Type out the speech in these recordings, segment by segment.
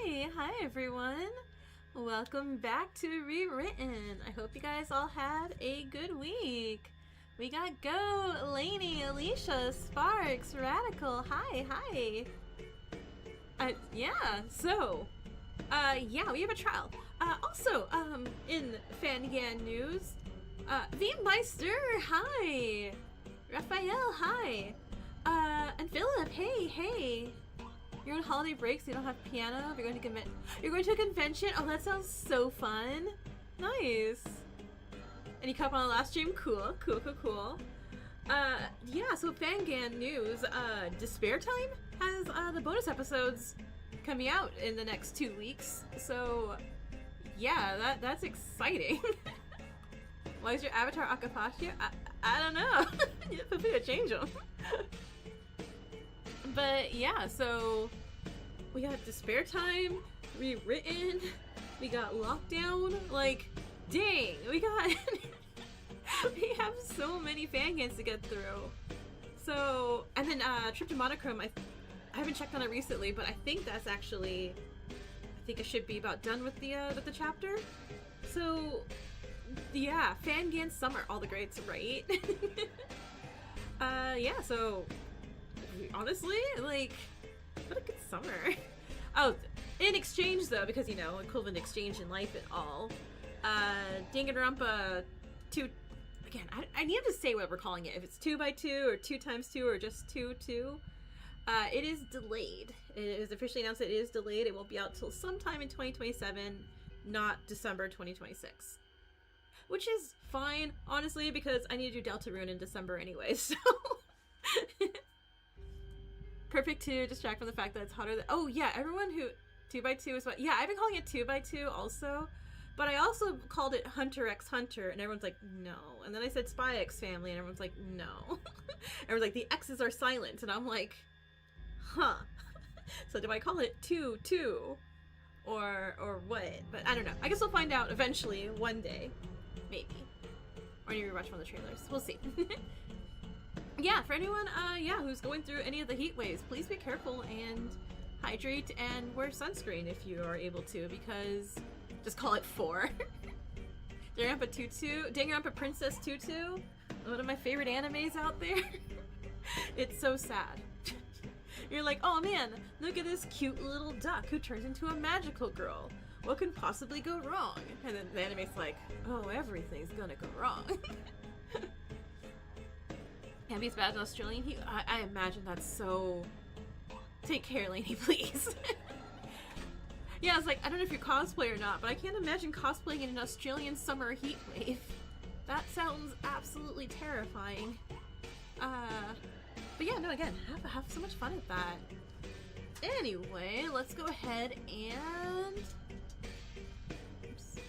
Hi everyone. Welcome back to Rewritten. I hope you guys all had a good week. We got Go, Lainey, Alicia, Sparks, Radical. Hi. Yeah, we have a trial. In Fangan news, Meister, hi. Raphael, hi. And Philip, hey. You're on holiday break, so you don't have piano. You're going to a convention. Oh, that sounds so fun. Nice. And you caught up on the last stream. Cool. So Fangan news. Despair Time has the bonus episodes coming out in the next 2 weeks. So yeah, that's exciting. Why is your avatar Akapachi? I don't know. You have to change them. But yeah, so we got Despair Time, Rewritten, we got Lockdown, like, dang, we have so many fangans to get through. So, and then Trip to Monochrome, I haven't checked on it recently, but I think that's actually, I think I should be about done with the chapter. So, yeah, Fangan Summer, all the greats, right? So honestly, like, what a good summer. Oh, in exchange though, because, you know, equivalent exchange in life and all, Danganronpa 2, again, I need to say what we're calling it, if it's 2x2 or 2x2 or just 2-2. It is delayed. It is officially announced that it is delayed. It won't be out till sometime in 2027, not December 2026. Which is fine, honestly, because I need to do Deltarune in December anyway, so... Perfect to distract from the fact that it's hotter than... Oh, yeah, everyone who... 2x2 is what... Yeah, I've been calling it 2x2 also, but I also called it Hunter x Hunter, and everyone's like, no. And then I said Spy X Family, and everyone's like, no. Everyone's like, the X's are silent, and I'm like, huh. So do I call it 2-2? Or what? But I don't know. I guess we'll find out eventually, one day. Maybe. Or maybe rewatch one of the trailers. We'll see. Yeah, for anyone, who's going through any of the heat waves, please be careful and hydrate and wear sunscreen if you are able to, because just call it 4. Danganronpa 2-2, Danganronpa Princess 2-2, one of my favorite animes out there. It's so sad. You're like, oh man, look at this cute little duck who turns into a magical girl. What can possibly go wrong? And then the anime's like, oh, everything's gonna go wrong. Can't be as bad as Australian heat. I imagine that's so... Take care, Lainey, please. Yeah, it's like, I don't know if you cosplay or not, but I can't imagine cosplaying in an Australian summer heat wave. That sounds absolutely terrifying. But yeah, no, again, have so much fun with that. Anyway, let's go ahead and... Oops.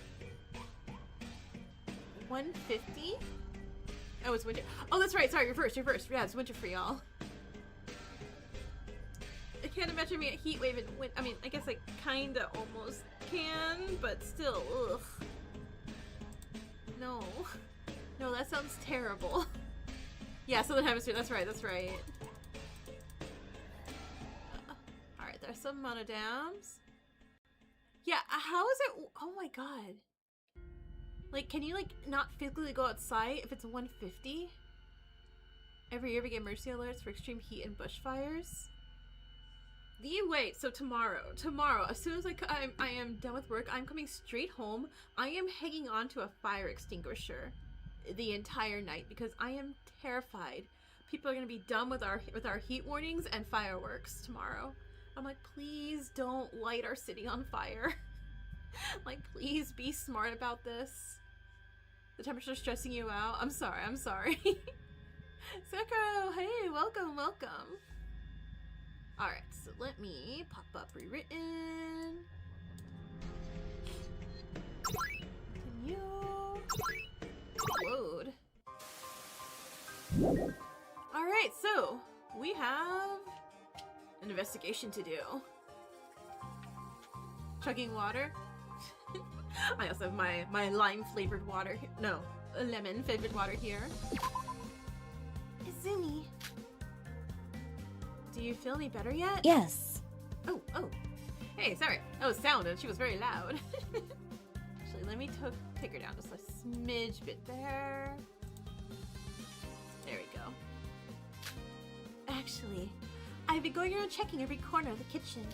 150? Oh, it's winter. Oh, that's right. Sorry, you're first. Yeah, it's winter for y'all. I can't imagine me a heat wave in winter. I mean, I guess I kinda almost can, but still, ugh. No, that sounds terrible. Yeah, Southern Hemisphere. That's right. All right, there's some monodams. Yeah, how is it? Oh my god. Like, can you, like, not physically go outside if it's 150? Every year we get emergency alerts for extreme heat and bushfires. Wait, so tomorrow, as soon as I am done with work, I'm coming straight home. I am hanging on to a fire extinguisher the entire night because I am terrified. People are going to be done with our heat warnings and fireworks tomorrow. I'm like, please don't light our city on fire. Like, please be smart about this. The temperature's stressing you out. I'm sorry. Sakura, hey, welcome. Alright, so let me pop up Rewritten. Continue. Load. Alright, so we have an investigation to do. Chugging water. I also have my lime flavored water here. No, lemon flavored water here. Izumi, do you feel any better yet? Yes. Oh. Hey, sorry. That was sound and she was very loud. Actually, let me take her down just a smidge bit there. There we go. Actually, I've been going around checking every corner of the kitchen.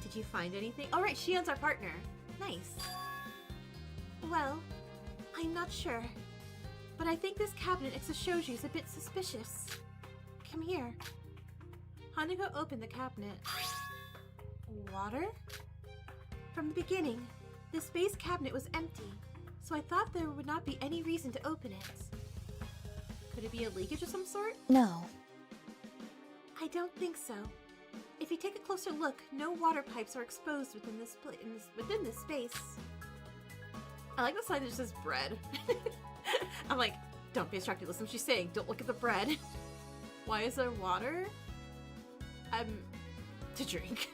Did you find anything? Oh, right, Shion's our partner. Nice. Well, I'm not sure. But I think this cabinet next to Shoji is a bit suspicious. Come here. Hanako opened the cabinet. Water? From the beginning, this space cabinet was empty, so I thought there would not be any reason to open it. Could it be a leakage of some sort? No. I don't think so. If you take a closer look, no water pipes are exposed within this space. I like the sign that just says bread. I'm like, don't be distracted. Listen to what she's saying. Don't look at the bread. Why is there water? To drink.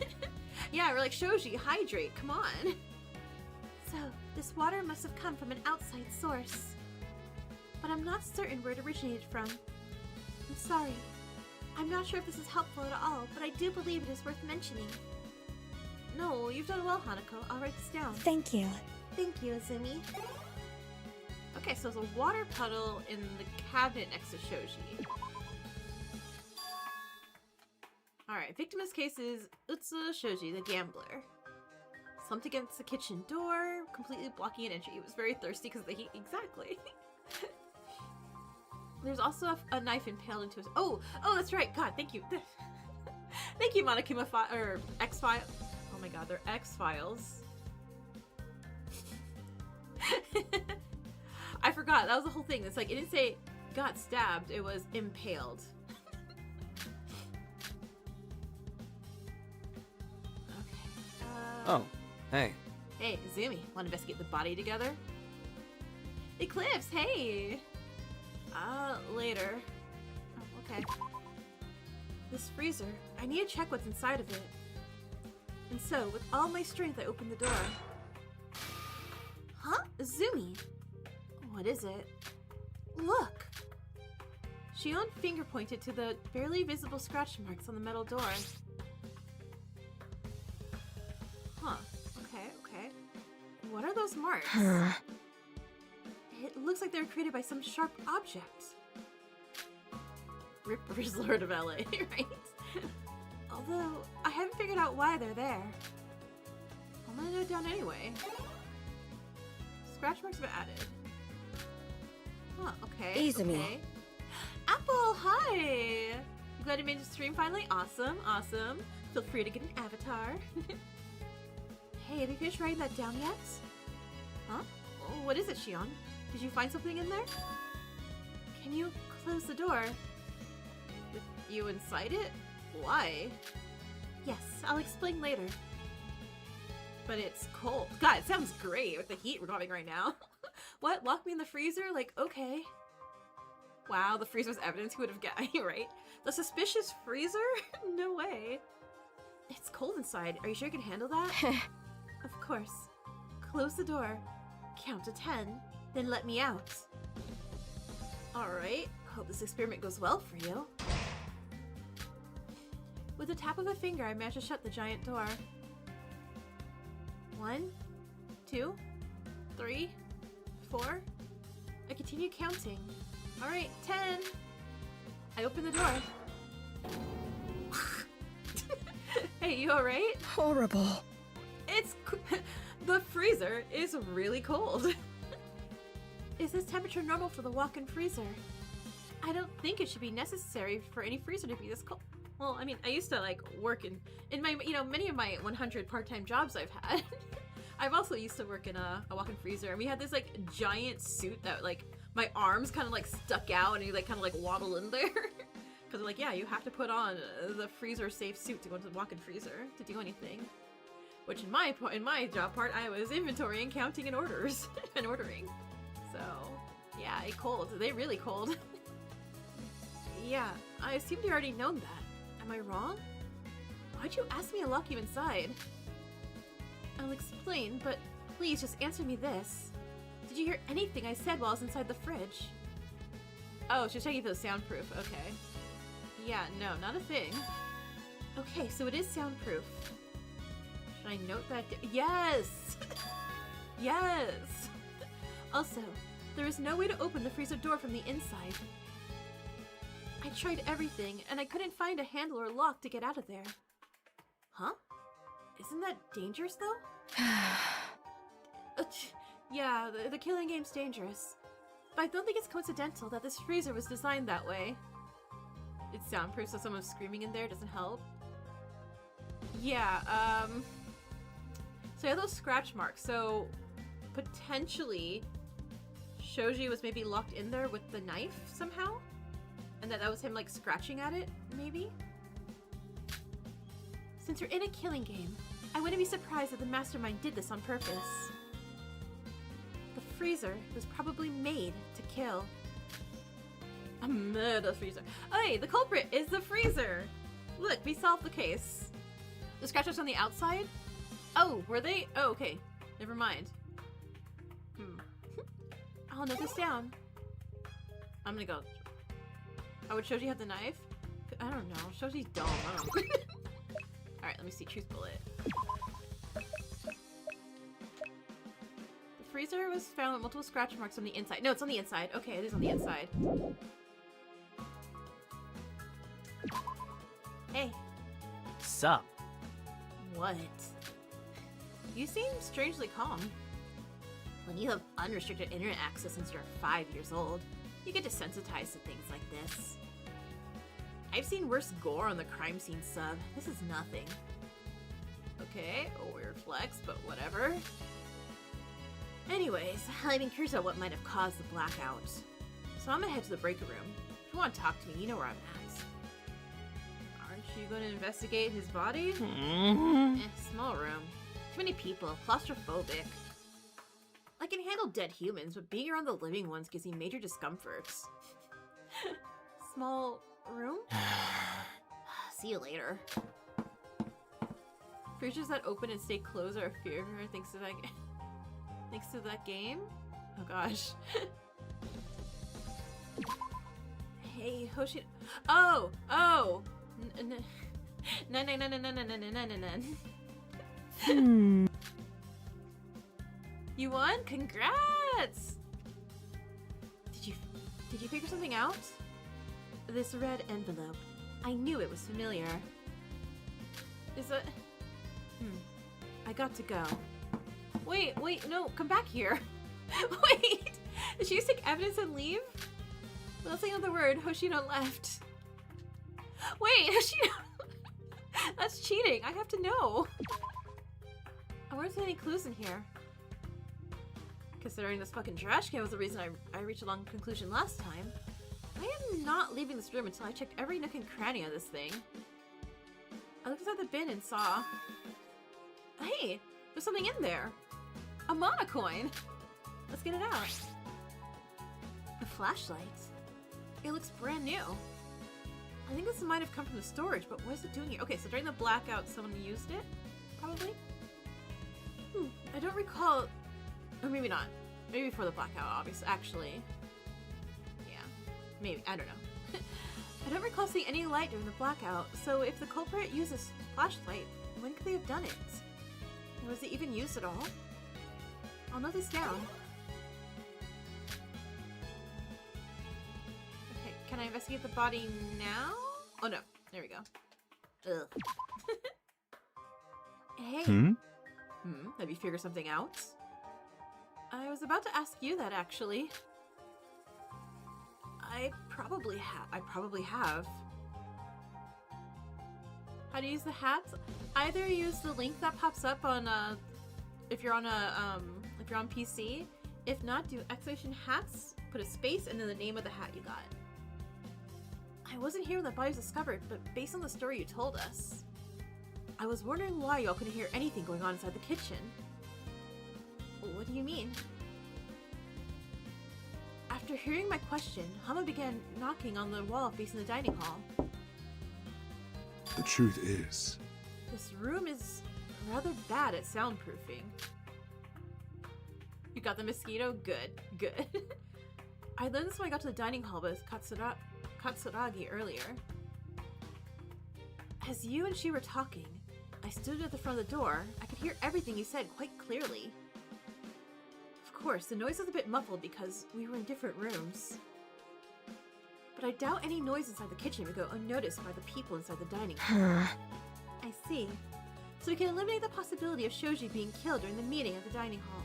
Yeah, we're like, Shoji, hydrate. Come on. So, this water must have come from an outside source. But I'm not certain where it originated from. I'm sorry. I'm not sure if this is helpful at all, but I do believe it is worth mentioning. No, you've done well, Hanako. I'll write this down. Thank you. Thank you, Izumi. Okay, so there's a water puddle in the cabinet next to Shoji. Alright, victim in this case is Utsu Shoji, the gambler. Slumped against the kitchen door, completely blocking an entry. He was very thirsty because of the heat. Exactly. There's also a knife impaled into his... Oh, that's right. God, thank you. Thank you, Monokuma or X-Files. Oh my god, they're X-Files. I forgot. That was the whole thing. It's like, it didn't say got stabbed. It was impaled. Okay. Oh, hey. Hey, Izumi. Want to investigate the body together? Eclipse, hey! Later. Oh, okay. This freezer, I need to check what's inside of it. And so, with all my strength, I open the door. Huh? Izumi! What is it? Look! Shion finger pointed to the barely visible scratch marks on the metal door. Huh. Okay. What are those marks? It looks like they were created by some sharp object. Ripper's Lord of LA, right? Although, I haven't figured out why they're there. I'm gonna note it down anyway. Scratch marks have been added. Huh, okay. Izumi. Okay. Apple, hi! You glad you made the stream finally? Awesome. Feel free to get an avatar. Hey, have you finished writing that down yet? Huh? Oh, what is it, Shion? Did you find something in there? Can you close the door? With you inside it? Why? Yes, I'll explain later. But it's cold. God, it sounds great with the heat we're having right now. What? Lock me in the freezer? Like, okay. Wow, the freezer was evidence. Who would have guessed, right? The suspicious freezer? No way. It's cold inside. Are you sure you can handle that? Of course. Close the door. Count to 10. Then let me out. Alright. Hope this experiment goes well for you. With a tap of a finger, I managed to shut the giant door. 1, 2, 3, 4. I continue counting. Alright, 10. I open the door. Hey, you alright? Horrible. The freezer is really cold. Is this temperature normal for the walk-in freezer? I don't think it should be necessary for any freezer to be this cold. Well, I mean, I used to like work in my, many of my 100 part-time jobs I've had. I've also used to work in a walk-in freezer, and we had this like giant suit that like my arms kind of like stuck out, and you like kind of like waddle in there. Because they're like, yeah, you have to put on the freezer-safe suit to go into the walk-in freezer to do anything. Which in my job part, I was inventorying, counting, and orders and ordering. So yeah, it cold. They really cold. Yeah, I assumed you already known that. Am I wrong? Why'd you ask me to lock you inside? I'll explain, but please just answer me this. Did you hear anything I said while I was inside the fridge? Oh, she's checking if it was soundproof. Okay. Yeah, no, not a thing. Okay, so it is soundproof. Should I note that? Yes! Yes! Also, there is no way to open the freezer door from the inside. I tried everything, and I couldn't find a handle or lock to get out of there. Huh? Isn't that dangerous, though? Yeah, the killing game's dangerous. But I don't think it's coincidental that this freezer was designed that way. It's soundproof, so someone screaming in there doesn't help. Yeah, so I have those scratch marks, so potentially Shoji was maybe locked in there with the knife somehow? And that was him, like, scratching at it, maybe? Since we're in a killing game, I wouldn't be surprised if the mastermind did this on purpose. The freezer was probably made to kill. A murder freezer. Hey, the culprit is the freezer! Look, we solved the case. The scratches on the outside? Oh, were they? Oh, okay. Never mind. I'll note this down. I'm gonna go. Oh, would Shoji have the knife? I don't know. Shoji's dumb. I don't know. Alright, let me see. Truth bullet. The freezer was found with multiple scratch marks on the inside. No, it's on the inside. Okay, it is on the inside. Hey. Sup? What? You seem strangely calm. When you have unrestricted internet access since you're 5 years old, you get desensitized to things like this. I've seen worse gore on the crime scene sub. This is nothing. Okay, a weird flex, but whatever. Anyways, I've been curious about what might have caused the blackout. So I'm gonna head to the break room. If you want to talk to me, you know where I'm at. Aren't you going to investigate his body? Small room. Too many people. Claustrophobic. I can handle dead humans, but being around the living ones gives me major discomforts. Small room? See you later. Freezers that open and stay closed are a fear thanks to that game? Oh gosh. Hey, Hoshi. Oh! You won? Congrats! Did you figure something out? This red envelope. I knew it was familiar. Is it? I got to go. Wait, no, come back here. Wait! Did she just take evidence and leave? Without saying another word, Hoshino left. Wait, Hoshino! That's cheating. I have to know. I wonder if there's any clues in here. Considering this fucking trash can was the reason I reached a long conclusion last time, I am not leaving this room until I checked every nook and cranny of this thing. I looked inside the bin and saw... Hey! There's something in there! A monocoin! Let's get it out. A flashlight. It looks brand new. I think this might have come from the storage, but what is it doing here? Okay, so during the blackout, someone used it? Probably? I don't recall... Or maybe not. Maybe before the blackout, obviously. Actually. Yeah. Maybe. I don't know. I don't recall seeing any light during the blackout, so if the culprit used this flashlight, when could they have done it? Was it even used at all? I'll note this down. Okay, can I investigate the body now? Oh no. There we go. Ugh. Hey. Have you figured something out? I was about to ask you that, actually. I probably have. How to use the hats? Either use the link that pops up on if you're on PC. If not, do exclamation hats, put a space, and then the name of the hat you got. I wasn't here when the body was discovered, but based on the story you told us, I was wondering why y'all couldn't hear anything going on inside the kitchen. What do you mean? After hearing my question, Hama began knocking on the wall facing the dining hall. The truth is... This room is rather bad at soundproofing. You got the mosquito? Good. I learned this when I got to the dining hall with Katsuragi earlier. As you and she were talking, I stood at the front of the door, I could hear everything he said quite clearly. Of course, the noise was a bit muffled because we were in different rooms. But I doubt any noise inside the kitchen would go unnoticed by the people inside the dining hall. I see. So we can eliminate the possibility of Shoji being killed during the meeting at the dining hall.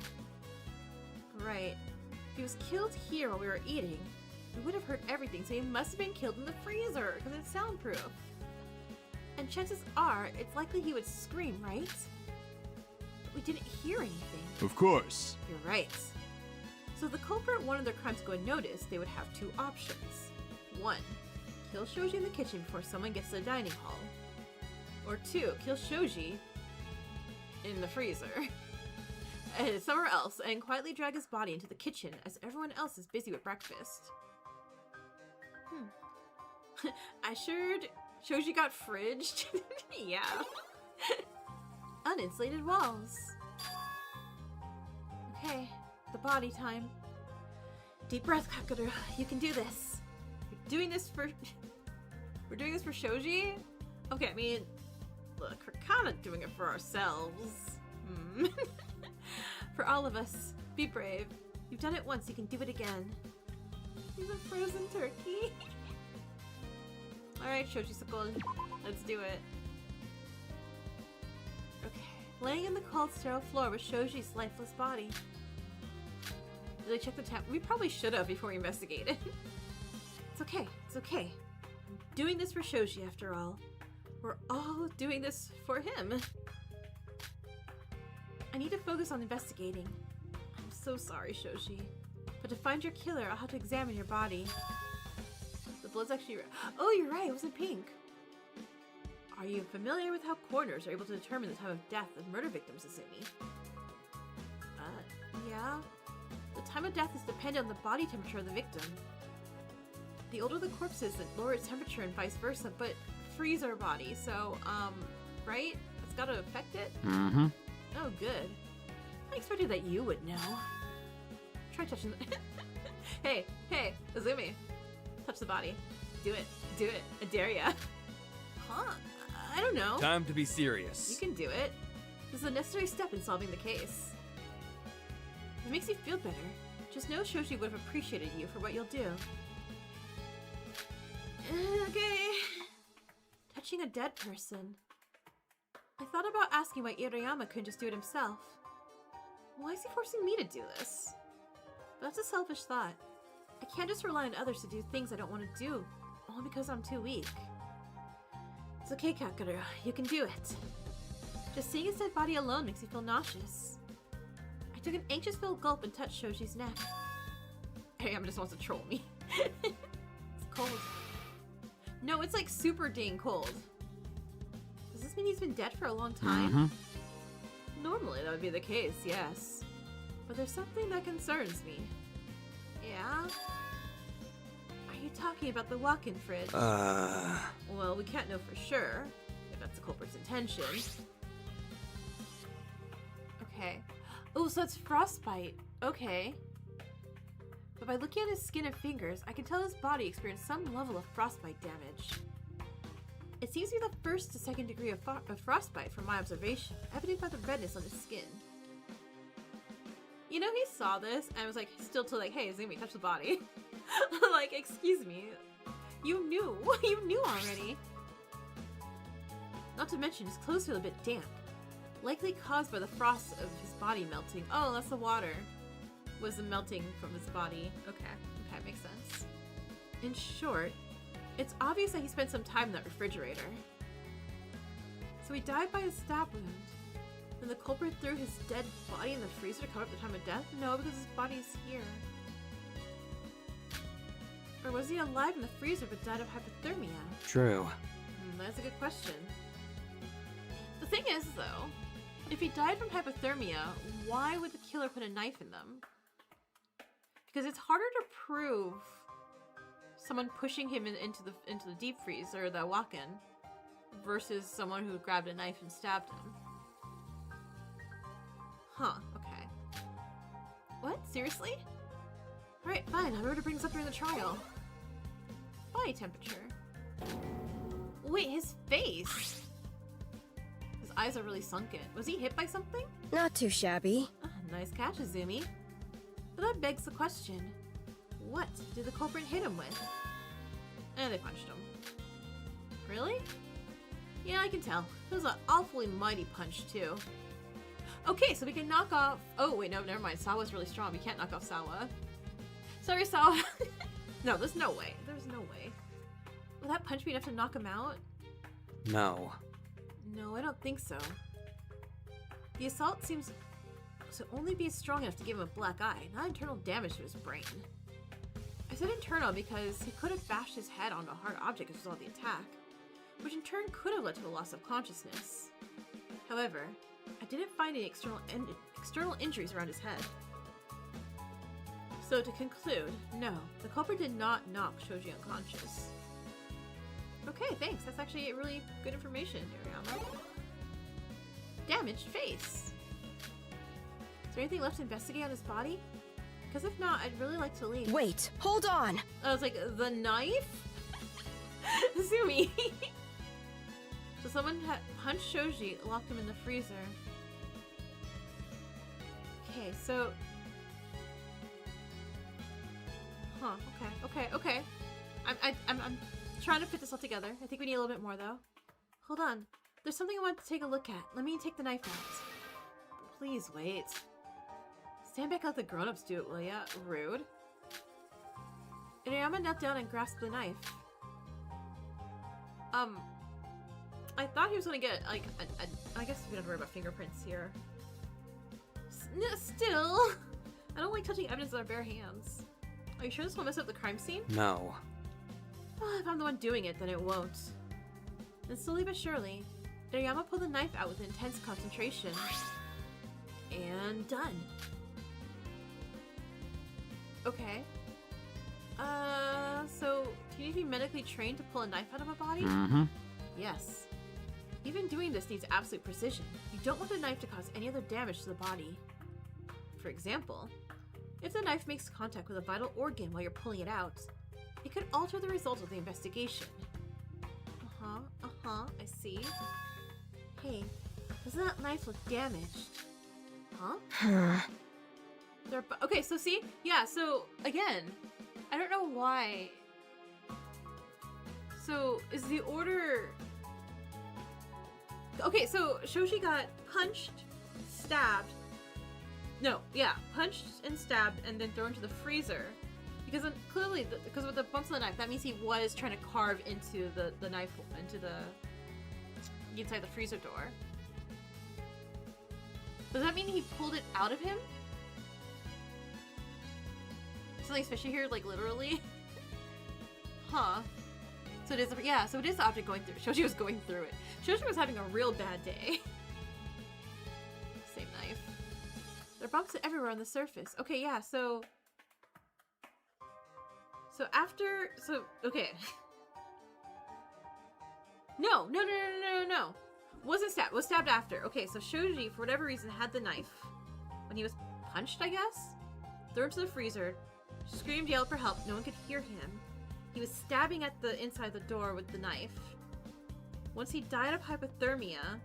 Right. If he was killed here while we were eating, we would have heard everything, so he must have been killed in the freezer, because it's soundproof. And chances are, it's likely he would scream, right? But we didn't hear anything. Of course. You're right. So if the culprit wanted their crimes to go unnoticed, they would have two options. 1. Kill Shoji in the kitchen before someone gets to the dining hall. Or 2. Kill Shoji in the freezer. Somewhere else, and quietly drag his body into the kitchen as everyone else is busy with breakfast. I sure Shoji got fridged. Yeah. Uninsulated walls. Okay, the body time. Deep breath, Kakuru. You can do this. We're doing this for Shoji? Okay, I mean, look, we're kind of doing it for ourselves. For all of us. Be brave. You've done it once, you can do it again. He's a frozen turkey. Alright, Shoji-sakon. Let's do it. Okay. Laying in the cold, sterile floor was Shoji's lifeless body. Did I check the temp? We probably should have before we investigated. It's okay. It's okay. I'm doing this for Shoji, after all. We're all doing this for him. I need to focus on investigating. I'm so sorry, Shoji. But to find your killer, I'll have to examine your body. The blood's actually... Oh, you're right, it wasn't pink. Are you familiar with how coroners are able to determine the time of death of murder victims, Izumi? Yeah. The time of death is dependent on the body temperature of the victim. The older the corpse is, the lower its temperature and vice versa, but freeze our body, so, right? It's gotta affect it? Mm-hmm. Oh, good. I expected that you would know. Try touching the... Hey, Izumi. Touch the body. Do it, I dare ya. Huh? I don't know. Time to be serious. You can do it. This is a necessary step in solving the case. If it makes you feel better, just know Shoji would have appreciated you for what you'll do. Okay. Touching a dead person. I thought about asking why Irayama couldn't just do it himself. Why is he forcing me to do this? But that's a selfish thought. I can't just rely on others to do things I don't want to do, only because I'm too weak. It's okay, Kakuru. You can do it. Just seeing his dead body alone makes me feel nauseous. I took an anxious-filled gulp and touched Shoji's neck. Irayama just wants to troll me. It's cold. No, it's like super dang cold. Does this mean he's been dead for a long time? Mm-hmm. Normally that would be the case, yes. But there's something that concerns me. Yeah? Are you talking about the walk-in fridge? Well, we can't know for sure, if that's the culprit's intention. Okay. Oh, so it's frostbite. Okay. But by looking at his skin and fingers, I can tell his body experienced some level of frostbite damage. It seems to be the first to second degree of frostbite from my observation, evident by the redness on his skin. You know, he saw this and was like, still to like, hey, Izumi, touch the body. Like, excuse me. You knew. You knew already. Not to mention, his clothes feel a bit damp. Likely caused by the frost of his body melting. Oh, that's the water. Was the melting from his body. Okay, makes sense. In short, it's obvious that he spent some time in that refrigerator. So he died by a stab wound. Then the culprit threw his dead body in the freezer to cover up the time of death? No, because his body's here. Or was he alive in the freezer but died of hypothermia? True. That's a good question. The thing is, though, if he died from hypothermia, why would the killer put a knife in them? Because it's harder to prove someone pushing him into the deep freeze or the walk-in versus someone who grabbed a knife and stabbed him. Huh, okay. What? Seriously? Alright, fine. I'll remember to bring this up during the trial. Body temperature. Wait, his face! His eyes are really sunken. Was he hit by something? Not too shabby. Ah, nice catch, Izumi. But that begs the question. What did the culprit hit him with? They punched him. Really? Yeah, I can tell. It was an awfully mighty punch, too. Okay, so we can knock off... Oh, wait, no, never mind. Sawa's really strong. We can't knock off Sawa. Sorry, Sawa. No, there's no way. There's no way. Will that punch be enough to knock him out? No. No, I don't think so. The assault seems to only be strong enough to give him a black eye, not internal damage to his brain. I said internal because he could have bashed his head onto a hard object as a result of the attack, which in turn could have led to a loss of consciousness. However, I didn't find any external injuries around his head. So to conclude, no, the culprit did not knock Shoji unconscious. Okay, thanks. That's actually really good information, Iriyama. Damaged face. Is there anything left to investigate on his body? Because if not, I'd really like to leave. Wait, hold on! I was like, the knife? Zumi! So someone had punched Shoji, locked him in the freezer. Okay, so... Huh, okay. I'm trying to fit this all together. I think we need a little bit more, though. Hold on. There's something I want to take a look at. Let me take the knife out. Please wait. Stand back and let the grown-ups do it, will ya? Rude. Iriyama knelt down and grasped the knife. I thought he was gonna get, like, I guess we don't have to worry about fingerprints here. Still! I don't like touching evidence with our bare hands. Are you sure this won't mess up the crime scene? No. Well, if I'm the one doing it, then it won't. And slowly but surely, Iriyama pulled the knife out with intense concentration. And done. Okay. So, do you need to be medically trained to pull a knife out of a body? Mm-hmm. Yes. Even doing this needs absolute precision. You don't want the knife to cause any other damage to the body. For example, if the knife makes contact with a vital organ while you're pulling it out, it could alter the result of the investigation. I see. Hey, doesn't that knife look damaged? Huh? Okay, so see? Yeah, so, again, I don't know why. So, is the order... Okay, so Shoji got punched, stabbed. No, yeah, punched and stabbed and then thrown into the freezer. Because then clearly, because with the bumps on the knife, that means he was trying to carve into the knife, into the inside the freezer door. Does that mean he pulled it out of him? Something fishy here, like literally? Huh. So it is, yeah, so it is the object going through. Shoji was going through it. Shoji was having a real bad day. Same knife. There are bumps everywhere on the surface. Okay, yeah, so after, okay. No. Wasn't stabbed, was stabbed after. Okay, so Shoji, for whatever reason, had the knife. When he was punched, I guess? Threw into the freezer, screamed, yelled for help, no one could hear him. He was stabbing at the inside the door with the knife. Once he died of hypothermia,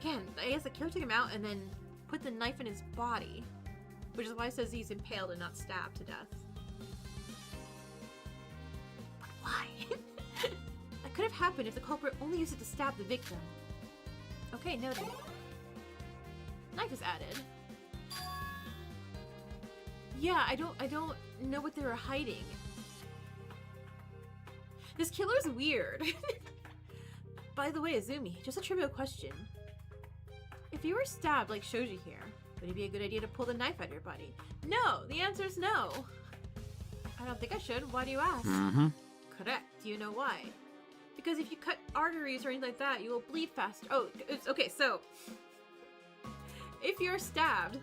again, I guess the killer took him out and then put the knife in his body, which is why it says he's impaled and not stabbed to death. But why? That could have happened if the culprit only used it to stab the victim. Okay, noted. Knife is added. Yeah, I don't know what they were hiding. This killer's weird. By the way, Izumi, just a trivial question. If you were stabbed like Shoji here, would it be a good idea to pull the knife out of your body? No, the answer is no. I don't think I should. Why do you ask? Mm-hmm. Correct. Do you know why? Because if you cut arteries or anything like that, you will bleed faster. Oh, it's okay, so if you're stabbed,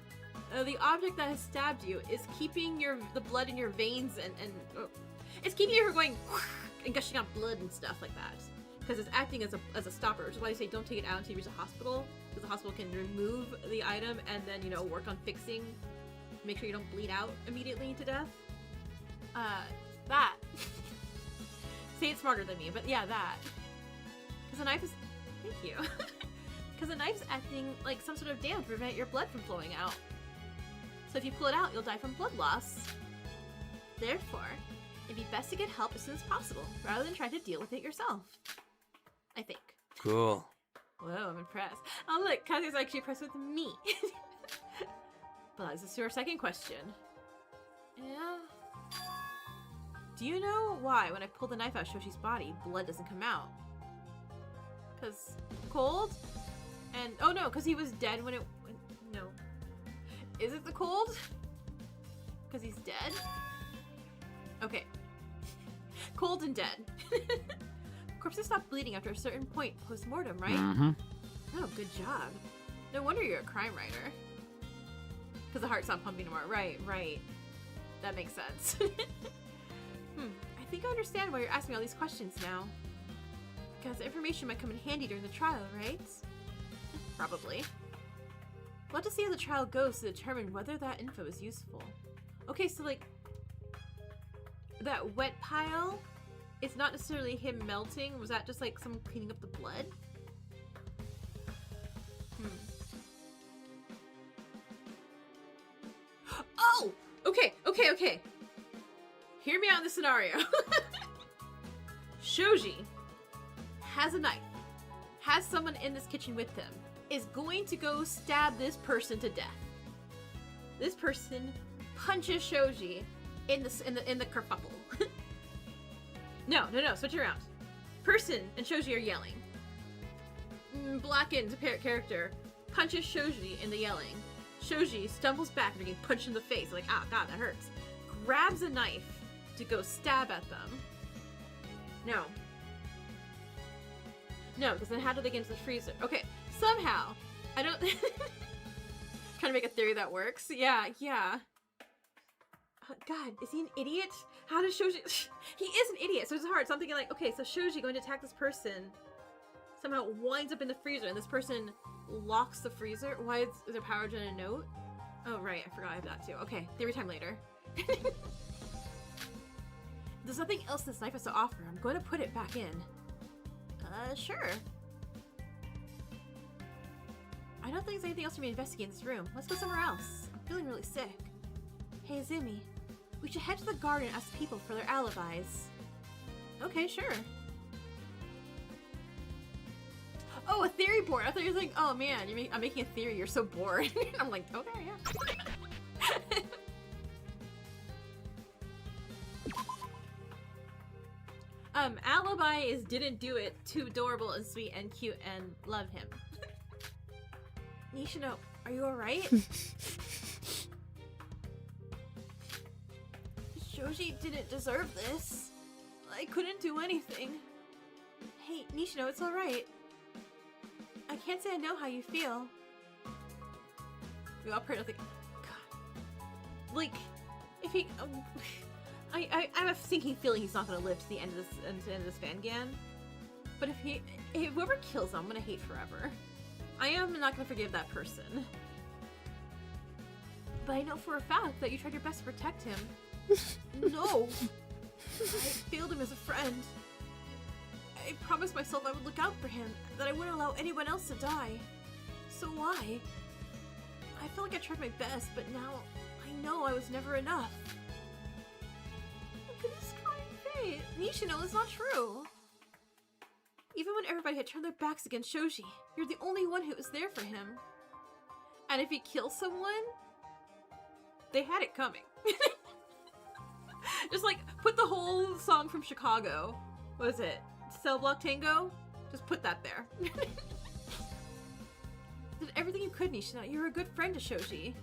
the object that has stabbed you is keeping the blood in your veins and it's keeping you from going and gushing out blood and stuff like that. Because it's acting as a stopper, which is why they say don't take it out until you reach a hospital. Because the hospital can remove the item and then, you know, work on fixing, make sure you don't bleed out immediately to death. That. Say it smarter than me, but yeah, that. Because the knife is... Thank you. Because the knife's acting like some sort of dam to prevent your blood from flowing out. So if you pull it out, you'll die from blood loss. Therefore, it'd be best to get help as soon as possible, rather than try to deal with it yourself. I think. Cool. Whoa, I'm impressed. Oh look, Kazuya's actually impressed with me. But this is to our second question. Yeah. Do you know why when I pull the knife out of Shoshi's body, blood doesn't come out? Cause cold? And oh no, cause he was dead when it no. Is it the cold? Cause he's dead? Okay. Cold and dead. Corpses stop bleeding after a certain point post-mortem, right? Mm-hmm. Oh, good job. No wonder you're a crime writer. Because the heart's not pumping anymore. Right, right. That makes sense. I think I understand why you're asking all these questions now. Because the information might come in handy during the trial, right? Probably. We'll have to see how the trial goes to determine whether that info is useful. Okay, so like, that wet pile, it's not necessarily him melting. Was that just like someone cleaning up the blood? Oh! Okay. Hear me out in this scenario. Shoji has a knife, has someone in this kitchen with him, is going to go stab this person to death. This person punches Shoji in the kerfuffle. No, switch it around. Person and Shoji are yelling. Blackened character punches Shoji in the yelling. Shoji stumbles back and getting punched in the face, like, ah, God, that hurts. Grabs a knife to go stab at them. No, because then how do they get into the freezer? Okay, somehow, I don't... Trying to make a theory that works. Yeah. God, is he an idiot? How does Shoji... He is an idiot, so it's hard. So I'm thinking like, okay, so Shoji going to attack this person somehow winds up in the freezer, and this person locks the freezer. Why is there power gen a note? Oh, right, I forgot I have that too. Okay, theory time later. There's nothing else this knife has to offer. I'm going to put it back in. Sure. I don't think there's anything else for me to investigate in this room. Let's go somewhere else. I'm feeling really sick. Hey, Izumi. We should head to the garden and ask people for their alibis. Okay, sure. Oh, a theory board. I thought you were like, oh man, I'm making a theory. You're so bored. I'm like, okay, yeah. Alibi is didn't do it. Too adorable and sweet and cute and love him. Nishino, are you alright? Shoji didn't deserve this. I couldn't do anything. Hey, Nishino, it's alright. I can't say I know how you feel. We all pray nothing. God. Like, if he... I have a sinking feeling he's not gonna live to the end of this Fangan. But if whoever kills him, I'm gonna hate forever. I am not gonna forgive that person. But I know for a fact that you tried your best to protect him. No! I failed him as a friend. I promised myself I would look out for him, that I wouldn't allow anyone else to die. So why? I feel like I tried my best, but now I know I was never enough. Look at his crying face. Nishino, it's not true. Even when everybody had turned their backs against Shoji, you're the only one who was there for him. And if he kills someone, they had it coming. Just like, put the whole song from Chicago. What is it? Cell Block Tango? Just put that there. Did everything you could, Nishino. You're a good friend to Shoji.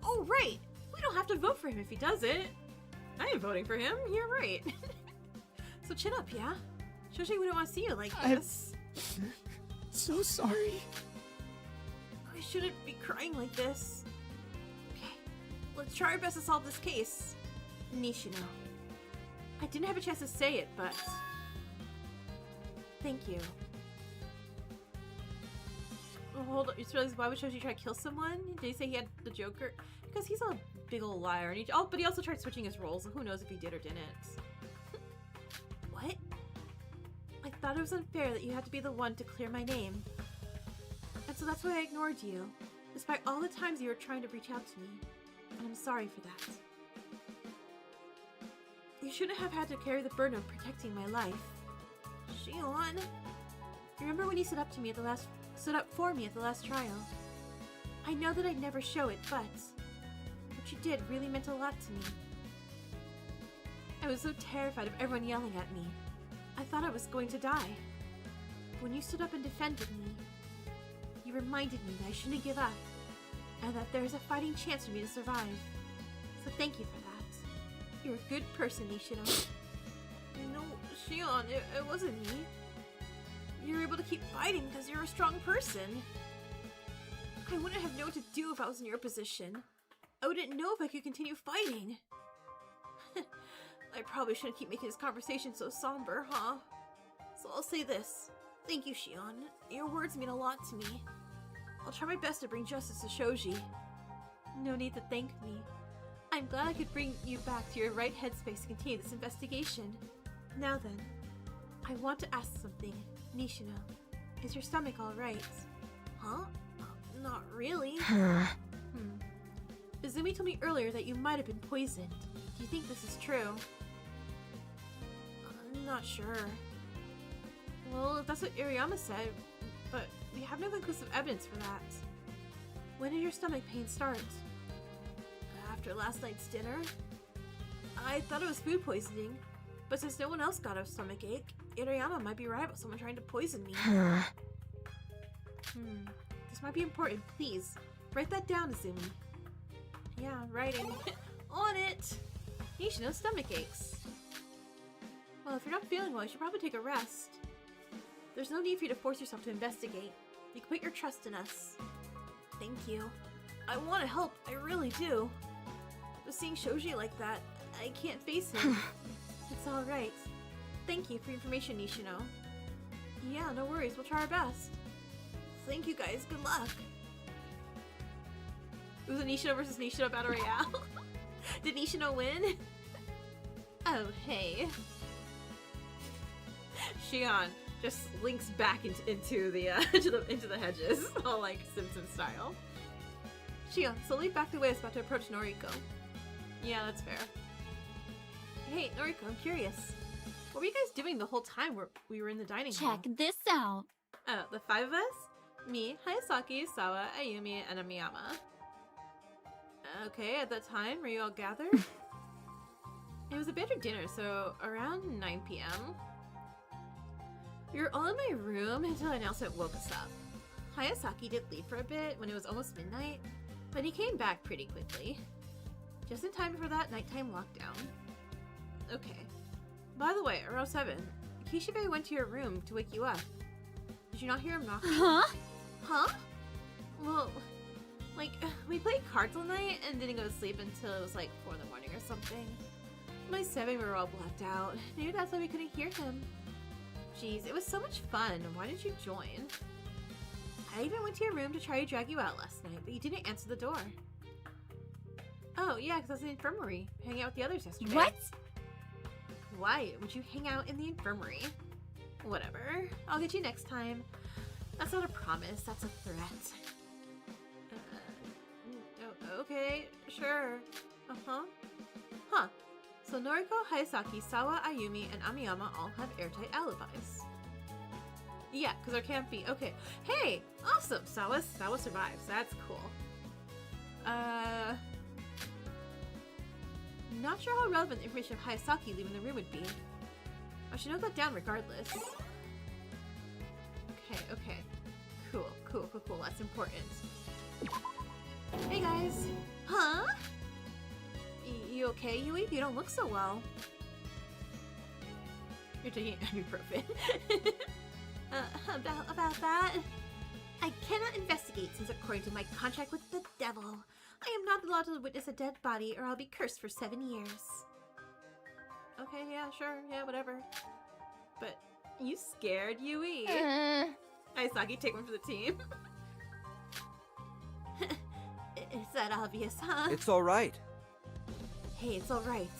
Oh, right! We don't have to vote for him if he does it. I ain't voting for him. You're right. So chin up, yeah? Shoji wouldn't want to see you like this. I'm so sorry. I shouldn't be crying like this. Okay, let's try our best to solve this case. Nishino. I didn't have a chance to say it, but... Thank you. Oh, hold on, you just realized why would Shoji try to kill someone? Did he say he had the Joker? Because he's a big old liar, and but he also tried switching his roles, so who knows if he did or didn't. What? I thought it was unfair that you had to be the one to clear my name. And so that's why I ignored you, despite all the times you were trying to reach out to me. And I'm sorry for that. You shouldn't have had to carry the burden of protecting my life. Shion. Remember when you stood up for me at the last trial? I know that I'd never show it, but what you did really meant a lot to me. I was so terrified of everyone yelling at me. I thought I was going to die. But when you stood up and defended me, you reminded me that I shouldn't give up, and that there is a fighting chance for me to survive. So thank you for that. You're a good person, Nishino. No, Shion, it wasn't me. You were able to keep fighting because you're a strong person. I wouldn't have known what to do if I was in your position. I wouldn't know if I could continue fighting. I probably shouldn't keep making this conversation so somber, huh? So I'll say this. Thank you, Shion. Your words mean a lot to me. I'll try my best to bring justice to Shoji. No need to thank me. I'm glad I could bring you back to your right headspace to continue this investigation. Now then, I want to ask something. Nishino, is your stomach alright? Huh? Not really. Izumi told me earlier that you might have been poisoned. Do you think this is true? I'm not sure. Well, that's what Iriyama said, but we have no conclusive evidence for that. When did your stomach pain start? After last night's dinner? I thought it was food poisoning, but since no one else got a stomachache, Iriyama might be right about someone trying to poison me. This might be important. Please, write that down, Izumi. Yeah, writing. On it! Nishino's stomach aches. Well, if you're not feeling well, you should probably take a rest. There's no need for you to force yourself to investigate. You can put your trust in us. Thank you. I want to help, I really do. But seeing Shoji like that, I can't face him. It's alright. Thank you for your information, Nishino. Yeah, no worries, we'll try our best. Thank you guys, good luck. It was a Nishino versus Nishino Battle Royale. Did Nishino win? Oh, hey. Shion just links back into the into the hedges, all like Simpson style. Shion slowly backed away as about to approach Noriko. Yeah, that's fair. Hey, Noriko, I'm curious. What were you guys doing the whole time we were in the dining hall? Check this out. Oh, the five of us? Me, Hayasaki, Sawa, Ayumi, and Amiyama. Okay, at that time, were you all gathered? It was a bit of dinner, so around 9 p.m. We were all in my room until an announcement woke us up. Hayasaki did leave for a bit when it was almost midnight, but he came back pretty quickly. Just in time for that nighttime lockdown. Okay. By the way, around 7, Kishibe went to your room to wake you up. Did you not hear him knocking? Huh? Huh? Well, like, we played cards all night and didn't go to sleep until it was like 4 in the morning or something. By 7, we were all blacked out. Maybe that's why we couldn't hear him. Jeez, it was so much fun. Why didn't you join? I even went to your room to try to drag you out last night, but you didn't answer the door. Oh, yeah, because I was in the infirmary, hanging out with the others yesterday. What? Why would you hang out in the infirmary? Whatever. I'll get you next time. That's not a promise, that's a threat. Okay, sure. Uh-huh. Huh. So Noriko, Hayasaki, Sawa, Ayumi, and Amiyama all have airtight alibis. Yeah, because there can't be. Okay. Hey! Awesome! Sawa survives. That's cool. Not sure how relevant the information of Hayasaki leaving the room would be. I should note that down regardless. Okay. Cool. That's important. Hey guys! Huh? You okay, Yui? You don't look so well. You're taking ibuprofen. About that? I cannot investigate since according to my contract with the devil, I am not allowed to witness a dead body or I'll be cursed for 7 years. Okay, yeah, sure, yeah, whatever. But, you scared, Yui? Aisaki, take one for the team. Is that obvious, huh? It's alright. Hey, it's alright.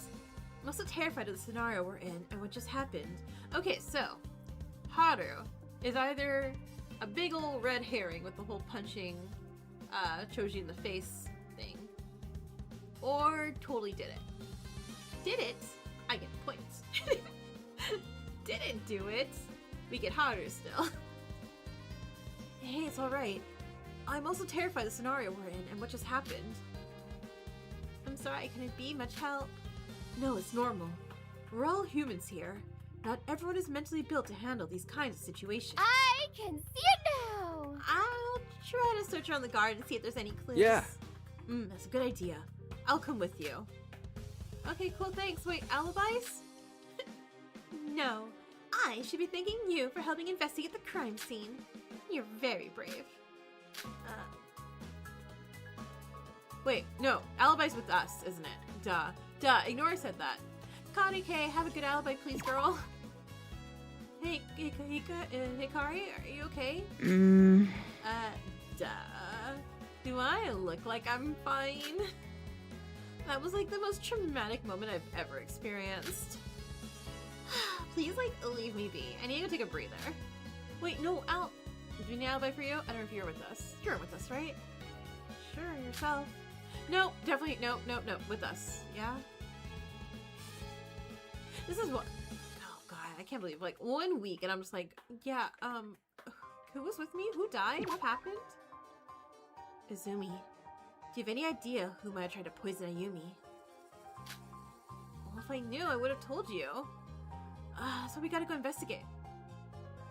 I'm also terrified of the scenario we're in and what just happened. Okay, so, Haru is either a big old red herring with the whole punching Choji in the face thing. Or totally did it. Did it? I get points. Didn't do it. We get harder still. Hey, it's alright. I'm also terrified of the scenario we're in and what just happened. I'm sorry, can it be much help? No, it's normal. We're all humans here. Not everyone is mentally built to handle these kinds of situations. I can see it now! I'll try to search around the garden to see if there's any clues. Yeah. That's a good idea. I'll come with you. Okay, cool, thanks. Wait, alibis? No. I should be thanking you for helping investigate the crime scene. You're very brave. Wait, no. Alibi's with us, isn't it? Duh. Duh, ignore I said that. Hikari, have a good alibi, please, girl. Hey, Hikari, are you okay? Duh. Do I look like I'm fine? That was like the most traumatic moment I've ever experienced. Please, like, leave me be. I need to go take a breather. Wait, no, do we need an alibi for you? I don't know if you're with us. You're with us, right? Sure, yourself. No, definitely, no, with us. Yeah? This is what... Oh, God, I can't believe, like, 1 week, and I'm just like, yeah, who was with me? Who died? What happened? Izumi, do you have any idea who might have tried to poison Ayumi? Well, if I knew, I would have told you. So we gotta go investigate.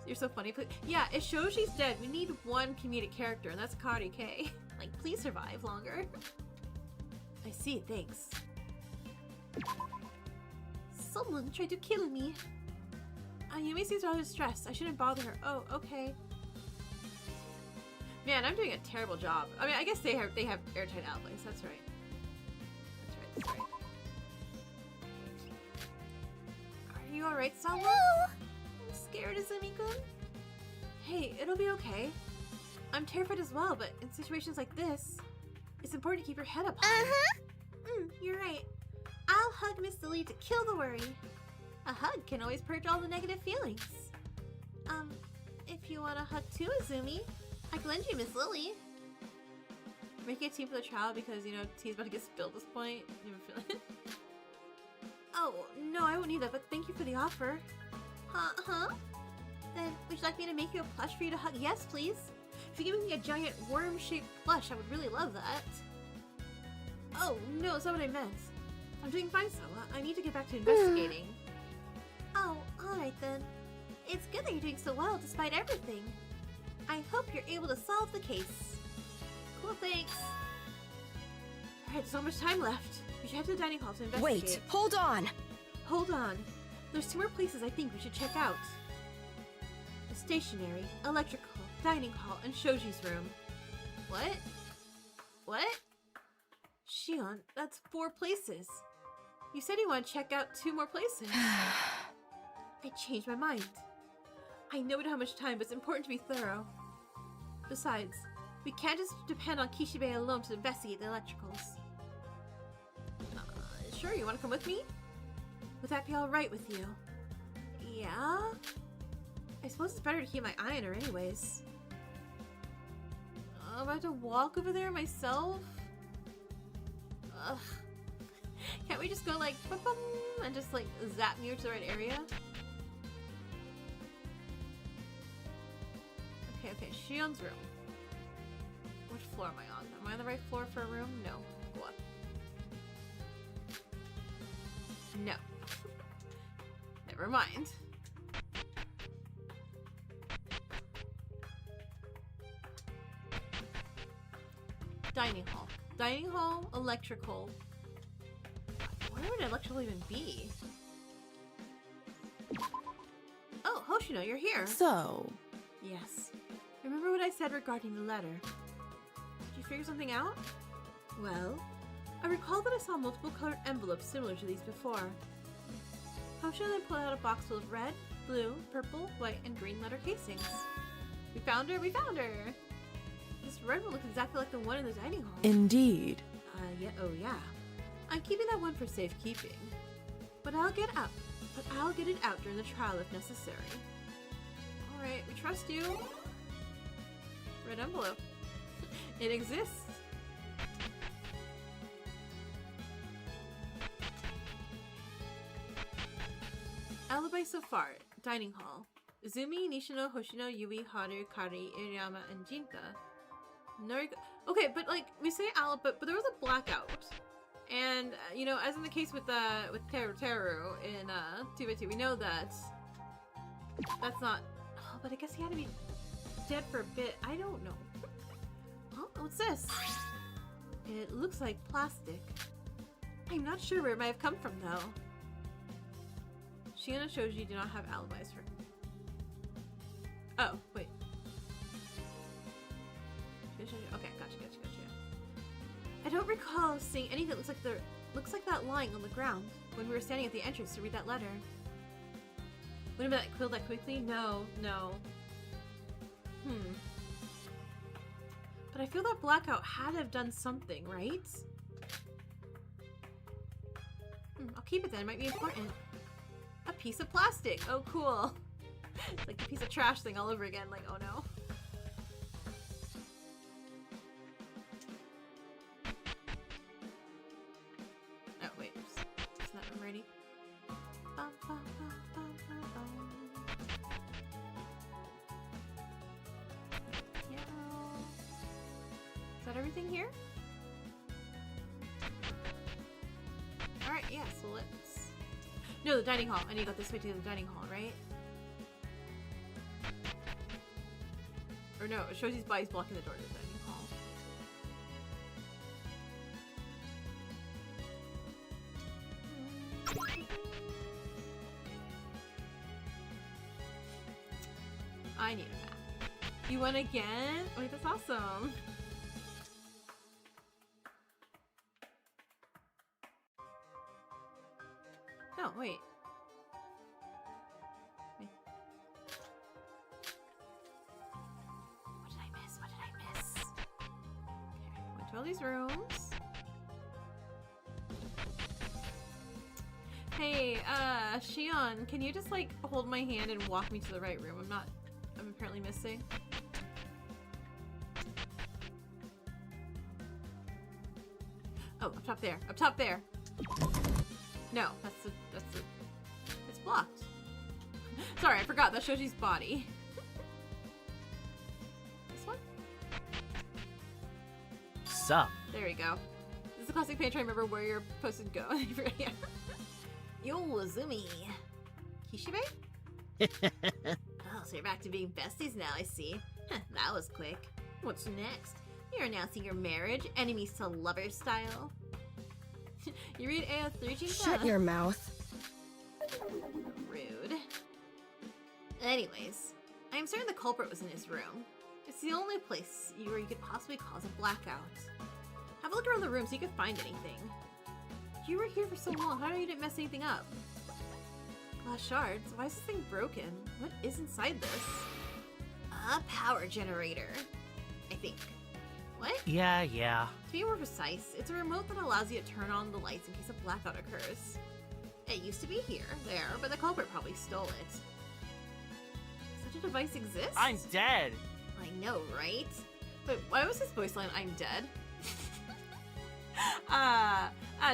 You're so funny. Yeah, it shows she's dead. We need one comedic character, and that's Hikari K. Like, please survive longer. I see, thanks. Someone tried to kill me. Ayumi seems rather stressed. I shouldn't bother her. Oh, okay. Man, I'm doing a terrible job. I mean, I guess they have airtight alibis. That's right. That's right. Are you alright, Salma? I'm scared, Izumi-kun. Hey, it'll be okay. I'm terrified as well, but in situations like this, it's important to keep your head up high. You're right. I'll hug Miss Lily to kill the worry. A hug can always purge all the negative feelings. If you want a hug too, Izumi, I can lend you Miss Lily. Making a team for the trial because, you know, tea's about to get spilled at this point. You have a feeling? Oh, no, I won't need that, but thank you for the offer. Huh? Then, would you like me to make you a plush for you to hug? Yes, please. If you give me a giant worm-shaped plush, I would really love that. Oh, no, that's not what I meant. I'm doing fine, Sawa. I need to get back to investigating. Oh, alright then. It's good that you're doing so well despite everything. I hope you're able to solve the case. Cool, thanks. Alright, there's not much time left. We should head to the dining hall to investigate. Wait, hold on! Hold on. There's 2 more places I think we should check out. The stationery, electrical, dining hall, and Shoji's room. What? Shion, that's 4 places. You said you want to check out 2 more places. I changed my mind. I know we don't have much time, but it's important to be thorough. Besides, we can't just depend on Kishibe alone to investigate the electricals. Sure, you want to come with me? Would that be alright with you? Yeah? I suppose it's better to keep my eye on her anyways. I'm about to walk over there myself? Ugh. Can't we just go like, ba-bum, and just like zap me to the right area? Okay, Shion's room. Which floor am I on? Am I on the right floor for a room? No. Go up. No. Never mind. Dining hall. Dining hall, electrical. Where would electrical even be? Oh, Hoshino, you're here. So, Yes. Remember what I said regarding the letter? Did you figure something out? Well, I recall that I saw multiple colored envelopes similar to these before. Hoshino then pulled out a box full of red, blue, purple, white, and green letter casings. We found her! This red one looks exactly like the one in the dining hall. indeed. Yeah. I'm keeping that one for safekeeping. But I'll get it out during the trial if necessary. Alright, we trust you. Red envelope. It exists. Alibi so far. Dining hall. Zumi, Nishino, Hoshino, Yui, Haru, Kari, Iriyama, and Jinta. Noriko. Okay, but like we say alibi, but there was a blackout, and you know, as in the case with Teru in 2x2, we know that that's not. Oh, but I guess he had to be dead for a bit. I don't know. Oh, what's this? It looks like plastic. I'm not sure where it might have come from though. Shion and Shoji do not have alibis for. Oh, wait. Okay, gotcha. I don't recall seeing anything that looks like that lying on the ground when we were standing at the entrance to read that letter. Wouldn't have been killed that quickly? No. But I feel that blackout had to have done something, right? I'll keep it then. It might be important. A piece of plastic. Oh, cool. It's like a piece of trash thing all over again. Like, oh no. Oh, wait. Isn't that one ready? Yeah. Is that everything here? Alright, yeah, so let's... No, the dining hall. I need to go this way to the dining hall, right? Or no, Shoji's body's blocking the door to the dining hall. I need a map. You won again? Wait, that's awesome. No, wait. What did I miss? Okay, went to all these rooms. Hey, Shion, can you just like hold my hand and walk me to the right room? I'm apparently missing. Oh, up top there. Up top there. No, it's blocked. Sorry, I forgot. That Shoji's body. This one? Sup? There we go. This is a classic page. I remember where you're supposed to go. Yeah. Yo, Zumi. Kishibe? Oh, so you're back to being besties now, I see. That was quick. What's next? You're announcing your marriage, enemies to lovers style. You read AO3, Jinta? Shut your mouth. Rude. Anyways, I am certain the culprit was in his room. It's the only place where you could possibly cause a blackout. Have a look around the room so you can find anything. You were here for so long, how do you didn't mess anything up? Glass shards? Why is this thing broken? What is inside this? A power generator, I think. What? Yeah. To be more precise, it's a remote that allows you to turn on the lights in case a blackout occurs. It used to be there, but the culprit probably stole it. Such a device exists? I'm dead! I know, right? But why was his voice line, I'm dead?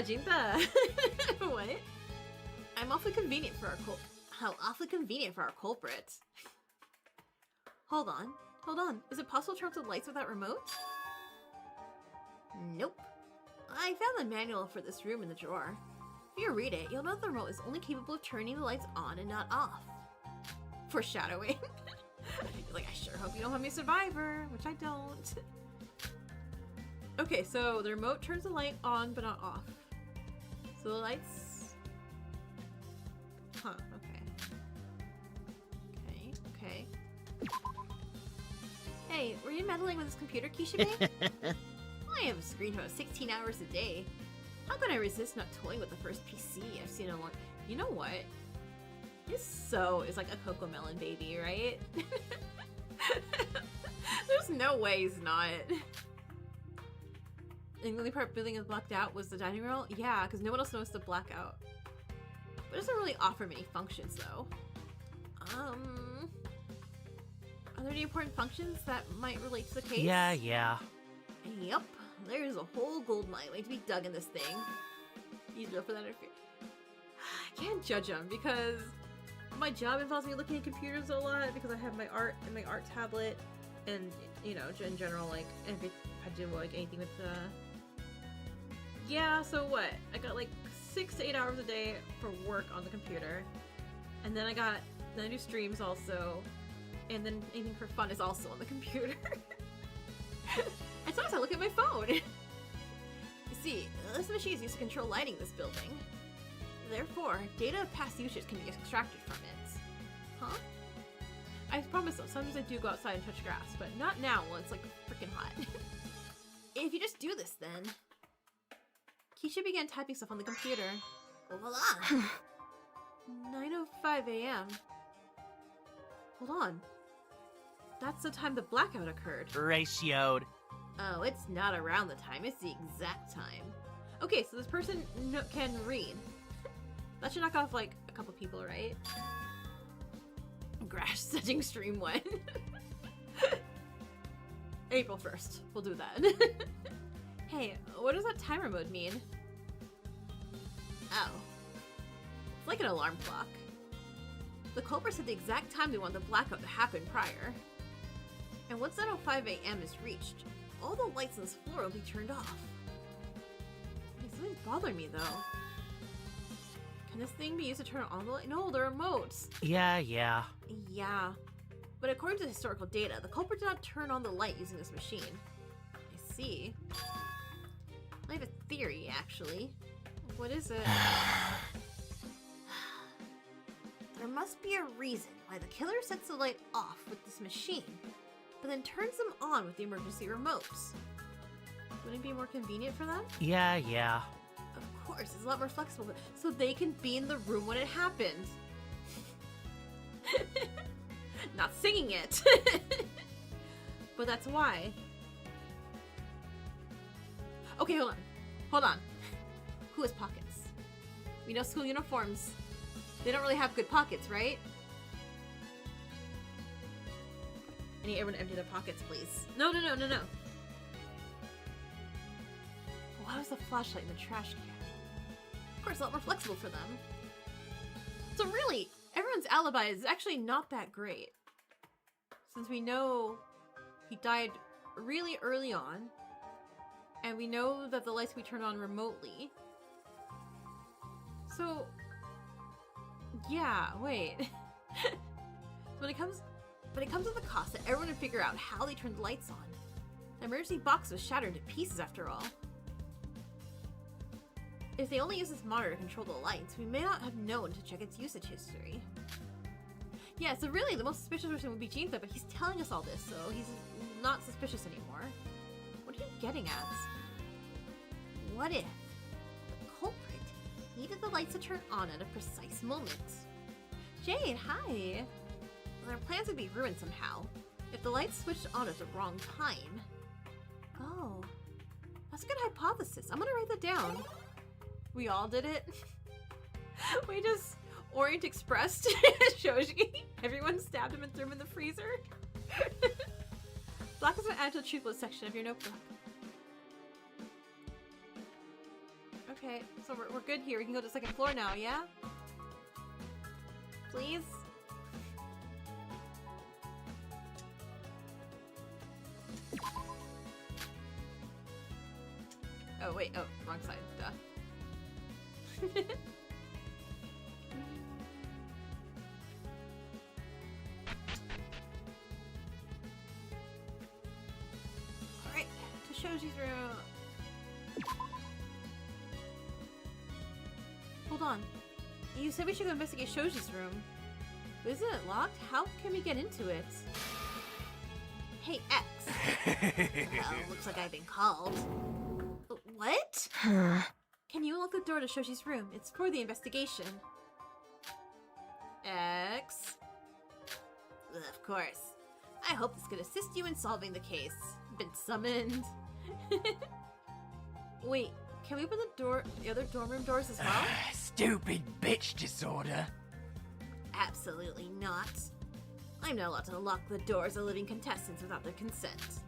Jinta. What? I'm awfully convenient for our How awfully convenient for our culprit. Hold on. Is it possible to turn off the lights with that remote? Nope. I found the manual for this room in the drawer. If you read it, you'll know the remote is only capable of turning the lights on and not off. Foreshadowing. You're like, I sure hope you don't have me survivor, which I don't. Okay, so the remote turns the light on but not off. So the lights... Huh, okay. Hey, were you meddling with this computer, Kishibe? I have a screen time of 16 hours a day. How could I resist not toying with the first PC I've seen in a long... You know what? This is like a Cocomelon baby, right? There's no way he's not. And the only part building is blocked out was the dining room? Yeah, because no one else noticed the blackout. But it doesn't really offer many functions, though. Are there any important functions that might relate to the case? Yeah, yeah. Yep. There's a whole gold mine waiting to be dug in this thing. You go for that interview. I can't judge him because my job involves me looking at computers a lot because I have my art and my art tablet, and you know, in general, like if I do like anything with the. Yeah. So what? I got like 6 to 8 hours a day for work on the computer, and then I do streams also, and then anything for fun is also on the computer. And sometimes I look at my phone. You see, this machine is used to control lighting in this building. Therefore, data of past usage can be extracted from it. Huh? I promise though, sometimes I do go outside and touch grass, but not now when it's like freaking hot. If you just do this then... Keisha began typing stuff on the computer. Voila! 9:05 a.m. Hold on. That's the time the blackout occurred. Ratioed. Oh, it's not around the time, it's the exact time. Okay, so this person can read. That should knock off like a couple people, right? Grass setting stream when? April 1st. We'll do that. Hey, what does that timer mode mean? Oh. It's like an alarm clock. The culprit said the exact time they want the blackout to happen prior. And once 9:05 a.m. is reached, all the lights on this floor will be turned off. Hey, something's bothering me though. Can this thing be used to turn on the light? No, they're remotes. Yeah, yeah. Yeah. But according to historical data, the culprit did not turn on the light using this machine. I see. I have a theory, actually. What is it? There must be a reason why the killer sets the light off with this machine, but then turns them on with the emergency remotes. Wouldn't it be more convenient for them? Yeah, yeah. Of course, it's a lot more flexible, so they can be in the room when it happens. Not singing it. But that's why. Okay, hold on. Hold on. Who has pockets? We know school uniforms. They don't really have good pockets, right? I need everyone to empty their pockets, please. No. Why was the flashlight in the trash can? Of course, a lot more flexible for them. So really, everyone's alibi is actually not that great. Since we know he died really early on, and we know that the lights can be turned on remotely. So, yeah, wait. When it comes to the cost that everyone would figure out how they turned the lights on. The emergency box was shattered to pieces after all. If they only use this monitor to control the lights, we may not have known to check its usage history. Yeah, so really the most suspicious person would be Jean, but he's telling us all this, so he's not suspicious anymore. What are you getting at? What if the culprit needed the lights to turn on at a precise moment? Jade, hi! Well, our plans would be ruined somehow if the lights switched on at the wrong time. Oh, that's a good hypothesis. I'm gonna write that down. We all did it. We just Orient Expressed Shoji. Everyone stabbed him and threw him in the freezer. Black is an add to the truthless section of your notebook. Okay, so we're good here. We can go to the second floor now, yeah? Please? Oh, wait. Oh, wrong side. Duh. Alright, to Shoji's room. Hold on. You said we should go investigate Shoji's room. But isn't it locked? How can we get into it? Hey, X. Well, looks like I've been called. What? Can you unlock the door to Shoshi's room? It's for the investigation. X. Of course. I hope this could assist you in solving the case. Been summoned. Wait, can we open the other dorm room doors as well? Stupid bitch disorder. Absolutely not. I'm not allowed to unlock the doors of living contestants without their consent.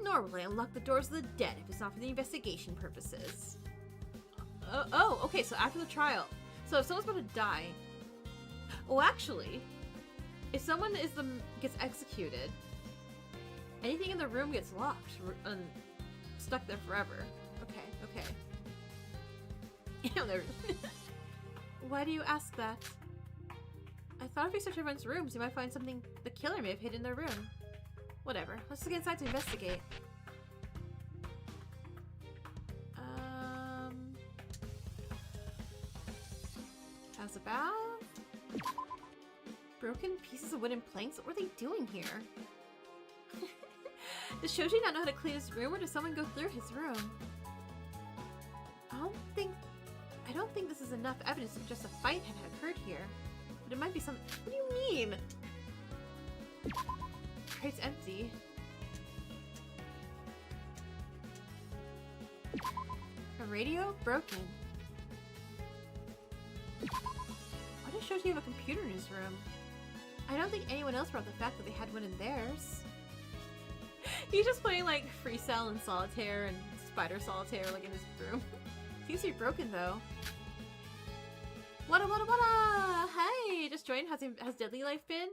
Nor will I unlock the doors of the dead if it's not for the investigation purposes. Oh, okay, so after the trial. So if someone's about to die... Oh, actually, if someone gets executed, anything in the room gets locked and stuck there forever. Okay. Why do you ask that? I thought if we search everyone's rooms, you might find something the killer may have hidden in their room. Whatever. Let's get inside to investigate. How's about? Broken pieces of wooden planks? What were they doing here? Does Shoji not know how to clean his room, or does someone go through his room? I don't think this is enough evidence that just a fight had occurred here. But it might be something. What do you mean? Crate's empty. A radio? Broken. Why does Shoji have a computer in his room? I don't think anyone else brought the fact that they had one in theirs. He's just playing like Freestyle and Solitaire and Spider Solitaire like in his room. Seems to be broken though. Wada! Hey, just joined. Has Deadly Life been?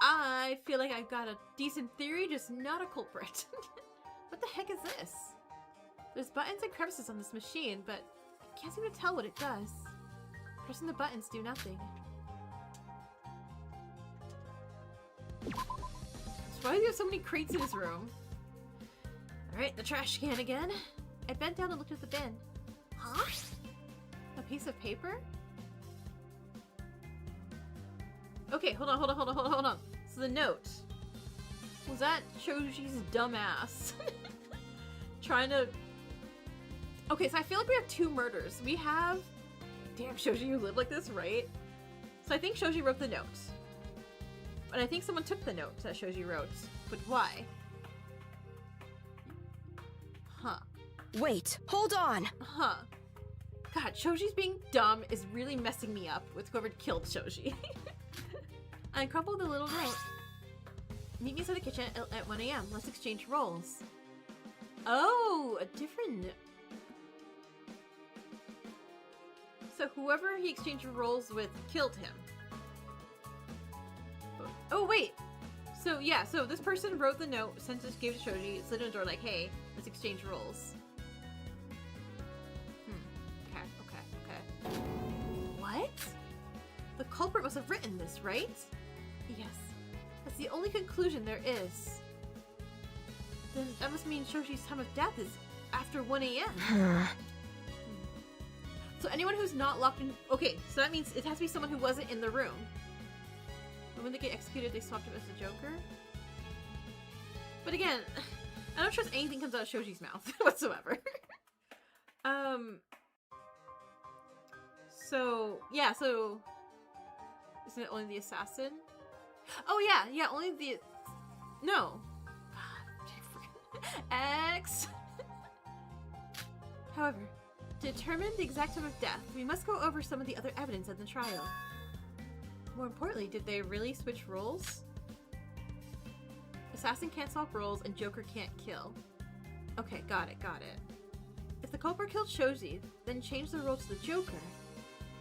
I feel like I've got a decent theory, just not a culprit. What the heck is this? There's buttons and crevices on this machine, but I can't seem to tell what it does. Pressing the buttons do nothing. So why do you have so many crates in his room? Alright, the trash can again. I bent down and looked at the bin. Huh? A piece of paper? Okay, hold on. So the note. Was that Shoji's dumbass? Trying to... Okay, so I feel like we have two murders. We have... Damn, Shoji, you live like this, right? So I think Shoji wrote the note. And I think someone took the note that Shoji wrote. But why? Huh. Wait, hold on! Huh. God, Shoji's being dumb is really messing me up with whoever killed Shoji. I crumpled the little note. Meet me inside the kitchen at 1 a.m. Let's exchange roles. Oh, a different... So whoever he exchanged roles with killed him. Oh, wait! So, yeah, so this person wrote the note, sent it, gave it to Shoji, slid in the door like, hey, let's exchange roles. Okay. What? The culprit must have written this, right? Yes. That's the only conclusion there is. Then that must mean Shoji's time of death is after 1 a.m. So anyone who's not locked in... Okay, so that means it has to be someone who wasn't in the room. But when they get executed, they swapped him as the Joker? But again, I don't trust anything comes out of Shoji's mouth whatsoever. So, yeah, so... Isn't it only the assassin? Oh, yeah, only the... No. X. However, to determine the exact time of death, we must go over some of the other evidence in the trial. More importantly, did they really switch roles? Assassin can't swap roles and Joker can't kill. Okay, got it. If the culprit killed Shoji, then changed the role to the Joker,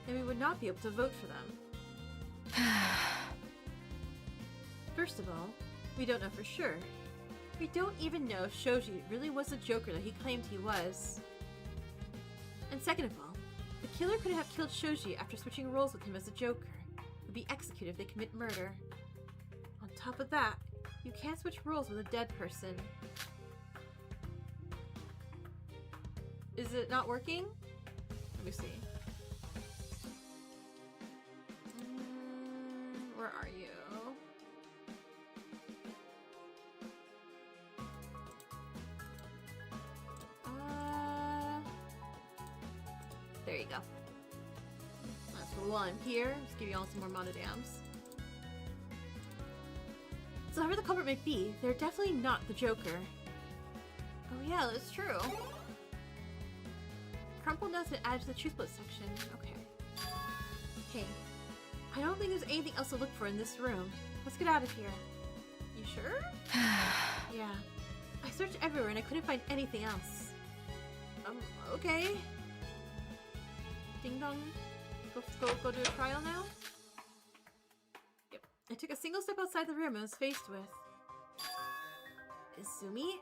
then we would not be able to vote for them. First of all, we don't know for sure. We don't even know if Shoji really was the Joker that he claimed he was. And second of all, the killer could have killed Shoji after switching roles with him as the Joker. Would be executed if they commit murder. On top of that, you can't switch roles with a dead person. Is it not working? Let me see. Where are you? There you go. That's one here. Just give you all some more monodams. So however the culprit may be, they're definitely not the Joker. Oh yeah, that's true. Crumple notes and add to the truth split section. Okay. Hey, I don't think there's anything else to look for in this room. let's get out of here. You sure? Yeah. I searched everywhere and I couldn't find anything else. Okay. Ding dong. Go do a trial now? Yep. I took a single step outside the room and was faced with... Izumi?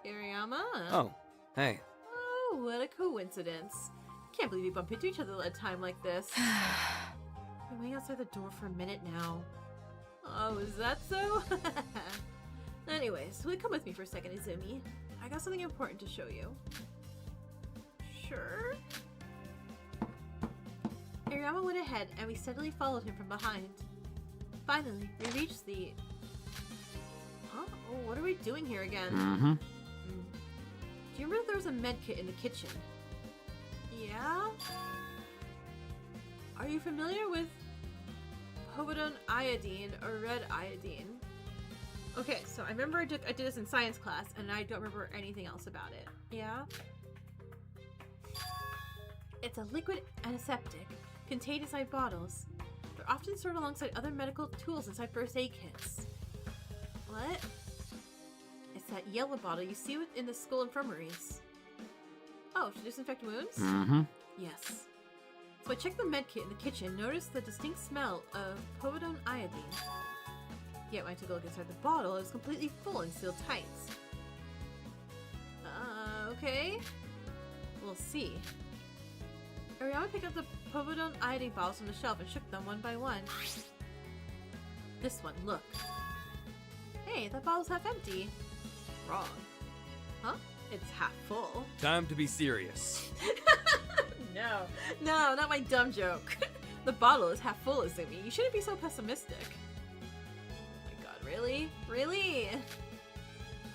Iriyama? Oh, hey. Oh, what a coincidence. Can't believe we bump into each other at a time like this. I've been waiting outside the door for a minute now. Oh, is that so? Anyways, will you come with me for a second, Izumi? I got something important to show you. Sure? Iriyama went ahead, and we steadily followed him from behind. Finally, we reached the... Huh? Oh, what are we doing here again? Mm-hmm. Do you remember there was a med kit in the kitchen? Yeah? Are you familiar with povidone iodine or red iodine? Okay, so I remember I did this in science class, and I don't remember anything else about it. Yeah? It's a liquid antiseptic contained inside bottles. They're often stored alongside other medical tools inside first aid kits. What? It's that yellow bottle you see in the school infirmaries. Oh, to disinfect wounds? Mm-hmm. Yes. So I checked the med kit in the kitchen and noticed the distinct smell of povidone iodine. Yet when I took a look inside the bottle, it was completely full and sealed tight. Okay. We'll see. Iriyama picked up the povidone iodine bottles from the shelf and shook them one by one. This one, look. Hey, that bottle's half empty. Wrong. Huh? It's half full. Time to be serious. No, not my dumb joke. The bottle is half full, Izumi. You shouldn't be so pessimistic. Oh my god, really? Really?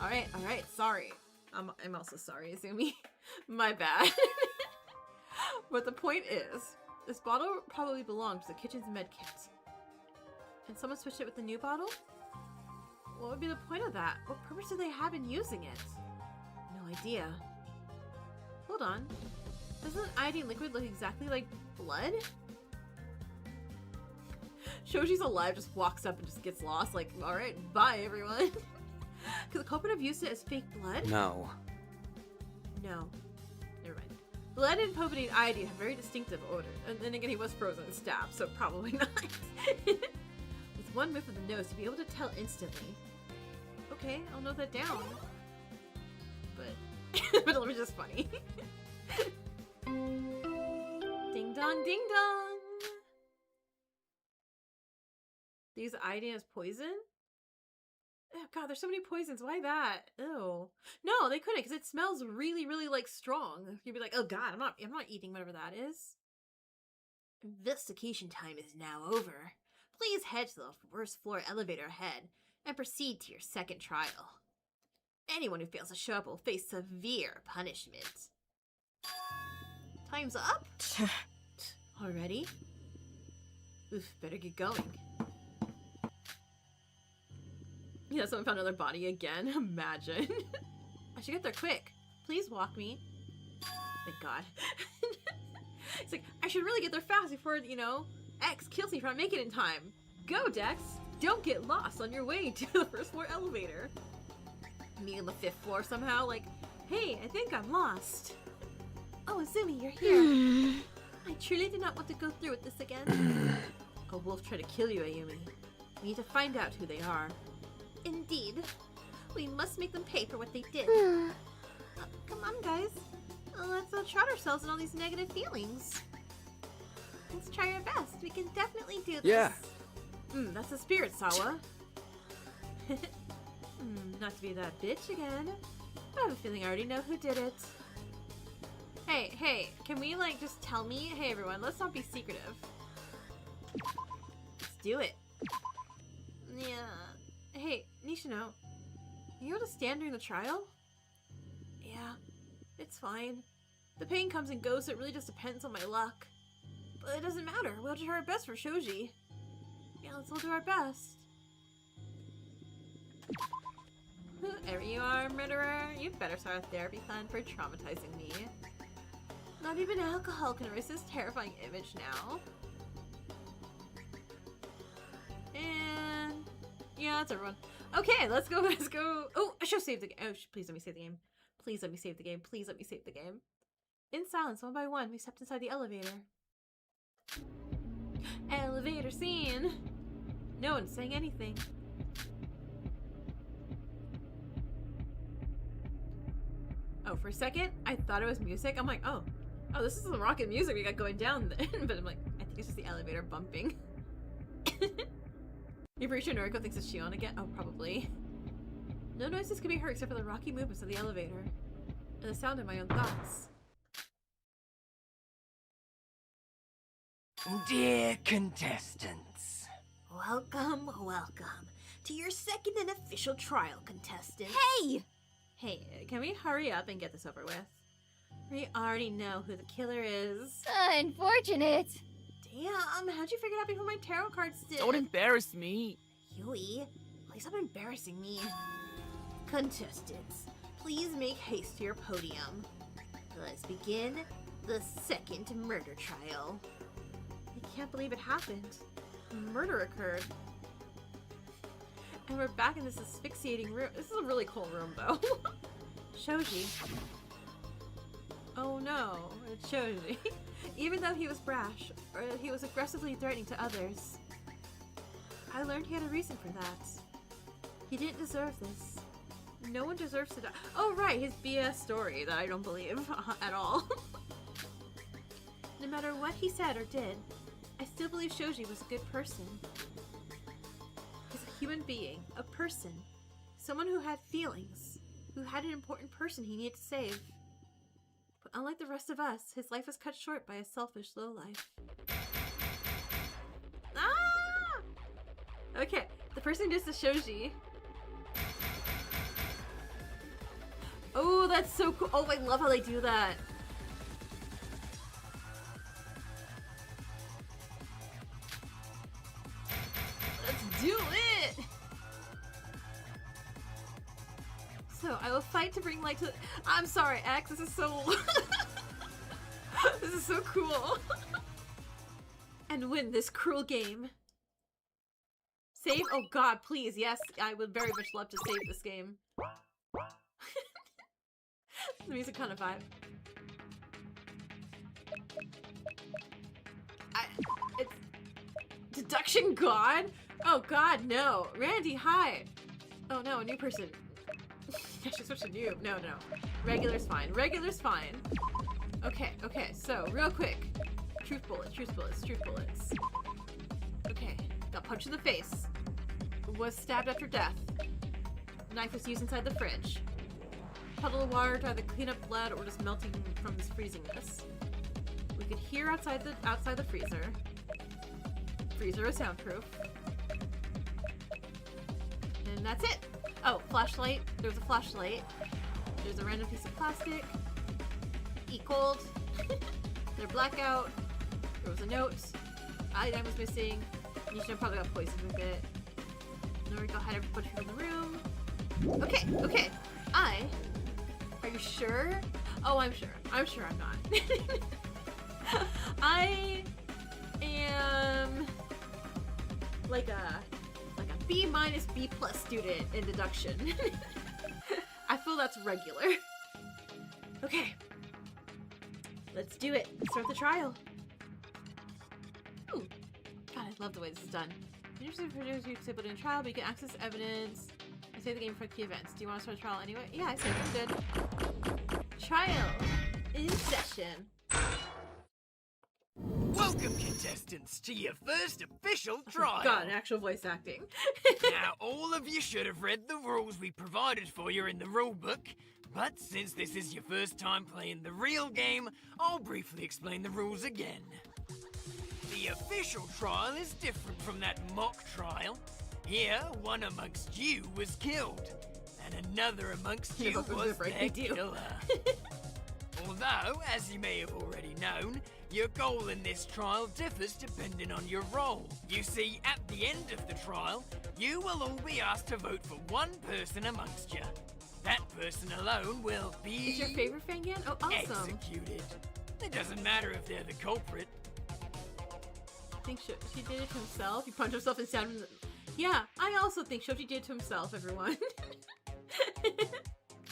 Alright, sorry. I'm also sorry, Izumi. My bad. But the point is, this bottle probably belonged to the kitchen's medkit. And someone switched it with the new bottle? What would be the point of that? What purpose do they have in using it? No idea. Hold on. Doesn't iodine liquid look exactly like blood? Shoji's alive, just walks up and just gets lost, like, alright, bye everyone. Could the culprit have used it as fake blood? No. No. Never mind. Blood and povidone iodine have very distinctive odor. And then again, he was frozen and stabbed, so probably not. With one whiff of the nose, to be able to tell instantly. Okay, I'll note that down. But it was just funny. Ding dong, ding dong! They use iodine as poison? Oh god, there's so many poisons. Why that? Ew. No, they couldn't, because it smells really, really, like, strong. You'd be like, oh god, I'm not eating whatever that is. Investigation time is now over. Please head to the first floor elevator ahead and proceed to your second trial. Anyone who fails to show up will face severe punishment. Time's up? Already? Oof, better get going. Yeah, someone found another body again. Imagine. I should get there quick. Please walk me. Thank God. It's like, I should really get there fast before, you know, X kills me if I don't make it in time. Go, Dex! Don't get lost on your way to the first floor elevator. Me on the 5th floor somehow, like, hey, I think I'm lost. Oh, Izumi, you're here. I truly did not want to go through with this again. A wolf tried to kill you, Ayumi. We need to find out who they are. Indeed. We must make them pay for what they did. Come on, guys. Let's not shroud ourselves in all these negative feelings. Let's try our best. We can definitely do this. Yeah. That's the spirit, Sawa. Not to be that bitch again. I have a feeling I already know who did it. Hey, can we, like, just tell me? Hey, everyone, let's not be secretive. Let's do it. Yeah. Hey, Nishino, you able to stand during the trial? Yeah, it's fine. The pain comes and goes, so it really just depends on my luck. But it doesn't matter. We'll try our best for Shoji. Yeah, let's all do our best. Whoever you are, murderer, you better start a therapy plan for traumatizing me. Not even alcohol can erase this terrifying image now. And That's everyone. Okay, let's go. Let's go. Oh, I should save the game. Oh, please let me save the game. Please let me save the game. Please let me save the game. In silence, one by one, we stepped inside the elevator. Elevator scene. No one's saying anything. Oh, for a second, I thought it was music. I'm like, oh, this is the rocket music we got going down then. But I'm like, I think it's just the elevator bumping. You're pretty sure Noriko thinks it's Shion again? Oh, probably. No noises could be heard except for the rocky movements of the elevator and the sound of my own thoughts. Dear contestants. Welcome to your second and official trial, contestant. Hey! Hey, can we hurry up and get this over with? We already know who the killer is. Unfortunate. Damn, how'd you figure it out before my tarot cards did? Don't embarrass me. Yui, please stop embarrassing me. Contestants, please make haste to your podium. Let's begin the second murder trial. I can't believe it happened. Murder occurred. And we're back in this asphyxiating room. This is a really cool room, though. Shoji. Oh no, it's Shoji. Even though he was brash, or he was aggressively threatening to others, I learned he had a reason for that. He didn't deserve this. No one deserves to die. Oh right, his BS story that I don't believe at all. No matter what he said or did, I still believe Shoji was a good person. He's a human being, a person, someone who had feelings, who had an important person he needed to save. But unlike the rest of us, his life was cut short by a selfish lowlife. Ah! Okay, the person who did this is Shoji. Oh, that's so cool. Oh, I love how they do that. Let's do it! So, I will fight to bring light to— I'm sorry, X, this is so— This is so cool. And win this cruel game. Save? Oh god, please, yes, I would very much love to save this game. The music kind of vibe. It's deduction god? Oh god, no. Randy, hi. Oh no, a new person. I should switch to noob. No. Regular's fine. Regular's fine. Okay, so real quick. Truth bullets. Okay, got punched in the face. Was stabbed after death. Knife was used inside the fridge. Puddle of water to either clean up blood or just melting from this freezingness. We could hear outside the freezer. Freezer is soundproof. And that's it. Oh, flashlight. There's a flashlight. There's a random piece of plastic. Eat cold. They're blackout. There was a note. Iodine was missing. Nisha probably got poisoned with it. Noriko had a bunch of people in the room. Okay. Are you sure? Oh, I'm sure. I'm sure I'm not. I am like a B minus B plus student in deduction. I feel that's regular. Okay. Let's do it. Let's start the trial. Ooh. God, I love the way this is done. Usually produce you to put in trial, but you can access evidence. I save the game for key events. Do you want to start a trial anyway? Yeah, I saved it. Good. Trial in session. Welcome, contestants, to your first official trial. God, actual voice acting. Now, all of you should have read the rules we provided for you in the rulebook, but since this is your first time playing the real game, I'll briefly explain the rules again. The official trial is different from that mock trial. Here, one amongst you was killed, and another amongst you was their killer. Although, as you may have already known, your goal in this trial differs depending on your role. You see, at the end of the trial, you will all be asked to vote for one person amongst you. That person alone will be— Is your favorite fan again? Oh, awesome. Executed. It doesn't matter if they're the culprit. I think she did it to himself. He punched himself and stabbed him. Yeah, I also think Shoji did to himself, everyone.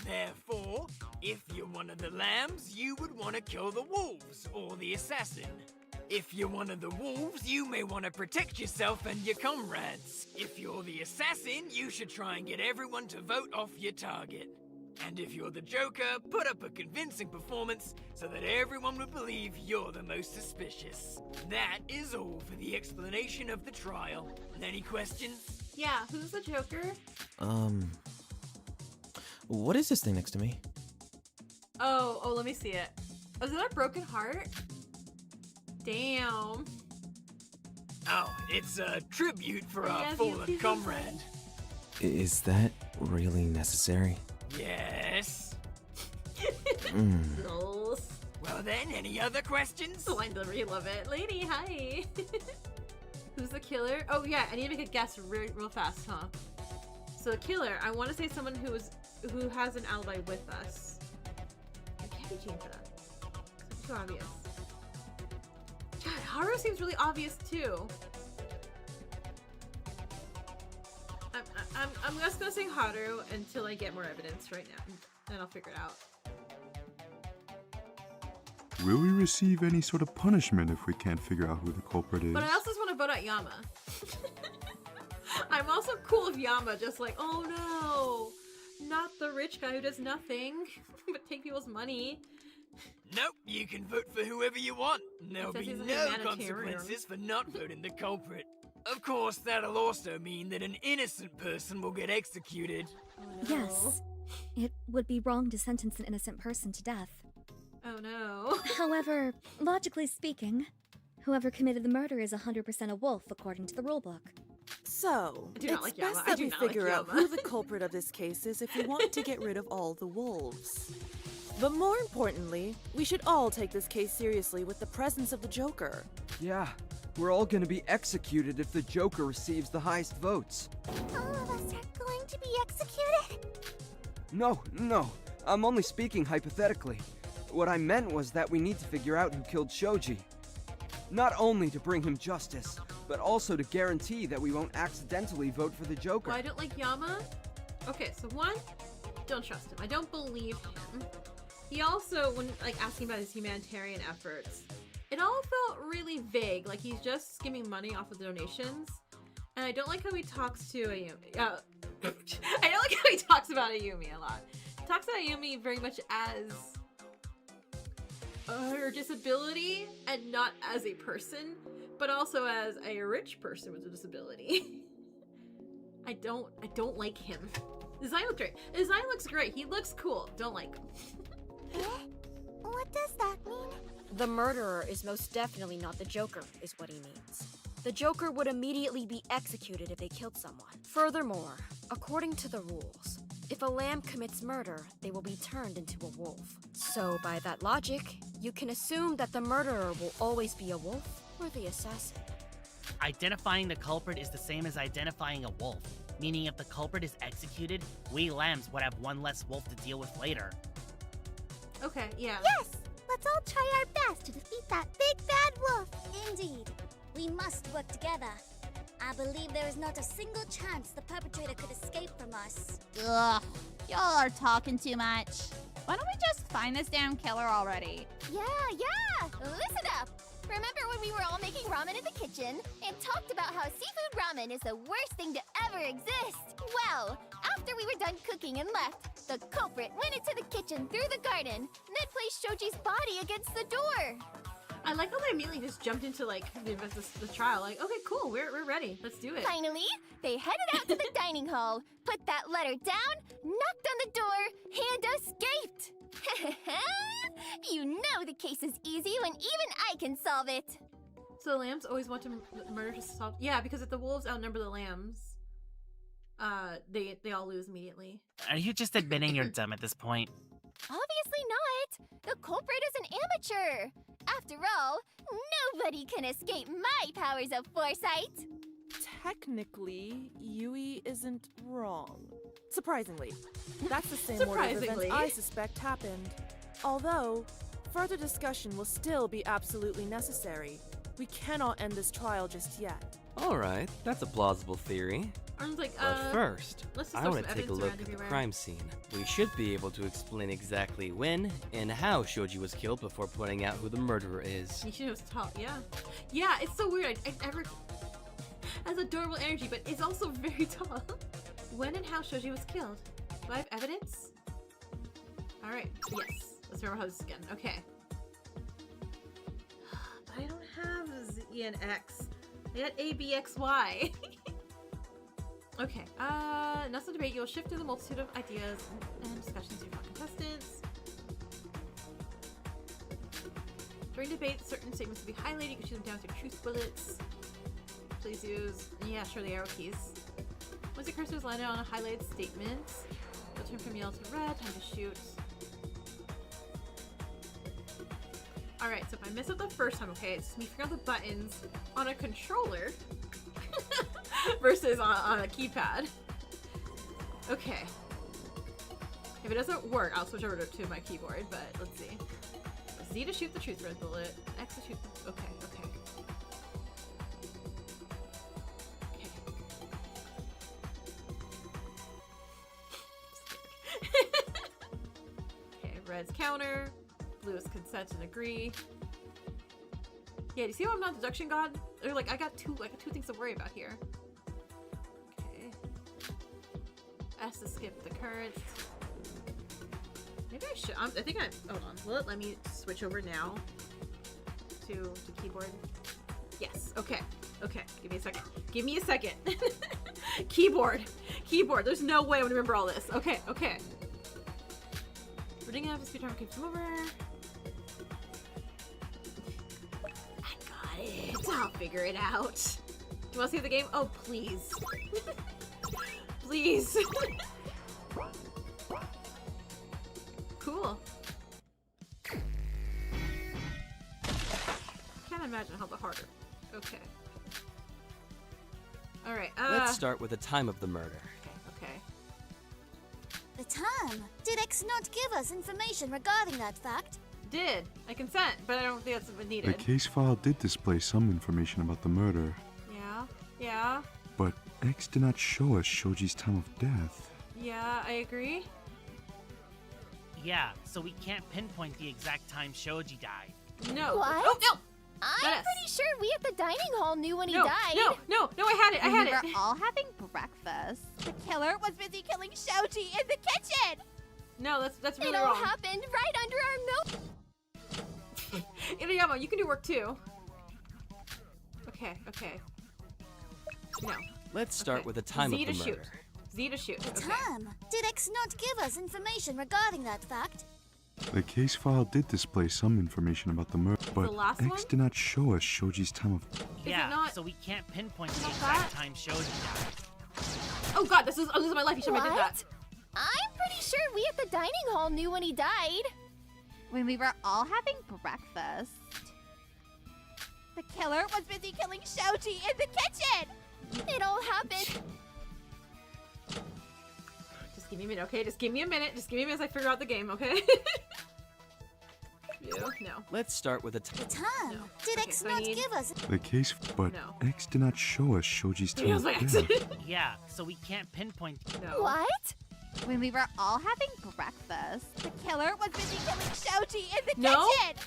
Therefore, if you're one of the lambs, you would want to kill the wolves or the assassin. If you're one of the wolves, you may want to protect yourself and your comrades. If you're the assassin, you should try and get everyone to vote off your target. And if you're the Joker, put up a convincing performance so that everyone would believe you're the most suspicious. That is all for the explanation of the trial. Any questions? Yeah, who's the Joker? What is this thing next to me? Oh, let me see it. Oh, is that a broken heart? Damn. Oh, it's a tribute for our Yeah, fallen these comrade. Is that really necessary? Yes. Lols. Well then, any other questions? I really love it. Lady, hi. Who's the killer? Oh yeah, I need to make a guess real fast, huh? So the killer, I want to say someone who has an alibi with us. I can't be changed for that. It's too obvious. God, Haru seems really obvious too. I'm just gonna say Haru until I get more evidence right now, and I'll figure it out. Will we receive any sort of punishment if we can't figure out who the culprit is? But I also just want to vote out Yama. I'm also cool with Yama, just like, oh no, not the rich guy who does nothing but take people's money. Nope, you can vote for whoever you want. There'll says be he's a no humanitarian. consequences for not voting the culprit. Of course, that'll also mean that an innocent person will get executed. Oh, no. Yes. It would be wrong to sentence an innocent person to death. Oh no. However, logically speaking, whoever committed the murder is 100% a wolf according to the rulebook. So, I do not it's like Yama. best I that do we not like figure out Yama. who the culprit of this case is if we want to get rid of all the wolves. But more importantly, we should all take this case seriously with the presence of the Joker. Yeah, we're all gonna be executed if the Joker receives the highest votes. All of us are going to be executed? No, I'm only speaking hypothetically. What I meant was that we need to figure out who killed Shoji. Not only to bring him justice, but also to guarantee that we won't accidentally vote for the Joker. Well, I don't like Yama. Okay, so one, don't trust him. I don't believe him. He also, when like asking about his humanitarian efforts, it all felt really vague. Like he's just skimming money off of donations. And I don't like how he talks to Ayumi. I don't like how he talks about Ayumi a lot. He talks about Ayumi very much as her disability and not as a person, but also as a rich person with a disability. I don't like him. Design looks great. Design looks great. He looks cool. Don't like him. What does that mean? The murderer is most definitely not the Joker, is what he means. The Joker would immediately be executed if they killed someone. Furthermore, according to the rules, if a lamb commits murder, they will be turned into a wolf. So, by that logic, you can assume that the murderer will always be a wolf or the assassin. Identifying the culprit is the same as identifying a wolf, meaning if the culprit is executed, we lambs would have one less wolf to deal with later. Okay, yeah. Yes! Let's all try our best to defeat that big bad wolf! Indeed. We must work together. I believe there is not a single chance the perpetrator could escape from us. Ugh, y'all are talking too much. Why don't we just find this damn killer already? Yeah! Listen up! Remember when we were all making ramen in the kitchen and talked about how seafood ramen is the worst thing to ever exist? Well, after we were done cooking and left, the culprit went into the kitchen through the garden, then placed Shoji's body against the door. I like how they immediately just jumped into like the trial. Like, okay, cool, we're ready. Let's do it. Finally, they headed out to the dining hall, put that letter down, knocked on the door, and escaped. You know the case is easy when even I can solve it. So the lambs always want to murder to solve. Yeah, because if the wolves outnumber the lambs, they all lose immediately. Are you just admitting you're dumb at this point? Obviously not. The culprit is an amateur. After all, nobody can escape my powers of foresight. Technically, Yui isn't wrong. Surprisingly. That's the same order of events Surprisingly. I suspect happened. Although, further discussion will still be absolutely necessary. We cannot end this trial just yet. Alright, that's a plausible theory. Arnold's like, But first, let's just I throw want to some take a evidence look around at the everywhere. crime scene. We should be able to explain exactly when and how Shoji was killed before pointing out who the murderer is. Nishino was tall, yeah. Yeah, it's so weird. I never has adorable energy, but is also very tall. When and how Shoji was killed? Do I have evidence? Alright, yes. Let's remember how this is again. Okay. But I don't have Z and X. I got A, B, X, Y. Okay, not to debate. You will shift through the multitude of ideas and discussions with your contestants. During debate, certain statements will be highlighted. You can shoot them down with your truth bullets. Please use, yeah, sure, the arrow keys. Once your cursor is landed on a highlighted statement, it'll turn from yellow to red. Time to shoot. Alright, so if I mess up the first time, okay, it's me figuring out the buttons on a controller versus on a keypad. Okay. If it doesn't work, I'll switch over to my keyboard, but let's see. Z to shoot the truth red bullet. X to shoot the... Okay, okay. Okay, red's counter. Blue is consent and agree. Yeah, do you see how I'm not deduction god? Or like I got two things to worry about here. Okay. S to skip the current. Maybe I should. I think I. Hold on. Will it let me switch over now to keyboard? Yes. Okay. Okay. Give me a second. Give me a second. Keyboard. Keyboard. There's no way I'm gonna remember all this. Okay. Okay. Reading out the speed timer keeps over. I got it. I'll figure it out. You want to see the game? Oh, please. Please. Cool. Can't imagine how the harder. Okay. Alright, Let's start with the time of the murder. Okay. The time? Did X not give us information regarding that fact? Did. I consent, but I don't think that's what The needed. case file did display some information about the murder, Yeah. Yeah. but X did not show us Shoji's time of death. Yeah, I agree. Yeah, so we can't pinpoint the exact time Shoji died. No. What? Oh, no! I'm Yes. pretty sure we at the dining hall knew when he No, died. no, I had it, I had we it. were all having breakfast. The killer was busy killing Shoji in the kitchen. No, that's really It all wrong. happened right under our nose. Inuyama, you can do work too. Okay, okay. No. Let's start Okay. with the time Z of the to murder. shoot. Z to shoot. The Okay. time? Did X not give us information regarding that fact? The case file did display some information about the murder, but last X one? did not show us Shoji's time of Yeah, not- so we can't pinpoint the not exact that? time Shoji died. Oh god, this is my life. You should have did that. I'm pretty sure we at the dining hall knew when he died. When we were all having breakfast. The killer was busy killing Shoji in the kitchen. It all happened. Just give me a minute, okay? Just give me a minute. Just give me a minute as I figure out the game, okay? You? No. Let's start with the The time? No. Did Okay, X so I not need- give us? the case, but No. X did not show us Shoji's time Feels of like death. accident. Yeah, so we can't pinpoint. No. What? When we were all having breakfast. The killer was busy killing Shoji in the No. kitchen.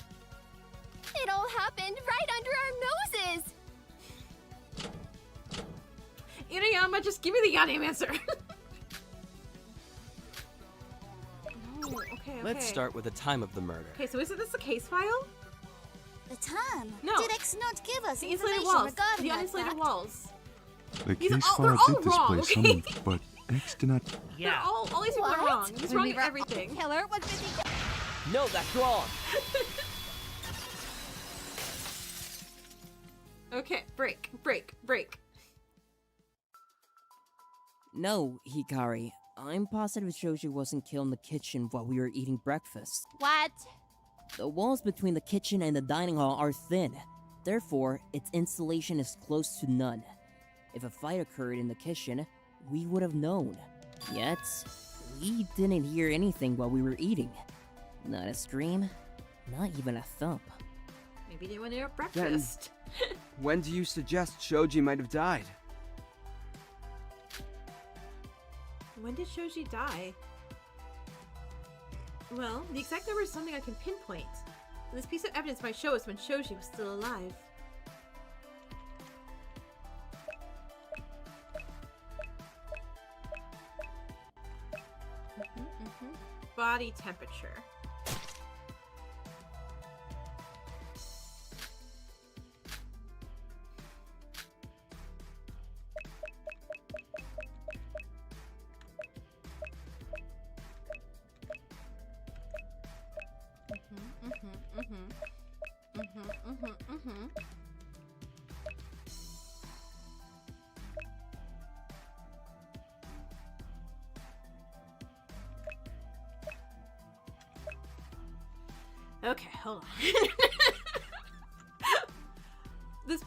It all happened right under our noses. Inuyama, just give me the goddamn answer. No, okay. Let's start with the time of the murder. Okay, so is this the case file? The time? No. Did X not give us The insulated information walls. regarding The that uninsulated fact? walls. The These case they're file all did wrong, display okay? some, but X did not. Yeah. All these people are What? wrong. He's When wrong we in were all- everything. The killer was busy No, that's wrong. Okay, break. No, Hikari. I'm positive Shoji wasn't killed in the kitchen while we were eating breakfast. What? The walls between the kitchen and the dining hall are thin. Therefore, its insulation is close to none. If a fight occurred in the kitchen, we would have known. Yet, we didn't hear anything while we were eating. Not a scream, not even a thump. Maybe they went to breakfast. When do you suggest Shoji might have died? When did Shoji die? Well, the exact number is something I can pinpoint. This piece of evidence might show us when Shoji was still alive. Body temperature. Okay, hold on. This.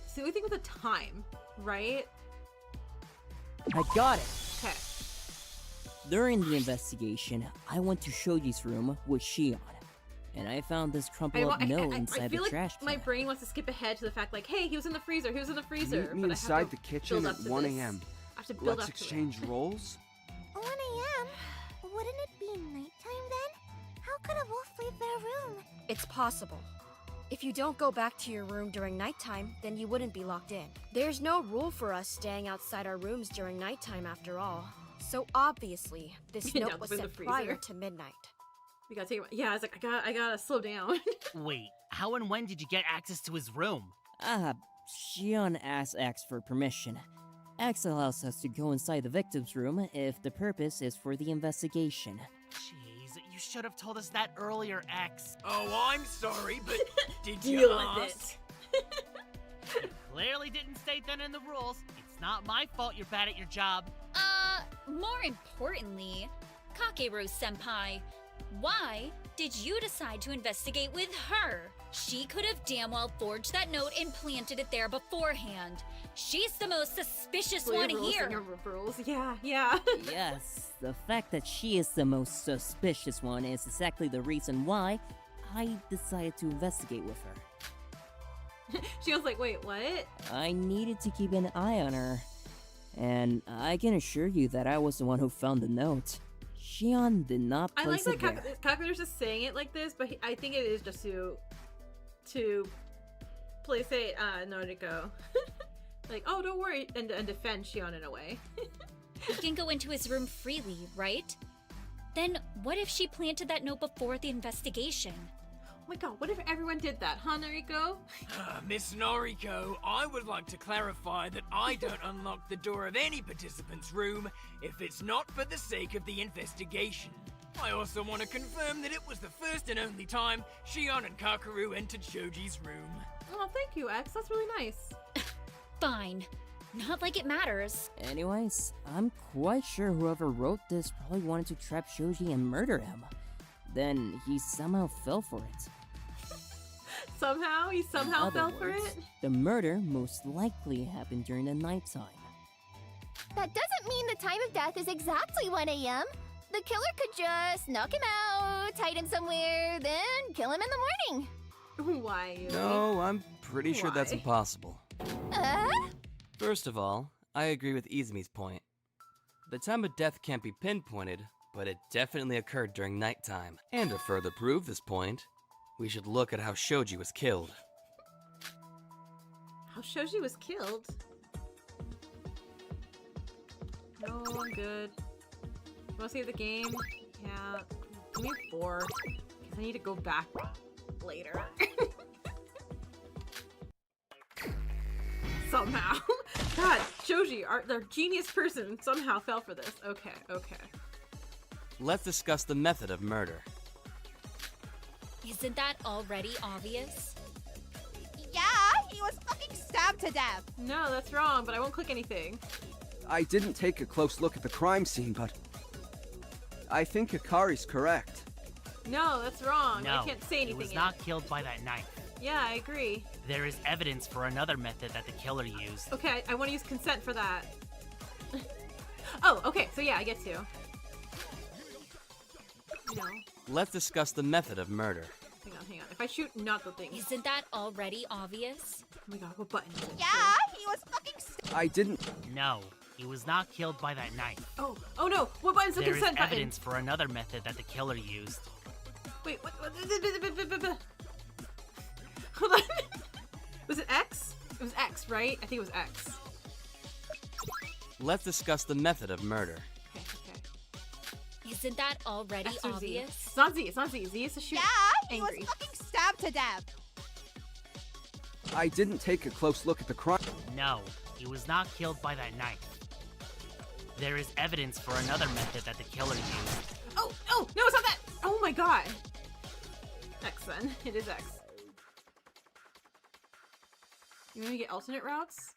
See, we think with the time, right? I got it. Okay. During the investigation, I went to Shoji's room with Shion, and I found this crumpled up note inside I feel the like trash can. my brain wants to skip ahead to the fact, like, hey, he was in the freezer. He was in the freezer. Meet me but I have inside to the kitchen build at up to 1 this. a.m. I have to build Let's up to exchange roles. 1 a.m.? Wouldn't it be nighttime then? How could a wolf leave their room? It's possible. If you don't go back to your room during nighttime, then you wouldn't be locked in. There's no rule for us staying outside our rooms during nighttime after all. So obviously, this Yeah, note was in the sent freezer. prior to midnight. We gotta take. Yeah, I was like, I gotta slow down. Wait, how and when did you get access to his room? Shion asked X for permission. X allows us to go inside the victim's room if the purpose is for the investigation. Jeez, you should have told us that earlier, X. Oh, I'm sorry, but did you Deal with ask? it. You clearly didn't state that in the rules. It's not my fault you're bad at your job. More importantly, Kakeru-senpai, why did you decide to investigate with her? She could have damn well forged that note and planted it there beforehand. She's the most suspicious one here. Rules. Yeah. Yes, the fact that she is the most suspicious one is exactly the reason why I decided to investigate with her. She was like, wait, what? I needed to keep an eye on her. And I can assure you that I was the one who found the note. Shion did not I like place it that there. Kakuru's just saying it like this, but I think it is just to place it Noriko. Like, oh, don't worry, and defend Shion in a way. He can go into his room freely, right? Then what if she planted that note before the investigation? Oh my god, what if everyone did that, huh, Noriko? Miss Noriko, I would like to clarify that I don't unlock the door of any participant's room if it's not for the sake of the investigation. I also want to confirm that it was the first and only time Shion and Kakeru entered Shoji's room. Oh, thank you, X. That's really nice. Fine. Not like it matters. Anyways, I'm quite sure whoever wrote this probably wanted to trap Shoji and murder him. Then he somehow fell for it. Somehow? He somehow fell for it? The murder most likely happened during the nighttime. That doesn't mean the time of death is exactly 1 a.m. The killer could just knock him out, hide him somewhere, then kill him in the morning. Why? No, I'm pretty sure that's Why? impossible. First of all, I agree with Izumi's point. The time of death can't be pinpointed, but it definitely occurred during nighttime. And to further prove this point, we should look at how Shoji was killed. How Shoji was killed? No, I'm good. You wanna save the game? Yeah. Give me 4. Because I need to go back later. Somehow. God, Shoji, the genius person, somehow fell for this. Okay. Let's discuss the method of murder. Isn't that already obvious? Yeah, he was fucking stabbed to death. No, that's wrong, but I won't click anything. I didn't take a close look at the crime scene, but I think Akari's correct. No, that's wrong. No, I can't say anything he was yet. not killed by that knife. Yeah, I agree. There is evidence for another method that the killer used. Okay, I want to use consent for that. Oh, okay, so yeah, I get to. No. Let's discuss the method of murder. Hang on. If I shoot not the thing. Isn't that already obvious? Oh my god, what button is it? Yeah, he was fucking I didn't. No, he was not killed by that knife. Oh no, what button's the There is consent button? evidence for another method that the killer used. Wait, what? Hold on. Was it X? It was X, right? I think it was X. Let's discuss the method of murder. Okay. Isn't that already X or Z? obvious? It's not Z. Z is to shoot. Yeah, he angry. was fucking stabbed to death. I didn't take a close look at the crime. No, he was not killed by that knife. There is evidence for another method that the killer used. Oh, no, it's not that! Oh my god. X then. It is X. You want me to get alternate routes?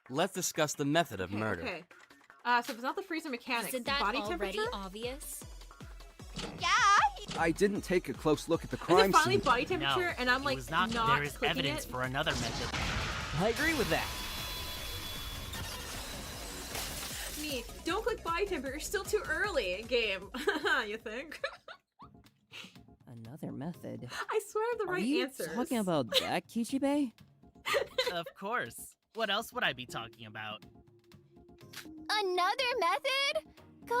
Let's discuss the method of murder. Okay. So if it's not the freezer mechanics, Isn't that body already temperature? obvious? Yeah, I didn't take a close look at the Is crime it finally scene. body temperature? No, And I'm it like was not. not There is clicking evidence it? for another method. I agree with that. Me, don't click body temperature. It's still too early. Game. You think? Another method. I swear I have the Are right you answers. talking about that, Kichibe? Of course. What else would I be talking about? Another method? God,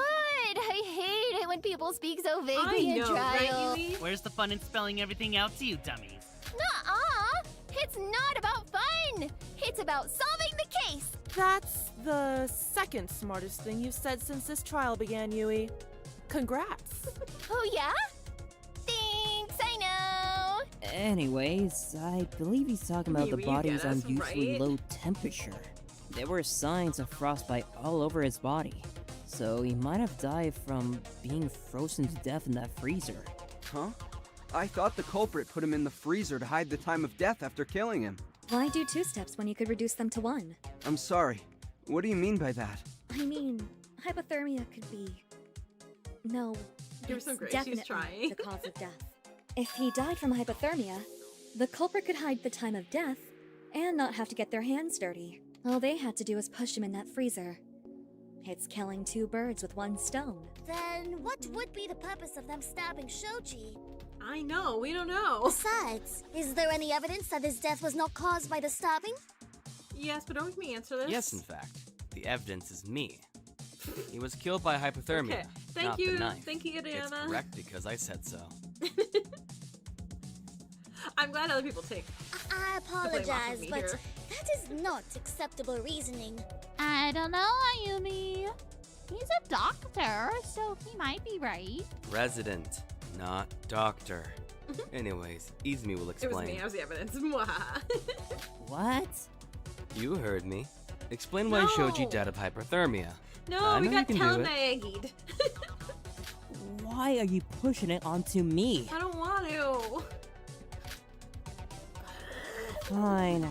I hate it when people speak so vaguely I know, in right, trial. Yui? Where's the fun in spelling everything out to you, dummies? Nuh-uh! It's not about fun! It's about solving the case! That's the second smartest thing you've said since this trial began, Yui. Congrats. Oh yeah? Thanks, I know! Anyways, I believe he's talking about the Yui, body's get us, unusually right? low temperature. There were signs of frostbite all over his body, so he might have died from being frozen to death in that freezer. Huh? I thought the culprit put him in the freezer to hide the time of death after killing him. Why do 2 steps when you could reduce them to 1? I'm sorry. What do you mean by that? I mean, hypothermia could be... No, Give her it's some grace, she's definitely trying. the cause of death. If he died from hypothermia, the culprit could hide the time of death and not have to get their hands dirty. All they had to do was push him in that freezer. It's killing 2 birds with 1 stone. Then what would be the purpose of them stabbing Shoji? I know, we don't know. Besides, is there any evidence that his death was not caused by the stabbing? Yes, but don't make me answer this. Yes, in fact. The evidence is me. He was killed by hypothermia, Okay, thank not you. the knife. Thank you, It's Adriana. correct because I said so. I'm glad other people take. I blame off of apologize, me but here. that is not acceptable reasoning. I don't know, Ayumi. He's a doctor, so he might be right. Resident, not doctor. Anyways, Izumi will It was explain. me. I was the evidence. Mwahaha. What? You heard me. Explain why Shoji No. died of hypothermia. No, I we know you got can do it. telenagged. Why are you pushing it onto me? I don't want to. Fine.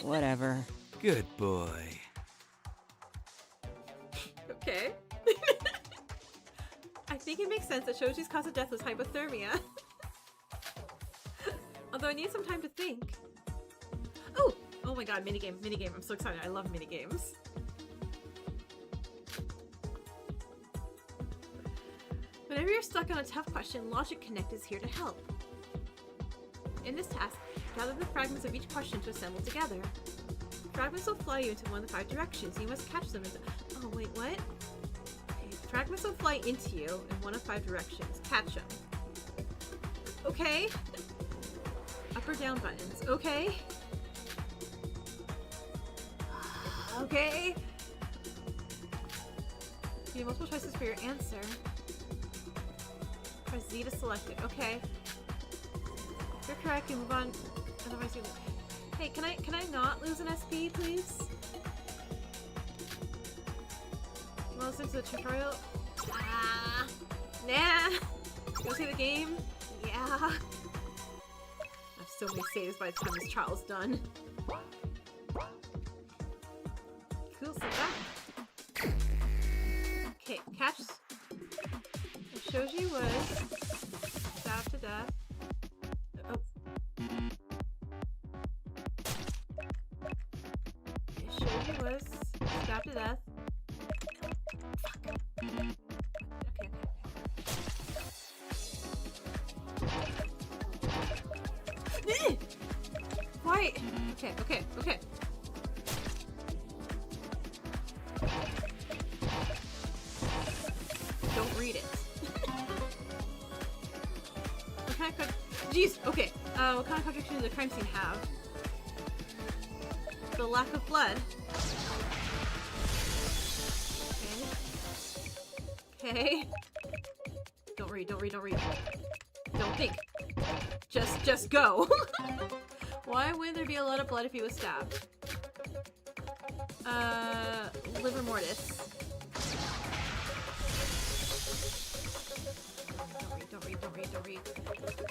Whatever. Good boy. Okay. I think it makes sense that Shoji's cause of death was hypothermia. Although I need some time to think. Oh! Oh my god, minigame. I'm so excited. I love minigames. Whenever you're stuck on a tough question, Logic Connect is here to help. In this task, gather the fragments of each question to assemble together. Fragments will fly you into one of the 5 directions. You must catch them into... Oh, wait, what? Okay, fragments will fly into you in one of 5 directions. Catch them. Okay. Up or down buttons. Okay. Okay. You have multiple choices for your answer. Press Z to select it. Okay. If you're correct, you move on. Otherwise, you. Hey, can I not lose an SP, please? Well, listen to the tutorial. Ah, nah. Go see the game. Yeah. I have so many saves by the time this trial's done. Cool, so that. Okay, catch. If Shoji was stabbed to death. Oh. If Shoji was stabbed to death. Fuck. Okay. Okay, okay, okay. Don't read it. What kind of jeez, okay. What kind of contradiction does the crime scene have? The lack of blood. Okay. Don't read, don't read, don't read. Don't think. Just go. Why wouldn't there be a lot of blood if he was stabbed? Liver mortis. Don't read, don't read, don't read, don't read.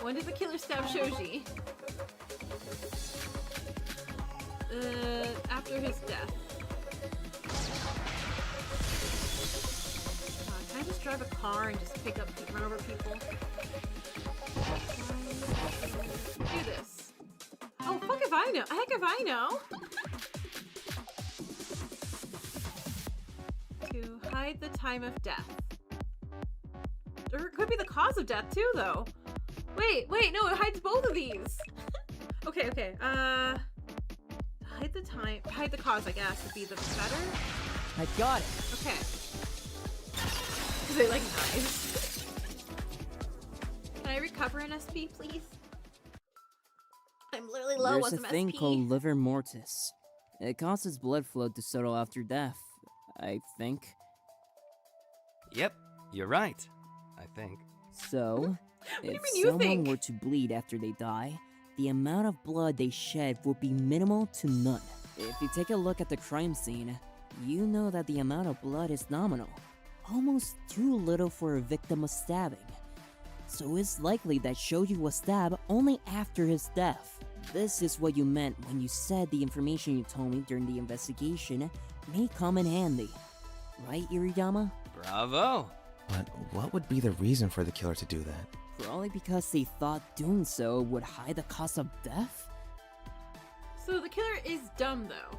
When did the killer stab Shoji? After his death. Can I just drive a car and just run over people? Do this. Oh, fuck if I know. Heck if I know. To hide the time of death. Or it could be the cause of death too, though. Wait, no, it hides both of these. Okay, okay. Hide the cause, I guess, would be the better. I got it. Okay. Because they like knives. Can I recover an SP, please? I'm literally low on There's a some thing SP. called liver mortis. It causes blood flow to settle after death, I think. Yep, you're right. I think. So, do you if mean you someone think? were to bleed after they die, the amount of blood they shed would be minimal to none. If you take a look at the crime scene, you know that the amount of blood is nominal. Almost too little for a victim of stabbing. So it's likely that Shoji was stabbed only after his death. This is what you meant when you said the information you told me during the investigation may come in handy. Right, Iridama? Bravo! But what would be the reason for the killer to do that? Probably because they thought doing so would hide the cause of death? So the killer is dumb, though.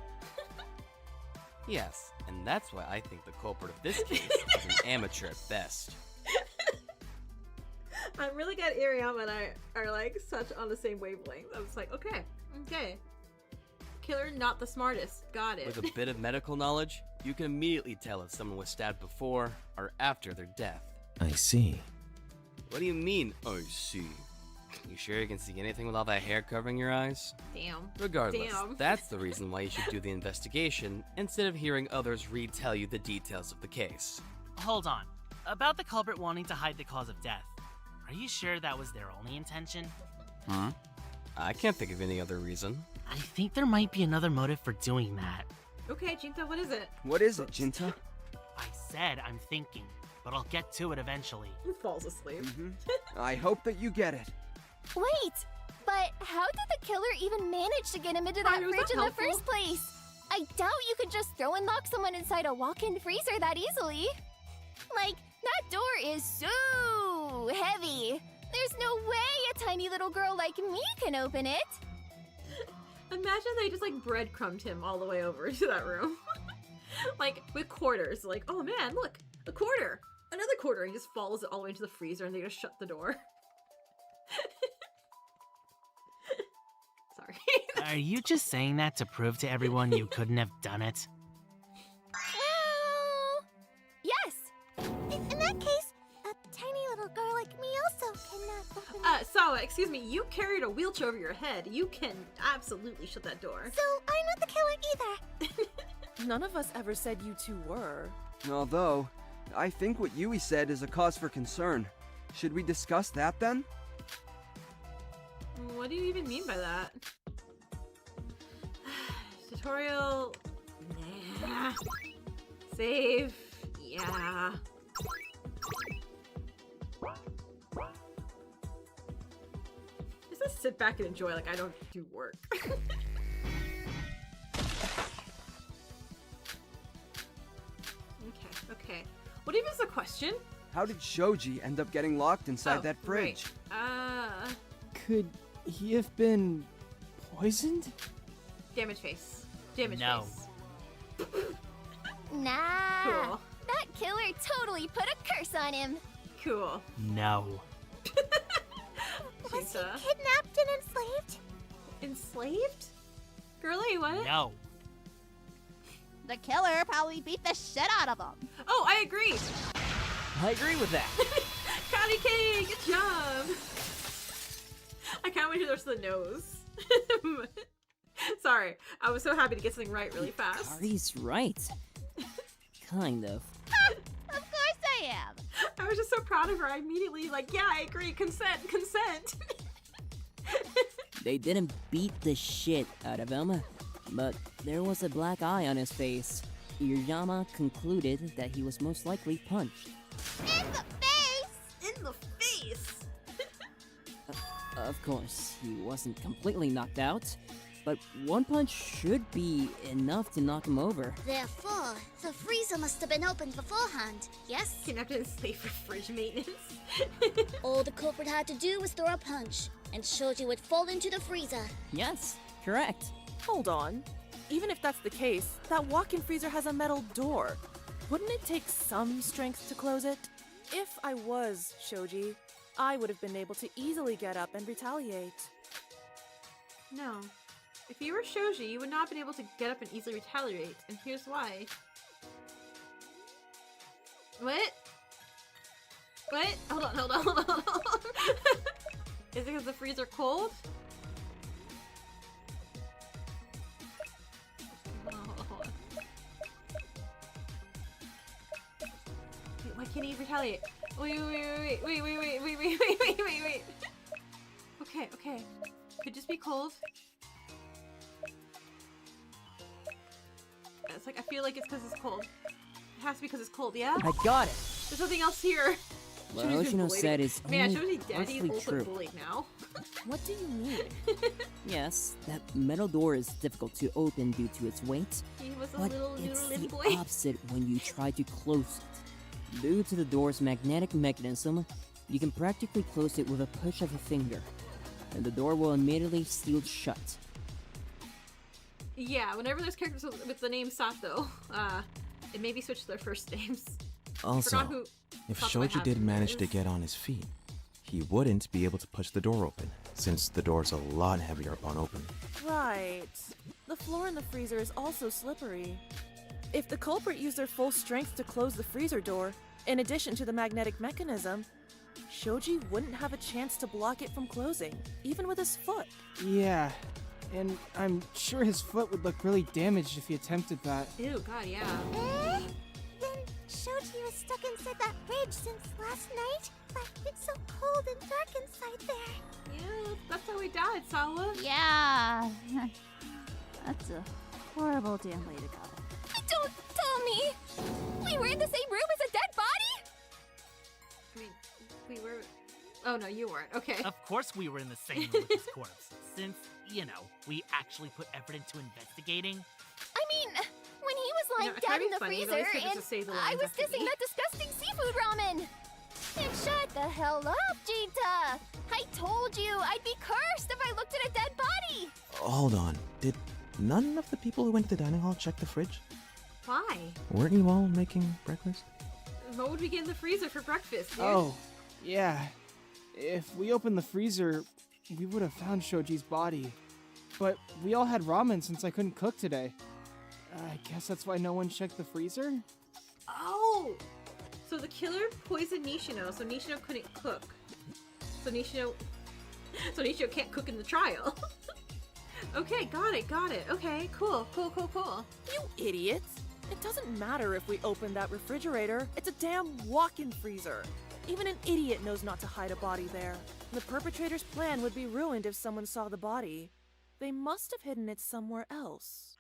Yes, and that's why I think the culprit of this case is an amateur at best. I'm really glad Iriyama and I are like such on the same wavelength. I was like, okay. Killer not the smartest. Got it. With a bit of medical knowledge, you can immediately tell if someone was stabbed before or after their death. I see. What do you mean, I see? You sure you can see anything with all that hair covering your eyes? Damn. Regardless, Damn. that's the reason why you should do the investigation instead of hearing others retell you the details of the case. Hold on. About the culprit wanting to hide the cause of death. Are you sure that was their only intention? Hmm? I can't think of any other reason. I think there might be another motive for doing that. Okay, Jinta, what is it? What is it, Jinta? I said I'm thinking, but I'll get to it eventually. He falls asleep. I hope that you get it. Wait, but how did the killer even manage to get him into that was fridge that in the helpful? first place? I doubt you could just throw and lock someone inside a walk-in freezer that easily. Like, that door is so heavy. There's no way a tiny little girl like me can open it. Imagine they just like breadcrumbed him all the way over to that room. Like with quarters. Like, oh man, look, a quarter. Another quarter. He just follows it all the way into the freezer and they just shut the door. Sorry. Are you just saying that to prove to everyone you couldn't have done it? Well, yes. In that case, a tiny little girl like me also cannot open Sawa, excuse me, you carried a wheelchair over your head. You can absolutely shut that door. So I'm not the killer either. None of us ever said you two were. Although, I think what Yui said is a cause for concern. Should we discuss that then? What do you even mean by that? Tutorial. Nah. Save. Yeah. Just sit back and enjoy like I don't do work. Okay. What even is the question? How did Shoji end up getting locked inside that fridge? Right. Could he have been poisoned? Damage face. Damage No. face. Nah. Cool. That killer totally put a curse on him. Cool. No. Was he Jinta. kidnapped and enslaved? Enslaved? Girly, what? No. The killer probably beat the shit out of him. Oh, I agree. I agree with that. Patty K, good job. I can't wait to there's the nose. Sorry, I was so happy to get something right really fast. Kari's right. Kind of. Of course I am. I was just so proud of her. I immediately yeah, I agree. Consent. They didn't beat the shit out of him, but there was a black eye on his face. Iriyama concluded that he was most likely punched. In the face! In the face! Of course, he wasn't completely knocked out, but one punch should be enough to knock him over. Therefore, the freezer must have been opened beforehand, yes? Kidnapped and enslaved for fridge maintenance. All the culprit had to do was throw a punch, and Shoji would fall into the freezer. Yes, correct. Hold on. Even if that's the case, that walk-in freezer has a metal door. Wouldn't it take some strength to close it? If I was Shoji, I would have been able to easily get up and retaliate. No. If you were Shoji, you would not have been able to get up and easily retaliate, and here's why. What? What? Hold on. Is it because the freezer cold? Hold on. Wait, why can't he retaliate? Wait. Okay. Could just be cold. It's I feel like it's because it's cold. It has to be because it's cold, yeah? I got it. There's nothing else here. What Shoji's been Hoshino bullied. said is Man, only Shoji's dead. He's partially also true. bullied now. What do you mean? Yes, that metal door is difficult to open due to its weight, He was a but little it's little the boy. opposite when you try to close it. Due to the door's magnetic mechanism, you can practically close it with a push of a finger, and the door will immediately seal shut. Yeah, whenever there's characters with the name Sato, it maybe switch their first names. Also, Forgot who if Sato Shoji has did his manage to names. get on his feet, he wouldn't be able to push the door open, since the door's a lot heavier upon opening. Right. The floor in the freezer is also slippery. If the culprit used their full strength to close the freezer door, in addition to the magnetic mechanism, Shoji wouldn't have a chance to block it from closing, even with his foot. Yeah, and I'm sure his foot would look really damaged if he attempted that. Ew, God, yeah. Then Shoji was stuck inside that fridge since last night, but it's so cold and dark inside there. Yeah, that's how he died, Sawa. Yeah. That's a horrible damn way to go. Don't tell me! We were in the same room as a dead body? I mean, we were... Oh, no, you weren't. Okay. Of course we were in the same room with his corpse, since, we actually put effort into investigating. I mean, when he was lying No, dead in Kyrie's the funny, you freezer, always get and to say the I lines was after dissing me. that disgusting seafood ramen! And shut the hell up, Jinta! I told you I'd be cursed if I looked at a dead body! Hold on, did none of the people who went to the dining hall check the fridge? Why? Weren't you all making breakfast? What would we get in the freezer for breakfast, dude? Oh, yeah. If we opened the freezer, we would have found Shoji's body. But we all had ramen since I couldn't cook today. I guess that's why no one checked the freezer? Oh! So the killer poisoned Nishino, so Nishino couldn't cook. So Nishino can't cook in the trial. Okay, got it. Okay, cool. You idiots! It doesn't matter if we open that refrigerator. It's a damn walk-in freezer. Even an idiot knows not to hide a body there. The perpetrator's plan would be ruined if someone saw the body. They must have hidden it somewhere else.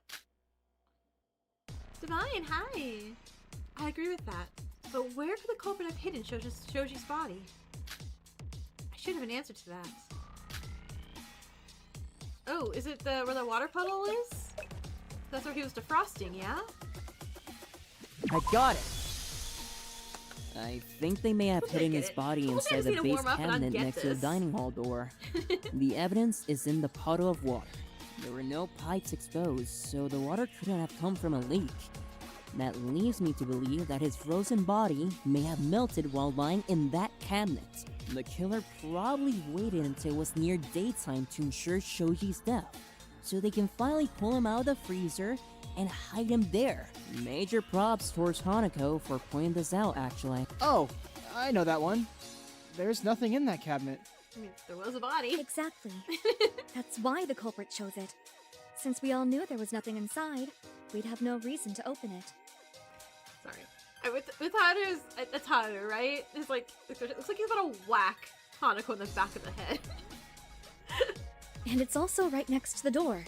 Divine, hi! I agree with that. But where could the culprit have hidden Shoji's body? I should have an answer to that. Oh, is it where the water puddle is? That's where he was defrosting, yeah? I got it! I think they may have We'll hidden take his it. body We'll inside just the need to base warm up and cabinet unget next to the this. dining hall door. The evidence is in the puddle of water. There were no pipes exposed, so the water couldn't have come from a leak. That leaves me to believe that his frozen body may have melted while lying in that cabinet. The killer probably waited until it was near daytime to ensure Shoji's death, so they can finally pull him out of the freezer and hide him there. Major props towards Hanako for pointing this out, actually. Oh, I know that one. There's nothing in that cabinet. I mean, there was a body. Exactly. That's why the culprit chose it. Since we all knew there was nothing inside, we'd have no reason to open it. Sorry. With Haru's, it's Haru, right? It's like, it looks like he's gonna whack Hanako in the back of the head. And it's also right next to the door,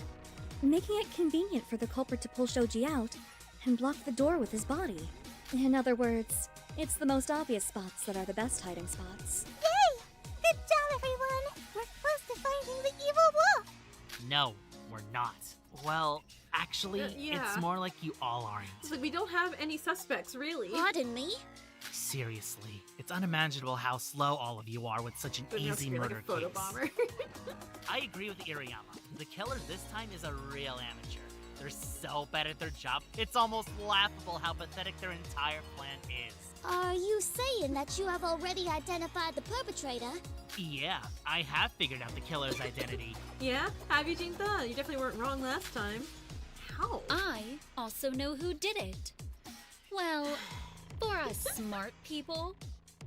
making it convenient for the culprit to pull Shoji out and block the door with his body. In other words, it's the most obvious spots that are the best hiding spots. Yay! Good job, everyone! We're close to finding the evil wolf! No, we're not. Well, actually, yeah. it's more like you all aren't. It's like we don't have any suspects, really. Pardon me? Seriously, it's unimaginable how slow all of you are with such an But it has easy to be like murder a photo case. bomber. I agree with Iriyama. The killer this time is a real amateur. They're so bad at their job, it's almost laughable how pathetic their entire plan is. Are you saying that you have already identified the perpetrator? Yeah, I have figured out the killer's identity. Yeah? Have you, Jinta? You definitely weren't wrong last time. How? I also know who did it. Well, for us smart people,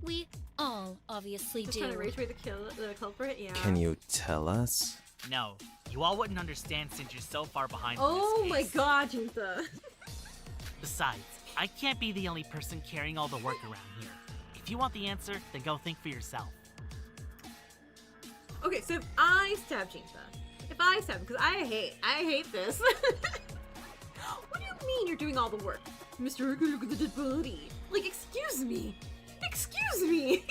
we all obviously Just do. trying to rage bait the culprit? Yeah. Can you tell us? No, you all wouldn't understand since you're so far behind Oh in my this case. god, Jinta. Besides, I can't be the only person carrying all the work around here. If you want the answer, then go think for yourself. Okay, so if I stab Jinta, if I stab him, because I hate this. What do you mean you're doing all the work? Mr. Urku, look at the dead body. Like, excuse me. Excuse me.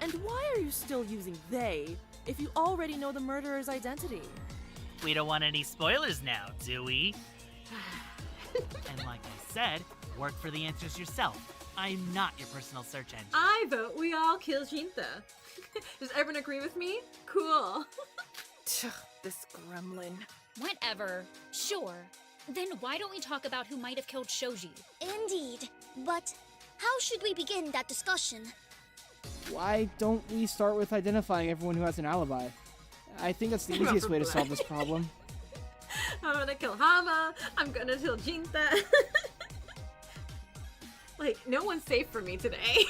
And why are you still using they if you already know the murderer's identity? We don't want any spoilers now, do we? And like I said, work for the answers yourself. I'm not your personal search engine. I vote we all kill Jinta. Does everyone agree with me? Cool. This gremlin. Whatever. Sure. Then why don't we talk about who might have killed Shoji? Indeed. But how should we begin that discussion? Why don't we start with identifying everyone who has an alibi? I think that's the easiest way to solve this problem. I'm gonna kill Hama. I'm gonna kill Jinta. Like, no one's safe for me today.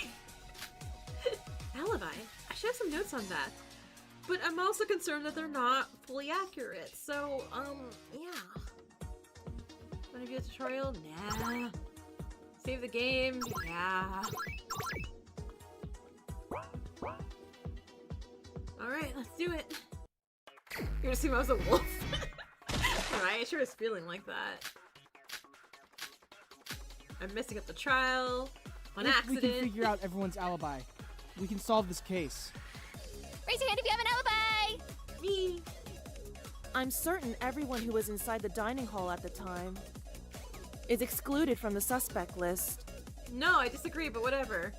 Alibi. I should have some notes on that. But I'm also concerned that they're not fully accurate. So, yeah. Wanna do a tutorial? Nah. Save the game? Yeah. Alright, let's do it. You're gonna assume I was a wolf. Right? Sure is feeling like that. I'm messing up the trial. On If accident. we can figure out everyone's alibi, we can solve this case. Raise your hand if you have an alibi! Me. I'm certain everyone who was inside the dining hall at the time is excluded from the suspect list. No, I disagree, but whatever.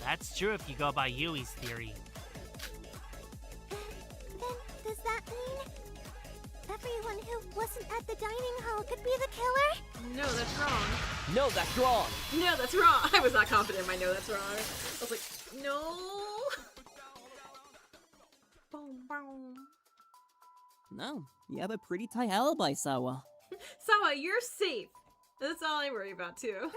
That's true if you go by Yui's theory. Then, does that mean everyone who wasn't at the dining hall could be the killer? No, that's wrong. No, that's wrong! No, that's wrong. I was not confident in my no, that's wrong. I was like, no. Boom, boom. No, you have a pretty tight alibi, Sawa. Sawa, you're safe. That's all I worry about, too. Really?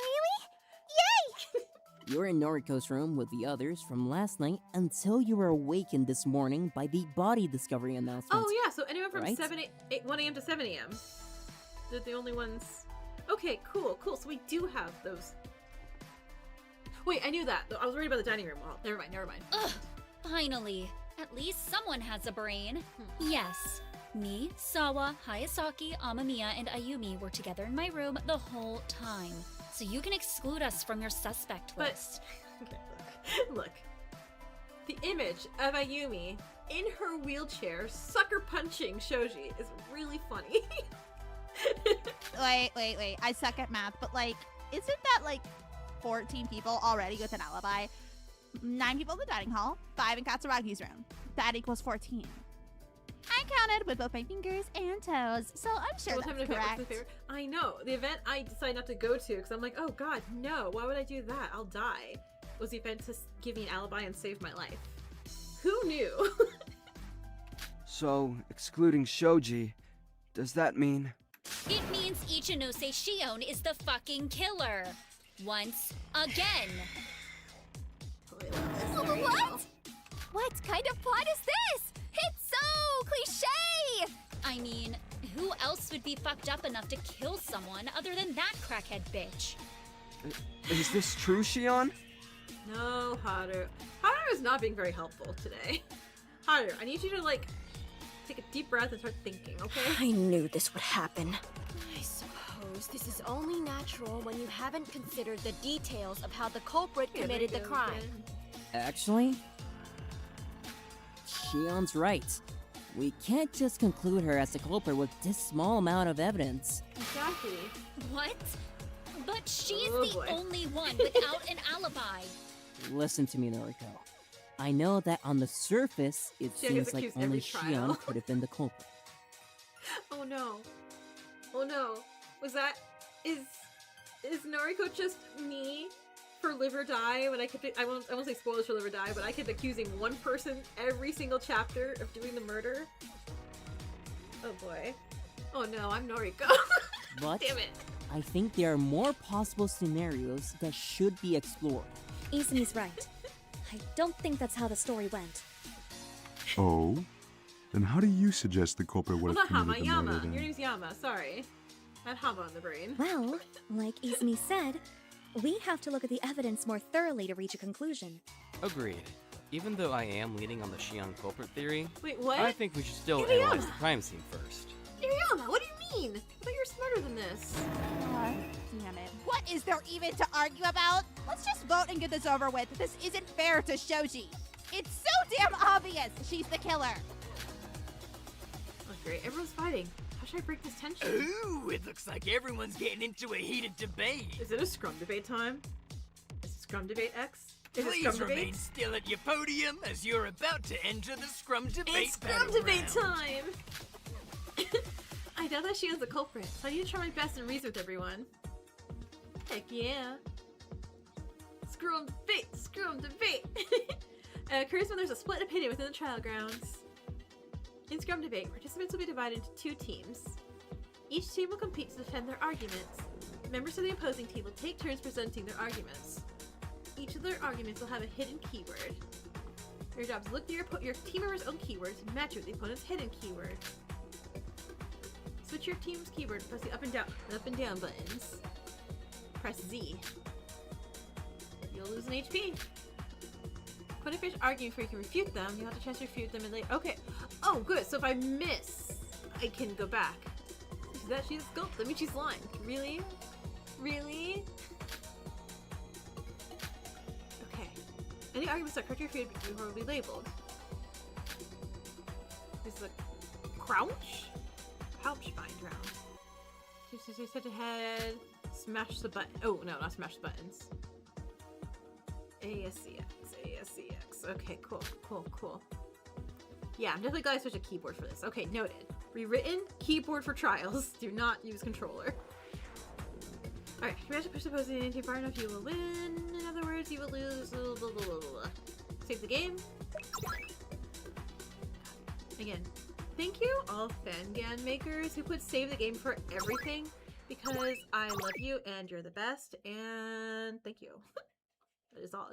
Yay! You're in Noriko's room with the others from last night until you were awakened this morning by the body discovery announcement. Oh, yeah, so anyone from Right? 1 a.m. to 7 a.m. They're the only ones. Okay, cool. So we do have those. Wait, I knew that. I was worried about the dining room wall. Never mind. Ugh, finally. At least someone has a brain. Yes. Me, Sawa, Hayasaki, Amamiya, and Ayumi were together in my room the whole time. So you can exclude us from your suspect But- list. Okay, look. The image of Ayumi in her wheelchair sucker punching Shoji is really funny. Wait. I suck at math, but like, isn't that like 14 people already with an alibi? 9 people in the dining hall, 5 in Katsuragi's room. That equals 14. I counted with both my fingers and toes, so I'm sure What time that's of event was correct. my favorite? I know. The event I decided not to go to because I'm like, oh god, no. Why would I do that? I'll die. Was the event to give me an alibi and save my life. Who knew? So, excluding Shoji, does that mean... It means Ichinose Shion is the fucking killer. Once again. What? What kind of plot is this? It's so cliche! I mean, who else would be fucked up enough to kill someone other than that crackhead bitch? Is this true, Shion? No, Haru. Haru is not being very helpful today. Haru, I need you to, like, take a deep breath and start thinking, okay? I knew this would happen. I suppose this is only natural when you haven't considered the details of how the culprit committed the crime. Actually, Shion's right. We can't just conclude her as the culprit with this small amount of evidence. Exactly. What? But she's Oh, the boy. only one without an alibi. Listen to me, Noriko. I know that on the surface, it Shion gets seems like accused every only trial. Shion could have been the culprit. Oh no. Oh no. Was that... Is Noriko just me for Live or Die when I won't say spoilers for Live or Die, but I kept accusing one person every single chapter of doing the murder? Oh boy. Oh no, I'm Noriko. But Damn it. I think there are more possible scenarios that should be explored. Izumi's right. I don't think that's how the story went. Oh? Then how do you suggest the culprit would Well, have not Hama, committed the murder Yama. then? Your name's Yama, sorry. I had Hama on the brain. Well, like Izumi said, we have to look at the evidence more thoroughly to reach a conclusion. Agreed. Even though I am leaning on the Shion culprit theory, Wait, what? I think we should still Iriyama. analyze the crime scene first. Iriyama, what do you mean? I thought you were smarter than this. Damn it. What is there even to argue about? Let's just vote and get this over with. This isn't fair to Shoji. It's so damn obvious she's the killer. Oh, great. Everyone's fighting. How should I break this tension? Ooh, it looks like everyone's getting into a heated debate. Is it a scrum debate time? Is it scrum debate X? Is it Please scrum remain debate? still at your podium as you're about to enter the scrum debate It's scrum battle debate round. time! I know that she is the culprit, so I need to try my best and reason with everyone. Heck yeah. Scrum debate! Occurs when there's a split opinion within the trial grounds. In scrum debate, participants will be divided into two teams. Each team will compete to defend their arguments. Members of the opposing team will take turns presenting their arguments. Each of their arguments will have a hidden keyword. Your job is to look at your team member's own keywords and match it with the opponent's hidden keyword. Switch your team's keyword and press the up and down buttons. Press Z. You'll lose an HP. When you finish arguing before you can refute them, you have to chance to refute them and later. Okay. Oh, good. So if I miss, I can go back. She's sculpt. That means she's lying. Really? Really? Okay. Any arguments that correct your feud will be labeled. This is a crouch? Crouch bind round. Just set ahead. Smash the button. Oh, no, not smash the buttons. ASCX. Okay, cool. Yeah, I'm definitely glad I switched a keyboard for this. Okay, noted. Rewritten keyboard for trials. Do not use controller. Alright, if you match a push opposing team far enough, you will win. In other words, you will lose. Blah, blah, blah, blah. Save the game. Again, thank you all Fangan makers who put save the game for everything, because I love you and you're the best, and thank you. That is all.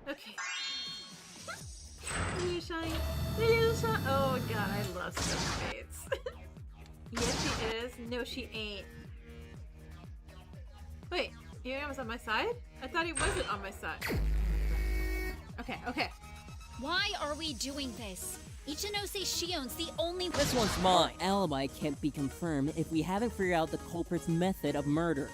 Okay. Little shiny. Oh god, I love scrum debates. Yes, she is. No, she ain't. Wait, Iriam was on my side? I thought he wasn't on my side. Okay. Why are we doing this? Ichinose Shion's the only- This one's mine. Alibi can't be confirmed if we haven't figured out the culprit's method of murder.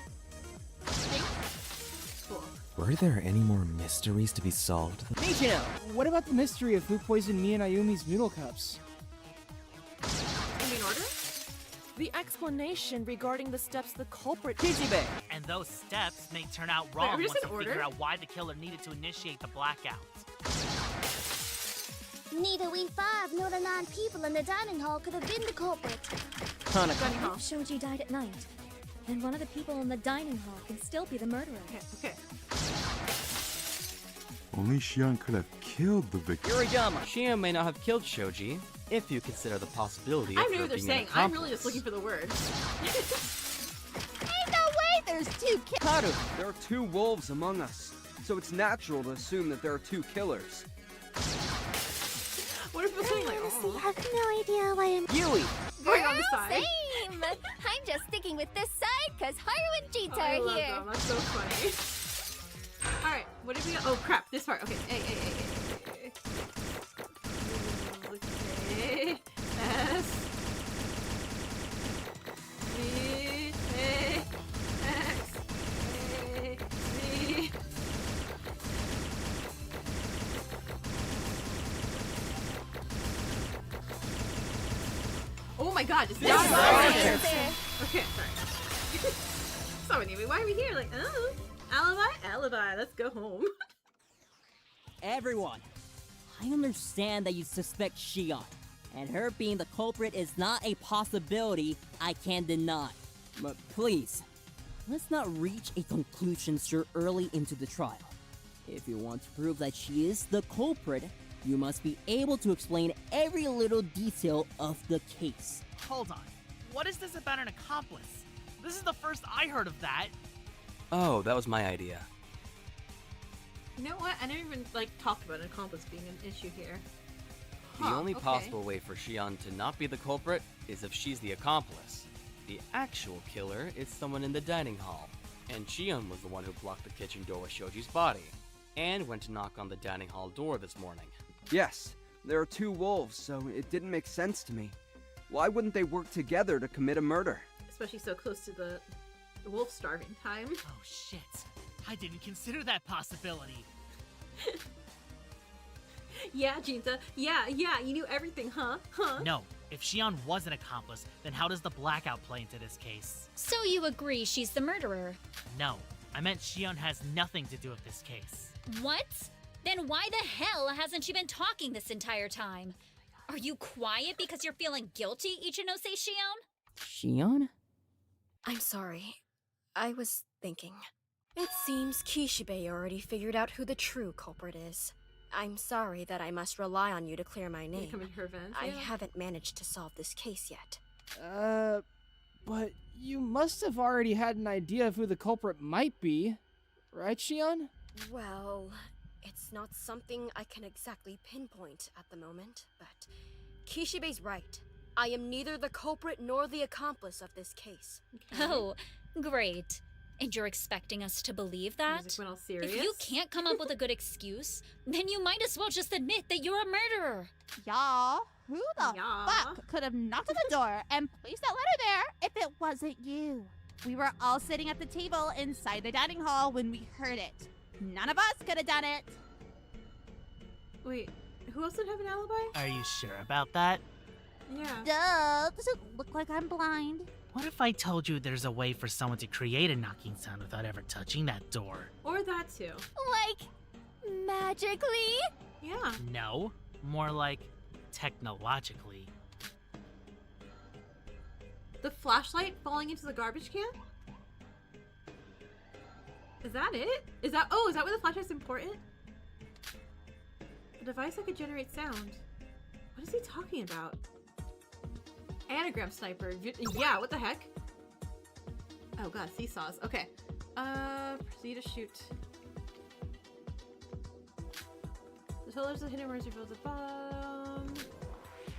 Cool. Were there any more mysteries to be solved? Michino! What about the mystery of who poisoned me and Ayumi's noodle cups? You mean order? The explanation regarding the steps the culprit— Kishibe! And those steps may turn out wrong are we once just you in order? figure out why the killer needed to initiate the blackout. Neither we 5 nor the 9 people in the dining hall could have been the culprit. If Shoji died at night, then one of the people in the dining hall can still be the murderer. Okay. Only Shion could have killed the victim. Yuriyama! Shion may not have killed Shoji, if you consider the possibility of I know her what they're being saying. an I'm really just accomplice. looking for the words. Ain't no way there's 2 kids. Haru, there are 2 wolves among us, so it's natural to assume that there are 2 killers. What if we're saying like, Honestly, oh, have no idea why I'm Yui! going on the side? Same! I'm just sticking with this side because Haru and Jita I are love here. them. That's so funny. Alright, what did we got? Oh crap, this part. Okay. Okay. S. V. A. X. A. Z. Oh my god, just not There. Okay, sorry. So anyway, why are we here? Like, oh, alibi, let's go home. Everyone, I understand that you suspect Shion, and her being the culprit is not a possibility I can deny. But please, let's not reach a conclusion so early into the trial. If you want to prove that she is the culprit, you must be able to explain every little detail of the case. Hold on. What is this about an accomplice? This is the first I heard of that. Oh, that was my idea. You know what? I never even talked about an accomplice being an issue here. The only possible way for Shion to not be the culprit is if she's the accomplice. The actual killer is someone in the dining hall, and Shion was the one who blocked the kitchen door with Shoji's body, and went to knock on the dining hall door this morning. Yes, there are 2 wolves, so it didn't make sense to me. Why wouldn't they work together to commit a murder? Especially so close to the wolf starving time. Oh shit. I didn't consider that possibility. Yeah, Jinta. Yeah, you knew everything, huh? No, if Shion was an accomplice, then how does the blackout play into this case? So you agree she's the murderer? No, I meant Shion has nothing to do with this case. What? Then why the hell hasn't she been talking this entire time? Are you quiet because you're feeling guilty, Ichinose Shion? Shion? I'm sorry. I was thinking. It seems Kishibe already figured out who the true culprit is. I'm sorry that I must rely on you to clear my name. Come in her vents, I yeah. haven't managed to solve this case yet. But you must have already had an idea of who the culprit might be, right, Shion? Well, it's not something I can exactly pinpoint at the moment, but Kishibe's right. I am neither the culprit nor the accomplice of this case. Oh, great. And you're expecting us to believe that? Music went all serious. If you can't come up with a good excuse, then you might as well just admit that you're a murderer. Y'all, who the Yeah. fuck could have knocked on the door and placed that letter there if it wasn't you? We were all sitting at the table inside the dining hall when we heard it. None of us could have done it. Wait, who else didn't have an alibi? Are you sure about that? Yeah. Duh, does it look like I'm blind? What if I told you there's a way for someone to create a knocking sound without ever touching that door? Or that too. Like, magically? Yeah. No, more like technologically. The flashlight falling into the garbage can? Is that it? Is that why the flashlight's important? A device that could generate sound. What is he talking about? Anagram sniper. Yeah, what the heck? Oh god, seesaws. Okay. Proceed to shoot. The pillars of hidden words reveals a bomb.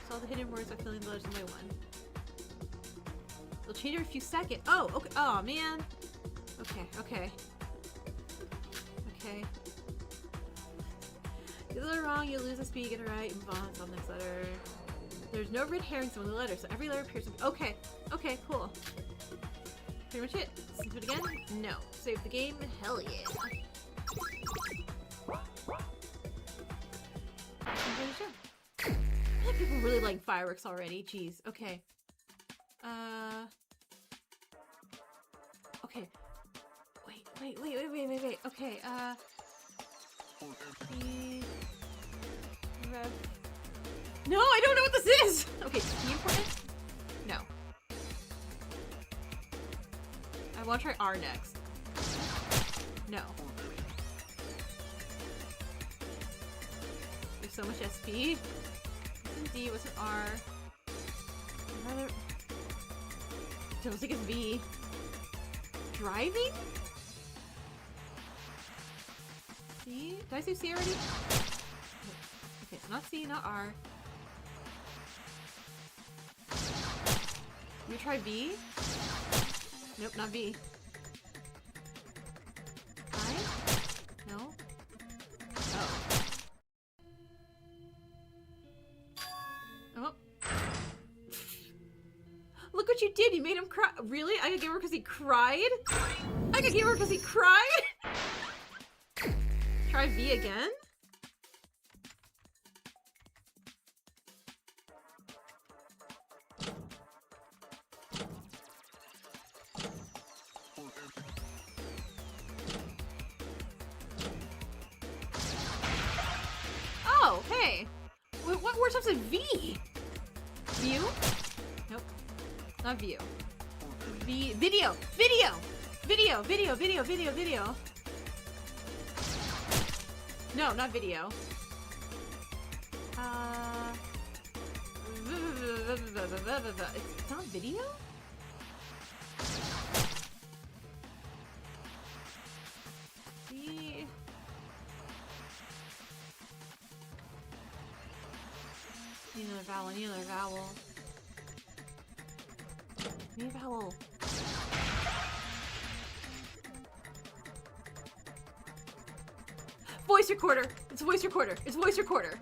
Solve the hidden words by filling the letters in way 1. They'll change every few seconds. Oh, okay. Oh, man. Okay. Get the letter wrong, you lose the speed, get it right, move on to the next letter. There's no red herrings among the letters, so every letter appears to be— Okay, cool. Pretty much it. Let's do it again? No. Save the game? Hell yeah. Enjoy the show. I feel like people really like fireworks already. Jeez. Okay. Okay. Wait. Okay, No, I don't know what this is! Okay, is P important? No. I want to try R next. No. There's so much SP. What's in D? What's in R? Another... Feels like it's V. Driving? C? Did I say C already? Okay, so not C, not R. You try B? Nope, not B. I? No? Oh. Oh. Look what you did! You made him cry. Really? I got game over because he cried? I got game over because he cried? Try V again? Oh, hey! What word starts with V? View? Nope. Not view. Video! No, not video. It's not video? Need another vowel, need another vowel. Need a vowel. Voice recorder! It's voice recorder! It's voice recorder!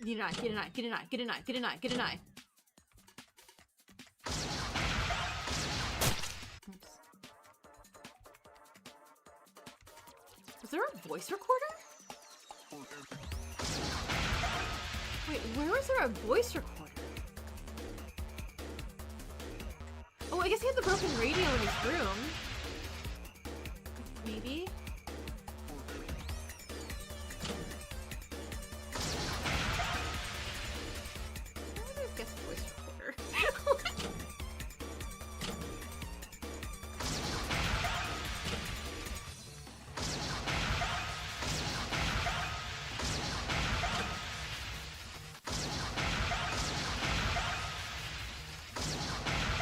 Get an eye, get an eye, get an eye, get an eye, get an eye, get an eye. Oops. Was there a voice recorder? Wait, where was there a voice recorder? Oh, I guess he had the broken radio in his room. Maybe? I guess voice recorder.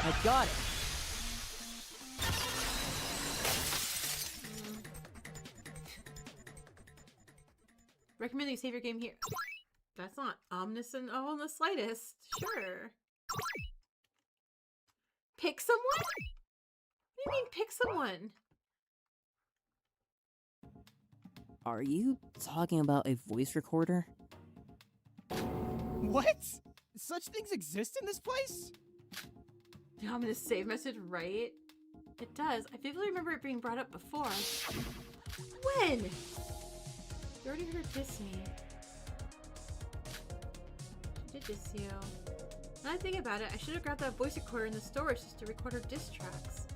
I got it. Recommend that you save your game here. That's not omniscient on the slightest. Sure. Pick someone? What do you mean pick someone? Are you talking about a voice recorder? What? Such things exist in this place? The ominous save message, right? It does. I vividly remember it being brought up before. When? You already heard her diss me. She did diss you. Now that I think about it, I should have grabbed that voice recorder in the storage just to record her diss tracks.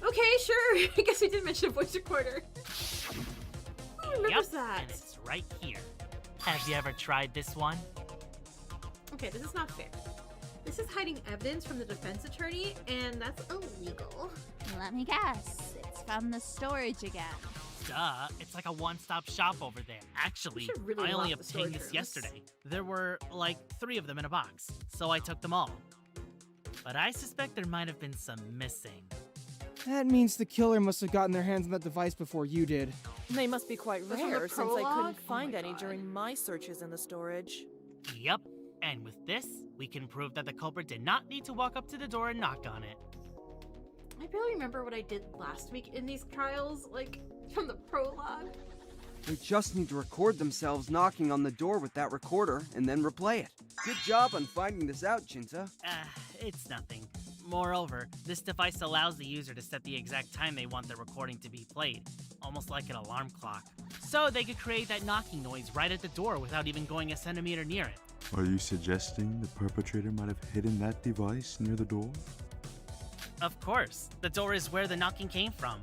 Okay, sure. I guess we did mention a voice recorder. Who remembers that? And it's right here. Have you ever tried this one? Okay, this is not fair. This is hiding evidence from the defense attorney, and that's illegal. Let me guess. It's from the storage again. Duh, it's like a one-stop shop over there. Actually, really I only lock the storage obtained this rooms. yesterday. There were, like, 3 of them in a box, so I took them all. But I suspect there might have been some missing. That means the killer must have gotten their hands on that device before you did. They must be quite Those from the rare since I prologue? couldn't find my any God. during my searches in the storage. Yep, and with this, we can prove that the culprit did not need to walk up to the door and knock on it. I barely remember what I did last week in these trials, like, from the prologue. They just need to record themselves knocking on the door with that recorder and then replay it. Good job on finding this out, Jinta. It's nothing. Moreover, this device allows the user to set the exact time they want their recording to be played, almost like an alarm clock. So they could create that knocking noise right at the door without even going a centimeter near it. Are you suggesting the perpetrator might have hidden that device near the door? Of course. The door is where the knocking came from.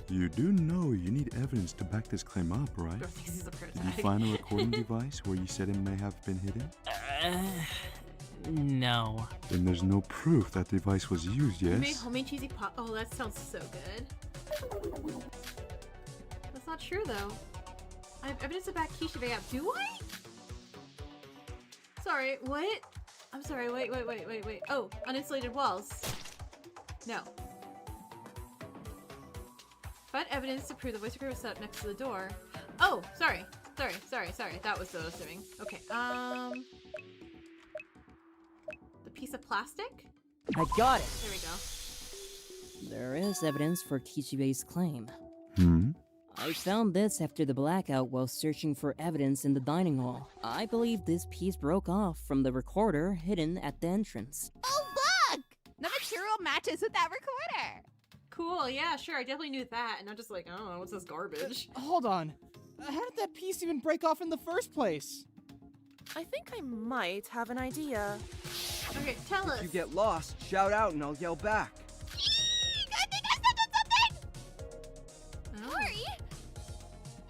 You do know you need evidence to back this claim up, right? Bro thinks he's a Did prototype. you find a recording device where you said it may have been hidden? No. Then there's no proof that device was used, You made yes? homemade cheesy pot. Oh, that sounds so good. That's not true though. I have evidence to back Kishibe up. Do I? Sorry, what? I'm sorry, wait. Oh, uninsulated walls. No. Find evidence to prove the voice recorder was set up next to the door. Oh, sorry. That was what I was doing. Okay, the piece of plastic? I got it! There we go. There is evidence for Kishibe's claim. Hmm? I found this after the blackout while searching for evidence in the dining hall. I believe this piece broke off from the recorder hidden at the entrance. Oh, look! The material matches with that recorder. Cool, yeah, sure, I definitely knew that, and I'm just like, I don't know, what's this garbage? Hold on. How did that piece even break off in the first place? I think I might have an idea. Okay, tell us. If you get lost, shout out and I'll yell back. I think I stumbled something! Oh. Hurry!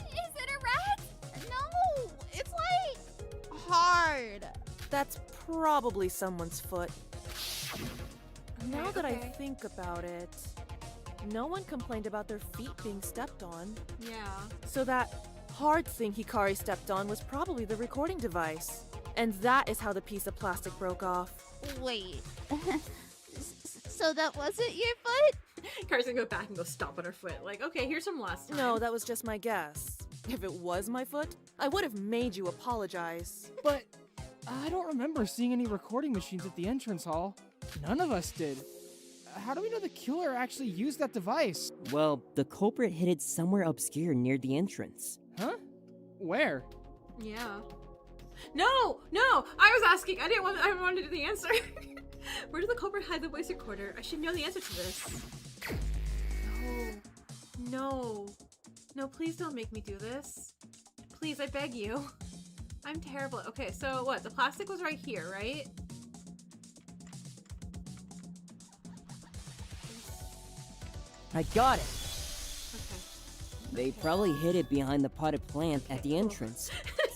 Is it a rat? No, it's like hard. That's probably someone's foot. Now that I okay. think about it, no one complained about their feet being stepped on. Yeah. So that hard thing Hikari stepped on was probably the recording device. And that is how the piece of plastic broke off. Wait. So that wasn't your foot? Kari's gonna go back and go stomp on her foot. Like, okay, here's some last time. No, that was just my guess. If it was my foot, I would have made you apologize. But I don't remember seeing any recording machines at the entrance hall. None of us did. How do we know the killer actually used that device? Well, the culprit hid it somewhere obscure near the entrance. Huh? Where? Yeah. No! I was asking. I wanted to know the answer. Where did the culprit hide the voice recorder? I should know the answer to this. No, please don't make me do this. Please, I beg you. I'm terrible. Okay, so what? The plastic was right here, right? I got it! Okay. They probably hid it behind the potted plant at the entrance,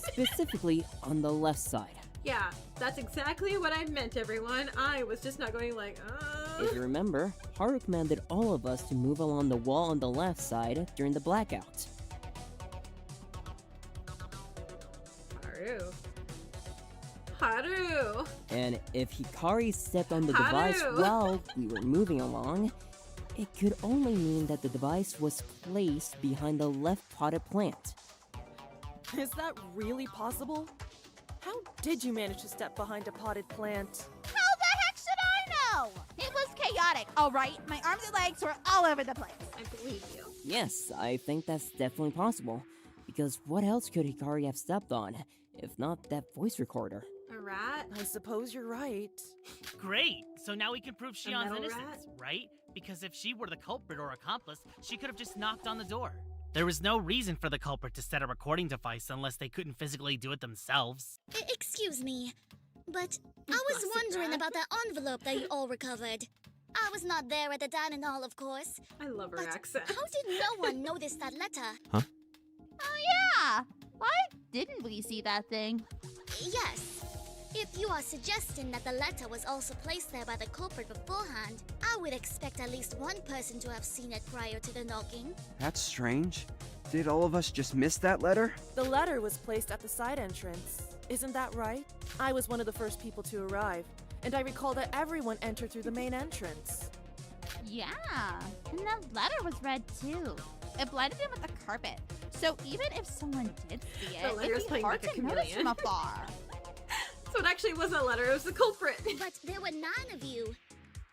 specifically on the left side. Yeah, that's exactly what I meant, everyone. I was just not going like, If you remember, Haru commanded all of us to move along the wall on the left side during the blackout. Haru! And if Hikari stepped on the Haru! device while we were moving along, it could only mean that the device was placed behind the left potted plant. Is that really possible? How did you manage to step behind a potted plant? How the heck should I know? It was chaotic, alright? My arms and legs were all over the place. I believe you. Yes, I think that's definitely possible. Because what else could Hikari have stepped on, if not that voice recorder? A rat? I suppose you're right. Great! So now we can prove Shion's metal innocence, rat? right? Because if she were the culprit or accomplice, she could have just knocked on the door. There was no reason for the culprit to set a recording device unless they couldn't physically do it themselves. Excuse me, but I was wondering about that envelope that you all recovered. I was not there at the dining hall, of course. I love her But accent. how did no one notice that letter? Huh? Oh yeah! Why didn't we see that thing? Yes. If you are suggesting that the letter was also placed there by the culprit beforehand, I would expect at least one person to have seen it prior to the knocking. That's strange. Did all of us just miss that letter? The letter was placed at the side entrance. Isn't that right? I was one of the first people to arrive, and I recall that everyone entered through the main entrance. Yeah, and that letter was red too. It blended in with the carpet. So even if someone did see The it, letter's it'd be playing hard like a to notice chameleon. from afar. So it actually wasn't a letter, it was the culprit. But there were 9 of you.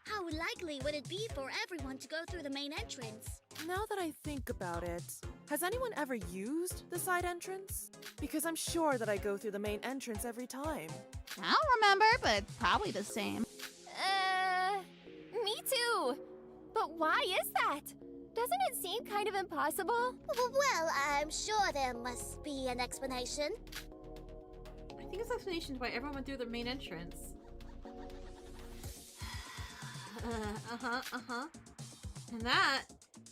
How likely would it be for everyone to go through the main entrance? Now that I think about it, has anyone ever used the side entrance? Because I'm sure that I go through the main entrance every time. I don't remember, but it's probably the same. Me too. But why is that? Doesn't it seem kind of impossible? Well, I'm sure there must be an explanation. I think it's explanations why everyone went through the main entrance. And that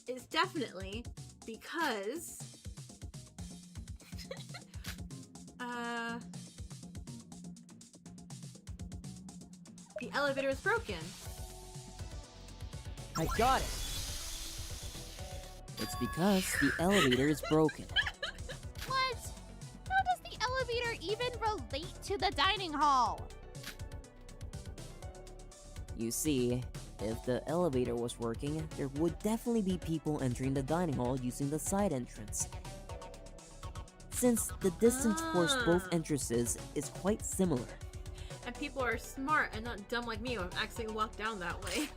is definitely because the elevator is broken. I got it. It's because the elevator is broken. What? How does the elevator even relate to the dining hall? You see, if the elevator was working, there would definitely be people entering the dining hall using the side entrance. Since the distance for both entrances is quite similar. And people are smart and not dumb like me who have accidentally walked down that way.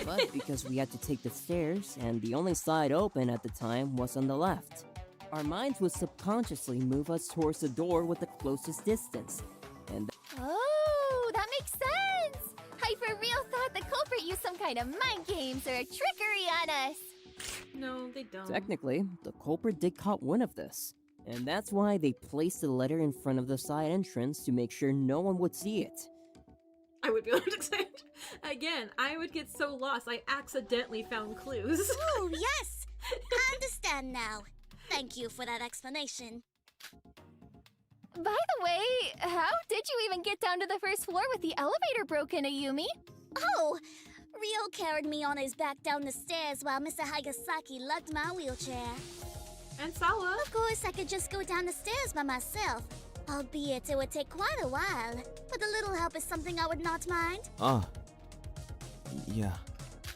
But because we had to take the stairs, and the only side open at the time was on the left, our minds would subconsciously move us towards the door with the closest distance. And Oh, that makes sense! I for real thought the culprit used some kind of mind games or a trickery on us. No, they don't. technically, the culprit did caught wind of this. And that's why they placed the letter in front of the side entrance to make sure no one would see it. I would be excited. Again, I would get so lost. I accidentally found clues. Oh, yes! I understand now. Thank you for that explanation. By the way, how did you even get down to the first floor with the elevator broken, Ayumi? Oh, Ryo carried me on his back down the stairs while Mr. Higasaki lugged my wheelchair. And Sawa? Of course, I could just go down the stairs by myself. Albeit it would take quite a while. But a little help is something I would not mind. Yeah.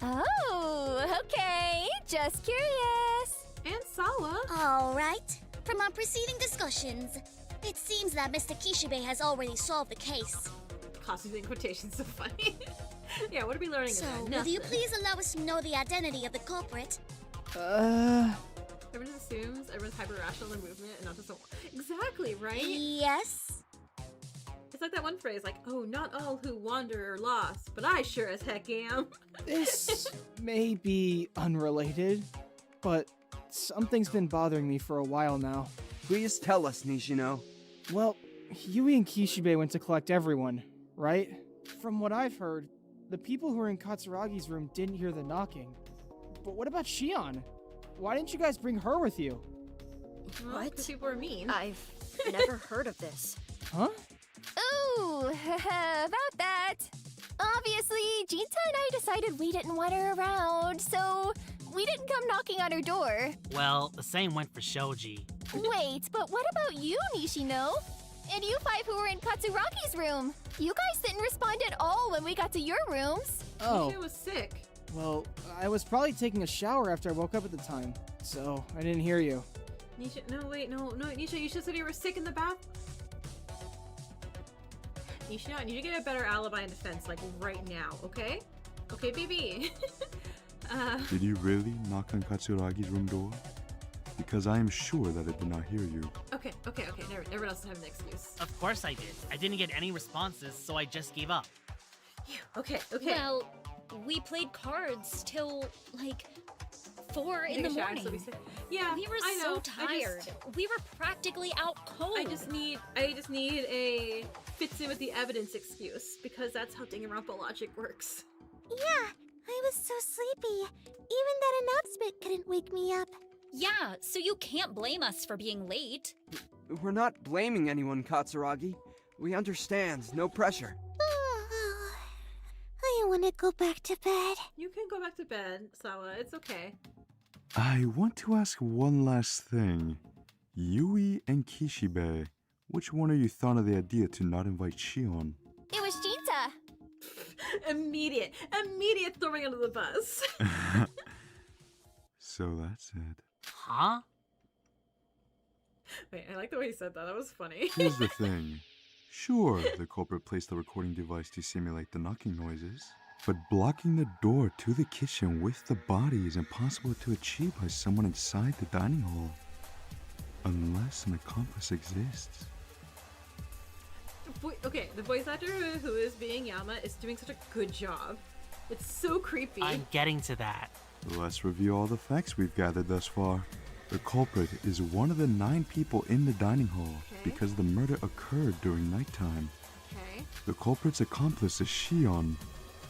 Oh, okay. Just curious. And Sawa? All right. From our preceding discussions, it seems that Mr. Kishibe has already solved the case. Costumes in quotations so funny. Yeah, what are we learning So, about? will you please allow us to know the identity of the culprit? Everyone assumes everyone's hyper-rational in movement and not just a... Exactly, right? Yes. It's like that one phrase, like, oh, not all who wander are lost, but I sure as heck am. This may be unrelated, but something's been bothering me for a while now. Please tell us, Nishino. Well, Yui and Kishibe went to collect everyone, right? From what I've heard, the people who were in Katsuragi's room didn't hear the knocking. But what about Shion? Why didn't you guys bring her with you? Well, 'cause people are mean. I've never heard of this. Huh? Ooh, about that. Obviously, Jinta and I decided we didn't want her around, so we didn't come knocking on her door. Well, the same went for Shoji. Wait, but what about you, Nishino? And you five who were in Katsuragi's room? You guys didn't respond at all when we got to your rooms. Oh. Nisha was sick. Well, I was probably taking a shower after I woke up at the time, so I didn't hear you. Nisha, no, wait, no, Nisha, you should have said you were sick in the bath. Nisha, I need to get a better alibi and defense, like, right now, okay? Okay, baby. Did you really knock on Katsuragi's room door? Because I am sure that it did not hear you. Okay, everyone else has an excuse. Of course I did. I didn't get any responses, so I just gave up. Okay. Well, we played cards till, like, 4 in the morning. Yeah, we were I so know. tired. We were practically out cold. I just need a fits in with the evidence excuse, because that's how Danganronpa logic works. Yeah, I was so sleepy. Even that announcement couldn't wake me up. Yeah, so you can't blame us for being late. We're not blaming anyone, Katsuragi. We understand, no pressure. I want to go back to bed. You can go back to bed, Sawa. It's okay. I want to ask one last thing. Yui and Kishibe, which one of you thought of the idea to not invite Shion? It was Jinta. Immediate throwing under the bus. So that's it. Huh? Wait, I like the way he said that. That was funny. Here's the thing. Sure, the culprit placed the recording device to simulate the knocking noises, but blocking the door to the kitchen with the body is impossible to achieve by someone inside the dining hall. Unless an accomplice exists. The voice actor who is being Yama is doing such a good job. It's so creepy. I'm getting to that. Let's review all the facts we've gathered thus far. The culprit is one of the 9 people in the dining hall because the murder occurred during nighttime. Okay. The culprit's accomplice is Shion.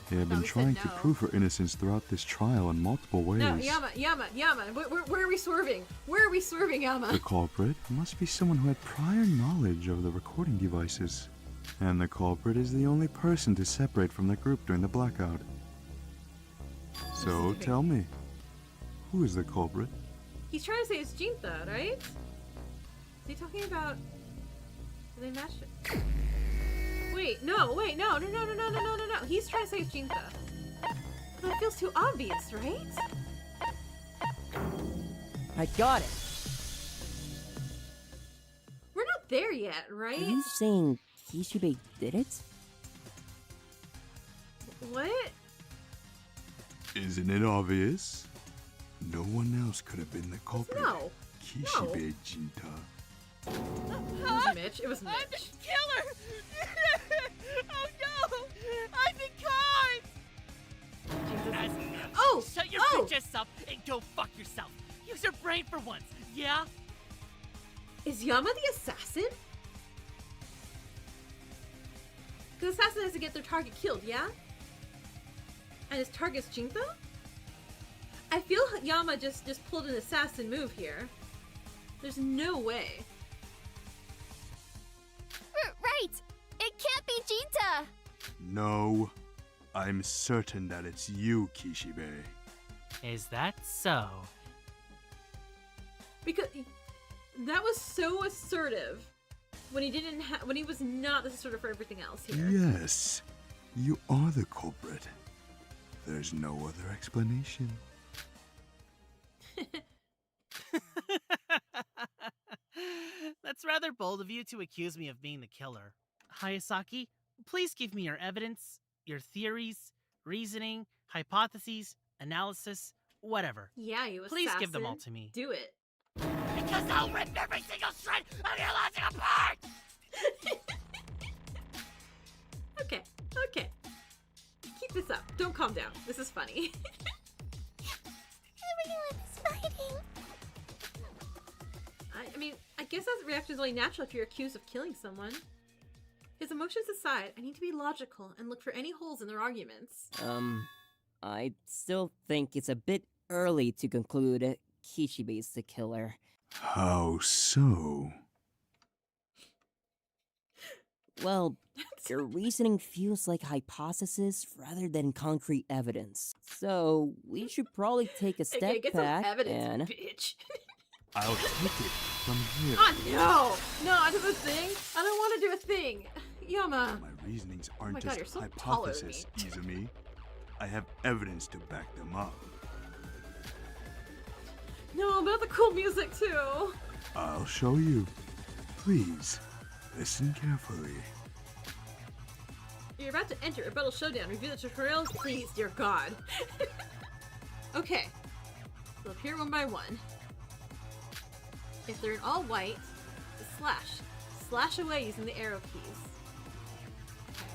They have been trying to prove her innocence throughout this trial in multiple ways. No, Yama. Where are we swerving? Where are we swerving, Yama? The culprit must be someone who had prior knowledge of the recording devices. And the culprit is the only person to separate from the group during the blackout. So tell me, who is the culprit? He's trying to say it's Jinta, right? Is he talking about... Do they match it? Wait, no. He's trying to say it's Jinta. But that feels too obvious, right? I got it. We're not there yet, right? Are you saying Kishibe did it? What? Isn't it obvious? No one else could have been the culprit. No. Kishibe Jinta. It was Mitch. It was Mitch. I'm the killer! Oh no! I've been caught! Oh! Shut your bitch ass up and go fuck yourself. Use your brain for once, yeah? Is Yama the assassin? Because assassin has to get their target killed, yeah? And his target's Jinta? I feel Yama just pulled an assassin move here. There's no way. Right! It can't be Jinta! No. I'm certain that it's you, Kishibe. Is that so? Because that was so assertive when he was not assertive for everything else here. Yes. You are the culprit. There's no other explanation. That's rather bold of you to accuse me of being the killer. Hayasaki, please give me your evidence, your theories, reasoning, hypotheses, analysis, whatever. Yeah, you assassin. Please give them all to me. Do it. Because I'll rip every single shred of your logic apart! Okay. Keep this up. Don't calm down. This is funny. Everyone's fighting. I mean, I guess that reaction is only natural if you're accused of killing someone. His emotions aside, I need to be logical and look for any holes in their arguments. I still think it's a bit early to conclude Kishibe's the killer. How so? Well, your reasoning feels like hypothesis rather than concrete evidence. So, we should probably take a step get back some evidence, and... bitch. I'll take it from here. Oh, no! No, I do a thing. I don't want to do a thing. Yama. My reasonings aren't my God, just you're so taller than hypothesis, Izumi. I have evidence to back them up. No, about the cool music too. I'll show you. Please, listen carefully. You're about to enter a battle showdown. Review the tutorials, please, dear God. Okay. They'll appear one by one. If they're in all white, slash. Slash away using the arrow keys. Okay.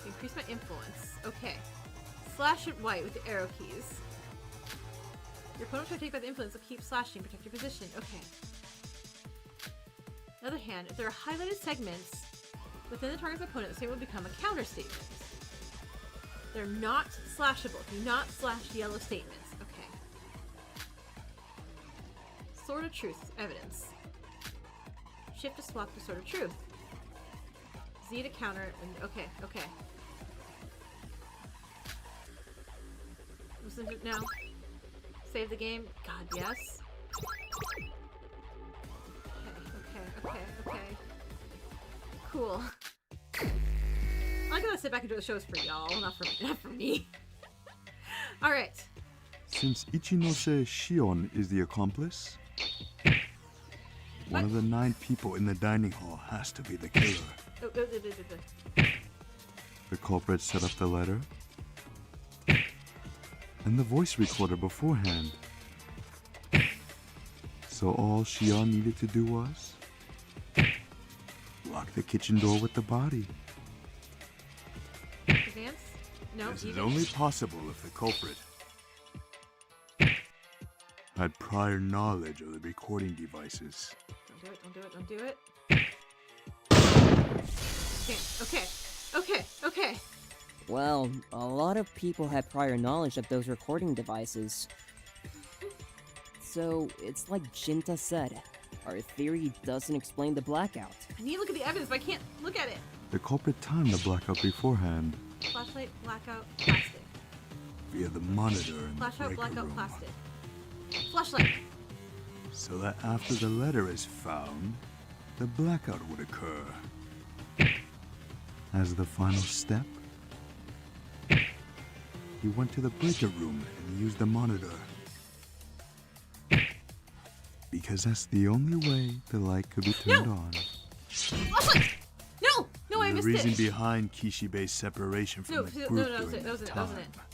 Increase my influence. Okay. Slash it white with the arrow keys. Your opponent will take by the influence, so keep slashing, protect your position. Okay. On the other hand, if there are highlighted segments within the target's opponent, the statement will become a counter statement. They're not slashable. Do not slash yellow statements. Okay. Sword of Truth. Evidence. Shift to swap to Sword of Truth. Z to counter it. And okay. Listen to it now. Save the game. God, yes. Okay. Cool. I gotta sit back and do the shows for y'all, not for me. Alright. Since Ichinose Shion is the accomplice, one of the 9 people in the dining hall has to be the killer. The culprit set up the letter and the voice recorder beforehand. So all Shion needed to do was lock the kitchen door with the body. Advance? No, this is only possible if the culprit had prior knowledge of the recording devices. Don't do it, don't do it, don't do it. Okay. Well, a lot of people had prior knowledge of those recording devices. So, it's like Jinta said, our theory doesn't explain the blackout. I need to look at the evidence, but I can't look at it. The culprit timed the blackout beforehand Flashlight, blackout, plastic. via the monitor in the Flashlight, breaker blackout, room, plastic. Flashlight. so that after the letter is found, the blackout would occur. As the final step, he went to the breaker room and used the monitor. Because that's the only way the light could be turned on. Flashlight! No, I The missed reason it. behind Kishibe's separation from No, the no, group that was during it, that wasn't that it, that wasn't time. it.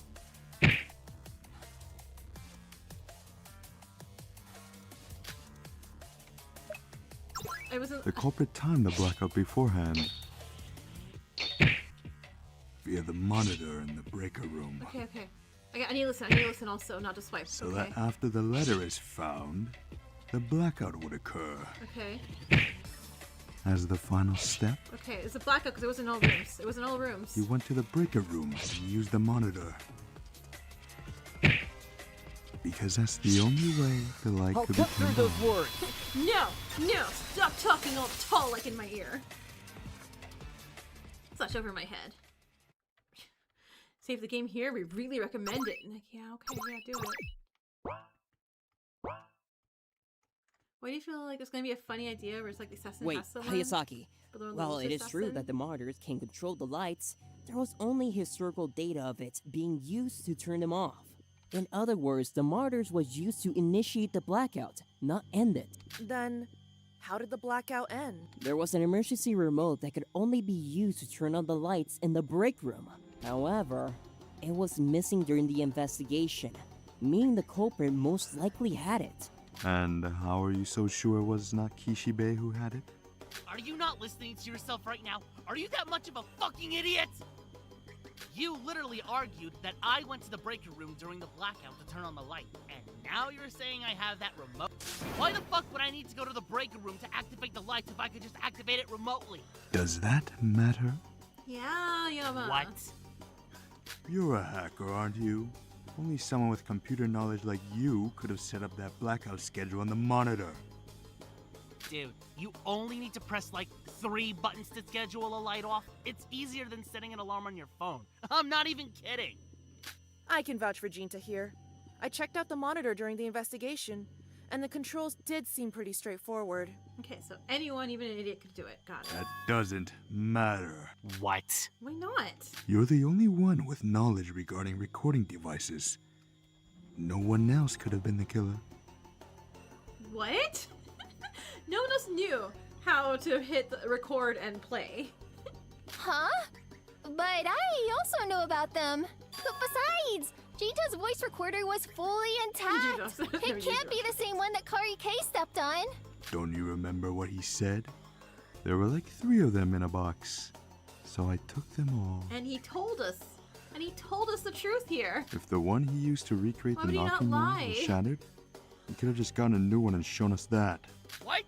I wasn't. The culprit timed the blackout beforehand via the monitor in the breaker room. Okay. I need to listen also, not just swipe. So okay. that after the letter is found, the blackout would occur. Okay. As the final step, Okay, it's a blackout because it was in all rooms. It was in all rooms. he went to the breaker room and used the monitor. Because that's the only way the light I'll could be cut through turned those on. words. No, stop talking all tall like in my ear. Slash over my head. Save the game here, we really recommend it. And like, yeah, okay, yeah, do it. Why do you feel like there's gonna be a funny idea where it's like the assassin Wait, has someone? Hayasaki. but they're While the it is true assassin? that the monitors can control the lights, there was only historical data of it being used to turn them off. In other words, the monitors was used to initiate the blackout, not end it. Then, how did the blackout end? There was an emergency remote that could only be used to turn on the lights in the break room. However, it was missing during the investigation, meaning the culprit most likely had it. And how are you so sure it was not Kishibe who had it? Are you not listening to yourself right now? Are you that much of a fucking idiot? You literally argued that I went to the breaker room during the blackout to turn on the light, and now you're saying I have that remote? Why the fuck would I need to go to the breaker room to activate the lights if I could just activate it remotely? Does that matter? Yeah, Yama. What? You're a hacker, aren't you? Only someone with computer knowledge like you could have set up that blackout schedule on the monitor. Dude, you only need to press like 3 buttons to schedule a light off. It's easier than setting an alarm on your phone. I'm not even kidding. I can vouch for Jinta here. I checked out the monitor during the investigation, and the controls did seem pretty straightforward. Okay, so anyone, even an idiot, could do it. Got it. That doesn't matter. What? Why not? You're the only one with knowledge regarding recording devices. No one else could have been the killer. What? No one else knew how to hit the record and play. Huh? But I also know about them. Besides, Jinta's voice recorder was fully intact. It can't be the same one that Kari K stepped on. Don't you remember what he said? There were like 3 of them in a box. So I took them all. And he told us. And he told us the truth here. If the one he used to recreate Why the would he not knocking noise lie? was shattered, he could have just gotten a new one and shown us that. What?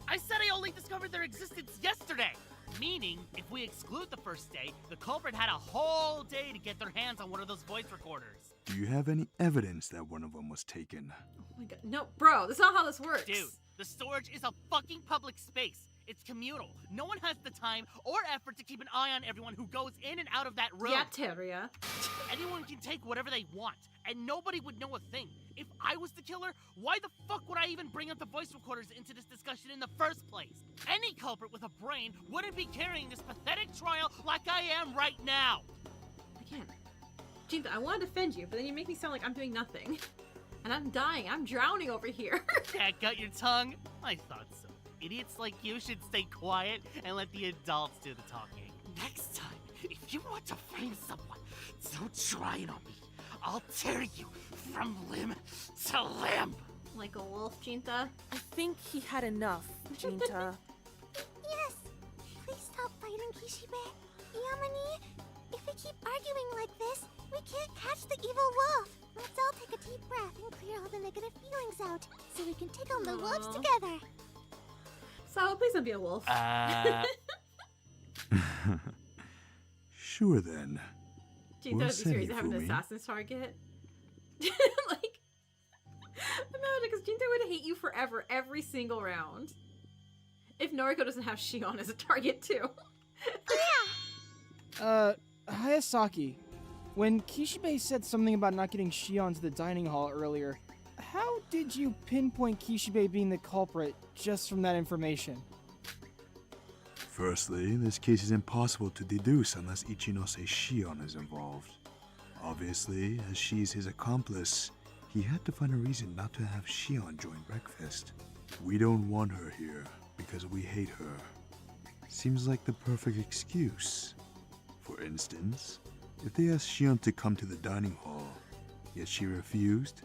I said I only discovered their existence yesterday! Meaning, if we exclude the first day, the culprit had a whole day to get their hands on one of those voice recorders. Do you have any evidence that one of them was taken? Oh my god. No, bro, that's not how this works. Dude, the storage is a fucking public space. It's communal. No one has the time or effort to keep an eye on everyone who goes in and out of that room. Yeah, Teria. Anyone can take whatever they want, and nobody would know a thing. If I was the killer, why the fuck would I even bring up the voice recorders into this discussion in the first place? Any culprit with a brain wouldn't be carrying this pathetic trial like I am right now. Again, Jinta, I want to defend you, but then you make me sound like I'm doing nothing. And I'm dying. I'm drowning over here. Cat got your tongue? I thought so. Idiots like you should stay quiet and let the adults do the talking. Next time, if you want to frame someone, don't try it on me. I'll tear you from limb to limb. Like a wolf, Jinta? I think he had enough, Jinta. Yes! Please stop fighting, Kishibe. Yamane, if we keep arguing like this, we can't catch the evil wolf. Let's all take a deep breath and clear all the negative feelings out, so we can take on the wolves together. So, please don't be a wolf. Sure then. Gee, Well that'd be said, serious to have an Hifumi. assassin's target. Like, imagine, because Jinta would hate you forever, every single round. If Noriko doesn't have Shion as a target, too. Hayasaki, when Kishibe said something about not getting Shion to the dining hall earlier, how did you pinpoint Kishibe being the culprit just from that information? Firstly, this case is impossible to deduce unless Ichinose Shion is involved. Obviously, as she's his accomplice, he had to find a reason not to have Shion join breakfast. We don't want her here because we hate her. Seems like the perfect excuse. For instance, if they asked Shion to come to the dining hall, yet she refused,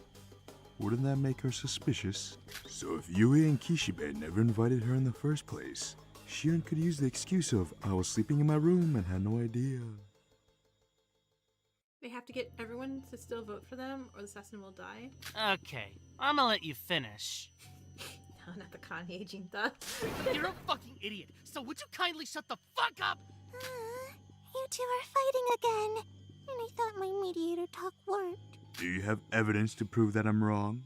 wouldn't that make her suspicious? So if Yui and Kishibe never invited her in the first place, Shion could use the excuse of, I was sleeping in my room and had no idea. They have to get everyone to still vote for them, or the assassin will die. Okay, I'm gonna let you finish. No, not the Kanye, Jinta. You're a fucking idiot, so would you kindly shut the fuck up? You two are fighting again, and I thought my mediator talk worked. Do you have evidence to prove that I'm wrong?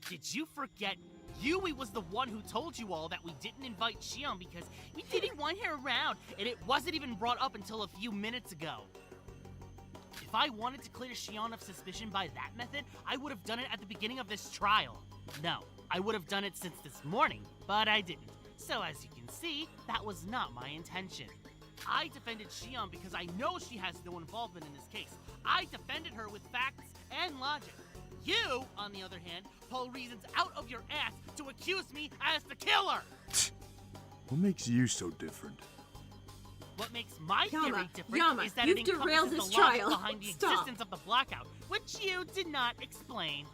Did you forget Yui was the one who told you all that we didn't invite Shion because we didn't want her around, and it wasn't even brought up until a few minutes ago. If I wanted to clear Shion of suspicion by that method, I would have done it at the beginning of this trial. No, I would have done it since this morning, but I didn't. So as you can see, that was not my intention. I defended Shion because I know she has no involvement in this case. I defended her with facts and logic. You, on the other hand, pull reasons out of your ass to accuse me as the killer! What makes you so different? What makes my theory different Yama, is that you've it derailed encompasses this the logic trial. behind the Stop. existence of the blackout, which you did not explain.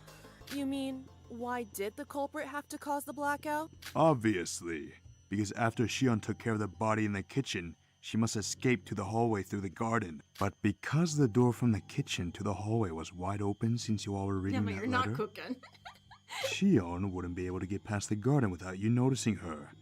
You mean, why did the culprit have to cause the blackout? Obviously, because after Shion took care of the body in the kitchen, she must escape to the hallway through the garden. But because the door from the kitchen to the hallway was wide open since you all were reading Yama, that you're letter, not cooking. Shion wouldn't be able to get past the garden without you noticing her,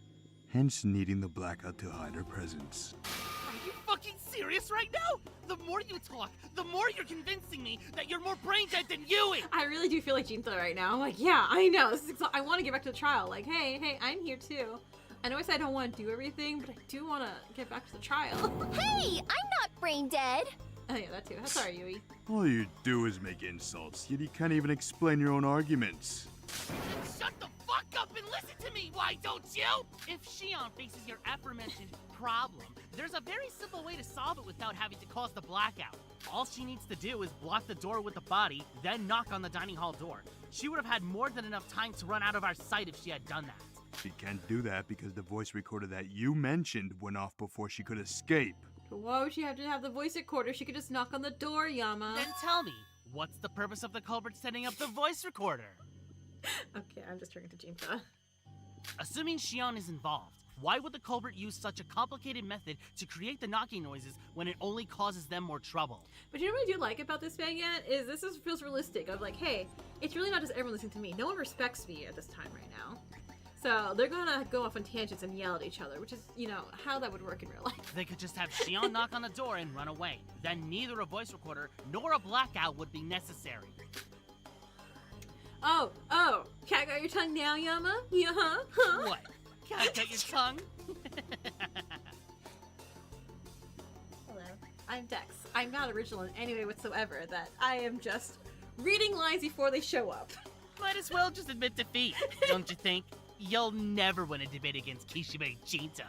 hence needing the blackout to hide her presence. Are you fucking serious right now? The more you talk, the more you're convincing me that you're more brain dead than Yui! I really do feel like Jinta right now. I'm like, yeah, I know. This is I want to get back to the trial. Like, hey, I'm here too. I know I said I don't want to do everything, but I do want to get back to the trial. Hey, I'm not brain dead. Oh yeah, that too. Sorry, Yui. All you do is make insults, yet you can't even explain your own arguments. Shut the fuck up and listen to me, why don't you? If Shion faces your aforementioned problem, there's a very simple way to solve it without having to cause the blackout. All she needs to do is block the door with the body, then knock on the dining hall door. She would have had more than enough time to run out of our sight if she had done that. She can't do that because the voice recorder that you mentioned went off before she could escape. Why would she have to have the voice recorder? She could just knock on the door, Yama. Then tell me, what's the purpose of the culprit setting up the voice recorder? Okay, I'm just turning to Jinta. Assuming Shion is involved, why would the culprit use such a complicated method to create the knocking noises when it only causes them more trouble? But you know what I do like about this fan yet? Is this feels realistic of like, hey, it's really not just everyone listening to me. No one respects me at this time right now. So they're gonna go off on tangents and yell at each other, which is, you know, how that would work in real life. They could just have Shion knock on the door and run away. Then neither a voice recorder nor a blackout would be necessary. Oh, cat got your tongue now, Yama? Yeah, huh? What? Cat got your tongue? Hello, I'm Dex. I'm not original in any way whatsoever. That I am just reading lines before they show up. Might as well just admit defeat, don't you think? You'll never win a debate against Kishibe Jinta.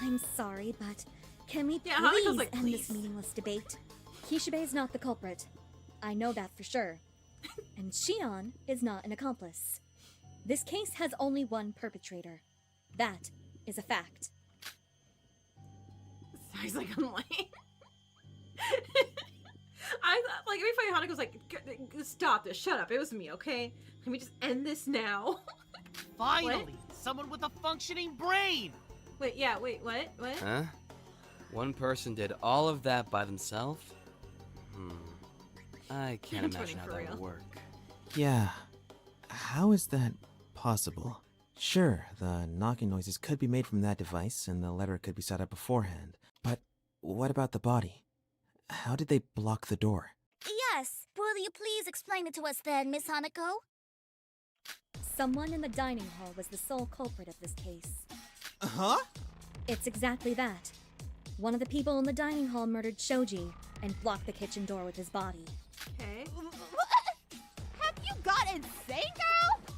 I'm sorry, but can we Yeah, Hanako's please like, end please. this meaningless debate? Kishibe is not the culprit. I know that for sure. And Shion is not an accomplice. This case has only one perpetrator. That is a fact. Sounds like I'm lying. I thought, like, every fight Hanako's like, stop this, shut up, it was me, okay? Can we just end this now? Finally, someone with a functioning brain! Wait, what? Huh? One person did all of that by themselves? I can't imagine Twinning how for that real. would work. Yeah. How is that possible? Sure, the knocking noises could be made from that device, and the letter could be set up beforehand. But what about the body? How did they block the door? Yes, will you please explain it to us then, Miss Hanako? Someone in the dining hall was the sole culprit of this case. Huh? It's exactly that. One of the people in the dining hall murdered Shoji and blocked the kitchen door with his body. Okay. Have you got insane, girl?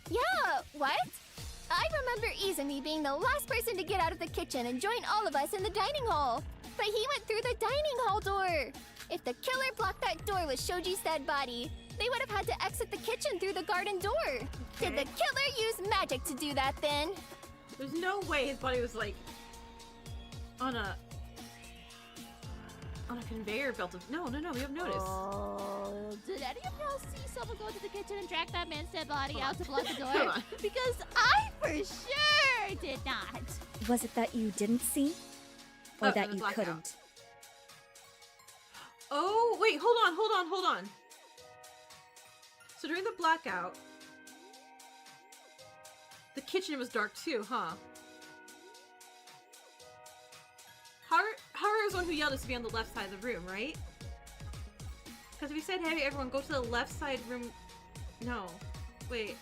Yeah, what? I remember Izumi being the last person to get out of the kitchen and join all of us in the dining hall. But he went through the dining hall door. If the killer blocked that door with Shoji's dead body, they would have had to exit the kitchen through the garden door. Did the killer use magic to do that then? There's no way his body was like on a conveyor belt of no, we have noticed. Oh, did any of y'all see someone go to the kitchen and drag that man's dead body out to block the Hold door? on. Because I for sure did not. Was it that you didn't see? Or Oh, that the you blackout. couldn't? Oh, wait, hold on. So during the blackout, the kitchen was dark too, huh? Haru was the one who yelled us to be on the left side of the room, right? Because we said, hey, everyone, go to the left side room. No. Wait.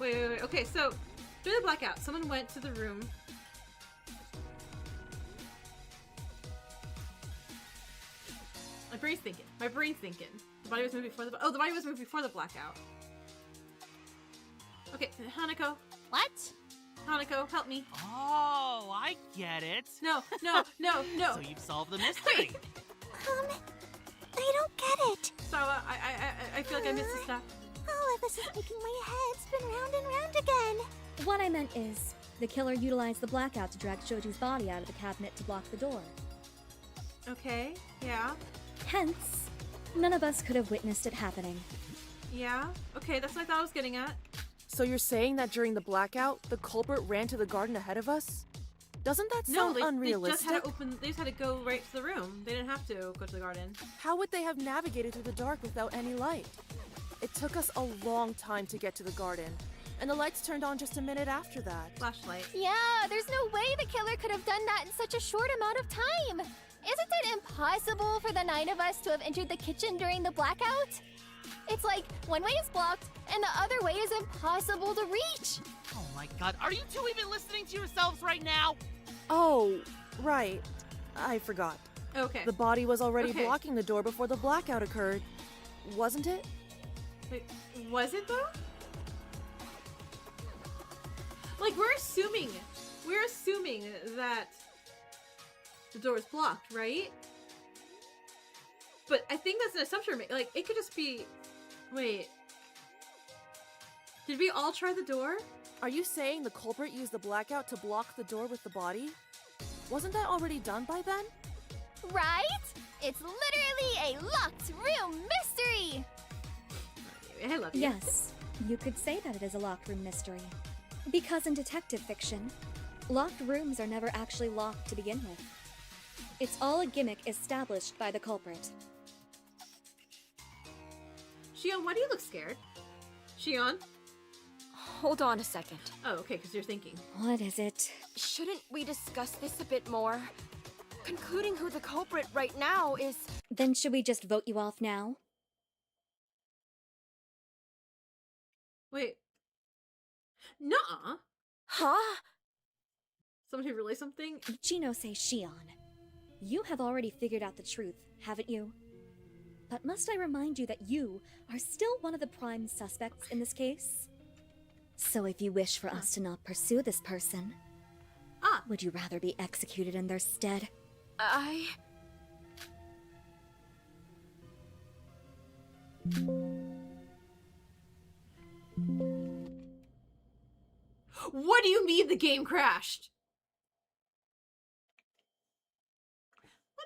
Okay, so during the blackout, someone went to the room. My brain's thinking. The body was moved before the body was moved before the blackout. Okay, Hanako. What? Hanako, help me. Oh, I get it. No. So you've solved the mystery. I don't get it. So, I feel like I missed the stuff. All of this is making my head spin round and round again. What I meant is, the killer utilized the blackout to drag Shoji's body out of the cabinet to block the door. Okay, yeah. Hence, none of us could have witnessed it happening. Yeah, okay, that's what I thought I was getting at. So you're saying that during the blackout, the culprit ran to the garden ahead of us? Doesn't that No, sound they unrealistic? they just had to go right to the room. They didn't have to go to the garden. How would they have navigated through the dark without any light? It took us a long time to get to the garden, and the lights turned on just a minute after that. Flashlight. Yeah, there's no way the killer could have done that in such a short amount of time. Isn't it impossible for the 9 of us to have entered the kitchen during the blackout? It's like one way is blocked and the other way is impossible to reach. Oh my god, are you two even listening to yourselves right now? Oh, right. I forgot. Okay. The body was already Okay. blocking the door before the blackout occurred, wasn't it? Wait, was it though? Like we're assuming that the door is blocked, right? But I think that's an assumption. Like it could just be. Wait. Did we all try the door? Are you saying the culprit used the blackout to block the door with the body? Wasn't that already done by then? Right? It's literally a locked room mystery! I love you. Yes, you could say that it is a locked room mystery. Because in detective fiction, locked rooms are never actually locked to begin with. It's all a gimmick established by the culprit. Shion, why do you look scared? Shion? Hold on a second. Oh, okay, because you're thinking. What is it? Shouldn't we discuss this a bit more? Concluding who the culprit right now is... Then should we just vote you off now? Wait. Nuh-uh. Huh? Someone who realized something? Ichino say Shion. You have already figured out the truth, haven't you? But must I remind you that you are still one of the prime suspects in this case? So if you wish for us to not pursue this person, would you rather be executed in their stead? What do you mean the game crashed?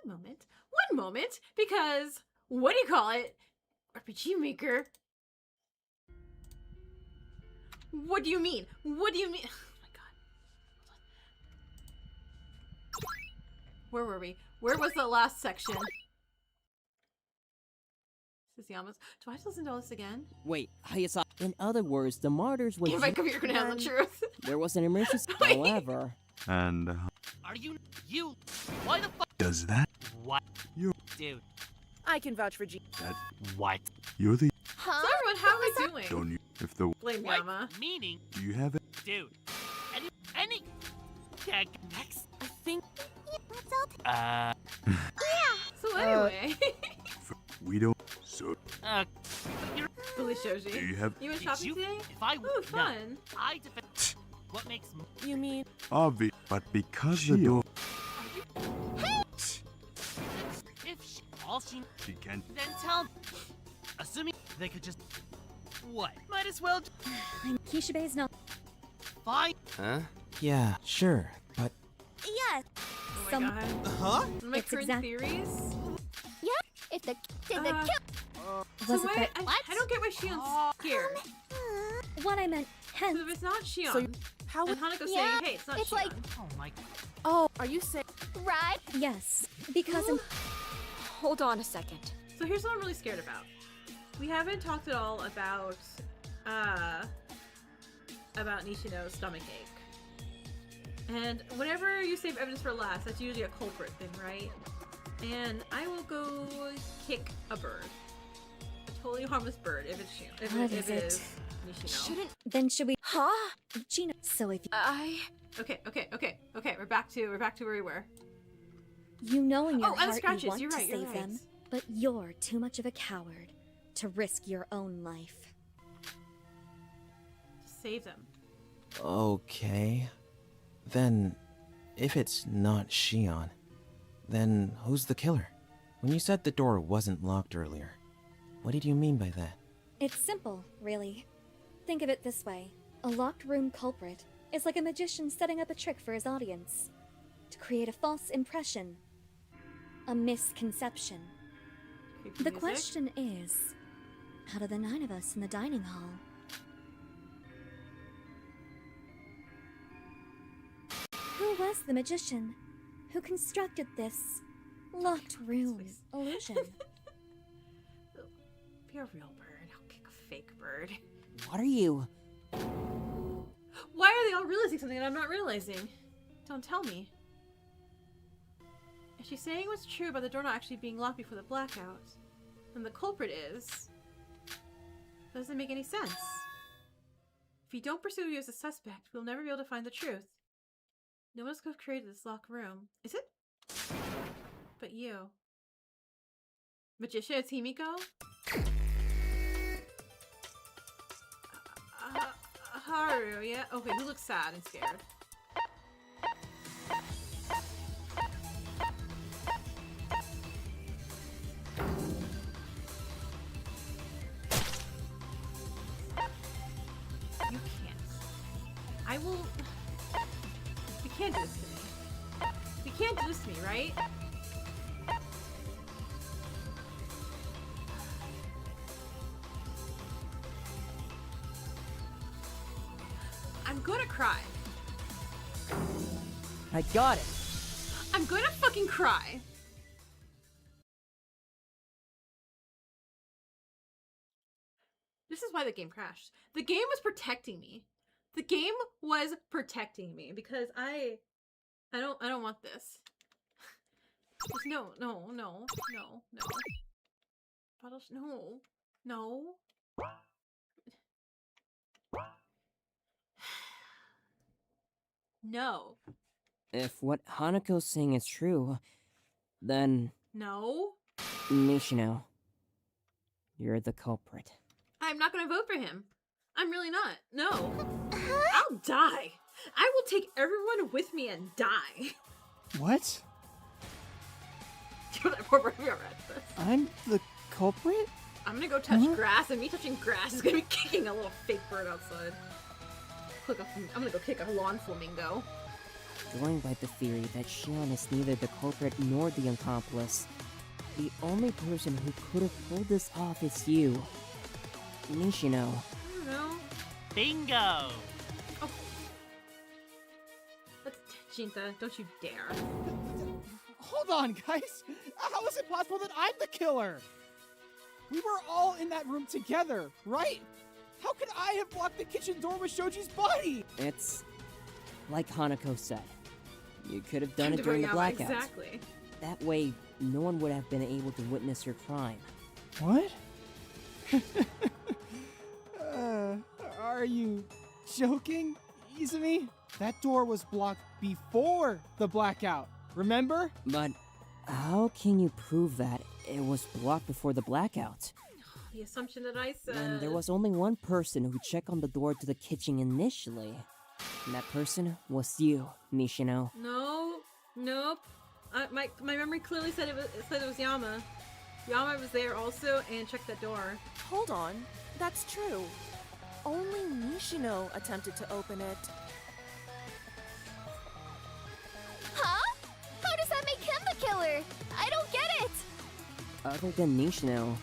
One moment, because, what do you call it? RPG Maker. What do you mean? What do you mean? Oh my god. Where were we? Where was the last section? Says Yama's. Do I have to listen to all this again? Wait, Hayasaki. In other words, the martyrs were. If my computer can handle the truth. There was an emergency. However. And Are you? Why the fuck? does that? What? You. Dude. I can vouch for G. That. What? You're the. Huh? So everyone, how are we doing? Don't you? If the. Blame What? Yama. Meaning? Do you have it? Dude. Any. Yeah, next. I think. So anyway. We don't. So. You're. Bully Shoji. Do you have? You went shopping today? If I Ooh, fun. No, I defend. What makes? You mean? Obvious, but because the door. If all she can. Then tell me. Assuming they could just. What? Might as well. Kishibe's not. Fine. Huh? Yeah, sure, but Yeah. Oh my Some- god. Huh? One of my It's current exact- theories. Yeah. If the did the kill. So Was it why, that? I don't get why Shion's scared. What I meant, hence. Because if it's not Shion, So how and Hanako's Yeah, saying, hey, it's not it's Shion. like- Oh my. Oh, are you saying? Right? Yes, because in. Hold on a second. So here's what I'm really scared about. We haven't talked at all about Nishino's stomach ache. And whenever you save evidence for last, that's usually a culprit thing, right? And I will go kick a bird. A totally harmless bird if it's Shion. What If is it it? is Nishino. Shouldn't. Then should we? Huh? Gina. So if Okay. We're back to where we were. you know in your Oh, and heart scratches. you want You're to right. You're save right. them, but you're too much of a coward to risk your own life. Save them. okay. Then, if it's not Shion, then who's the killer? When you said the door wasn't locked earlier, what did you mean by that? It's simple, really. Think of it this way. A locked room culprit is like a magician setting up a trick for his audience. To create a false impression. A misconception. Creepy The music. question is, out of the 9 of us in the dining hall, who was the magician who constructed this locked room illusion? Be a real bird. I'll kick a fake bird. What are you? Why are they all realizing something that I'm not realizing? Don't tell me. If she's saying what's true about the door not actually being locked before the blackout, then the culprit is... Doesn't make any sense. If we don't pursue you as a suspect, we'll never be able to find the truth. No one else could have created this locked room. Is it? But you. Magician, it's Himiko? Haru, yeah? Okay, who looks sad and scared? You can't. I will... You can't do this to me. You can't do this to me, right? I'm gonna cry. I got it. I'm gonna fucking cry. This is why the game crashed. The game was protecting me. The game was protecting me because I don't want this. Just no. Bottles, no. No. If what Hanako's saying is true, then No. Nishino, you're the culprit. I'm not gonna vote for him. I'm really not. No. I'll die. I will take everyone with me and die. What? That poor bird, we are at this. I'm the culprit? I'm gonna go touch grass, and me touching grass is gonna be kicking a little fake bird outside. I'm gonna go kick a lawn flamingo. Going by the theory that Shion is neither the culprit nor the accomplice, the only person who could have pulled this off is you, Nishino. I don't know. Bingo! Oh. Jinta, don't you dare. Hold on, guys! How is it possible that I'm the killer? We were all in that room together, right? How could I have blocked the kitchen door with Shoji's body? It's like Hanako said. You could have done Time it to during the bring out- blackout. Exactly. That way, no one would have been able to witness your crime. What? Are you joking, Izumi? That door was blocked before the blackout, remember? But how can you prove that it was blocked before the blackout? The assumption that I said. And there was only one person who checked on the door to the kitchen initially. And that person was you, Nishino. No, nope. My memory clearly said it was Yama. Yama was there also and checked that door. Hold on. That's true. Only Nishino attempted to open it. Huh? How does that make him the killer? I don't get it! Other than Nishino,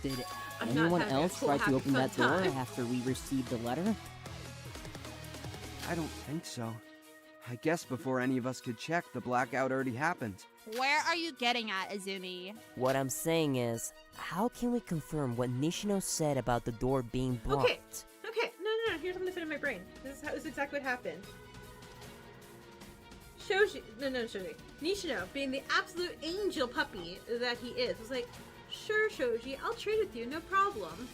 did I'm not anyone having a else cool, try to happy, open fun that door time. after we received the letter? I don't think so. I guess before any of us could check, the blackout already happened. Where are you getting at, Izumi? What I'm saying is, how can we confirm what Nishino said about the door being blocked? Okay. No. Here's something that fit in my brain. This is exactly what happened. Shoji. Nishino, being the absolute angel puppy that he is, was like, sure, Shoji, I'll trade with you, no problem.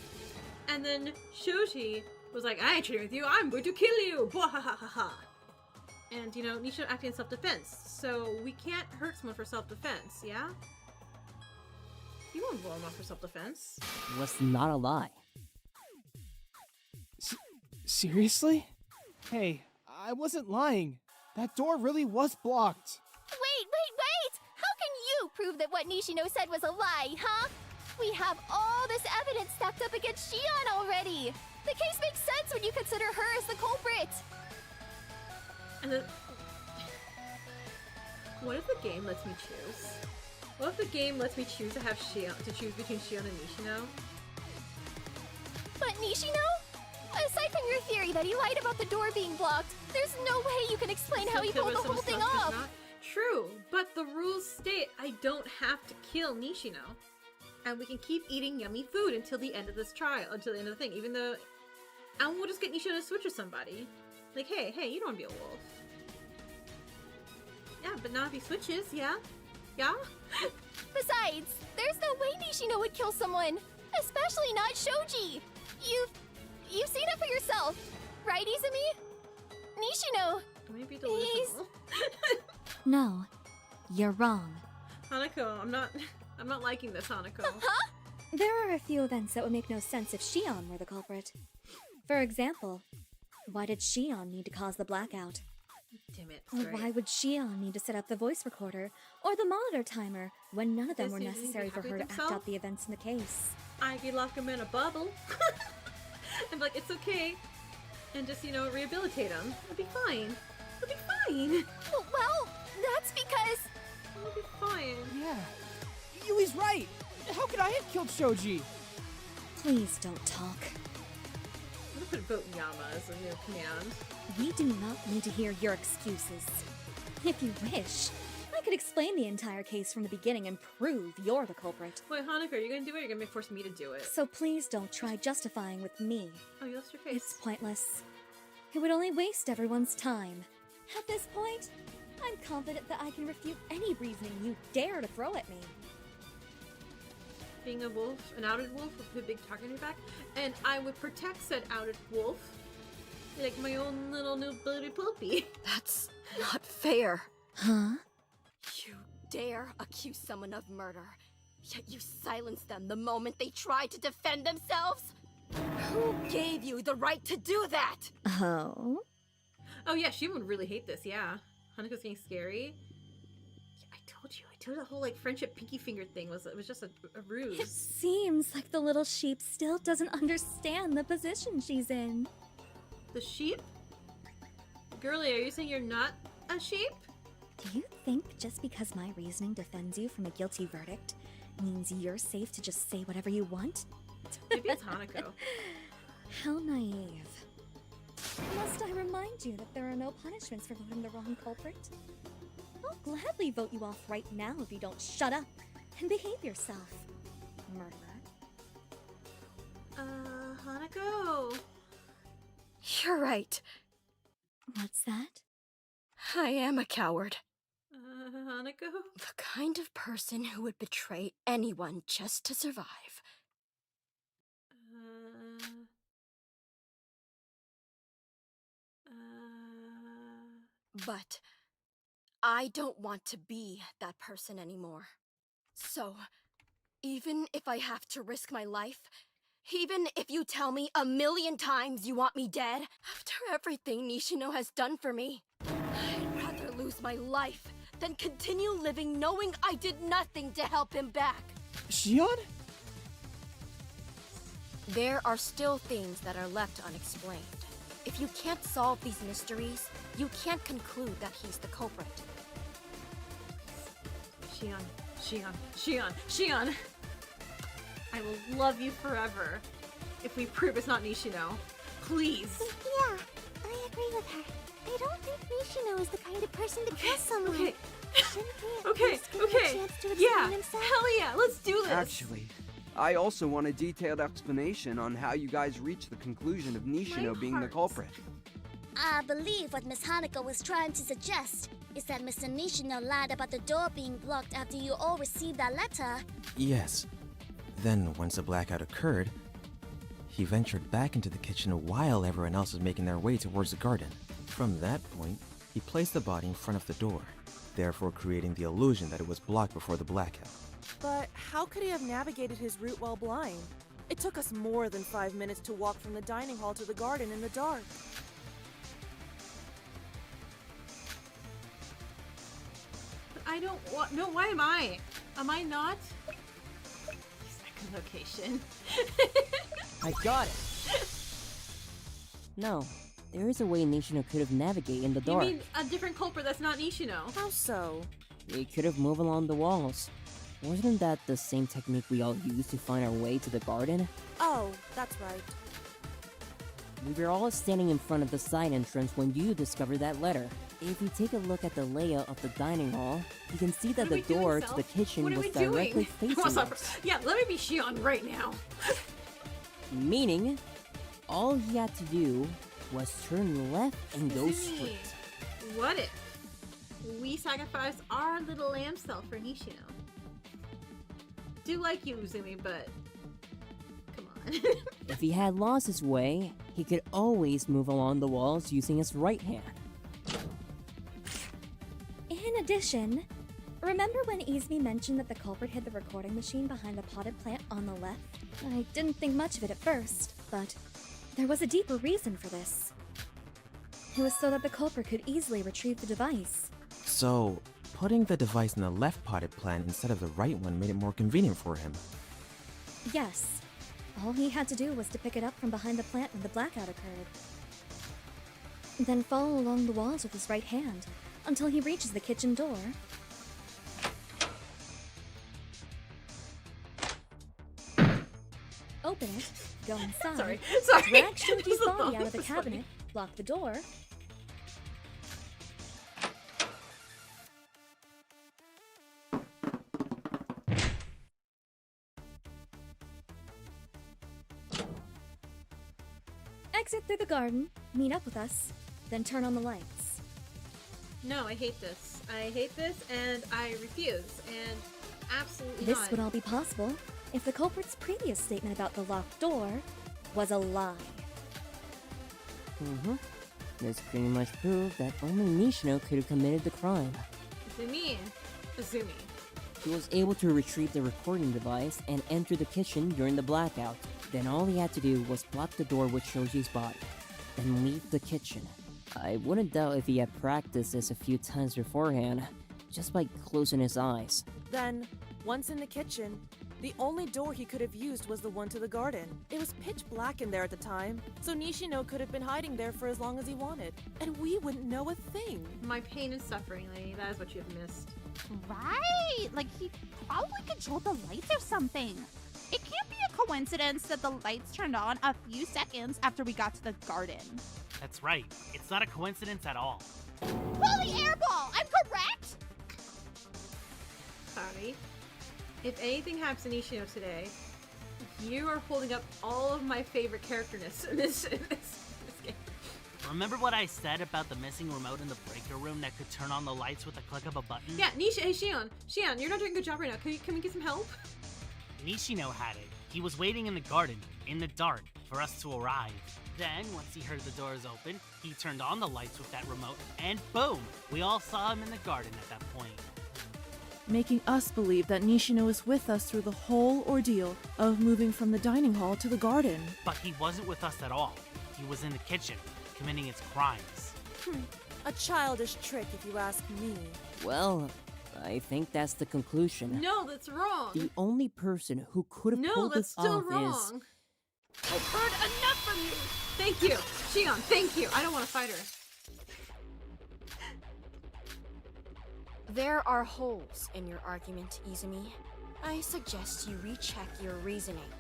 And then Shoji was like, I ain't trading with you, I'm going to kill you! Bwahahaha. And, Nishino acting in self-defense. So we can't hurt someone for self-defense, yeah? You won't blow him off for self-defense. Was not a lie. Seriously? Hey, I wasn't lying. That door really was blocked. Wait! How can you prove that what Nishino said was a lie, huh? We have all this evidence stacked up against Shion already! The case makes sense when you consider her as the culprit! And then, what if the game lets me choose? What if the game lets me choose to choose between Shion and Nishino? But Nishino? Aside from your theory that he lied about the door being blocked, there's no way you can explain how he Kill pulled the with some whole thing stuff, off! not true, but the rules state I don't have to kill Nishino. And we can keep eating yummy food until the end of this trial, until the end of the thing, even though... And we'll just get Nishino to switch with somebody. Like, hey, you don't want to be a wolf. Yeah, but not if he switches, yeah? Yeah? Besides, there's no way Nishino would kill someone! Especially not Shoji! You've seen it for yourself, right, Izumi? Nishino! Maybe delusional. No, you're wrong. Hanako, I'm not liking this, Hanako. Huh? There are a few events that would make no sense if Shion were the culprit. For example, why did Shion need to cause the blackout? Damn it. Or why would Shion need to set up the voice recorder or the monitor timer when none of them were Does he necessary for happy her to with act himself? out the events in the case? I could lock him in a bubble. And be like, it's okay. And just, rehabilitate him. It'll be fine. It'll be fine. Well, that's because... It'll be fine. Yeah. Yui's right. How could I have killed Shoji? Please don't talk. I'm gonna put vote Yama as a new command. We do not need to hear your excuses. If you wish, I could explain the entire case from the beginning and prove you're the culprit. Wait, Hanako, are you gonna do it or are you gonna force me to do it? So please don't try justifying with me. Oh, you lost your face. It's pointless. It would only waste everyone's time. At this point, I'm confident that I can refute any reasoning you dare to throw at me. Being a wolf, an outed wolf with a big target on your back, and I would protect said outed wolf like my own little nobility puppy. That's not fair. Huh? You dare accuse someone of murder, yet you silence them the moment they try to defend themselves? Who gave you the right to do that? Oh? Oh yeah, she would really hate this, yeah. Hanako's getting scary. Yeah, I told you the whole friendship pinky finger thing was just a ruse. It seems like the little sheep still doesn't understand the position she's in. The sheep? Girlie, are you saying you're not a sheep? Do you think just because my reasoning defends you from a guilty verdict means you're safe to just say whatever you want? Maybe it's Hanako. How naive. Must I remind you that there are no punishments for voting the wrong culprit? I'll gladly vote you off right now if you don't shut up and behave yourself, murderer. Hanako! You're right. What's that? I am a coward. Hanako? The kind of person who would betray anyone just to survive. But I don't want to be that person anymore. So, even if I have to risk my life, even if you tell me 1,000,000 times you want me dead, after everything Nishino has done for me, I'd rather lose my life than continue living knowing I did nothing to help him back. Shion? There are still things that are left unexplained. If you can't solve these mysteries, you can't conclude that he's the culprit. Shion. I will love you forever if we prove it's not Nishino. Please. Yeah, I agree with her. I don't think Nishino is the kind of person to kill someone. Okay. Shouldn't we at least give him a chance to explain Yeah. himself? Hell yeah. Let's do this. Actually, I also want a detailed explanation on how you guys reached the conclusion of Nishino being the culprit. I believe what Miss Hanako was trying to suggest is that Mr. Nishino lied about the door being blocked after you all received that letter. Yes. Then, once the blackout occurred, he ventured back into the kitchen while everyone else was making their way towards the garden. From that point, he placed the body in front of the door, therefore creating the illusion that it was blocked before the blackout. But how could he have navigated his route while blind? It took us more than 5 minutes to walk from the dining hall to the garden in the dark. I don't want. No, why am I? Am I not? Second location. I got it! No, there is a way Nishino could have navigated in the You dark. mean a different culprit that's not Nishino? How so? They could have moved along the walls. Wasn't that the same technique we all used to find our way to the garden? Oh, that's right. We were all standing in front of the side entrance when you discovered that letter. If you take a look at the layout of the dining hall, you can see that What are the we doing, door Self? to the kitchen What are was we directly doing? facing What's up? us. Yeah, let me be Shion right now. Meaning, all he had to do was turn left and go Izumi, straight. What if we sacrifice our little lamb self for Nishino? Do like you, Izumi, but come on. If he had lost his way, he could always move along the walls using his right hand. In addition, remember when Izumi mentioned that the culprit hid the recording machine behind the potted plant on the left? I didn't think much of it at first, but there was a deeper reason for this. It was so that the culprit could easily retrieve the device. So, putting the device in the left potted plant instead of the right one made it more convenient for him. Yes, all he had to do was to pick it up from behind the plant when the blackout occurred. Then follow along the walls with his right hand until he reaches the kitchen door. Open it, go inside, Sorry. drag This Shoji's is the body thought. out of the This is funny. cabinet, lock the door. Exit through the garden, meet up with us, then turn on the lights. No, I hate this. I hate this, and I refuse. And absolutely This not. would all be possible if the culprit's previous statement about the locked door was a lie. This pretty much proved that only Nishino could have committed the crime. Izumi. He was able to retrieve the recording device and enter the kitchen during the blackout. Then all he had to do was block the door with Shoji's body, and leave the kitchen. I wouldn't doubt if he had practiced this a few times beforehand, just by closing his eyes. Then, once in the kitchen, the only door he could have used was the one to the garden. It was pitch black in there at the time, so Nishino could have been hiding there for as long as he wanted, and we wouldn't know a thing. My pain and suffering, lady. That is what you have missed. Right! Like, he probably controlled the lights or something. It can't be a coincidence that the lights turned on a few seconds after we got to the garden. That's right. It's not a coincidence at all. Holy airball! I'm correct? Sorry. If anything happens to Nishino today, You are holding up all of my favorite characterness in this game. Remember what I said about the missing remote in the breaker room that could turn on the lights with a click of a button? Yeah, hey Shion, you're not doing a good job right now. Can we get some help? Nishino had it. He was waiting in the garden, in the dark, for us to arrive. Then, once he heard the doors open, he turned on the lights with that remote, and boom! We all saw him in the garden at that point. Making us believe that Nishino is with us through the whole ordeal of moving from the dining hall to the garden. But he wasn't with us at all. He was in the kitchen, committing its crimes. A childish trick, if you ask me. Well, I think that's the conclusion. No, that's wrong. The only person who could have pulled this still off wrong. is... I've heard enough from you! Thank you! Shion, thank you! I don't want to fight her. There are holes in your argument, Izumi. I suggest you recheck your reasoning.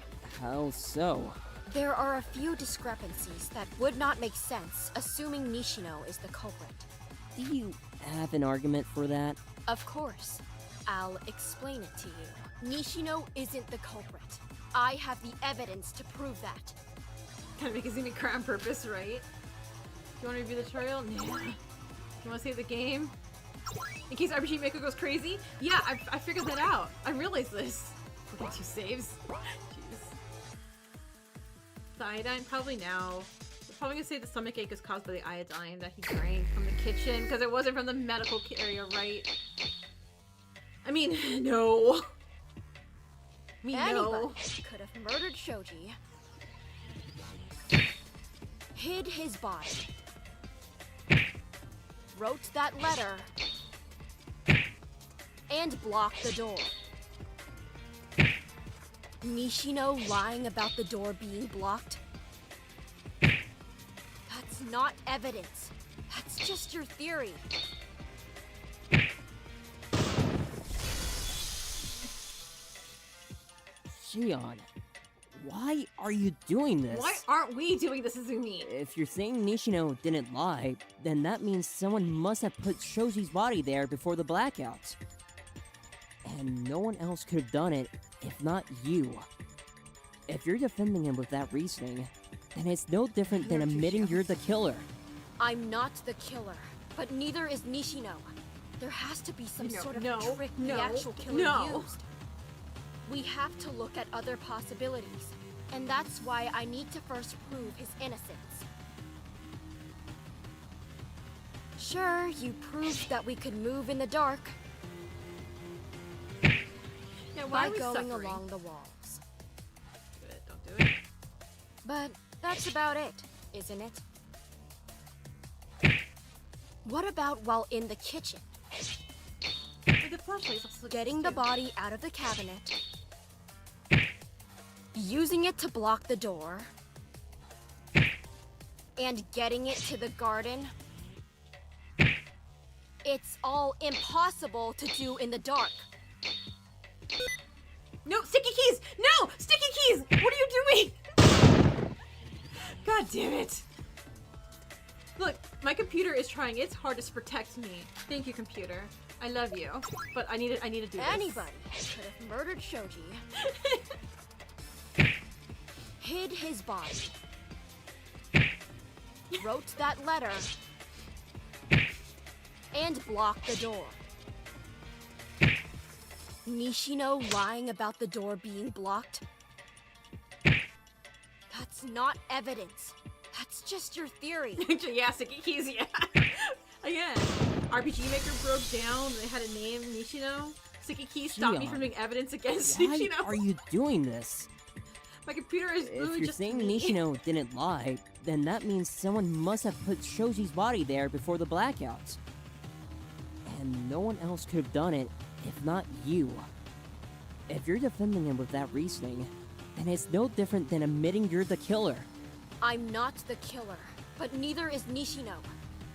How so? There are a few discrepancies that would not make sense, assuming Nishino is the culprit. Do you have an argument for that? Of course. I'll explain it to you. Nishino isn't the culprit. I have the evidence to prove that. Kind of make Izumi cry on purpose, right? You want to review the tutorial? Nah. You want to save the game? In case RPG Maker goes crazy? Yeah, I figured that out. I realized this. Okay, 2 saves. Jeez. The iodine? Probably now. We're probably gonna say the stomach ache is caused by the iodine that he drank from the kitchen, because it wasn't from the medical area, right? I mean, no. Anybody could have murdered Shoji, hid his body, wrote that letter, and blocked the door. Nishino lying about the door being blocked? That's not evidence. That's just your theory. Shion, why are you doing this? Why aren't we doing this, Izumi? If you're saying Nishino didn't lie, then that means someone must have put Shoji's body there before the blackout. And no one else could have done it if not you. If you're defending him with that reasoning, then it's no different than admitting you're the killer. I'm not the killer, but neither is Nishino. There has to be some sort of trick the actual killer used. We have to look at other possibilities, and that's why I need to first prove his innocence. Sure, you proved that we could move in the dark. Yeah, why by are we going suffering? along the walls. Do it, don't do it. But that's about it, isn't it? What about while in the kitchen? The flashlight's also Getting the body out of the cabinet, using it to block the door, and getting it to the garden. It's all impossible to do in the dark. No, sticky keys! No! Sticky keys! What are you doing? God damn it. Look, my computer is trying its hardest to protect me. Thank you, computer. I love you. But I need to do this. Anybody could have murdered Shoji, hid his body, wrote that letter, and blocked the door. Nishino lying about the door being blocked? That's not evidence. That's just your theory. Yeah, sticky keys, yeah. Again, RPG Maker broke down. They had a name, Nishino. Sticky keys stopped me from doing evidence against Why Nishino. are you doing this? My computer is If literally you're just saying me. Nishino didn't lie, then that means someone must have put Shoji's body there before the blackout. And no one else could have done it if not you. If you're defending him with that reasoning, then it's no different than admitting you're the killer. I'm not the killer, but neither is Nishino.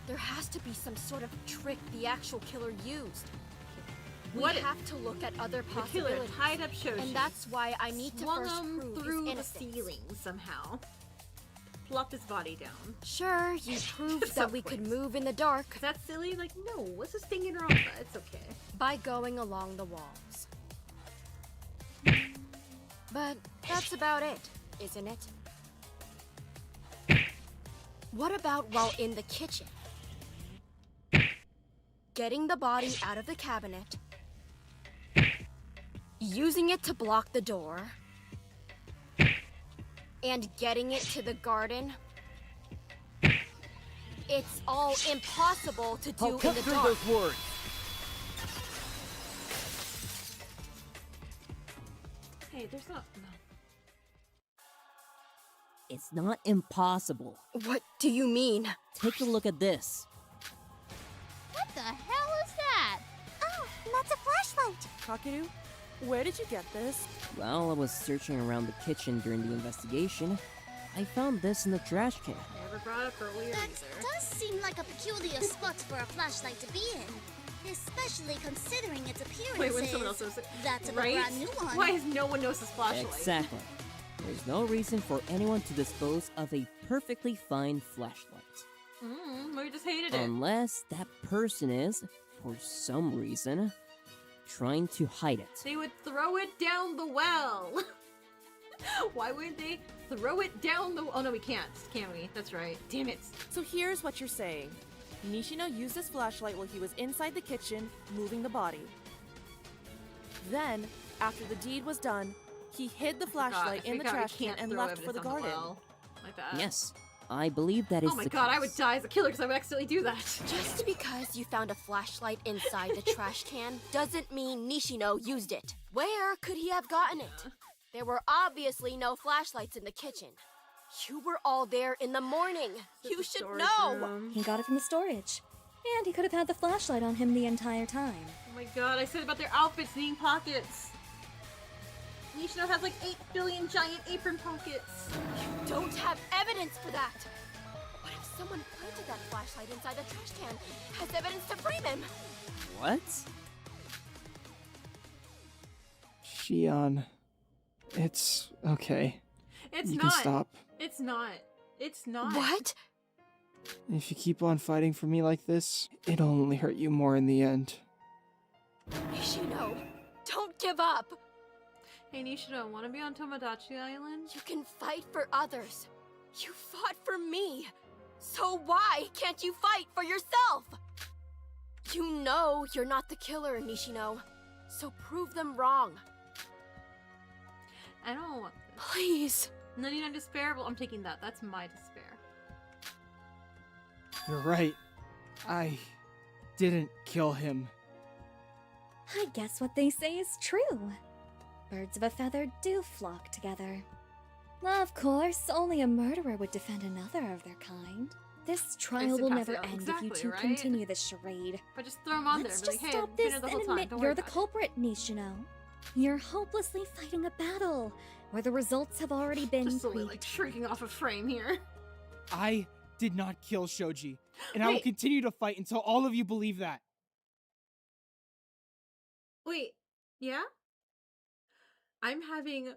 There has to be some sort of trick the actual killer used. We have to look at other The killer possibilities. tied up Shoji. And that's why I need to Swung first him prove through his the innocence. ceiling somehow. Plopped his body down. Sure, you proved that we could move in the dark. Is that silly? Like, no. What's this thing in her office? It's okay. By going along the walls. But that's about it, isn't it? What about while in the kitchen? Getting the body out of the cabinet, using it to block the door, and getting it to the garden? It's all impossible to do in the dark. Those words. Hey, there's not. No. It's not impossible. What do you mean? Take a look at this. What the hell is that? Oh, that's a flashlight. Kakeru, where did you get this? While I was searching around the kitchen during the investigation, I found this in the trash can. Never brought up earlier That either. does seem like a peculiar spot for a flashlight to be in, especially considering its appearance Wait, when someone else knows it. That's a Right? brand new one. Why has no one knows this flashlight? Exactly. There's no reason for anyone to dispose of a perfectly fine flashlight. We just hated it. Unless that person is, for some reason, trying to hide it. They would throw it down the well. Why would they throw it down the? Oh no, we can't. Can we? That's right. Damn it. So here's what you're saying. Nishino used this flashlight while he was inside the kitchen, moving the body. Then, after the deed was done, he hid the flashlight in the trash can and left for the garden. Like that. Yes, I believe that is Oh my the god, I case. would die as a killer because I would accidentally do that. Just because you found a flashlight inside the trash can doesn't mean Nishino used it. Where could he have gotten it? There were obviously no flashlights in the kitchen. You were all there in the morning. You should know. He got it from the storage. And he could have had the flashlight on him the entire time. Oh my god, I said about their outfits needing pockets. Nishino has like 8 billion giant apron pockets. You don't have evidence for that. What if someone planted that flashlight inside the trash can? Has evidence to frame him? What? Shion, it's okay. It's You not. can stop. It's not. It's not. What? If you keep on fighting for me like this, it'll only hurt you more in the end. Nishino, don't give up. Hey Nishino, wanna be on Tomodachi Island? You can fight for others. You fought for me. So why can't you fight for yourself? You know you're not the killer, Nishino. So prove them wrong. I don't want this. Please. None despair. Well, I'm taking that. That's my despair. You're right. I didn't kill him. I guess what they say is true. Birds of a feather do flock together. Of course, only a murderer would defend another of their kind. This trial will never end if you two continue this charade. But just throw them on Let's there. just Be like, stop hey, this been here the and whole time. admit Don't you're worry the about it. culprit, Nishino. You're hopelessly fighting a battle where the results have already been Just slowly like shrinking off a frame here. I did not kill Shoji, and I will Wait. continue to fight until all of you believe that. Wait, yeah? I'm having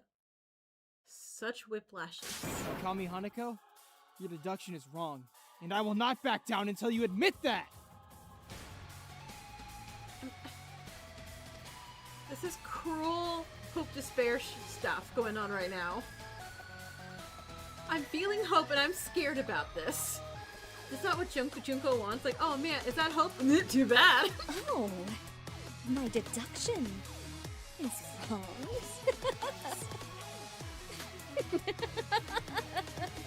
such whiplashes. Kami Hanako, your deduction is wrong, and I will not back down until you admit that! This is cruel hope despair stuff going on right now. I'm feeling hope and I'm scared about this. Is that what Junko wants? Like, oh man, is that hope? Too bad. Oh, my deduction is wrong.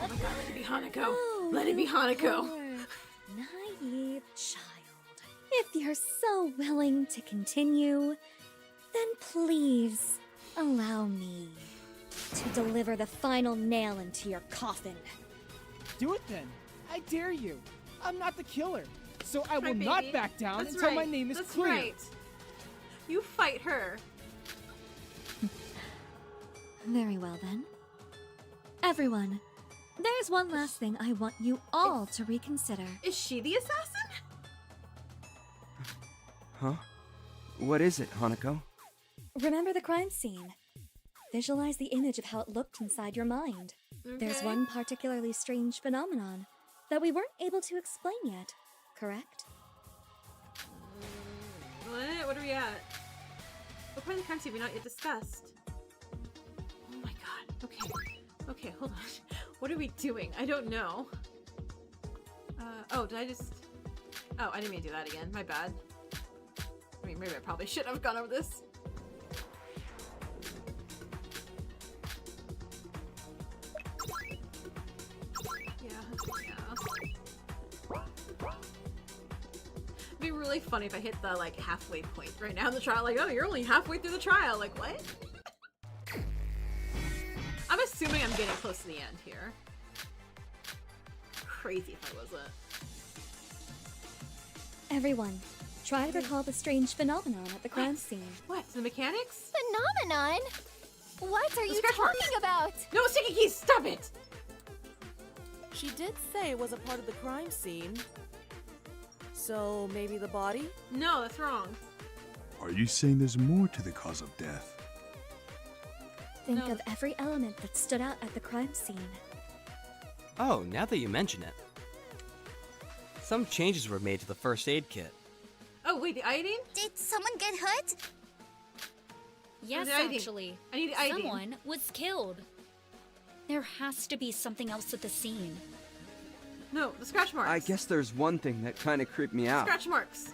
Oh my god, let it be Hanako. Oh, Let it be you Hanako. poor, naive child. If you're so willing to continue, then please allow me to deliver the final nail into your coffin. Do it then. I dare you. I'm not the killer, so I will Right, not baby. back down That's until right. my name is That's clear. right. You fight her. Very well then. Everyone, there's one last thing I want you all to reconsider. Is she the assassin? Huh? What is it, Hanako? Remember the crime scene. Visualize the image of how it looked inside your mind. There's Okay. one particularly strange phenomenon that we weren't able to explain yet, correct? What? What are we at? What part of the crime scene have we not yet discussed? Okay, hold on. What are we doing? I don't know. Oh, did I just... Oh, I didn't mean to do that again. My bad. I mean, maybe I probably should have gone over this. It'd be really funny if I hit the, like, halfway point right now in the trial. Like, oh, you're only halfway through the trial. Like, what? I'm assuming I'm getting close to the end here. Crazy if I wasn't. Everyone, try to recall the strange phenomenon at the crime scene. What? The mechanics? Phenomenon? What are you talking about? No, Sticky Keys, stop it! She did say it was a part of the crime scene. So maybe the body? No, that's wrong. Are you saying there's more to the cause of death? Think of every element that stood out at the crime scene. Oh, now that you mention it. Some changes were made to the first aid kit. Oh, wait, the iodine? Did someone get hurt? Yes, the iodine? actually. I need the iodine. Someone was killed. There has to be something else with the scene. No, the scratch marks. I guess there's one thing that kind of creeped me out. Scratch marks.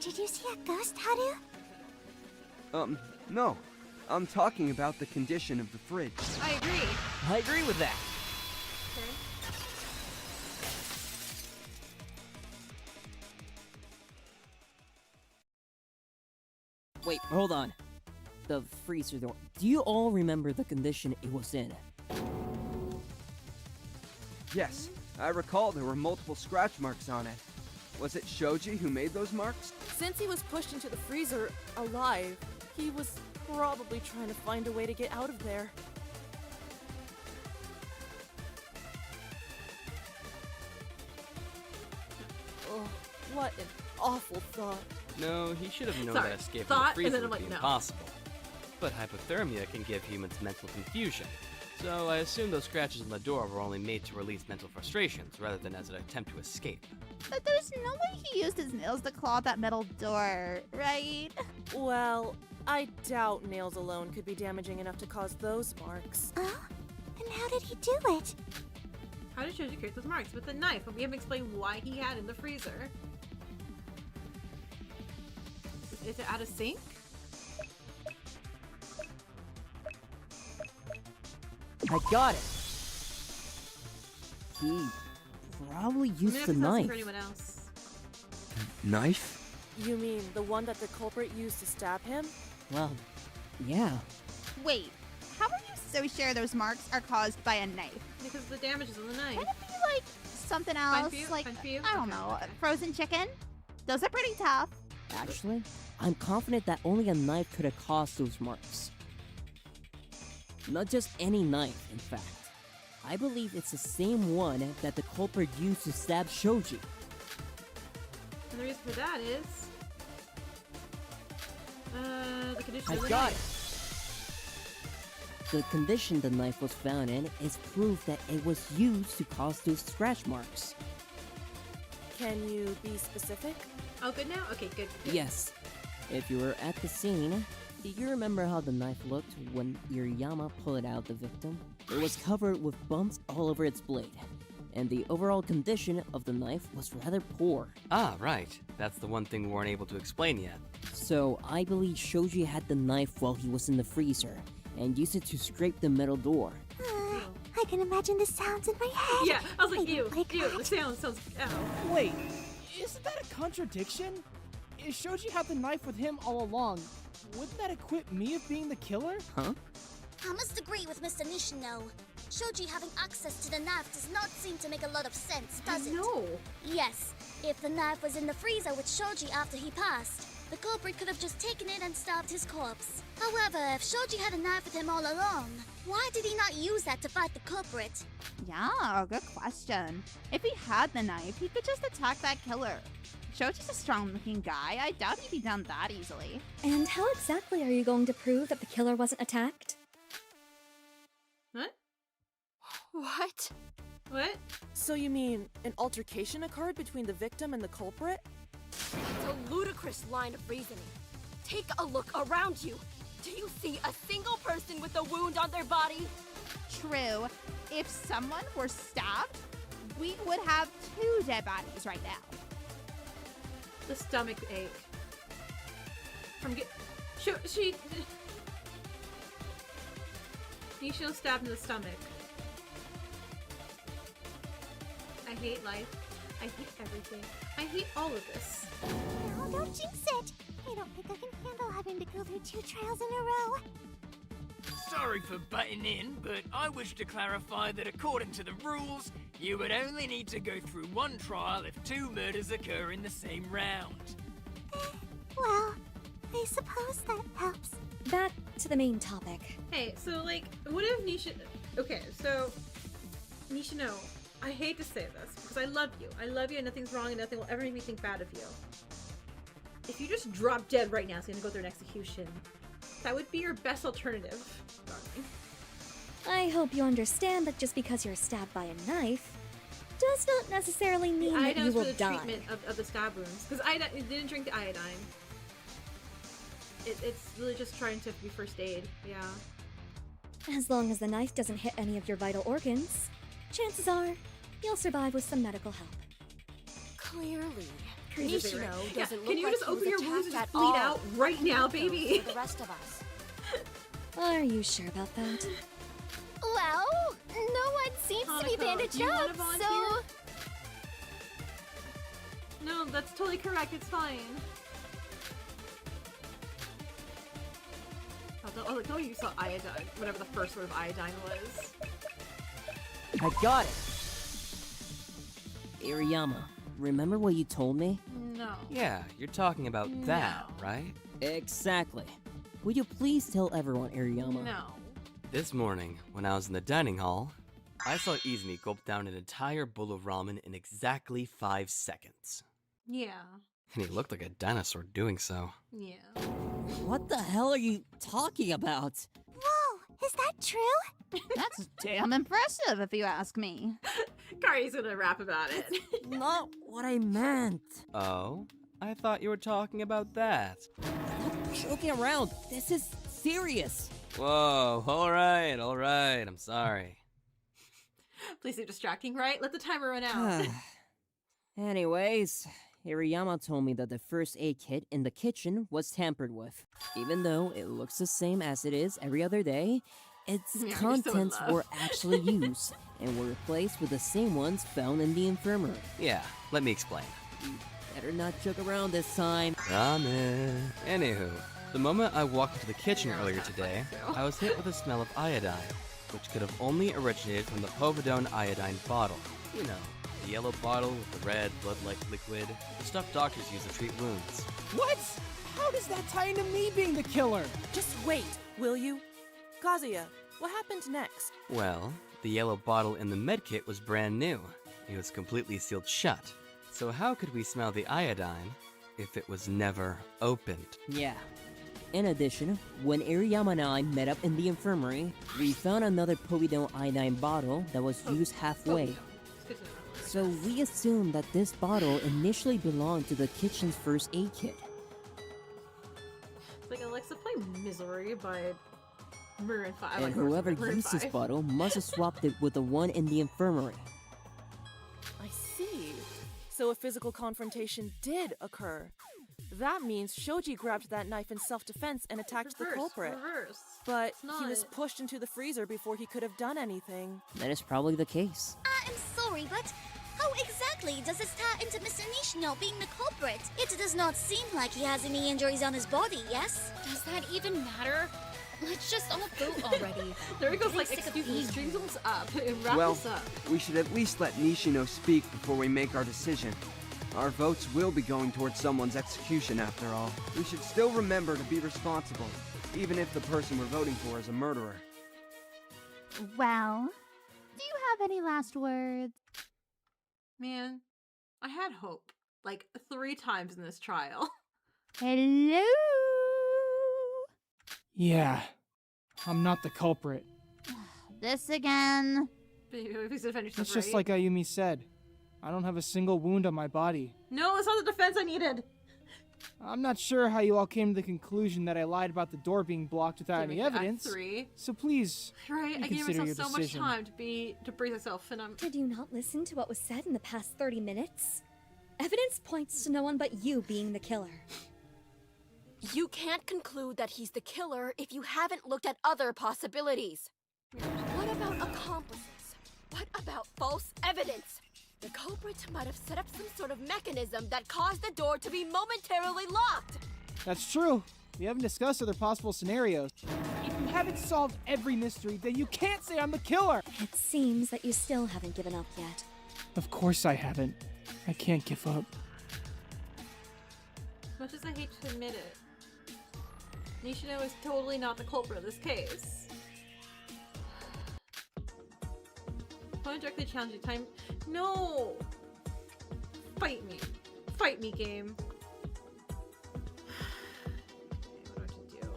Did you see a ghost, Haru? No. I'm talking about the condition of the fridge. I agree. I agree with that. Wait, hold on. The freezer door. Do you all remember the condition it was in? Yes, I recall there were multiple scratch marks on it. Was it Shoji who made those marks? Since he was pushed into the freezer alive, he was probably trying to find a way to get out of there. Oh, what an awful thought. No, he should have known Sorry, that escape from the thought, and freezer then would I'm like, be no. impossible. But hypothermia can give humans mental confusion. So I assume those scratches on the door were only made to release mental frustrations rather than as an attempt to escape. But there's no way he used his nails to claw that metal door, right? Well, I doubt nails alone could be damaging enough to cause those marks. And how did he do it? How did Shoji create those marks? With the knife, but we haven't explained why he had it in the freezer. Is it out of sync? I got it. He probably used the knife. For anyone else. Knife? You mean the one that the culprit used to stab him? Well, yeah. Wait, how are you so sure those marks are caused by a knife? Because the damage is on the knife. Could it be like something Fine else? for you? Like, Fine for you? I don't Okay, know, okay. frozen chicken? Those are pretty tough. Actually, I'm confident that only a knife could have caused those marks. Not just any knife, in fact. I believe it's the same one that the culprit used to stab Shoji. And the reason for that is... the condition I of the got knife. The condition the knife was found in is proof that it was used to cause those scratch marks. Can you be specific? Oh, good now? Okay, good. Yes. If you were at the scene, do you remember how the knife looked when Iriyama pulled out the victim? It was covered with bumps all over its blade, and the overall condition of the knife was rather poor. Ah, right. That's the one thing we weren't able to explain yet. So I believe Shoji had the knife while he was in the freezer, and used it to scrape the metal door. I can imagine the sounds in my head. Yeah, I was like, I ew, don't like ew, that. the sounds, ow. Wait, isn't that a contradiction? If Shoji had the knife with him all along, wouldn't that acquit me of being the killer? Huh? I must agree with Mr. Nishino. Shoji having access to the knife does not seem to make a lot of sense, does it? No. Yes, if the knife was in the freezer with Shoji after he passed, the culprit could have just taken it and stabbed his corpse. However, if Shoji had a knife with him all along, why did he not use that to fight the culprit? Yeah, good question. If he had the knife, he could just attack that killer. Shoji's a strong-looking guy. I doubt he'd be done that easily. And how exactly are you going to prove that the killer wasn't attacked? What? What? What? So you mean an altercation occurred between the victim and the culprit? It's a ludicrous line of reasoning. Take a look around you. Do you see a single person with a wound on their body? True. If someone were stabbed, we would have 2 dead bodies right now. The stomach ache. From she Nishio stabbed in the stomach. I hate life. I hate everything. I hate all of this. No, don't jinx it. I don't think I can handle having to go through 2 trials in a row. Sorry for butting in, but I wish to clarify that according to the rules, you would only need to go through 1 trial if 2 murders occur in the same round. Well, I suppose that helps. Back to the main topic. Hey, so like, what if Nisha... Okay, so... Nishino, I hate to say this, because I love you. I love you and nothing's wrong and nothing will ever make me think bad of you. If you just drop dead right now, so you're gonna go through an execution, that would be your best alternative, darling. I hope you understand that just because you're stabbed by a knife does not necessarily mean that you will for the die. treatment of the stab wounds, because it didn't drink the iodine. It's really just trying to be first aid, yeah. As long as the knife doesn't hit any of your vital organs, chances are you'll survive with some medical help. Clearly, Crazy Nishino Yeah, doesn't can look you like just he was open your wounds and attacked just at bleed all. out right now, For baby? the rest of us. Are you sure about that? Well, no one seems to be Hanako, bandaged do you wanna up, volunteer? so... No, that's totally correct. It's fine. Oh, you saw iodine. Whatever the first word of iodine was. I got it! Iriyama, remember what you told me? No. Yeah, you're talking about that, right? Exactly. Would you please tell everyone, Iriyama? No. This morning, when I was in the dining hall, I saw Izumi gulp down an entire bowl of ramen in exactly 5 seconds. Yeah. And he looked like a dinosaur doing so. Yeah. What the hell are you talking about? Whoa, is that true? That's damn impressive, if you ask me. Kari's gonna rap about it. Not what I meant. Oh? I thought you were talking about that. Stop joking around. This is serious. Whoa, alright, I'm sorry. Please be distracting, right? Let the timer run out. Anyways, Iriyama told me that the first aid kit in the kitchen was tampered with. Even though it looks the same as it is every other day, its Yeah, you're so in contents love. were actually used and were replaced with the same ones found in the infirmary. Yeah, let me explain. Better not joke around this time. Ramen. Anywho, the moment I walked into the kitchen earlier today, I was hit with a smell of iodine, which could have only originated from the povidone iodine bottle. You know, the yellow bottle with the red blood-like liquid, the stuff doctors use to treat wounds. What? How does that tie into me being the killer? Just wait, will you? Kazuya, what happened next? Well, the yellow bottle in the medkit was brand new. It was completely sealed shut. So how could we smell the iodine if it was never opened? Yeah. In addition, when Iriyama and I met up in the infirmary, we found another povidone iodine bottle that was used halfway. So we assumed that this bottle initially belonged to the kitchen's first aid kit. It's like Alexa, play Misery by Maroon 5. And whoever used this bottle must have swapped it with the one in the infirmary. I see. So a physical confrontation did occur. That means Shoji grabbed that knife in self-defense and attacked the culprit. But he was pushed into the freezer before he could have done anything. That is probably the case. I'm sorry, but how exactly does this tie into Mr. Nishino being the culprit? It does not seem like he has any injuries on his body, yes? Does that even matter? Let's just all vote already. There he goes, I'm like, sick of excuse me, being stream's almost up. Wrap Well, this up. we should at least let Nishino speak before we make our decision. Our votes will be going towards someone's execution after all. We should still remember to be responsible, even if the person we're voting for is a murderer. Well, do you have any last words? Man, I had hope. Like, 3 times in this trial. Hello? Yeah, I'm not the culprit. This again. Please defend yourself, It's just right? like Ayumi said. I don't have a single wound on my body. No, it's not the defense I needed. I'm not sure how you all came to the conclusion that I lied about the door being blocked without any evidence. 3. So please, Right, I gave reconsider myself your so much decision. time to brace myself, and I'm. Did you not listen to what was said in the past 30 minutes? Evidence points to no one but you being the killer. You can't conclude that he's the killer if you haven't looked at other possibilities. What about accomplices? What about false evidence? The culprit might have set up some sort of mechanism that caused the door to be momentarily locked. That's true. We haven't discussed other possible scenarios. If you haven't solved every mystery, then you can't say I'm the killer! It seems that you still haven't given up yet. Of course I haven't. I can't give up. As much as I hate to admit it, Nishino is totally not the culprit of this case. Point directly challenge you. Time. No! Fight me. Fight me, game. What do I have to do?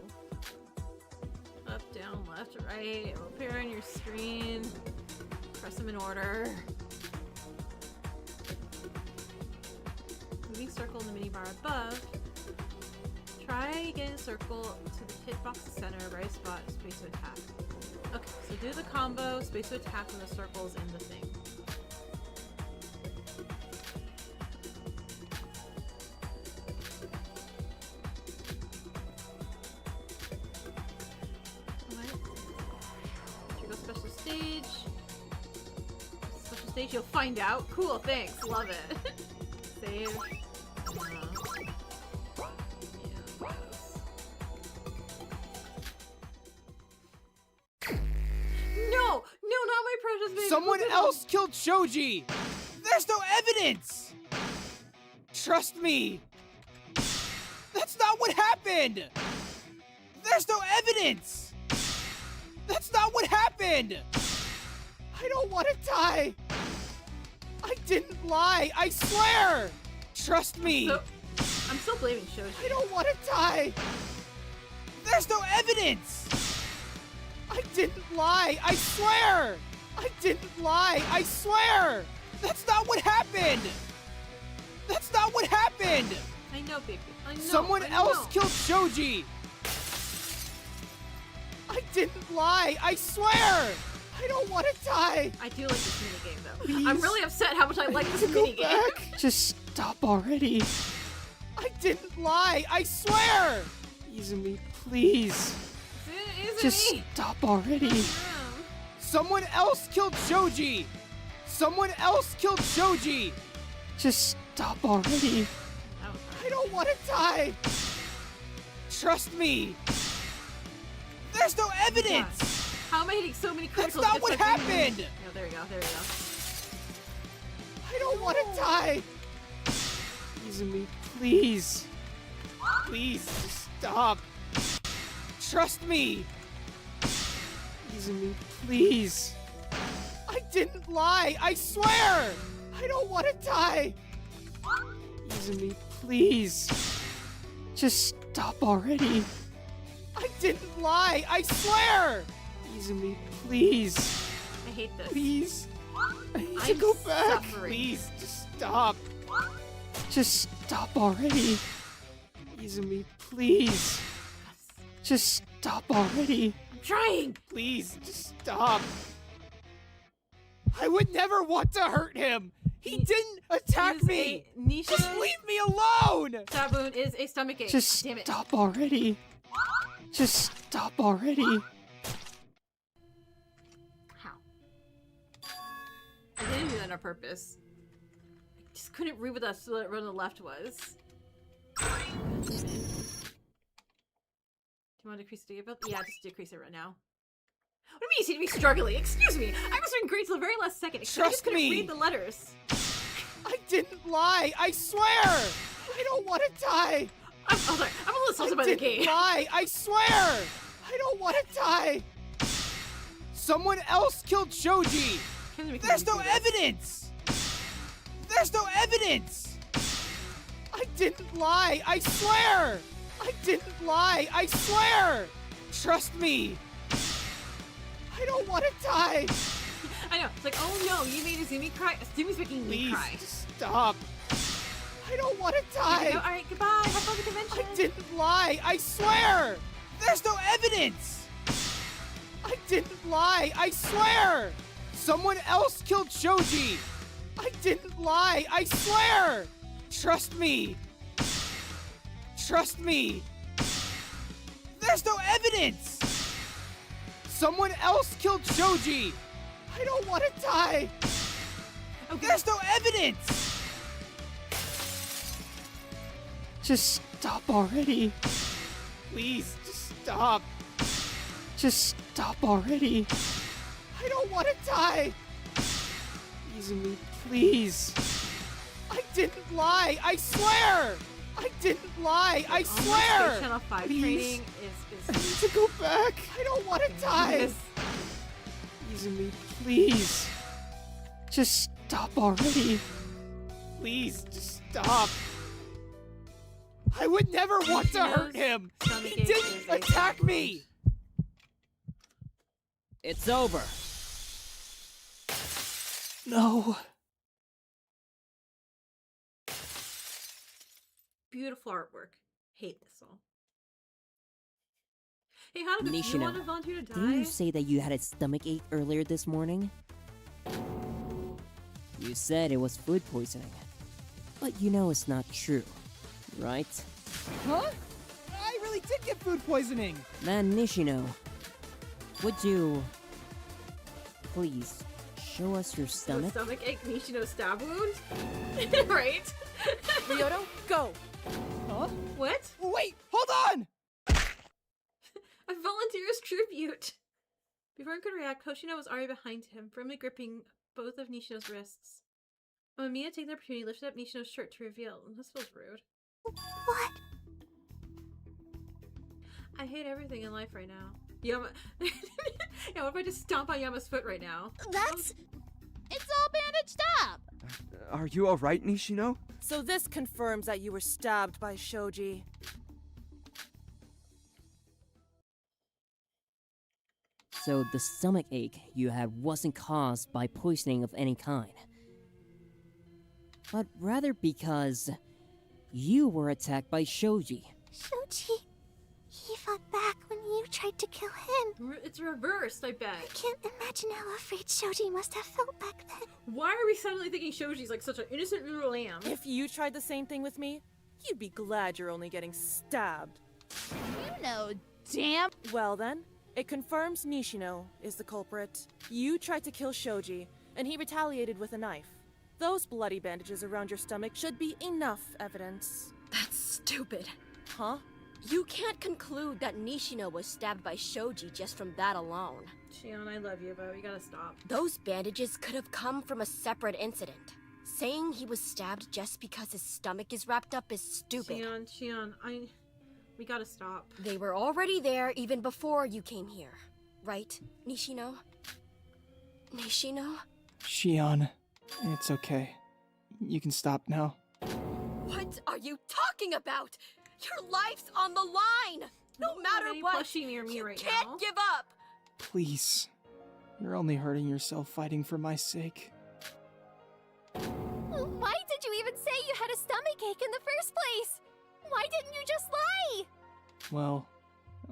Up, down, left, right. It will appear on your screen. Press them in order. Moving circle in the minibar above. Try again, circle to the hitbox center, right spot, space to attack. Okay, so do the combo, space to attack when the circle's in the thing. Alright. Trigger special stage. Special stage, you'll find out. Cool, thanks. Love it. Save. No! No, not my precious baby! Someone else killed Shoji! There's no evidence! Trust me! That's not what happened! There's no evidence! That's not what happened! I don't want to die! I didn't lie, I swear! Trust me! I'm still blaming Shoji. I don't want to die! There's no evidence! I didn't lie, I swear! I didn't lie, I swear! That's not what happened! That's not what happened! I know, baby. I know. Someone else killed Shoji! I didn't lie, I swear! I don't want to die! I do like this minigame, though. Please. I'm really upset how much I like this minigame. Just stop already. I didn't lie, I swear! Izumi, please. Just stop already. Someone else killed Shoji! Someone else killed Shoji! Just stop already. I don't want to die! Trust me! There's no evidence! How am I hitting so many criticals? That's not what happened! No, there we go, there we go. I don't want to die! Izumi, please. Please, just stop. Trust me! Izumi, please. I didn't lie, I swear! I don't want to die! Izumi, please. Just stop already. I didn't lie, I swear! Izumi, please. I hate this. Please. I need to go back. Suffering. Please, just stop. Just stop already. Izumi, please. Just stop already. I'm trying! Please, just stop. I would never want to hurt him. He didn't attack me. Just leave me alone. Saboon is a stomachache. Just Damn it. stop already. Just stop already. How? I didn't do that on purpose. I just couldn't read what that run on the left was. Do you want to decrease the ability? Yeah, just decrease it right now. What do you mean you seem to be struggling? Excuse me! I was doing great till the very last second. I just couldn't read the letters. I didn't lie, I swear! I don't want to die! I'm sorry, I'm a little salted by the game. I didn't lie, I swear! I don't want to die! Someone else killed Shoji! There's no evidence! There's no evidence! I didn't lie, I swear! I didn't lie, I swear! Trust me! I don't want to die! I know, it's like, oh no, you made Izumi cry. Izumi's making me cry. Please, stop. I don't want to die! All right, goodbye. Have fun with the convention. I didn't lie! I swear! There's no evidence! I didn't lie! I swear! Someone else killed Shoji! I didn't lie! I swear! Trust me! Trust me! There's no evidence! Someone else killed Shoji! I don't want to die! Okay. There's no evidence! Just stop already. Please, just stop. Just stop already. I don't want to die. Izumi, please. I didn't lie. I swear. I didn't lie. I swear. Channel 5 please. training I is need to go back. I don't want to die. Izumi, please. Just stop already. Please, just stop. I would never want to hurt him. He didn't attack me. It's over. No. beautiful artwork. Hate this all. Hey, Hanukkah, do you Nishino, want to volunteer to die? didn't you say that you had a stomach ache earlier this morning? You said it was food poisoning. But you know it's not true, right? Huh? I really did get food poisoning! Man, Nishino, would you please show us your stomach? Stomach ache, Nishino stab wound? Right? Ryoto, go! Huh? What? Wait, hold on! A volunteer's tribute! Before he could react, Hoshino was already behind him, firmly gripping both of Nishino's wrists. Mamiya taking the opportunity, lifted up Nishino's shirt to reveal. This feels rude. What? I hate everything in life right now. Yama. Yeah, what if I just stomp on Yama's foot right now? That's. It's all bandaged up! Are you alright, Nishino? So this confirms that you were stabbed by Shoji. So the stomach ache you had wasn't caused by poisoning of any kind, but rather because you were attacked by Shoji. Shoji, he fought back when you tried to kill him. It's reversed, I bet. I can't imagine how afraid Shoji must have felt back then. Why are we suddenly thinking Shoji's like such an innocent little lamb? If you tried the same thing with me, you'd be glad you're only getting stabbed. You know, damn. Well then, it confirms Nishino is the culprit. You tried to kill Shoji, and he retaliated with a knife. Those bloody bandages around your stomach should be enough evidence. That's stupid. Huh? You can't conclude that Nishino was stabbed by Shoji just from that alone. Shion, I love you, but we gotta stop. Those bandages could have come from a separate incident. Saying he was stabbed just because his stomach is wrapped up is stupid. Shion, we gotta stop. They were already there even before you came here. Right, Nishino? Nishino? Shion, it's okay. You can stop now. What are you talking about? Your life's on the line! No matter what, plushie near me you right can't now. give up! Please. You're only hurting yourself fighting for my sake. Why did you even say you had a stomach ache in the first place? Why didn't you just lie? Well,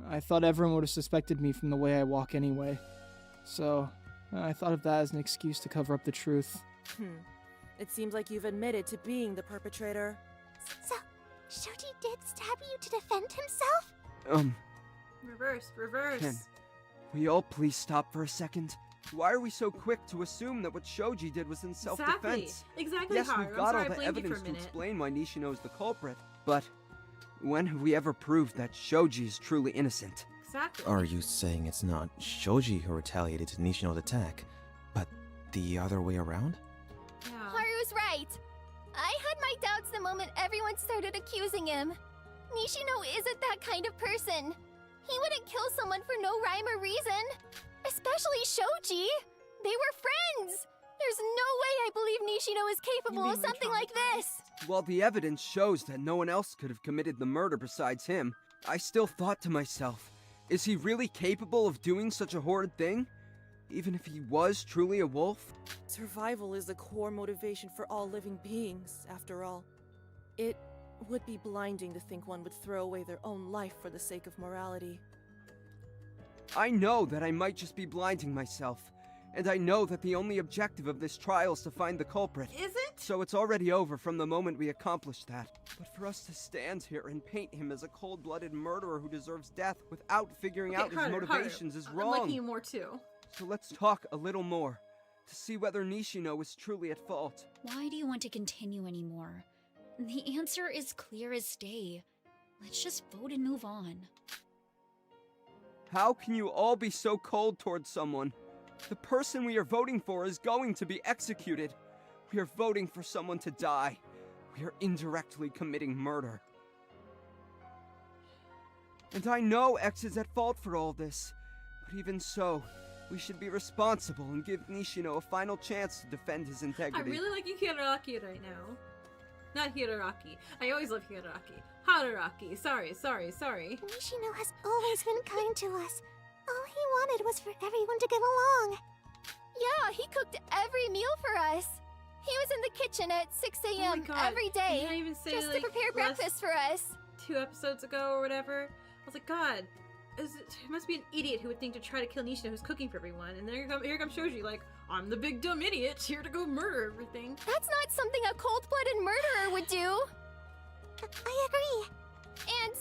I thought everyone would have suspected me from the way I walk anyway. So, I thought of that as an excuse to cover up the truth. It seems like you've admitted to being the perpetrator. So, Shoji did stab you to defend himself? Reverse. Can we all please stop for a second? Why are we so quick to assume that what Shoji did was in self-defense? Exactly, Yes, Haru. we've got I'm all sorry, I the blamed you for evidence a to minute. explain why Nishino is the culprit, but when have we ever proved that Shoji is truly innocent? Exactly. Are you saying it's not Shoji who retaliated to Nishino's attack, but the other way around? Haru's right. I had my doubts the moment everyone started accusing him. Nishino isn't that kind of person. He wouldn't kill someone for no rhyme or reason. Especially Shoji. They were friends. There's no way I believe Nishino is capable of something like this. While the evidence shows that no one else could have committed the murder besides him, I still thought to myself, is he really capable of doing such a horrid thing? Even if he was truly a wolf? Survival is the core motivation for all living beings, after all. It would be blinding to think one would throw away their own life for the sake of morality. I know that I might just be blinding myself, and I know that the only objective of this trial is to find the culprit. Is it? So it's already over from the moment we accomplish that. But for us to stand here and paint him as a cold-blooded murderer who deserves death without figuring out his motivations is wrong. I'm liking you more too. So let's talk a little more, to see whether Nishino is truly at fault. Why do you want to continue anymore? The answer is clear as day. Let's just vote and move on. How can you all be so cold towards someone? The person we are voting for is going to be executed. We are voting for someone to die. We are indirectly committing murder. And I know X is at fault for all this, but even so, we should be responsible and give Nishino a final chance to defend his integrity. I'm really liking Hiraraki right now. Not Hiraraki. I always love Hiraraki. Haruaki. Sorry. Nishino has always been kind to us. All he wanted was for everyone to get along. Yeah, he cooked every meal for us. He was in the kitchen at 6 a.m. every day Did I even say, just to prepare breakfast for us. 2 episodes ago or whatever. I was like, God, it must be an idiot who would think to try to kill Nishino who's cooking for everyone. And then here comes Shoji, like, I'm the big dumb idiot here to go murder everything. That's not something a cold-blooded murderer would do. I agree. And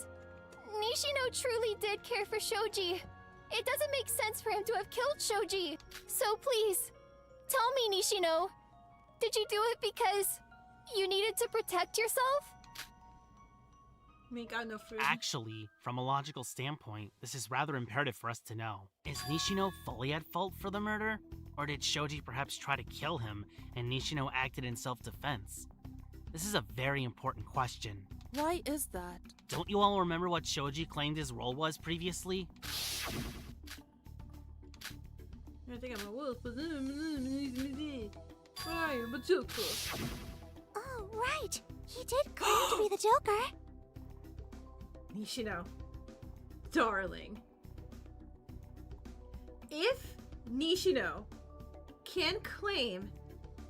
Nishino truly did care for Shoji. It doesn't make sense for him to have killed Shoji. So please, tell me, Nishino, did you do it because you needed to protect yourself? Me got no food. Actually, from a logical standpoint, this is rather imperative for us to know. Is Nishino fully at fault for the murder? Or did Shoji perhaps try to kill him and Nishino acted in self-defense? This is a very important question. Why is that? Don't you all remember what Shoji claimed his role was previously? I think I'm a wolf, but I'm a Joker. Oh, right. He did claim to be the Joker. Nishino, darling. If Nishino can claim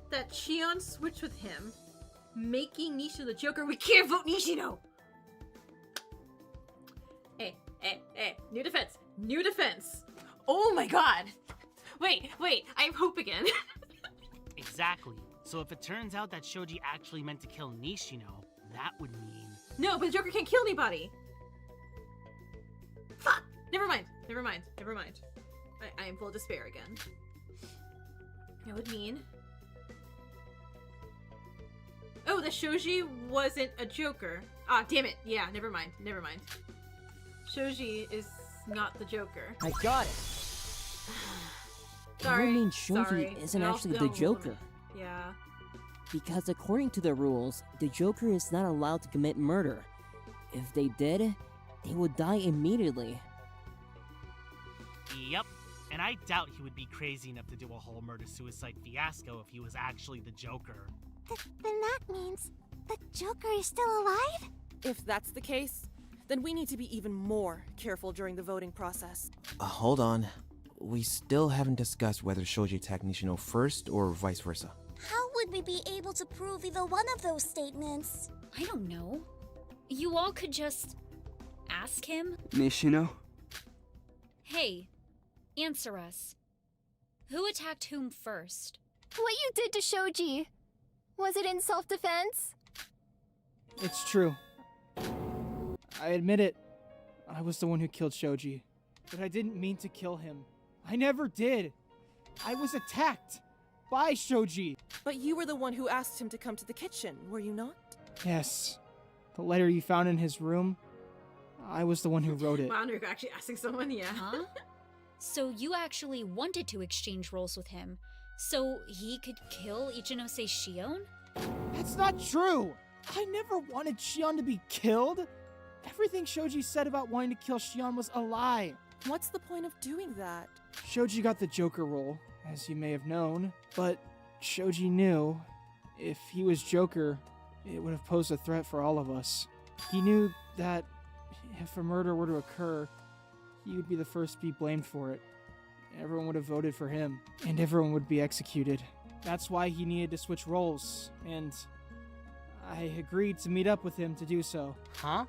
that Shion switched with him, making Nishino the Joker, we can't vote Nishino! Hey, new defense. Oh my god! Wait, I have hope again. Exactly. So if it turns out that Shoji actually meant to kill Nishino, that would mean... No, but the Joker can't kill anybody! Fuck! Never mind. I am full of despair again. That would mean... Oh, the Shoji wasn't a Joker. Ah, damn it. Yeah, never mind. Shoji is not the Joker. I got it. Sorry. It would mean Shoji isn't actually the Joker. Yeah. Because according to the rules, the Joker is not allowed to commit murder. If they did, they would die immediately. Yep. And I doubt he would be crazy enough to do a whole murder-suicide fiasco if he was actually the Joker. Then that means the Joker is still alive? If that's the case, then we need to be even more careful during the voting process. Hold on. We still haven't discussed whether Shoji attacked Nishino first or vice versa. How would we be able to prove either one of those statements? I don't know. You all could just ask him? Nishino? Hey, answer us. Who attacked whom first? What you did to Shoji, was it in self-defense? It's true. I admit it. I was the one who killed Shoji. But I didn't mean to kill him. I never did. I was attacked by Shoji. But you were the one who asked him to come to the kitchen, were you not? Yes. The letter you found in his room, I was the one who wrote it. Wow, you're actually asking someone, yeah. Huh? So you actually wanted to exchange roles with him, so he could kill Ichinose Shion? That's not true! I never wanted Shion to be killed! Everything Shoji said about wanting to kill Shion was a lie. What's the point of doing that? Shoji got the Joker role, as you may have known, but Shoji knew if he was Joker, it would have posed a threat for all of us. He knew that if a murder were to occur, he would be the first to be blamed for it. Everyone would have voted for him, and everyone would be executed. That's why he needed to switch roles, and I agreed to meet up with him to do so. Huh?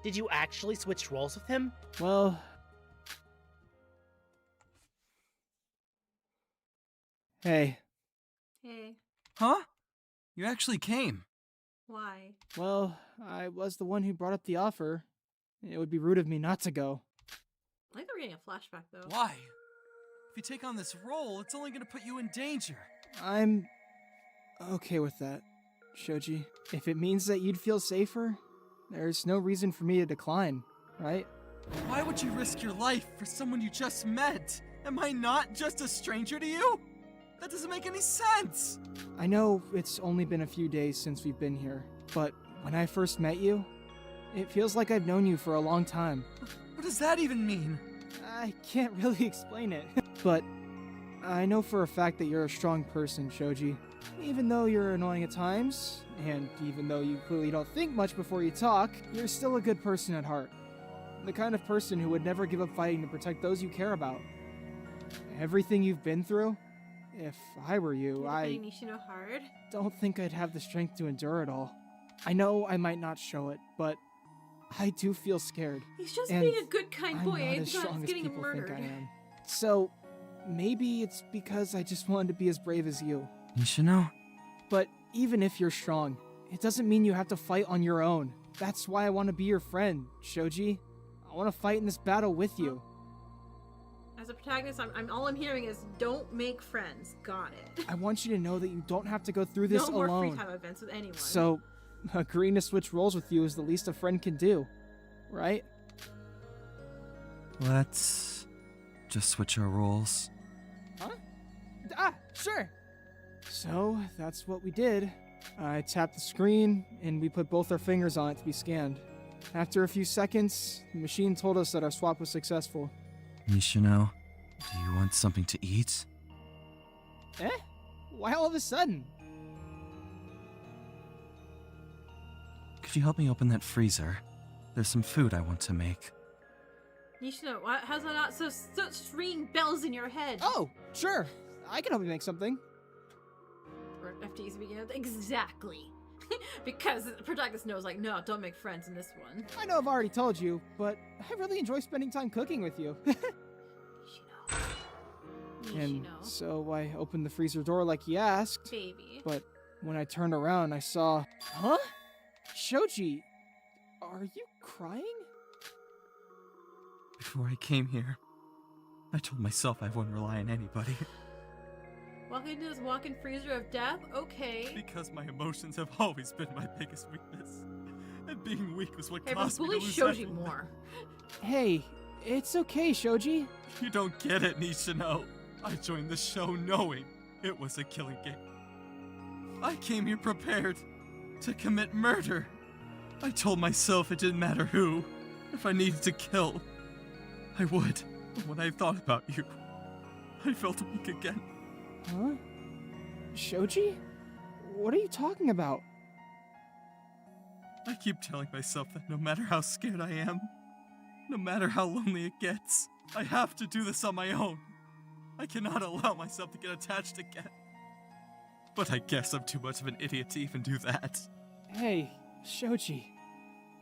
Did you actually switch roles with him? Well... Hey. Hey. Huh? You actually came. Why? Well, I was the one who brought up the offer. It would be rude of me not to go. I think we're getting a flashback, though. Why? If you take on this role, it's only gonna put you in danger. I'm... okay with that, Shoji. If it means that you'd feel safer, there's no reason for me to decline, right? Why would you risk your life for someone you just met? Am I not just a stranger to you? That doesn't make any sense! I know it's only been a few days since we've been here, but when I first met you, it feels like I've known you for a long time. What does that even mean? I can't really explain it, but I know for a fact that you're a strong person, Shoji. Even though you're annoying at times, and even though you clearly don't think much before you talk, you're still a good person at heart. The kind of person who would never give up fighting to protect those you care about. Everything you've been through, if I were you, I Nishino hard. don't think I'd have the strength to endure it all. I know I might not show it, but I do feel scared. He's just and being a good, kind I'm boy. not as He's strong not as getting people murdered. think I am. So, maybe it's because I just wanted to be as brave as you. Nishino? But even if you're strong, it doesn't mean you have to fight on your own. That's why I want to be your friend, Shoji. I want to fight in this battle with you. As a protagonist, I'm all I'm hearing is don't make friends. Got it. I want you to know that you don't have to go through this no more alone. free time events with anyone. So, agreeing to switch roles with you is the least a friend can do, right? Let's just switch our roles. Huh? Sure. So, that's what we did. I tapped the screen, and we put both our fingers on it to be scanned. After a few seconds, the machine told us that our swap was successful. Nishino, do you want something to eat? Eh? Why all of a sudden? Could you help me open that freezer? There's some food I want to make. Nishino, how's that not such ringing bells in your head? Oh, sure. I can help you make something. Or FTs begin with exactly. Because the protagonist knows, like, no, don't make friends in this one. I know I've already told you, but I really enjoy spending time cooking with you. And so I opened the freezer door like you asked. Baby. But when I turned around, I saw... Huh? Shoji, are you crying? Before I came here, I told myself I wouldn't rely on anybody. Walking into this walk-in freezer of death? Okay. Because my emotions have always been my biggest weakness. And being weak was what Hey, caused me to bully lose Shoji everything. more. Hey, it's okay, Shoji. You don't get it, Nishino. I joined the show knowing it was a killing game. I came here prepared to commit murder. I told myself it didn't matter who. If I needed to kill, I would. But when I thought about you, I felt weak again. Huh? Shoji? What are you talking about? I keep telling myself that no matter how scared I am, no matter how lonely it gets, I have to do this on my own. I cannot allow myself to get attached again. But I guess I'm too much of an idiot to even do that. Hey, Shoji.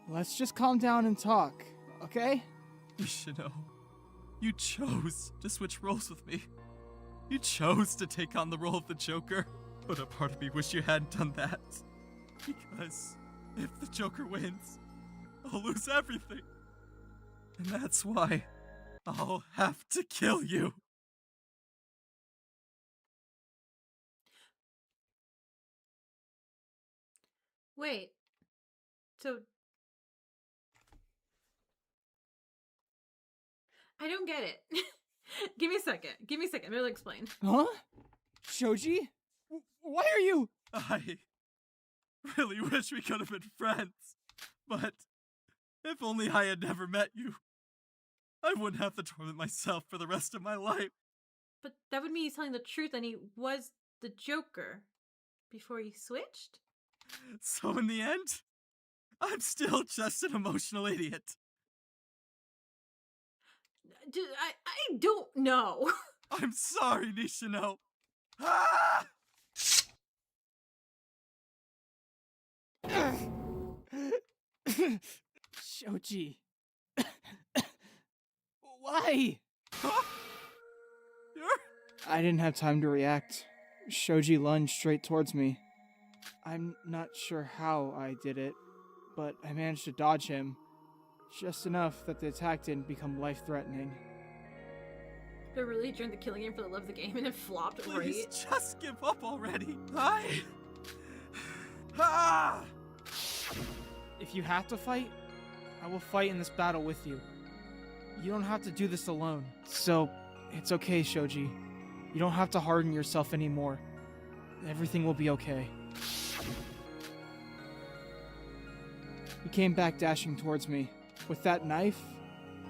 Let's just calm down and talk, okay? Nishino, you chose to switch roles with me. You chose to take on the role of the Joker. But a part of me wish you hadn't done that. Because if the Joker wins, I'll lose everything. And that's why I'll have to kill you. Wait. So... I don't get it. Give me a second. Give me a second. I'm gonna explain. Huh? Shoji? Why are you... I really wish we could have been friends. But if only I had never met you, I wouldn't have to torment myself for the rest of my life. But that would mean he's telling the truth and he was the Joker before he switched? So in the end, I'm still just an emotional idiot. I don't know. I'm sorry, Nishino. Ah! Shoji. Why? I didn't have time to react. Shoji lunged straight towards me. I'm not sure how I did it, but I managed to dodge him. Just enough that the attack didn't become life-threatening. But really, during the killing game for the love of the game, and it flopped. Please, right? just give up already. If you have to fight, I will fight in this battle with you. You don't have to do this alone. So, it's okay, Shoji. You don't have to harden yourself anymore. Everything will be okay. He came back dashing towards me. With that knife,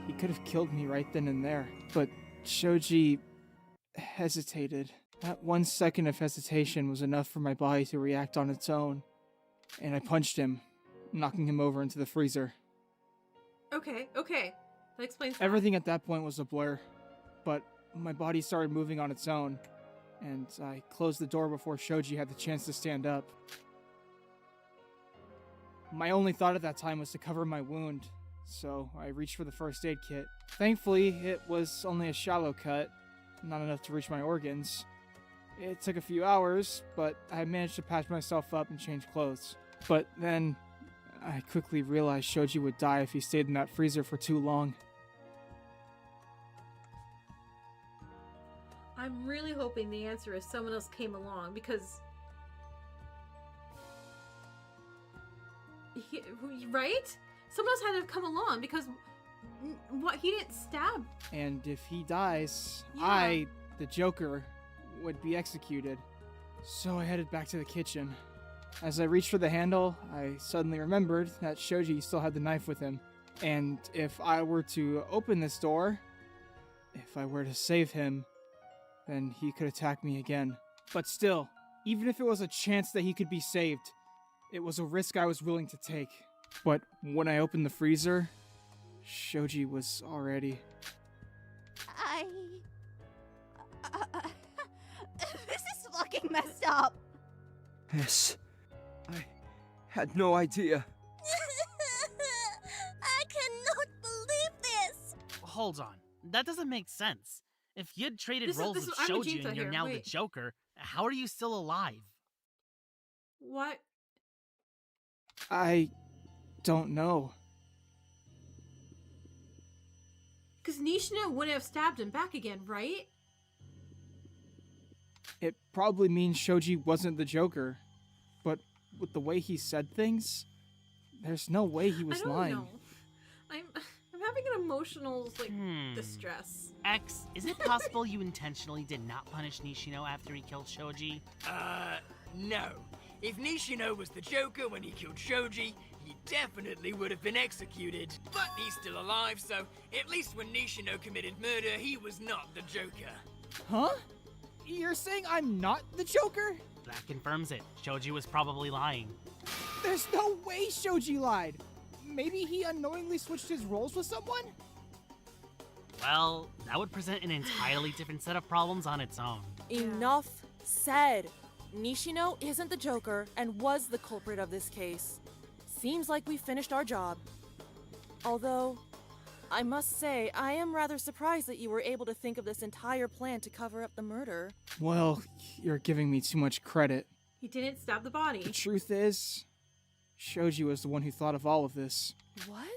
he could have killed me right then and there. But Shoji hesitated. That 1 second of hesitation was enough for my body to react on its own. And I punched him, knocking him over into the freezer. Okay. That explains that. Everything at that point was a blur, but my body started moving on its own, and I closed the door before Shoji had the chance to stand up. My only thought at that time was to cover my wound, so I reached for the first aid kit. Thankfully, it was only a shallow cut, not enough to reach my organs. It took a few hours, but I managed to patch myself up and change clothes. But then, I quickly realized Shoji would die if he stayed in that freezer for too long. I'm really hoping the answer is someone else came along, because... right? Someone else had to have come along, because... what? He didn't stab. And if he dies, Yeah. I, the Joker, would be executed. So I headed back to the kitchen. As I reached for the handle, I suddenly remembered that Shoji still had the knife with him. And if I were to open this door, if I were to save him, then he could attack me again. But still, even if it was a chance that he could be saved, it was a risk I was willing to take. But when I opened the freezer, Shoji was already... This is fucking messed up. Yes. I had no idea. I cannot believe this! Hold on. That doesn't make sense. If you'd traded This is- roles this with is- I'm Shoji Vegeta and you're here, now wait. the Joker, how are you still alive? What? I don't know. Because Nishino wouldn't have stabbed him back again, right? It probably means Shoji wasn't the Joker. But with the way he said things, there's no way he was I don't lying. know. I'm having an emotional, distress. X, is it possible you intentionally did not punish Nishino after he killed Shoji? No. If Nishino was the Joker when he killed Shoji, he definitely would have been executed. But he's still alive, so at least when Nishino committed murder, he was not the Joker. Huh? You're saying I'm not the Joker? That confirms it. Shoji was probably lying. There's no way Shoji lied. Maybe he unknowingly switched his roles with someone? Well, that would present an entirely different set of problems on its own. Enough said. Nishino isn't the Joker and was the culprit of this case. Seems like we finished our job. Although, I must say, I am rather surprised that you were able to think of this entire plan to cover up the murder. Well, you're giving me too much credit. He didn't stab the body. The truth is, Shoji was the one who thought of all of this. What?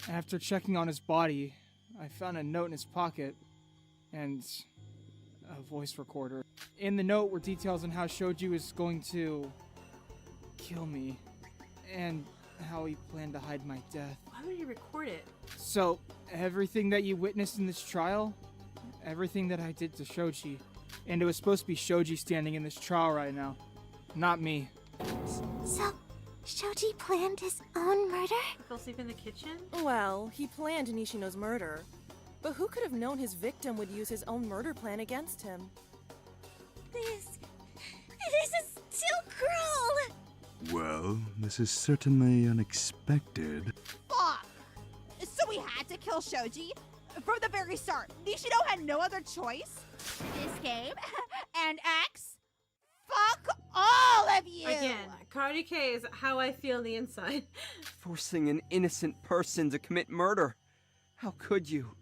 After checking on his body, I found a note in his pocket and a voice recorder. In the note were details on how Shoji was going to kill me and how he planned to hide my death. Why would he record it? So, everything that you witnessed in this trial, everything that I did to Shoji, and it was supposed to be Shoji standing in this trial right now, not me. So, Shoji planned his own murder? He fell asleep in the kitchen? Well, he planned Nishino's murder. But who could have known his victim would use his own murder plan against him? This is too cruel! Well, this is certainly unexpected. Fuck! So we had to kill Shoji? From the very start, Nishino had no other choice? This game? And X? Fuck All of you! Again, Cardi K is how I feel on the inside. Forcing an innocent person to commit murder. How could you?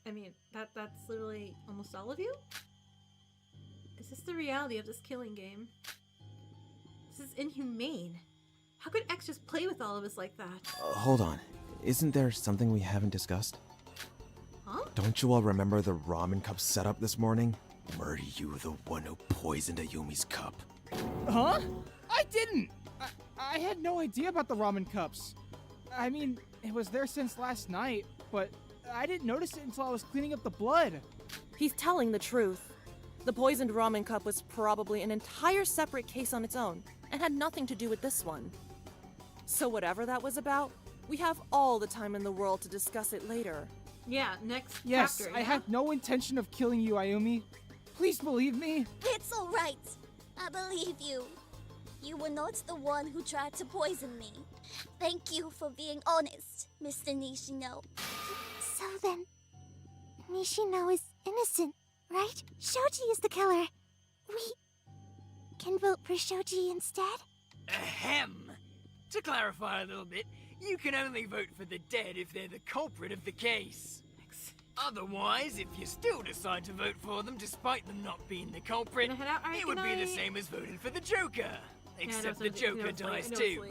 I mean, that's literally almost all of you? Is this the reality of this killing game? This is inhumane. How could X just play with all of us like that? Hold on. Isn't there something we haven't discussed? Huh? Don't you all remember the ramen cup setup this morning? Were you the one who poisoned Ayumi's cup? Huh? I didn't! I had no idea about the ramen cups. I mean, it was there since last night, but I didn't notice it until I was cleaning up the blood. He's telling the truth. The poisoned ramen cup was probably an entire separate case on its own, and had nothing to do with this one. So whatever that was about, we have all the time in the world to discuss it later. Yeah, next Yes, chapter. I had no intention of killing you, Ayumi. Please believe me. It's all right. I believe you. You were not the one who tried to poison me. Thank you for being honest, Mr. Nishino. So then, Nishino is innocent, right? Shoji is the killer. We can vote for Shoji instead? Ahem! To clarify a little bit, you can only vote for the dead if they're the culprit of the case. Otherwise, if you still decide to vote for them despite them not being the culprit, it would be the same as voting for the Joker. Except the Joker dies too.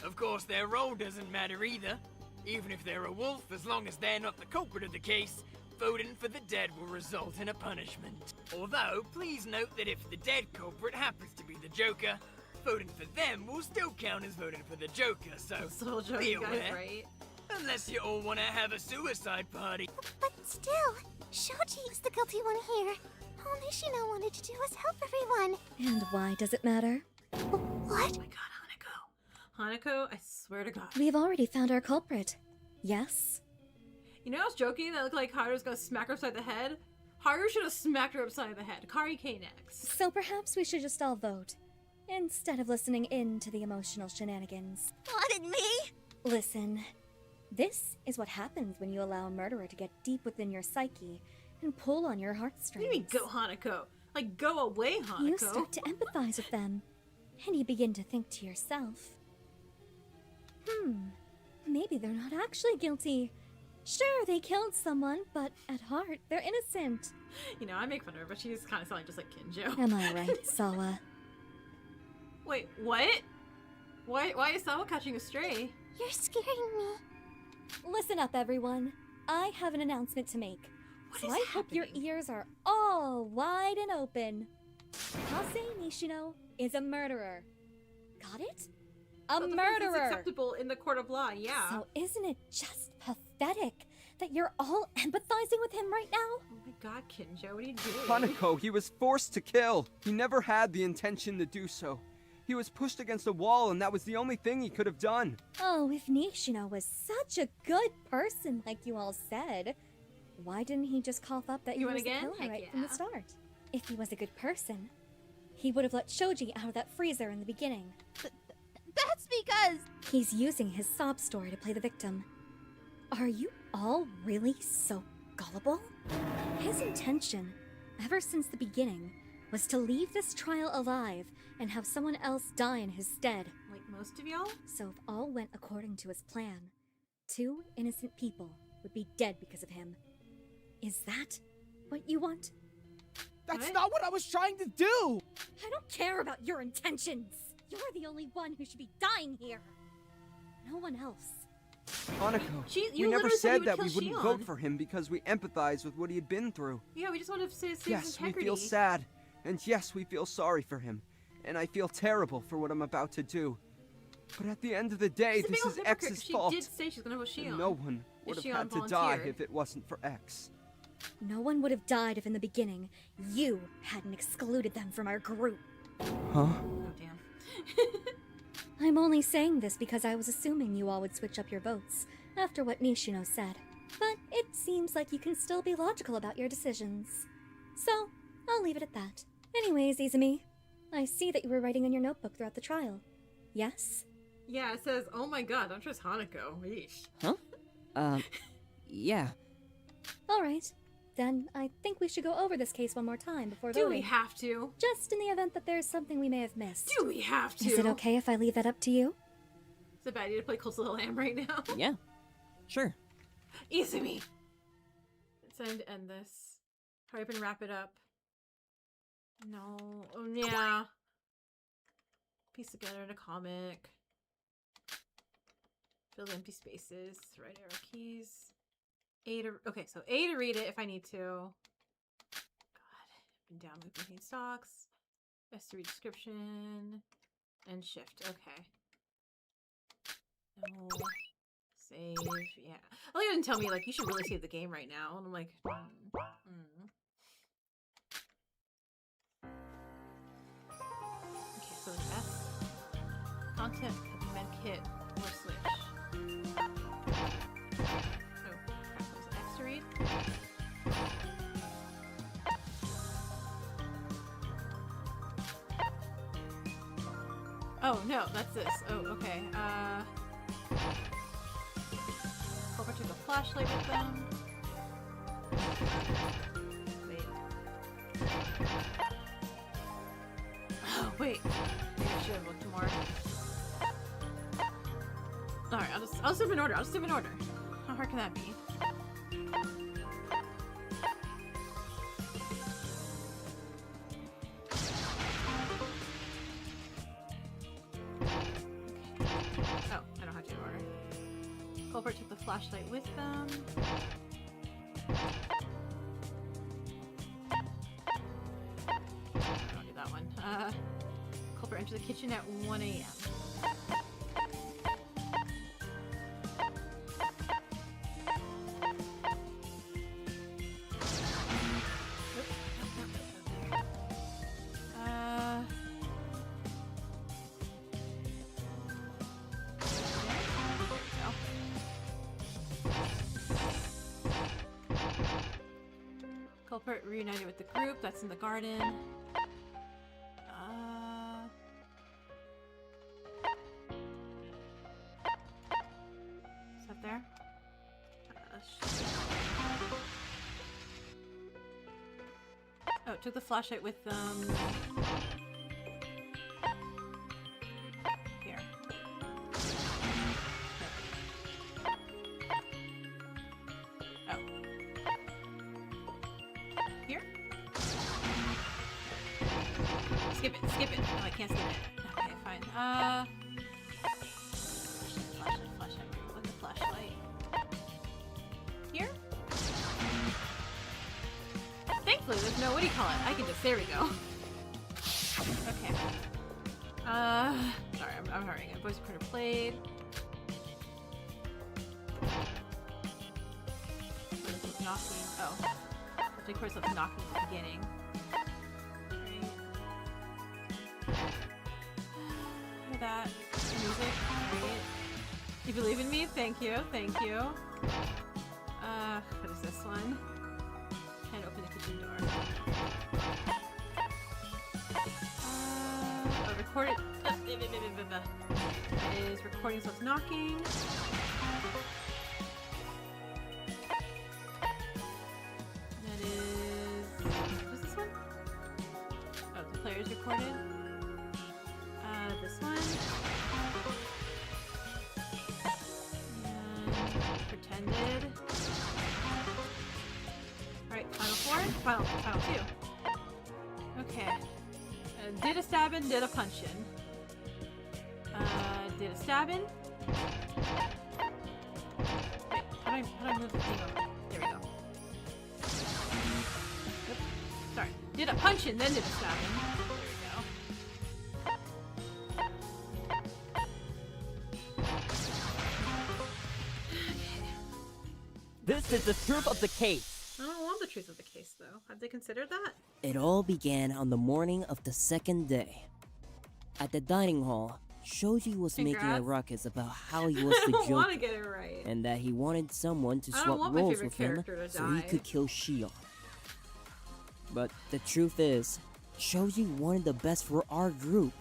Of course, their role doesn't matter either. Even if they're a wolf, as long as they're not the culprit of the case, voting for the dead will result in a punishment. Although, please note that if the dead culprit happens to be the Joker, voting for them will still count as voting for the Joker, so be aware. Right? Unless you all want to have a suicide party. But still, Shoji is the guilty one here. All Nishino wanted to do was help everyone. And why does it matter? What? Oh my god, Hanako, I swear to god. We've already found our culprit. Yes? You know I was joking that it looked like Haru was gonna smack her upside the head? Haru should have smacked her upside the head. Kari K next. So perhaps we should just all vote, instead of listening in to the emotional shenanigans. Pardon me? Listen, this is what happens when you allow a murderer to get deep within your psyche and pull on your heartstrings. What do you mean, go Hanako? Like, go away, Hanako. You start to empathize with them, and you begin to think to yourself, maybe they're not actually guilty. Sure, they killed someone, but at heart, they're innocent. You know, I make fun of her, but she's kind of sounding just like Kinjo. Am I right, Sawa? Wait, what? Why is Sawa catching a stray? You're scaring me. Listen up, everyone. I have an announcement to make. What I hope your ears are all wide and open. Kase Nishino is a murderer. Got it? A murderer! It's acceptable in the court of law, yeah. So isn't it just pathetic that you're all empathizing with him right now? Oh my god, Kinjo, what are you doing? Hanako, he was forced to kill. He never had the intention to do so. He was pushed against a wall, and that was the only thing he could have done. Oh, if Nishino was such a good person like you all said, why didn't he just cough up that he was the killer right from the start? If he was a good person, he would have let Shoji out of that freezer in the beginning. That's because... He's using his sob story to play the victim. Are you all really so gullible? His intention, ever since the beginning, was to leave this trial alive and have someone else die in his stead. Like most of y'all? So if all went according to his plan, 2 innocent people would be dead because of him. Is that what you want? That's not what I was trying to do! I don't care about your intentions! You're the only one who should be dying here. No one else. Hanako, you we never literally said you said would that kill we wouldn't Shion. vote for him because we empathize with what he had been through. Yeah, we just want to save his Yes, we integrity. feel sad. And yes, we feel sorry for him. And I feel terrible for what I'm about to do. But at the end of the day, She's a big this old is hypocrite. X's she fault. did say she's gonna vote Shion. And no one would have Shion had to die volunteered. if it wasn't for X. No one would have died if in the beginning you hadn't excluded them from our group. Huh? Oh, damn. I'm only saying this because I was assuming you all would switch up your votes after what Nishino said. But it seems like you can still be logical about your decisions. So, I'll leave it at that. Anyways, Izumi, I see that you were writing in your notebook throughout the trial. Yes? Yeah, it says, oh my god, don't trust Hanako. Yeesh. Huh? Yeah. Alright. Then I think we should go over this case one more time before Do voting. we have to? Just in the event that there's something we may have missed. Do we have to? Is it okay if I leave that up to you? Is it bad idea to play Cult of the Lamb right now? Yeah, sure. Izumi! It's time to end this. Hurry up and wrap it up. No. Oh, yeah. Piece together in a comic. Fill empty spaces. Right arrow keys. A to... Okay, so A to read it if I need to. God. Up and down move between stocks. S to read description. And shift. Okay. No. Save. Yeah. Well, you didn't tell me, like, you should really save the game right now. And I'm like, Okay, so it's S. Content, med kit, or switch. Oh, crap, was it X to read? Oh, no, that's this. Oh, okay. Hope I took a flashlight with them. Wait. Oh, wait. I should have looked more. Alright, I'll just do them in order. I'll just do them in order. How hard can that be? Oh, I don't have to in order. Culprit took the flashlight with them. I'll do that one. Culprit entered the kitchen at 1 a.m. Culprit reunited with the group. That's in the garden. Is that there? Oh, took the flashlight with them. Here. Oh. Here? Skip it, skip it. No, I can't skip it. Okay, fine. Flashlight. With the flashlight. Here? Thankfully, there's no, what do you call it? I can just, there we go. Okay. Sorry, I'm hurrying. A voice printer played. Knocking. Oh. Of course, that's knocking at the beginning. Right. Look at that. Music. Right. You believe in me? Thank you. Thank you. What is this one? Can't open the kitchen door. Recorded. It is recording, so it's knocking. That is. What's this one? Oh, the player's recorded. This one. And pretended. Alright, final four? Final two. Okay. Did a stabbing, did a punchin'. Did a stabbing. Wait, how do I move the thing over? There we go. Oops. Sorry. Did a punchin', then did a stabbing. There we go. This is the truth of the case. I don't want the truth of the case, though. Have they considered that? It all began on the morning of the second day. At the dining hall, Shoji was making a Congrats. ruckus about how he was the I don't want to Joker, get it right. and that he wanted someone to I don't swap want my roles favorite with him character to so he die. could kill Shion. But the truth is, Shoji wanted the best for our group.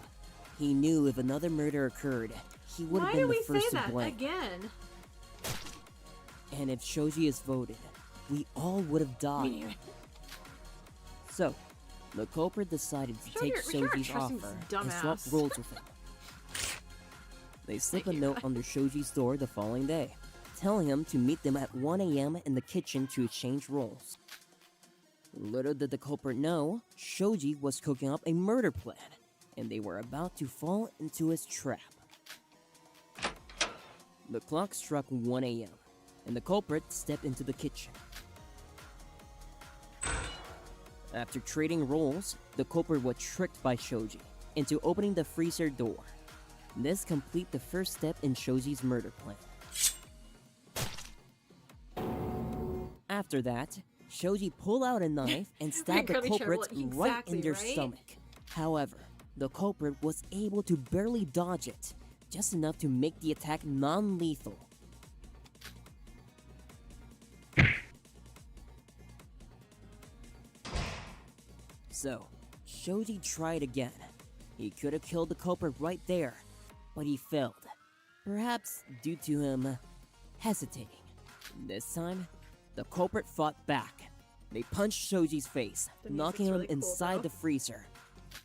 He knew if another murder occurred, he would have Why been do the we say first to that blame. again? And if Shoji is voted, we all would have died. So, the culprit decided to take Shoji's offer and swap roles with him. They slip a note under Shoji's door the following day, telling him to meet them at 1 a.m. in the kitchen to exchange roles. Little did the culprit know, Shoji was cooking up a murder plan, and they were about to fall into his trap. The clock struck 1 a.m., and the culprit stepped into the kitchen. After trading roles, the culprit was tricked by Shoji into opening the freezer door. This completed the first step in Shoji's murder plan. After that, Shoji pulled out a knife and stabbed the culprit right in their stomach. However, the culprit was able to barely dodge it, just enough to make the attack non-lethal. So, Shoji tried again. He could have killed the culprit right there, but he failed. Perhaps due to him hesitating. This time, the culprit fought back. They punched Shoji's face, knocking him inside the freezer.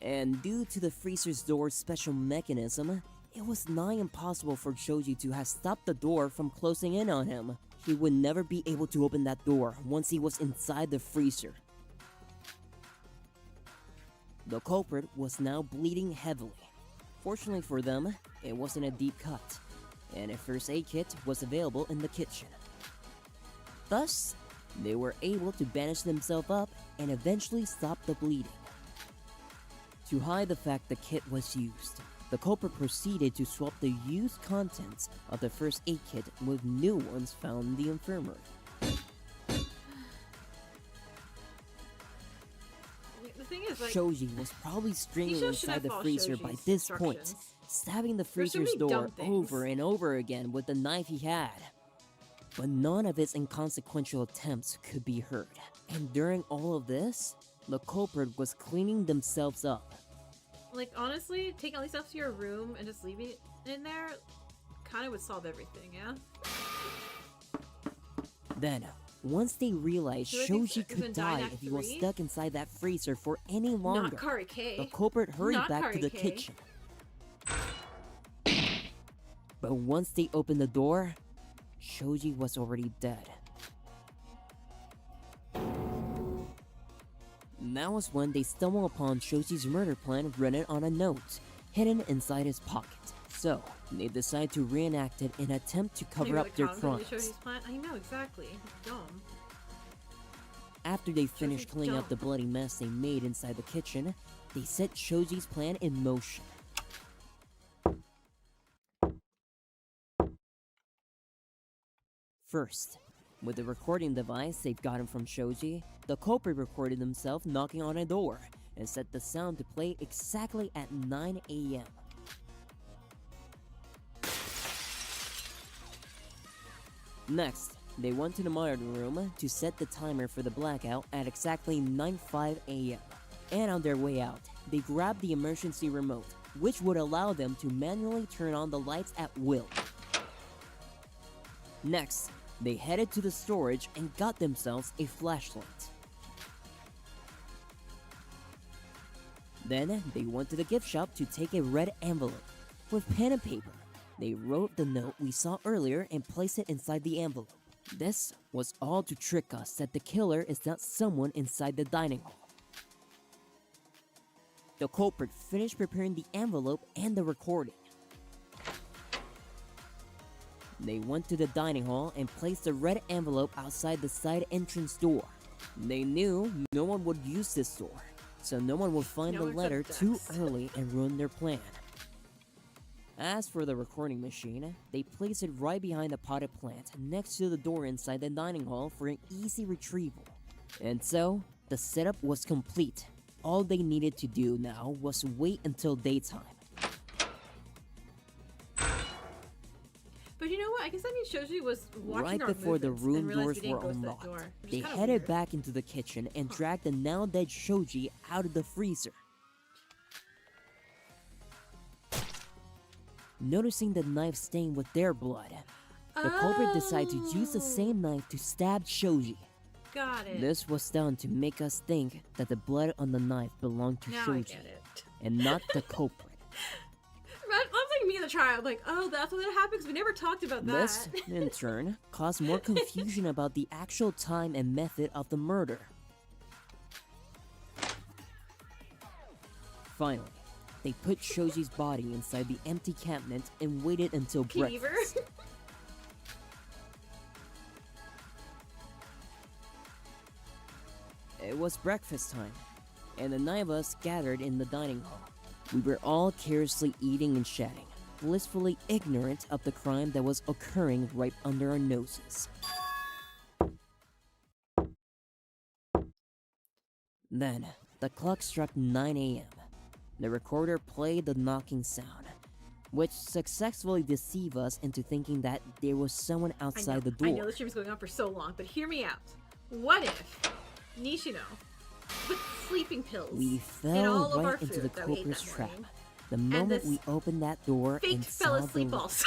And due to the freezer's door's special mechanism, it was nigh impossible for Shoji to have stopped the door from closing in on him. He would never be able to open that door once he was inside the freezer. The culprit was now bleeding heavily. Fortunately for them, it wasn't a deep cut, and a first aid kit was available in the kitchen. Thus, they were able to bandage themselves up and eventually stop the bleeding. To hide the fact the kit was used, the culprit proceeded to swap the used contents of the first aid kit with new ones found in the infirmary. The thing is, like, Shoji was probably screaming inside the freezer by this point, stabbing the freezer's door over and over again with the knife he had. But none of his inconsequential attempts could be heard. And during all of this, the culprit was cleaning themselves up. Like, honestly, taking all these stuff to your room and just leaving it in there kind of would solve everything, yeah? Then, once they realized Shoji could die if he was stuck inside that freezer for any longer, the culprit hurried back to the kitchen. But once they opened the door, Shoji was already dead. That was when they stumbled upon Shoji's murder plan written on a note, hidden inside his pocket. So, they decided to reenact it in an attempt to cover up their crimes. I know, exactly. Dumb. After they finished cleaning up the bloody mess they made inside the kitchen, they set Shoji's plan in motion. First, with the recording device they've gotten from Shoji, the culprit recorded himself knocking on a door and set the sound to play exactly at 9 a.m. Next, they went to the monitoring room to set the timer for the blackout at exactly 9:05 a.m. And on their way out, they grabbed the emergency remote, which would allow them to manually turn on the lights at will. Next, they headed to the storage and got themselves a flashlight. Then, they went to the gift shop to take a red envelope. With pen and paper, they wrote the note we saw earlier and placed it inside the envelope. This was all to trick us that the killer is not someone inside the dining hall. The culprit finished preparing the envelope and the recording. They went to the dining hall and placed the red envelope outside the side entrance door. They knew no one would use this door, so no one would find the letter too early and ruin their plan. As for the recording machine, they placed it right behind the potted plant next to the door inside the dining hall for an easy retrieval. And so, the setup was complete. All they needed to do now was wait until daytime. But you know what? I guess that means Shoji was watching Right our before the movements and room realized doors we were didn't go to that unlocked, door, which they is kinda headed weird. back into the kitchen and dragged the now dead Shoji out of the freezer. Noticing the knife stained with their blood, the culprit decided to use the same knife to stab Shoji. Got it. This was done to make us think that the blood on the knife belonged to Now I Shoji, get it. and not the culprit. That's like me in the trial. Like, oh, that's what happened because we never talked about that. This, in turn, caused more confusion about the actual time and method of the murder. Finally, they put Shoji's body inside the empty cabinet and waited until Beaver. breakfast. It was breakfast time, and the 9 of us gathered in the dining hall. We were all carelessly eating and chatting, blissfully ignorant of the crime that was occurring right under our noses. Then, the clock struck 9 a.m. The recorder played the knocking sound, which successfully deceived us into thinking that there was someone outside the door. I know the stream is going on for so long, but hear me out. What if Nishino put sleeping pills We in fell all of our right into food the that we ate culprit's that trap. morning? The moment this we opened that door Fake and fell saw asleep the also.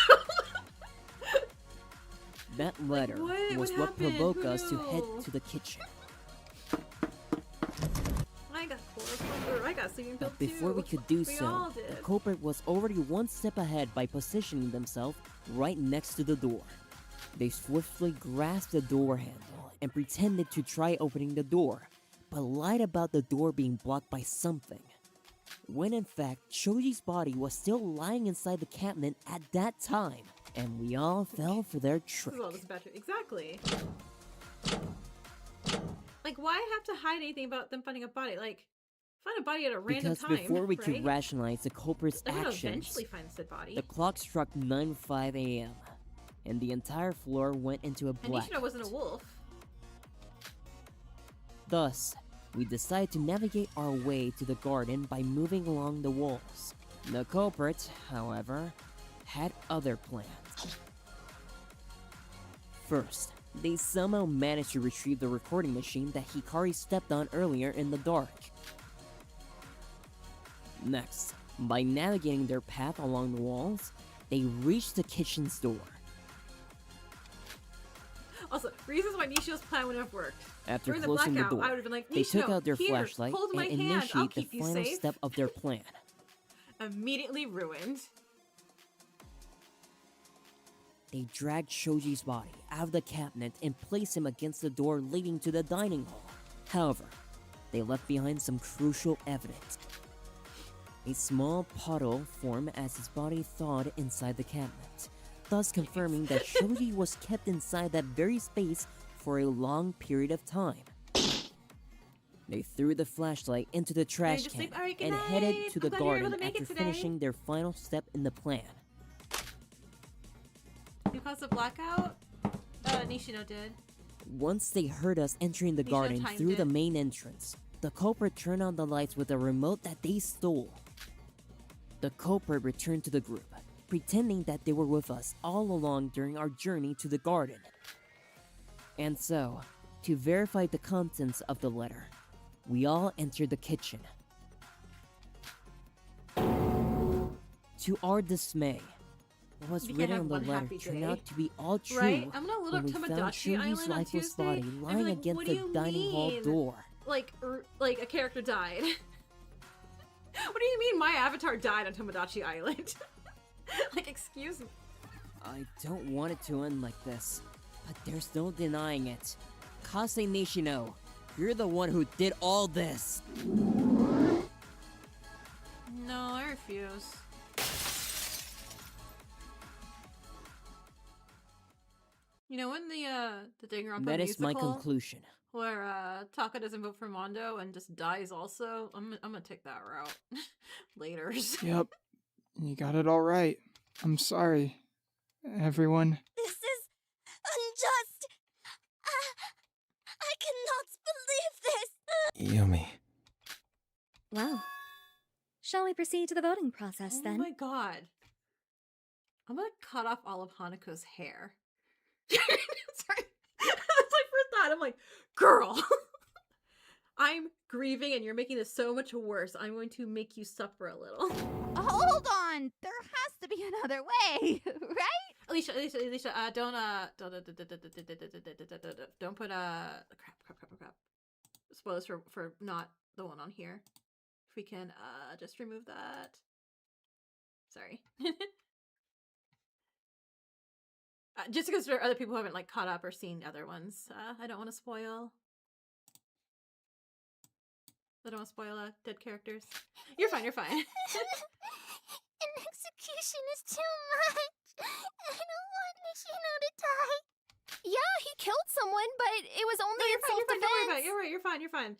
that letter was what happened? provoked Who us to head knew? to the kitchen. I got chloroform, or I got sleeping pills But before too. we could do We so, all the did. culprit was already one step ahead by positioning themselves right next to the door. They swiftly grasped the door handle and pretended to try opening the door, but lied about the door being blocked by something. When in fact, Shoji's body was still lying inside the cabinet at that time, and we all fell for their This trick. is all this about to- Exactly. Like, why have to hide anything about them finding a body? Like, find a body at a random Because time. before we right? could rationalize the culprit's They're gonna actions, eventually find said body. the clock struck 9:05 a.m., and the entire floor went into a And black. Nishino wasn't a wolf. Thus, we decided to navigate our way to the garden by moving along the walls. The culprit, however, had other plans. First, they somehow managed to retrieve the recording machine that Hikari stepped on earlier in the dark. Next, by navigating their path along the walls, they reached the kitchen's door. Also, reasons why Nishio's plan wouldn't have worked. After During closing the blackout, the door, I would have been like, they took "Nishino, out their here, flashlight hold and my hand, I'll initiate the keep you final safe." step of their plan. Immediately ruined. They dragged Shoji's body out of the cabinet and placed him against the door leading to the dining hall. However, they left behind some crucial evidence. A small puddle formed as his body thawed inside the cabinet, thus confirming that Shoji was kept inside that very space for a long period of time. They threw the flashlight into the trash just can sleep. All right, good and night. headed to the I'm glad you were able garden to make it after today. finishing their final step in the plan. You caused a blackout? Nishino did. Once they heard us entering the Nishino garden timed through the it. main entrance, the culprit turned on the lights with a remote that they stole. The culprit returned to the group, pretending that they were with us all along during our journey to the garden. And so, to verify the contents of the letter, we all entered the kitchen. To our dismay, what was We can't written have on the one letter happy turned day. out to be all true. Right? I'm gonna load when up we found Tomodachi Shoji's Island on lifeless Tuesday. body and be lying like, against what the do you dining hall mean? door. Like a character died. What do you mean my avatar died on Tomodachi Island? Like, excuse me. I don't want it to end like this, but there's no denying it. Kase Nishino, you're the one who did all this. No, I refuse. You know, when the Danganronpa That is my musical, conclusion. where Taka doesn't vote for Mondo and just dies also, I'm gonna take that route. Laters. Yep. You got it all right. I'm sorry, everyone. This is unjust. I cannot believe this. Yumi. Well, shall we proceed to the voting process Oh then? my god. I'm gonna cut off all of Hanako's hair. Sorry. That's my first thought. I'm like, girl, I'm grieving and you're making this so much worse. I'm going to make you suffer a little. Hold on. There has to be another way, right? Alicia, don't put crap. Spoilers for not the one on here. If we can just remove that. Sorry. Just because there are other people who haven't like caught up or seen other ones. I don't want to spoil. I don't want to spoil dead characters. You're fine. An execution is too much. I don't want Nishino to die. Yeah, he killed someone, but it was only in self-defense. Don't worry about it. You're fine.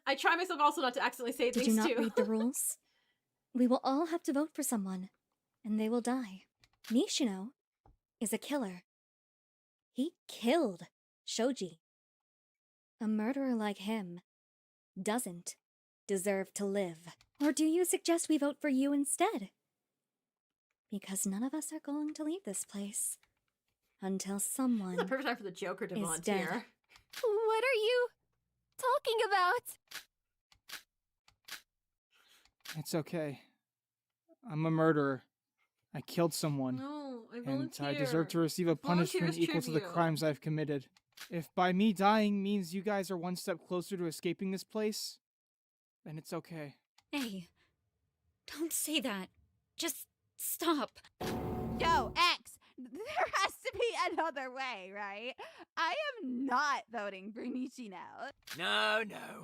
I try myself also not to accidentally say Did things you not too. read the rules? We will all have to vote for someone, and they will die. Nishino is a killer. He killed Shoji. A murderer like him doesn't deserve to live. Or do you suggest we vote for you instead? Because none of us are going to leave this place until someone This is the perfect time for the Joker to is volunteer. dead. What are you talking about? It's okay. I'm a murderer. I killed someone. No, I and volunteer. I deserve to receive a punishment Volunteer's equal to the tribute. crimes I've committed. If by me dying means you guys are one step closer to escaping this place, then it's okay. Hey, don't say that. Just stop. Yo, X, there has to be another way, right? I am not voting for Nishino. No,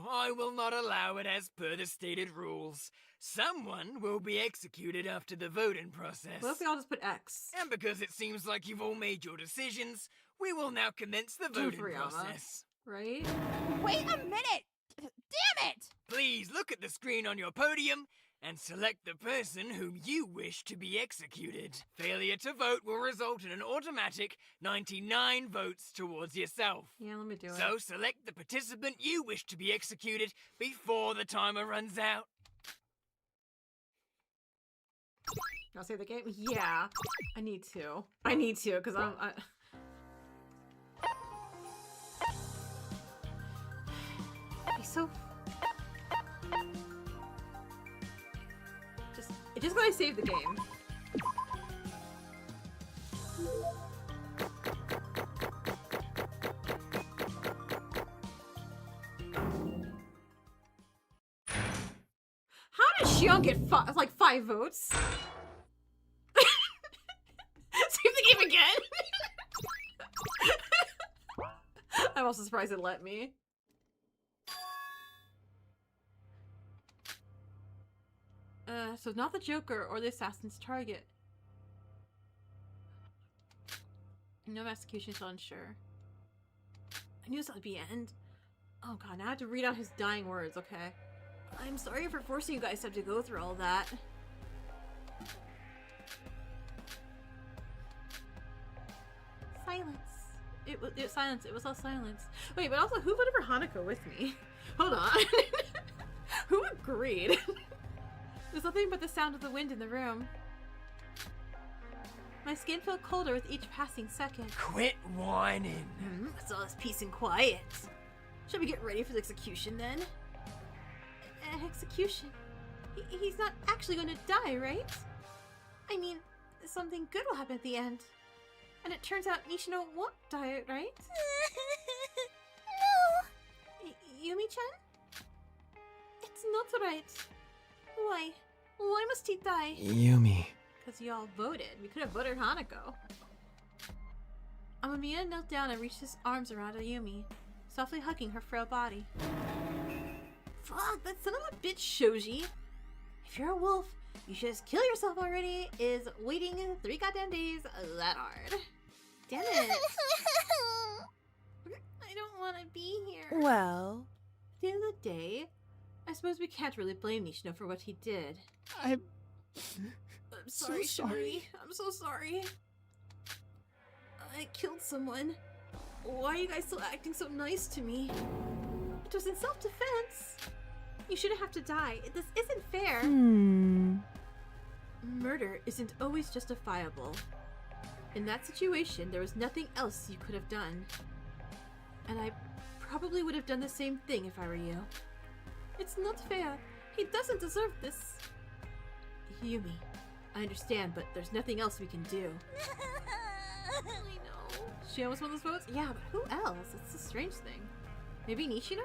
I will not allow it as per the stated rules. Someone will be executed after the voting process. What if we all just put X? And because it seems like you've all made your decisions, we will now commence the voting process. Right? Wait a minute! Damn it! Please look at the screen on your podium and select the person whom you wish to be executed. Failure to vote will result in an automatic 99 votes towards yourself. Yeah, let me do it. So select the participant you wish to be executed before the timer runs out. I'll save the game? Yeah. I need to, because He's so... Just gotta save the game. How did Shion get like 5 votes? Save the game again? I'm also surprised it let me. So not the Joker or the assassin's target. No execution, still unsure. I knew this would be end. Oh god, now I have to read out his dying words, okay? I'm sorry for forcing you guys to have to go through all that. Silence. It was silence. It was all silence. Wait, but also, who voted for Hanako with me? Hold on. Who agreed? There's nothing but the sound of the wind in the room. My skin felt colder with each passing second. Quit whining. It's all this peace and quiet. Shall we get ready for the execution then? Execution? He's not actually going to die, right? I mean, something good will happen at the end. And it turns out Nishino won't die, right? No! Yumi-chan? It's not right. Why? Why must he die? Yumi. Because y'all voted. We could have voted Hanako. Amamiya knelt down and reached his arms around Ayumi, softly hugging her frail body. Fuck, that son of a bitch, Shoji. If you're a wolf, you should just kill yourself already. Is waiting 3 goddamn days that hard? Damn it. I don't want to be here. Well... At the end of the day, I suppose we can't really blame Nishino for what he did. I'm sorry, so sorry. Shuri. I'm so sorry. I killed someone. Why are you guys still acting so nice to me? It was in self-defense. You shouldn't have to die. This isn't fair. Murder isn't always justifiable. In that situation, there was nothing else you could have done. And I probably would have done the same thing if I were you. It's not fair. He doesn't deserve this. Yumi, I understand, but there's nothing else we can do. Shion was one of those votes? Yeah, but who else? It's a strange thing. Maybe Nishino?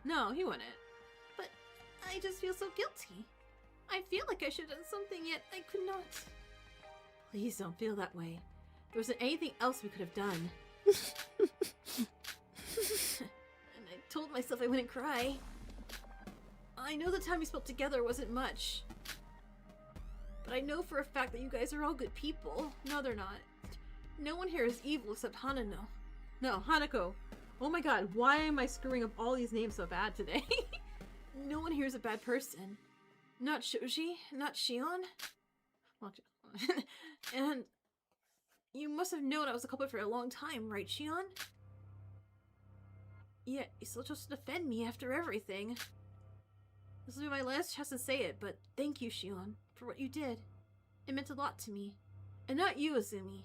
No, he wouldn't. But I just feel so guilty. I feel like I should have done something, yet I could not. Please don't feel that way. There wasn't anything else we could have done. And I told myself I wouldn't cry. I know the time we spent together wasn't much. But I know for a fact that you guys are all good people. No, they're not. No one here is evil except Hanano. No, Hanako. Oh my god, why am I screwing up all these names so bad today? No one here is a bad person. Not Shoji, not Shion. Well, and you must have known I was a culprit for a long time, right, Shion? Yeah, you still just defend me after everything. This will be my last chance to say it, but thank you, Shion, for what you did. It meant a lot to me. And not you, Azumi.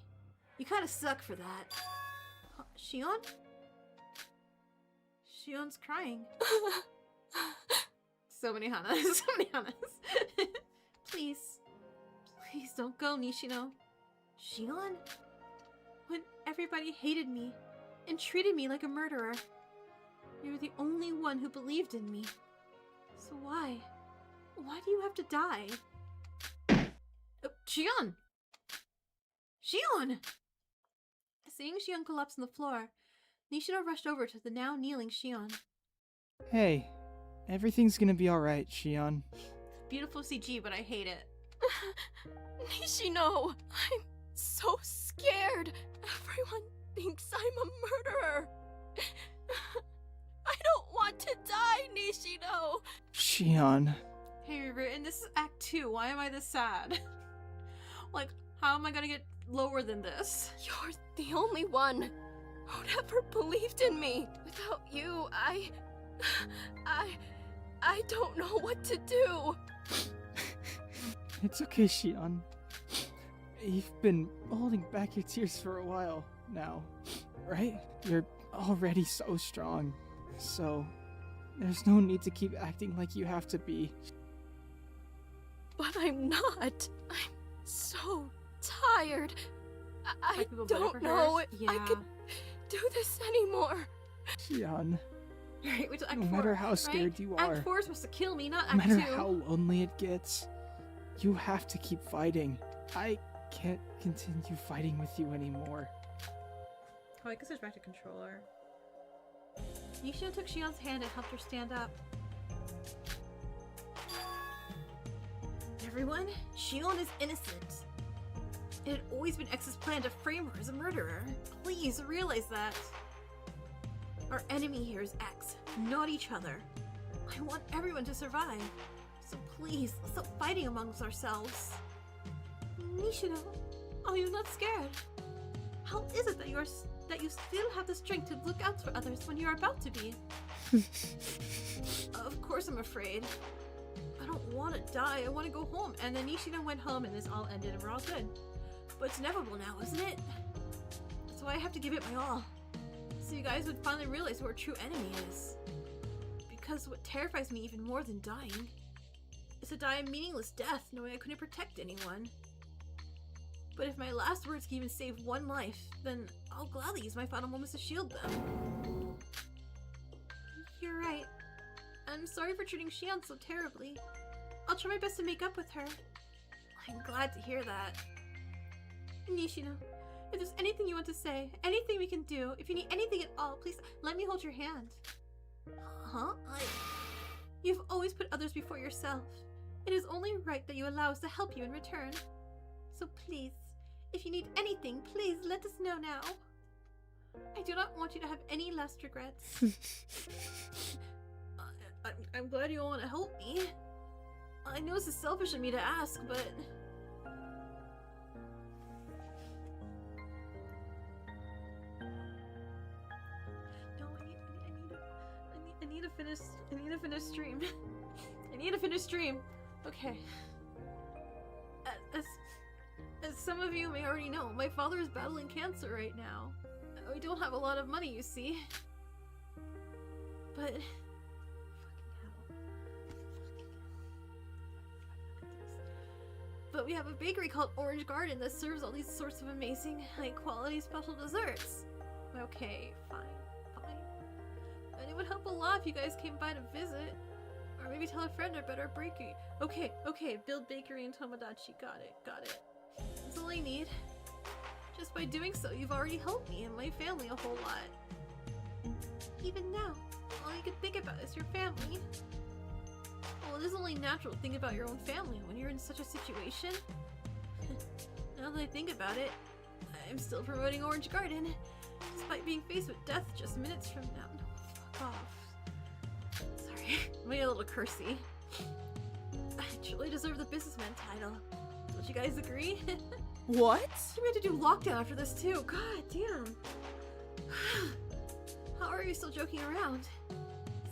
You kinda suck for that. Shion? Shion's crying. So many Hanas. So many Hanas. Please. Please don't go, Nishino. Shion? When everybody hated me and treated me like a murderer, you were the only one who believed in me. So why? Why do you have to die? Shion! Shion! Seeing Shion collapse on the floor, Nishino rushed over to the now kneeling Shion. Hey, everything's gonna be alright, Shion. Beautiful CG, but I hate it. Nishino, I'm so scared. Everyone thinks I'm a murderer. I don't want to die, Nishino. Shion. Hey, Rewritten, this is Act 2. Why am I this sad? Like, how am I gonna get lower than this? You're the only one who'd ever believed in me. Without you, I don't know what to do. It's okay, Shion. You've been holding back your tears for a while now, right? You're already so strong, so there's no need to keep acting like you have to be. But I'm not. I'm so tired. I don't know if I could do this anymore. Shion. Right, which Act No 4, matter how scared right? you are. Act 4 is supposed to kill me, not No Act matter 2. how lonely it gets, you have to keep fighting. I can't continue fighting with you anymore. Oh, I guess there's back to controller. Nishino took Shion's hand and helped her stand up. Everyone, Shion is innocent. It had always been X's plan to frame her as a murderer. Please realize that. Our enemy here is X, not each other. I want everyone to survive. So please, let's stop fighting amongst ourselves. Nishino, are you not scared? How is it that you still have the strength to look out for others when you are about to be? Of course I'm afraid. I don't want to die, I want to go home. And then Nishino went home and this all ended and we're all good. But it's inevitable now, isn't it? That's why I have to give it my all. So you guys would finally realize who our true enemy is. Because what terrifies me even more than dying is to die a meaningless death knowing I couldn't protect anyone. But if my last words can even save one life, then I'll gladly use my final moments to shield them. You're right. I'm sorry for treating Shion so terribly. I'll try my best to make up with her. I'm glad to hear that. Nishino, if there's anything you want to say, anything we can do, if you need anything at all, please let me hold your hand. Huh? You've always put others before yourself. It is only right that you allow us to help you in return. So please, if you need anything, please let us know now. I do not want you to have any last regrets. I'm glad you all want to help me. I know this is selfish of me to ask, but... No, I need to finish stream. I need to finish stream. Okay. As some of you may already know, my father is battling cancer right now. We don't have a lot of money, you see. But... But we have a bakery called Orange Garden that serves all these sorts of amazing, high-quality special desserts. Okay, fine. And it would help a lot if you guys came by to visit. Or maybe tell a friend about our bakery. Okay, build bakery in Tomodachi. Got it. That's all I need. Just by doing so, you've already helped me and my family a whole lot. Even now, all you can think about is your family. Well, it is only natural to think about your own family when you're in such a situation. Now that I think about it, I'm still promoting Orange Garden, despite being faced with death just minutes from now. No, fuck off. Sorry, I'm getting a little cursy. I truly deserve the businessman title. Don't you guys agree? What? We have to do lockdown after this too. God damn. How are you still joking around?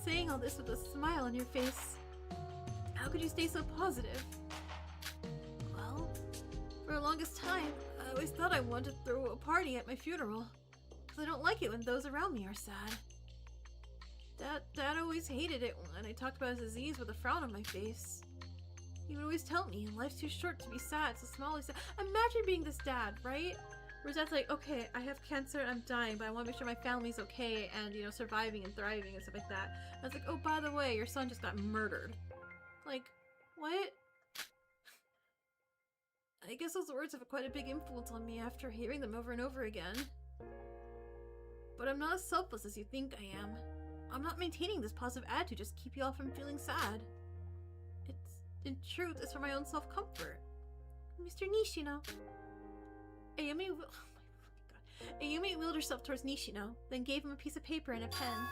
Saying all this with a smile on your face. How could you stay so positive? Well, for the longest time, I always thought I wanted to throw a party at my funeral. Because I don't like it when those around me are sad. Dad always hated it when I talked about his disease with a frown on my face. He would always tell me, life's too short to be sad, so small is sad. Imagine being this dad, right? Where his dad's like, okay, I have cancer and I'm dying, but I want to make sure my family's okay and, you know, surviving and thriving and stuff like that. And I was like, oh, by the way, your son just got murdered. Like, what? I guess those words have quite a big influence on me after hearing them over and over again. But I'm not as selfless as you think I am. I'm not maintaining this positive attitude just to keep you all from feeling sad. In truth, it's for my own self-comfort. Mr. Nishino. Ayumi wheeled herself towards Nishino, then gave him a piece of paper and a pen.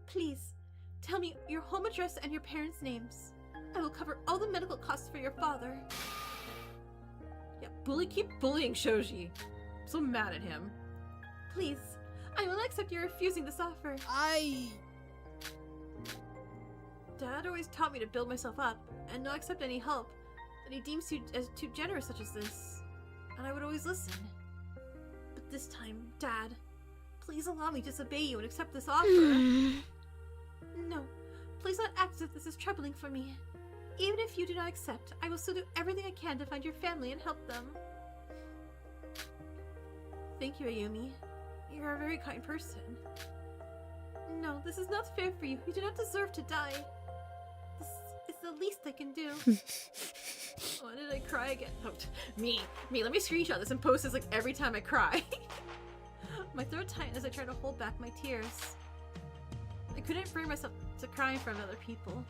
Please, tell me your home address and your parents' names. I will cover all the medical costs for your father. Yeah, keep bullying Shoji. I'm so mad at him. Please, I will not accept your refusing this offer. Dad always taught me to build myself up and not accept any help that he deems too generous such as this, and I would always listen. But this time, Dad, please allow me to disobey you and accept this offer. No, please not act as if this is troubling for me. Even if you do not accept, I will still do everything I can to find your family and help them. Thank you, Ayumi. You're a very kind person. No, this is not fair for you. You do not deserve to die. This is the least I can do. Why did I cry again? Oh, me, let me screenshot this and post this like every time I cry. My throat tightened as I tried to hold back my tears. I couldn't bring myself to cry in front of other people.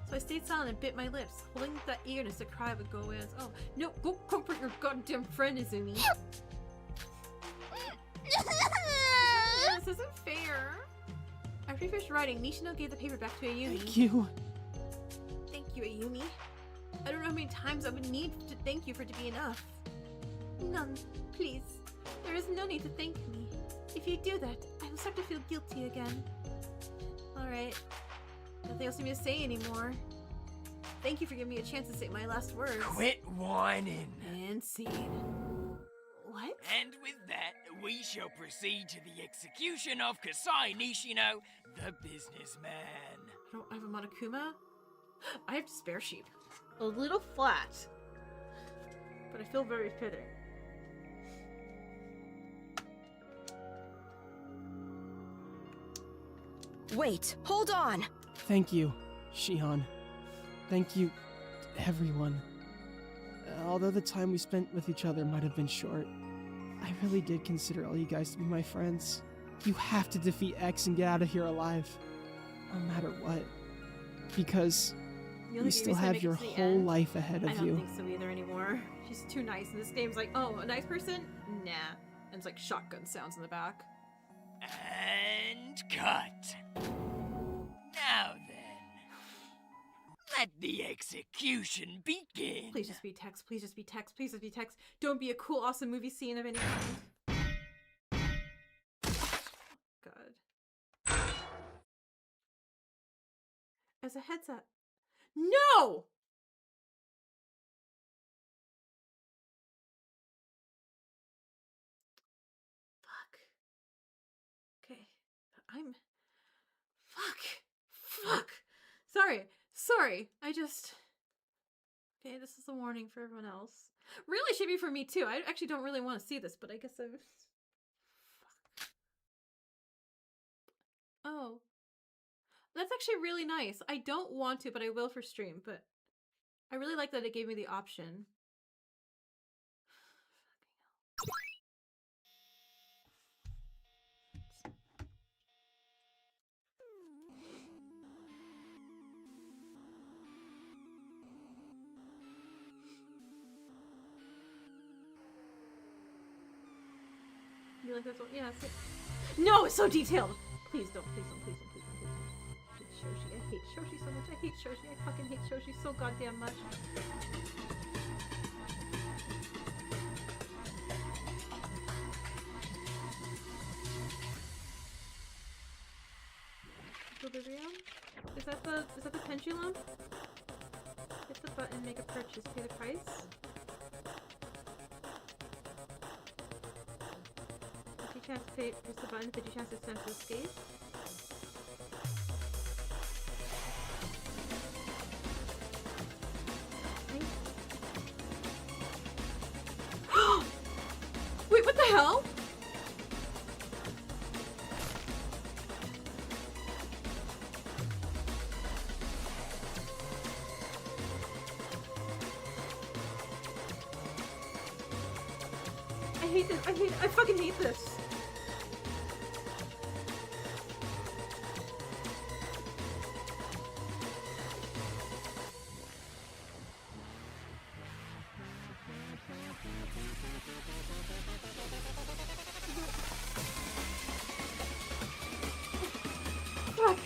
So I stayed silent and bit my lips, holding that eagerness to cry would go away as, oh, no, go comfort your goddamn friend, Izumi. This isn't fair. After he finished writing, Nishino gave the paper back to Ayumi. Thank you. Thank you, Ayumi. I don't know how many times I would need to thank you for it to be enough. None, please. There is no need to thank me. If you do that, I will start to feel guilty again. Alright. Nothing else for me to say anymore. Thank you for giving me a chance to say my last words. Quit whining. And scene. What? And with that, we shall proceed to the execution of Kasai Nishino, the businessman. I have a Monokuma? I have Spare Sheep. A little flat, but I feel very fitting. Wait, hold on! Thank you, Shion. Thank you, everyone. Although the time we spent with each other might have been short, I really did consider all you guys to be my friends. You have to defeat X and get out of here alive. No matter what. Because you still have your whole life ahead of you. I don't think so either anymore. She's too nice, and this game's like, oh, a nice person? Nah. And it's like shotgun sounds in the back. And cut. Now then, let the execution begin. Please just be text, please just be text, please just be text. Don't be a cool, awesome movie scene of any kind. God. As a heads up. No! Fuck. Okay. I'm... Fuck. Sorry. I just... Okay, this is a warning for everyone else. Really should be for me too. I actually don't really want to see this, but I guess I'm... Fuck. Oh. That's actually really nice. I don't want to, but I will for stream, but I really like that it gave me the option. You like this one? Yeah. No, it's so detailed. Please don't. Please don't. Please don't. Please don't. Please don't. I hate Shoshi. I hate Shoshi so much. I hate Shoshi. I fucking hate Shoshi so goddamn much. Equilibrium? Is that the pendulum? Hit the button, make a purchase, pay the price. 50 chance to pay, press the button, 50 chance to attempt to escape. Wait, what the hell? I hate this. I fucking hate this. Fuck.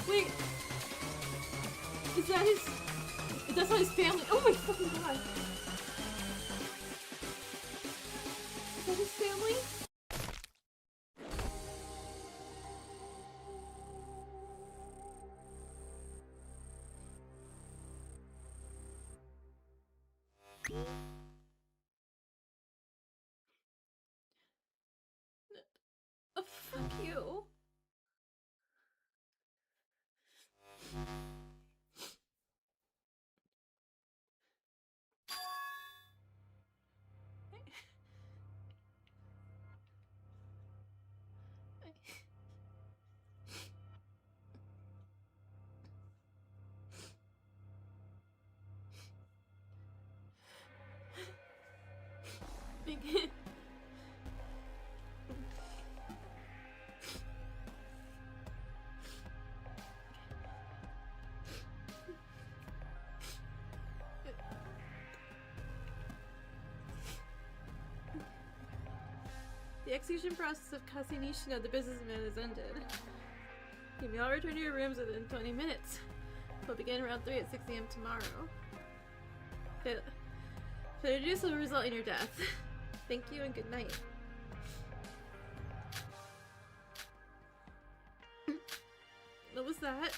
Wait. Is that his... That's not his family. Oh my fucking god. Is that his family? Oh, fuck you. The execution process of Kasi Nishino, the businessman, has ended. You may all return to your rooms within 20 minutes. We'll begin round 3 at 6 AM tomorrow. Failure to do so will result in your death. Thank you and good night. What was that?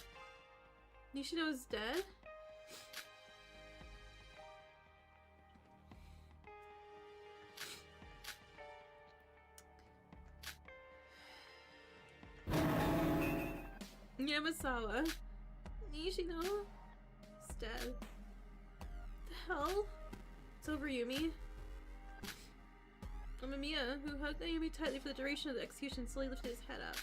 Nishino is dead? Yamasawa. Nishino is dead. The hell? It's over, Yumi. Amamiya, who hugged Yumi tightly for the duration of the execution, slowly lifted his head up.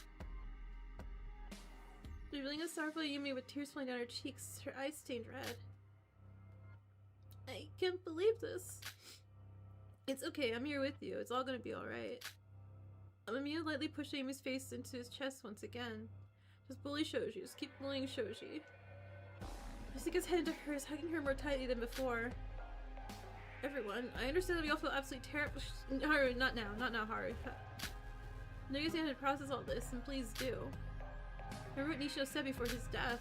Revealing a sorrowful Yumi with tears flowing down her cheeks, her eyes stained red. I can't believe this. It's okay, I'm here with you. It's all gonna be alright. Amamiya lightly pushed Yumi's face into his chest once again. Just bully Shoji. Just keep bullying Shoji. Asuka's head into hers, hugging her more tightly than before. Everyone, I understand that we all feel absolutely terrible. Haru, not now, Haru. I know you have to process all this, and please do. Remember what Nishino said before his death.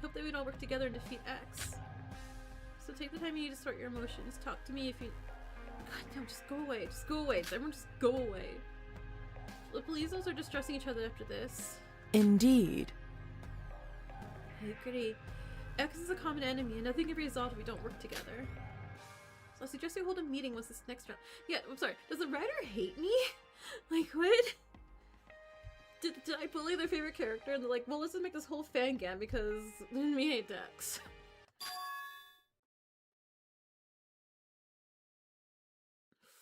Hope that we'd all work together and defeat X. So take the time you need to sort your emotions. Talk to me if you... God no, just go away. Just go away. Everyone just go away. The police are just stressing each other after this. Indeed. I agree. X is a common enemy, and nothing can be resolved if we don't work together. So I suggest we hold a meeting once this next round. Yeah, I'm sorry. Does the writer hate me? Like, what? Did I bully their favorite character? And they're like, well, let's just make this whole fan game because we hate Dex.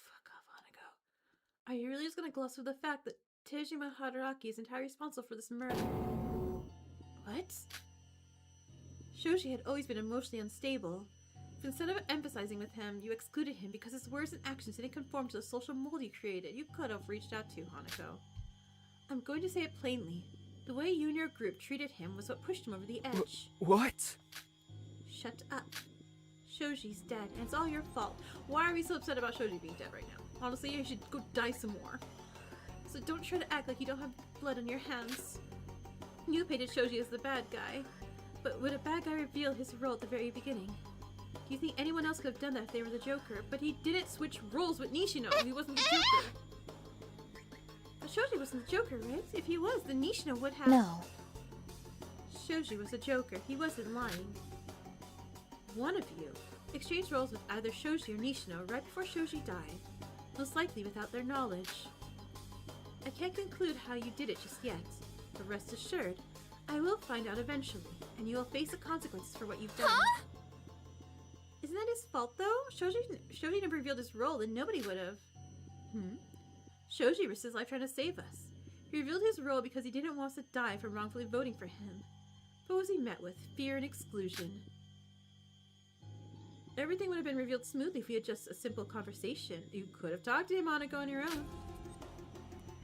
Fuck off, Hanako. Are you really just gonna gloss over the fact that Tejima Hadaraki is entirely responsible for this murder? What? Shoji had always been emotionally unstable. But instead of empathizing with him, you excluded him because his words and actions didn't conform to the social mold you created. You could have reached out to Hanako. I'm going to say it plainly. The way you and your group treated him was what pushed him over the edge. What? Shut up. Shoji's dead, and it's all your fault. Why are we so upset about Shoji being dead right now? Honestly, you should go die some more. So don't try to act like you don't have blood on your hands. You painted Shoji as the bad guy, but would a bad guy reveal his role at the very beginning? Do you think anyone else could have done that if they were the Joker? But he didn't switch roles with Nishino. He wasn't the Joker. But Shoji wasn't the Joker, right? If he was, then Nishino would have... No. Shoji was the Joker. He wasn't lying. One of you exchanged roles with either Shoji or Nishino right before Shoji died, most likely without their knowledge. I can't conclude how you did it just yet, but rest assured, I will find out eventually, and you will face the consequences for what you've done. Huh? Isn't that his fault, though? Shoji never revealed his role, and nobody would have. Shoji risked his life trying to save us. He revealed his role because he didn't want us to die for wrongfully voting for him. But what was he met with? Fear and exclusion. Everything would have been revealed smoothly if we had just a simple conversation. You could have talked to him, Hanako, on your own.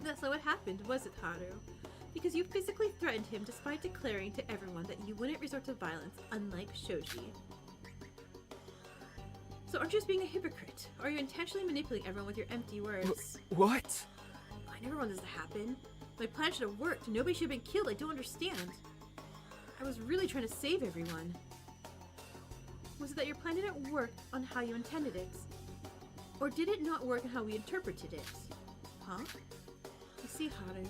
That's not what happened, was it, Haru? Because you physically threatened him despite declaring to everyone that you wouldn't resort to violence, unlike Shoji. So aren't you just being a hypocrite? Or are you intentionally manipulating everyone with your empty words? What? I never wanted this to happen. My plan should have worked. Nobody should have been killed. I don't understand. I was really trying to save everyone. Was it that your plan didn't work on how you intended it? Or did it not work on how we interpreted it? Huh? You see, Haru,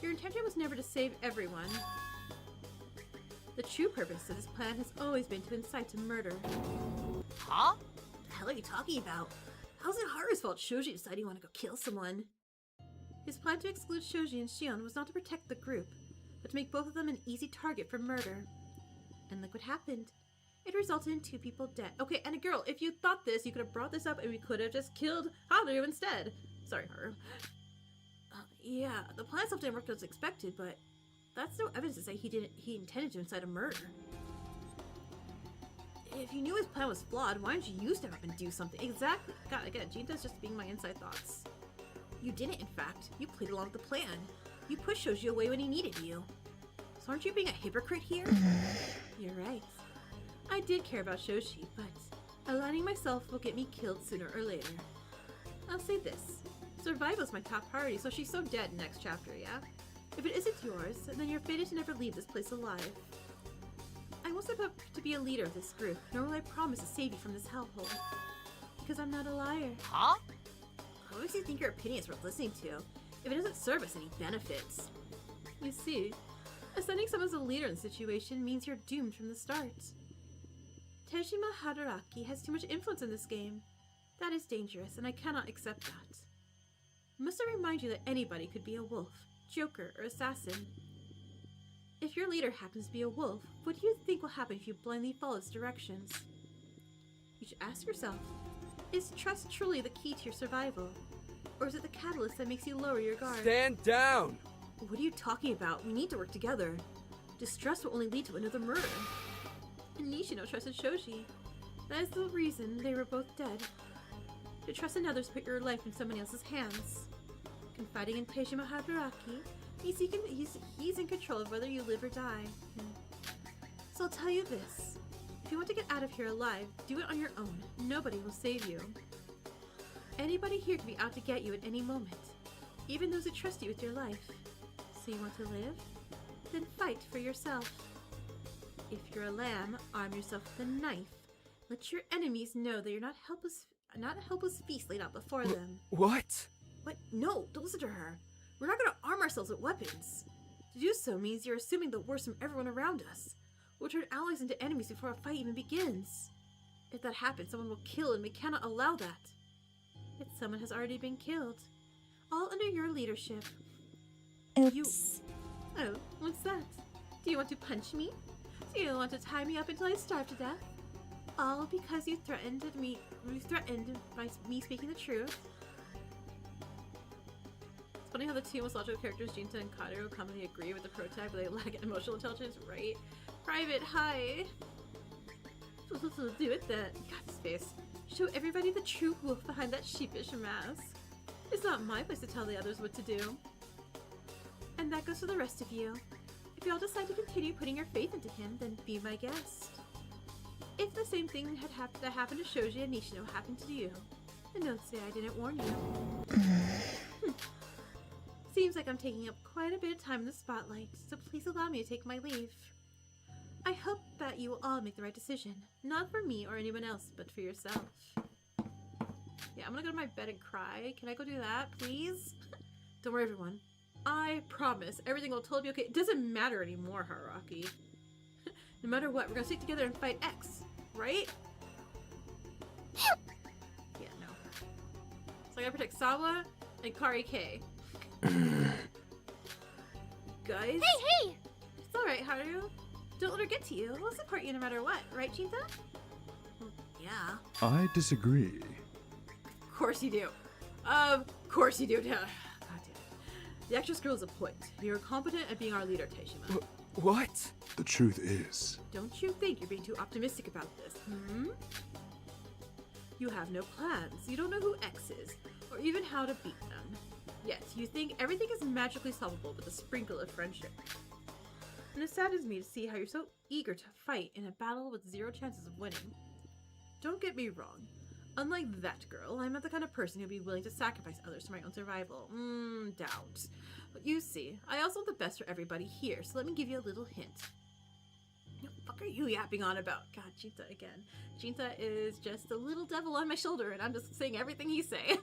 your intention was never to save everyone. The true purpose of this plan has always been to incite to murder. Huh? What the hell are you talking about? How's it Haru's fault Shoji decided he wanted to go kill someone? His plan to exclude Shoji and Shion was not to protect the group, but to make both of them an easy target for murder. And look what happened. It resulted in 2 people dead. Okay, and a girl, if you thought this, you could have brought this up and we could have just killed Haru instead. Sorry, Haru. Yeah, the plan itself didn't work as expected, but that's no evidence to say he intended to incite a murder. If you knew his plan was flawed, why didn't you step up and do something? Exactly. God, again, Jinta's just being my inside thoughts. You didn't, in fact. You played along with the plan. You pushed Shoji away when he needed you. So aren't you being a hypocrite here? You're right. I did care about Shoji, but aligning myself will get me killed sooner or later. I'll say this. Survival is my top priority, so she's so dead next chapter, yeah? If it isn't yours, then you're fated to never leave this place alive. I won't step up to be a leader of this group, nor will I promise to save you from this hellhole. Because I'm not a liar. Huh? What makes you think your opinion is worth listening to, if it doesn't serve us any benefits? You see, assigning someone as a leader in the situation means you're doomed from the start. Tejima Hadaraki has too much influence in this game. That is dangerous, and I cannot accept that. Must I remind you that anybody could be a wolf, joker, or assassin? If your leader happens to be a wolf, what do you think will happen if you blindly follow his directions? You should ask yourself, is trust truly the key to your survival? Or is it the catalyst that makes you lower your guard? Stand down! What are you talking about? We need to work together. Distrust will only lead to another murder. And Nishino trusted Shoji. That is the reason they were both dead. To trust in others put your life in someone else's hands. Confiding in Tejima Hadaraki means he's in control of whether you live or die. So I'll tell you this. If you want to get out of here alive, do it on your own. Nobody will save you. Anybody here can be out to get you at any moment. Even those who trust you with your life. So you want to live? Then fight for yourself. If you're a lamb, arm yourself with a knife. Let your enemies know that you're not a helpless feast laid out before them. What? What? No, don't listen to her. We're not going to arm ourselves with weapons. To do so means you're assuming the worst from everyone around us. We'll turn allies into enemies before a fight even begins. If that happens, someone will kill, and we cannot allow that. Yet someone has already been killed. All under your leadership. Oops. Oh, what's that? Do you want to punch me? Do you want to tie me up until I starve to death? All because you threatened by me speaking the truth. It's funny how the two most logical characters, Jinta and Kaoru, commonly agree with the protag, but they lack emotional intelligence, right? Private, hi! Do it then. God's face. Show everybody the true wolf behind that sheepish mask. It's not my place to tell the others what to do. And that goes for the rest of you. If you all decide to continue putting your faith into him, then be my guest. If the same thing that happened to Shoji and Nishino happened to you, then don't say I didn't warn you. Seems like I'm taking up quite a bit of time in the spotlight, so please allow me to take my leave. I hope that you will all make the right decision. Not for me or anyone else, but for yourself. Yeah, I'm gonna go to my bed and cry. Can I go do that, please? Don't worry, everyone. I promise everything will totally be okay. It doesn't matter anymore, Haruaki. No matter what, we're gonna stick together and fight X, right? Yeah, no. So I gotta protect Sawa and Kari K. Guys? Hey! It's alright, Haru. Don't let her get to you. We'll support you no matter what, right, Jinta? Well, yeah. I disagree. Of course you do. Of course you do. God damn it. The actress girl is a point. You're competent at being our leader, Teshima. What? The truth is, Don't you think you're being too optimistic about this, hmm? You have no plans. You don't know who X is, or even how to beat them. Yet, you think everything is magically solvable with a sprinkle of friendship. And it saddens me to see how you're so eager to fight in a battle with zero chances of winning. Don't get me wrong. Unlike that girl, I'm not the kind of person who'd be willing to sacrifice others for my own survival. Doubt. But you see, I also want the best for everybody here, so let me give you a little hint. What the fuck are you yapping on about? God, Jinta again. Jinta is just a little devil on my shoulder, and I'm just saying everything he's saying.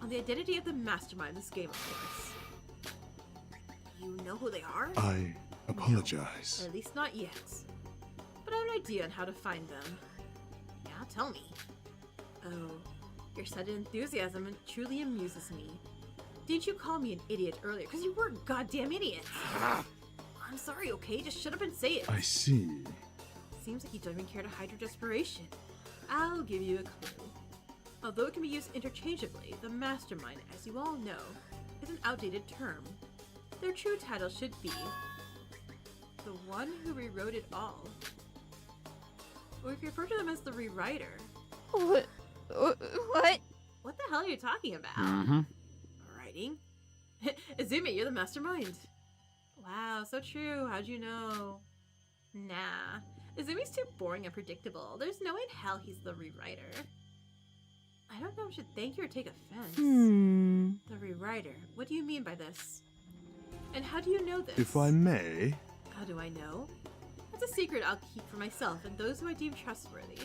On the identity of the mastermind of this game, of course. You know who they are? I apologize. No, at least not yet. But I have an idea on how to find them. Yeah, tell me. Oh, your sudden enthusiasm truly amuses me. Didn't you call me an idiot earlier? Because you were a goddamn idiot. I'm sorry, okay? Just shut up and say it. I see. Seems like you don't even care to hide your desperation. I'll give you a clue. Although it can be used interchangeably, the mastermind, as you all know, is an outdated term. Their true title should be the one who rewrote it all. Or you can refer to them as the rewriter. What? What the hell are you talking about? Writing? Izumi, you're the mastermind. Wow, so true. How'd you know? Nah. Izumi's too boring and predictable. There's no way in hell he's the rewriter. I don't know if I should thank you or take offense. The rewriter. What do you mean by this? And how do you know this? If I may. How do I know? That's a secret I'll keep for myself and those who I deem trustworthy.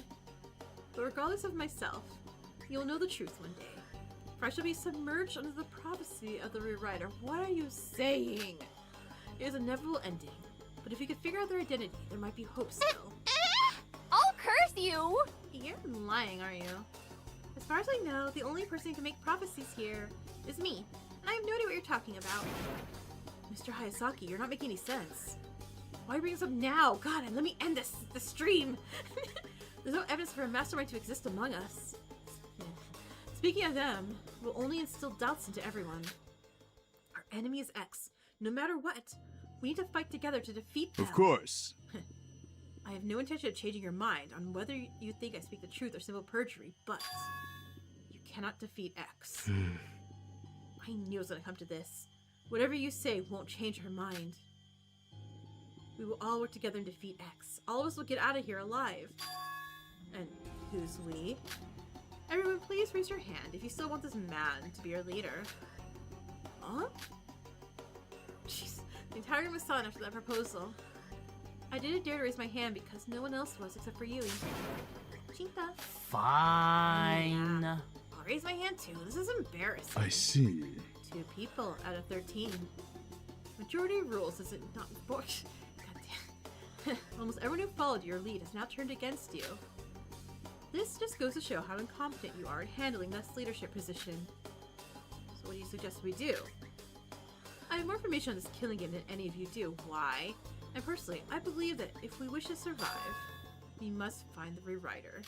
But regardless of myself, you'll know the truth one day. For I shall be submerged under the prophecy of the rewriter. What are you saying? It is an inevitable ending. But if we could figure out their identity, there might be hope still. I'll curse you! You're lying, are you? As far as I know, the only person who can make prophecies here is me. And I have no idea what you're talking about. Mr. Hayasaki, you're not making any sense. Why bring this up now? God, and let me end the stream. There's no evidence for a mastermind to exist among us. Speaking of them, we'll only instill doubts into everyone. Our enemy is X. No matter what, we need to fight together to defeat them. Of course. I have no intention of changing your mind on whether you think I speak the truth or simple perjury, but you cannot defeat X. I knew it was going to come to this. Whatever you say won't change her mind. We will all work together and defeat X. All of us will get out of here alive. And who's we? Everyone, please raise your hand if you still want this man to be your leader. Huh? Jeez, the entire room was silent after that proposal. I didn't dare to raise my hand because no one else was except for you. Jinta. Fine. Yeah. I'll raise my hand too. This is embarrassing. I see. 2 people out of 13. Majority rules, is it not? Goddamn. Almost everyone who followed your lead has now turned against you. This just goes to show how incompetent you are in handling this leadership position. So what do you suggest we do? I have more information on this killing game than any of you do. Why? And personally, I believe that if we wish to survive, we must find the rewriter.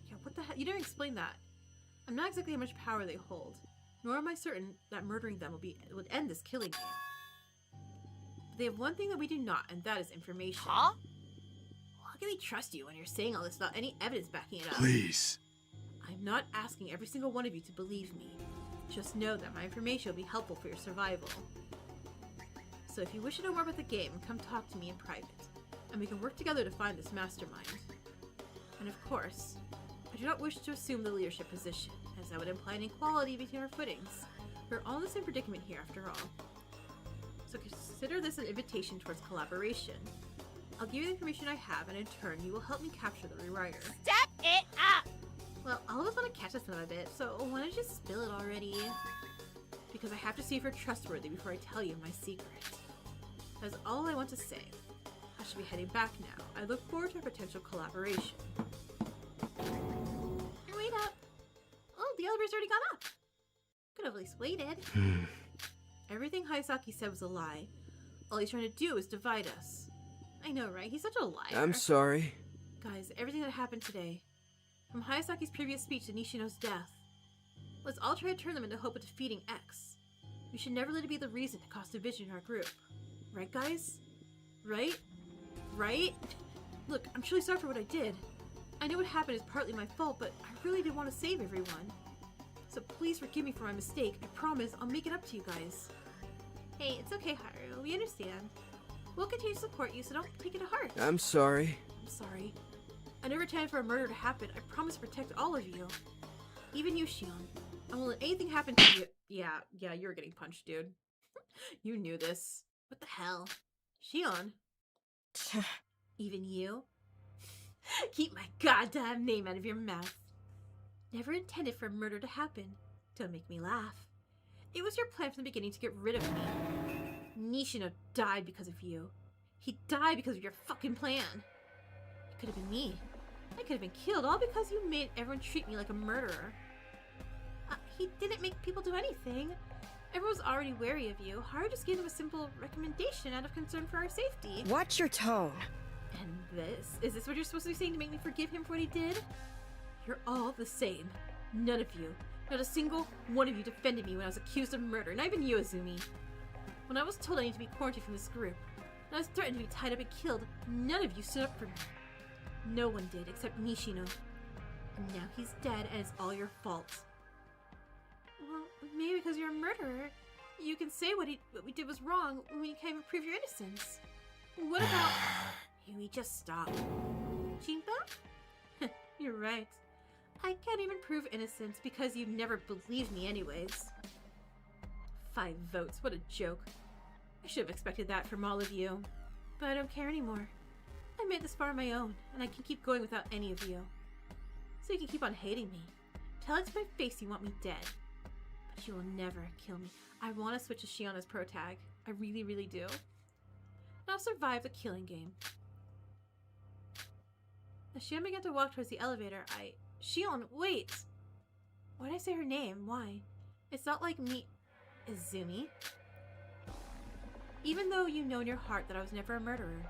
Yeah, what the heck? You didn't explain that. I'm not exactly how much power they hold, nor am I certain that murdering them would end this killing game. But they have one thing that we do not, and that is information. Huh? How can we trust you when you're saying all this without any evidence backing it up? Please. I'm not asking every single one of you to believe me. Just know that my information will be helpful for your survival. So if you wish to know more about the game, come talk to me in private, and we can work together to find this mastermind. And of course, I do not wish to assume the leadership position, as that would imply an equality between our footings. We're all in the same predicament here, after all. So consider this an invitation towards collaboration. I'll give you the information I have, and in turn, you will help me capture the rewriter. Step it up! Well, all of us want to catch us a bit, so why don't you just spill it already? Because I have to see if you're trustworthy before I tell you my secret. That's all I want to say. I should be heading back now. I look forward to a potential collaboration. Wait up! Oh, the elevator's already gone up! Could have at least waited. Everything Hayasaki said was a lie. All he's trying to do is divide us. I know, right? He's such a liar. I'm sorry. Guys, everything that happened today, from Hayasaki's previous speech to Nishino's death, let's all try to turn them into hope of defeating X. We should never let it be the reason to cause division in our group. Right, guys? Right? Right? Look, I'm truly sorry for what I did. I know what happened is partly my fault, but I really did want to save everyone. So please forgive me for my mistake. I promise I'll make it up to you guys. Hey, it's okay, Haru. We understand. We'll continue to support you, so don't take it to heart. I'm sorry. I'm sorry. I never intended for a murder to happen. I promise to protect all of you. Even you, Shion. I won't let anything happen to you. Yeah, you were getting punched, dude. You knew this. What the hell? Shion? Even you? Keep my goddamn name out of your mouth. Never intended for a murder to happen. Don't make me laugh. It was your plan from the beginning to get rid of me. Nishino died because of you. He died because of your fucking plan. It could have been me. I could have been killed all because you made everyone treat me like a murderer. He didn't make people do anything. Everyone was already wary of you. Haru just gave them a simple recommendation out of concern for our safety. Watch your tone. And is this what you're supposed to be saying to make me forgive him for what he did? You're all the same. None of you. Not a single one of you defended me when I was accused of murder, not even you, Azumi. When I was told I needed to be quarantined from this group, and I was threatened to be tied up and killed, none of you stood up for me. No one did, except Nishino. And now he's dead, and it's all your fault. Well, maybe because you're a murderer, you can say what we did was wrong when you can't even prove your innocence. What about... Yui, just stop. Jinpa? You're right. I can't even prove innocence because you never believed me anyways. 5 votes, what a joke. I should have expected that from all of you. But I don't care anymore. I made this far on my own, and I can keep going without any of you. So you can keep on hating me. Tell it to my face you want me dead. But you will never kill me. I want to switch to Shion as pro tag. I really, really do. And I'll survive the killing game. As Shion began to walk towards the elevator, Shion, wait! Why did I say her name? Why? It's not like me... Izumi? Even though you know in your heart that I was never a murderer,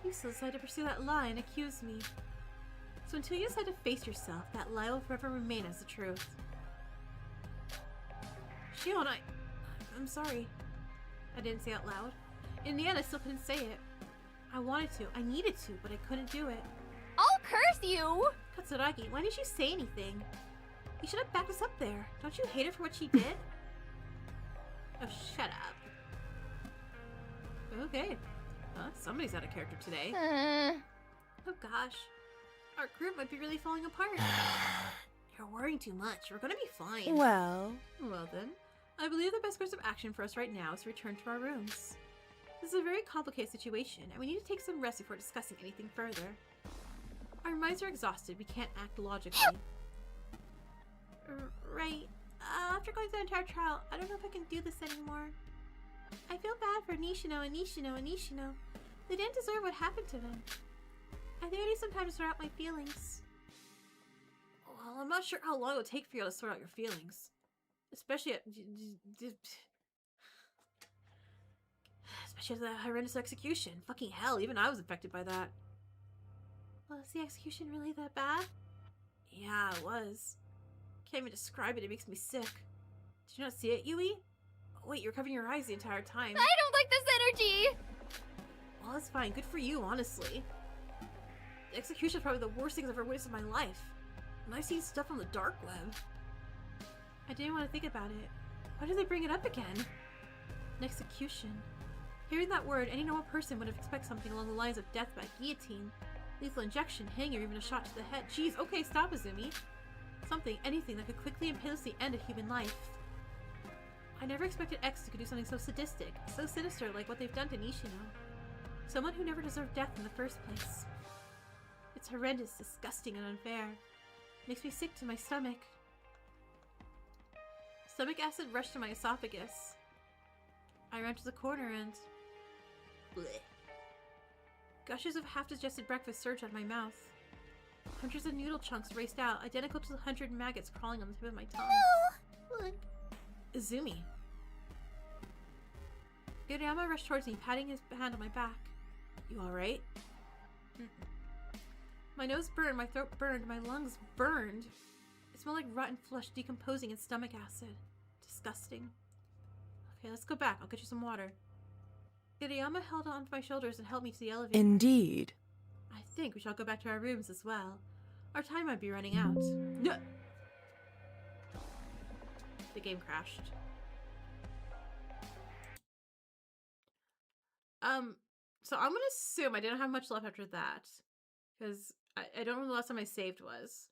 you still decided to pursue that lie and accuse me. So until you decide to face yourself, that lie will forever remain as the truth. Shion, I'm sorry. I didn't say it out loud. In the end, I still couldn't say it. I wanted to, I needed to, but I couldn't do it. I'll curse you! Katsuragi, why didn't you say anything? You should have backed us up there. Don't you hate her for what she did? Oh, shut up. Okay. Somebody's out of character today. Oh gosh. Our group might be really falling apart. You're worrying too much. We're gonna be fine. Well then. I believe the best course of action for us right now is to return to our rooms. This is a very complicated situation, and we need to take some rest before discussing anything further. Our minds are exhausted. We can't act logically. Right. After going through the entire trial, I don't know if I can do this anymore. I feel bad for Nishino and Nishino and Nishino. They didn't deserve what happened to them. I think I need some time to sort out my feelings. Well, I'm not sure how long it will take for you to sort out your feelings. Especially at... Especially that horrendous execution. Fucking hell, even I was affected by that. Well, is the execution really that bad? Yeah, it was. Can't even describe it, it makes me sick. Did you not see it, Yui? Oh, wait, you're covering your eyes the entire time. I don't like this energy! Well, that's fine. Good for you, honestly. The execution is probably the worst thing I've ever witnessed in my life. And I've seen stuff on the dark web. I didn't want to think about it. Why did they bring it up again? An execution. Hearing that word, any normal person would have expected something along the lines of death by guillotine, lethal injection, hang, or even a shot to the head. Jeez, okay, stop, Azumi. Something, anything that could quickly and painlessly end a human life. I never expected X to do something so sadistic, so sinister like what they've done to Nishino. Someone who never deserved death in the first place. It's horrendous, disgusting, and unfair. Makes me sick to my stomach. Stomach acid rushed to my esophagus. I ran to the corner and... bleh. Gushes of half-digested breakfast surged out of my mouth. Hundreds of noodle chunks raced out, identical to the 100 maggots crawling on the tip of my tongue. No! Izumi. Yoriyama rushed towards me, patting his hand on my back. You alright? My nose burned, my throat burned, my lungs burned. It smelled like rotten flesh decomposing in stomach acid. Disgusting. Okay, let's go back. I'll get you some water. Yoriyama held onto my shoulders and helped me to the elevator. Indeed. I think we shall go back to our rooms as well. Our time might be running out. No! The game crashed. So I'm gonna assume I didn't have much left after that. Because I don't know when the last time I saved was.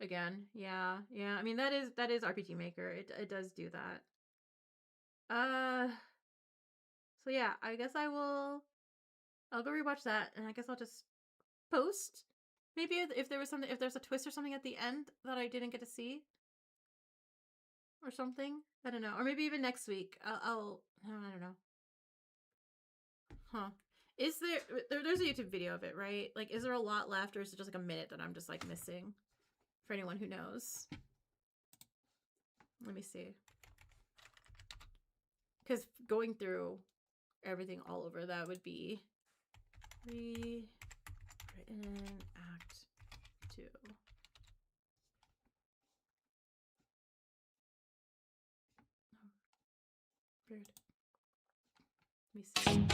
Again, yeah. I mean, that is RPG Maker. It does do that. So yeah, I guess I'll go rewatch that, and I guess I'll just post. Maybe if there's a twist or something at the end that I didn't get to see. Or something. I don't know. Or maybe even next week. I don't know. Huh. Is there's a YouTube video of it, right? Like, is there a lot left, or is it just like a minute that I'm just like missing? For anyone who knows. Let me see. Because going through everything all over that would be Rewritten Act 2. Weird. Let me see.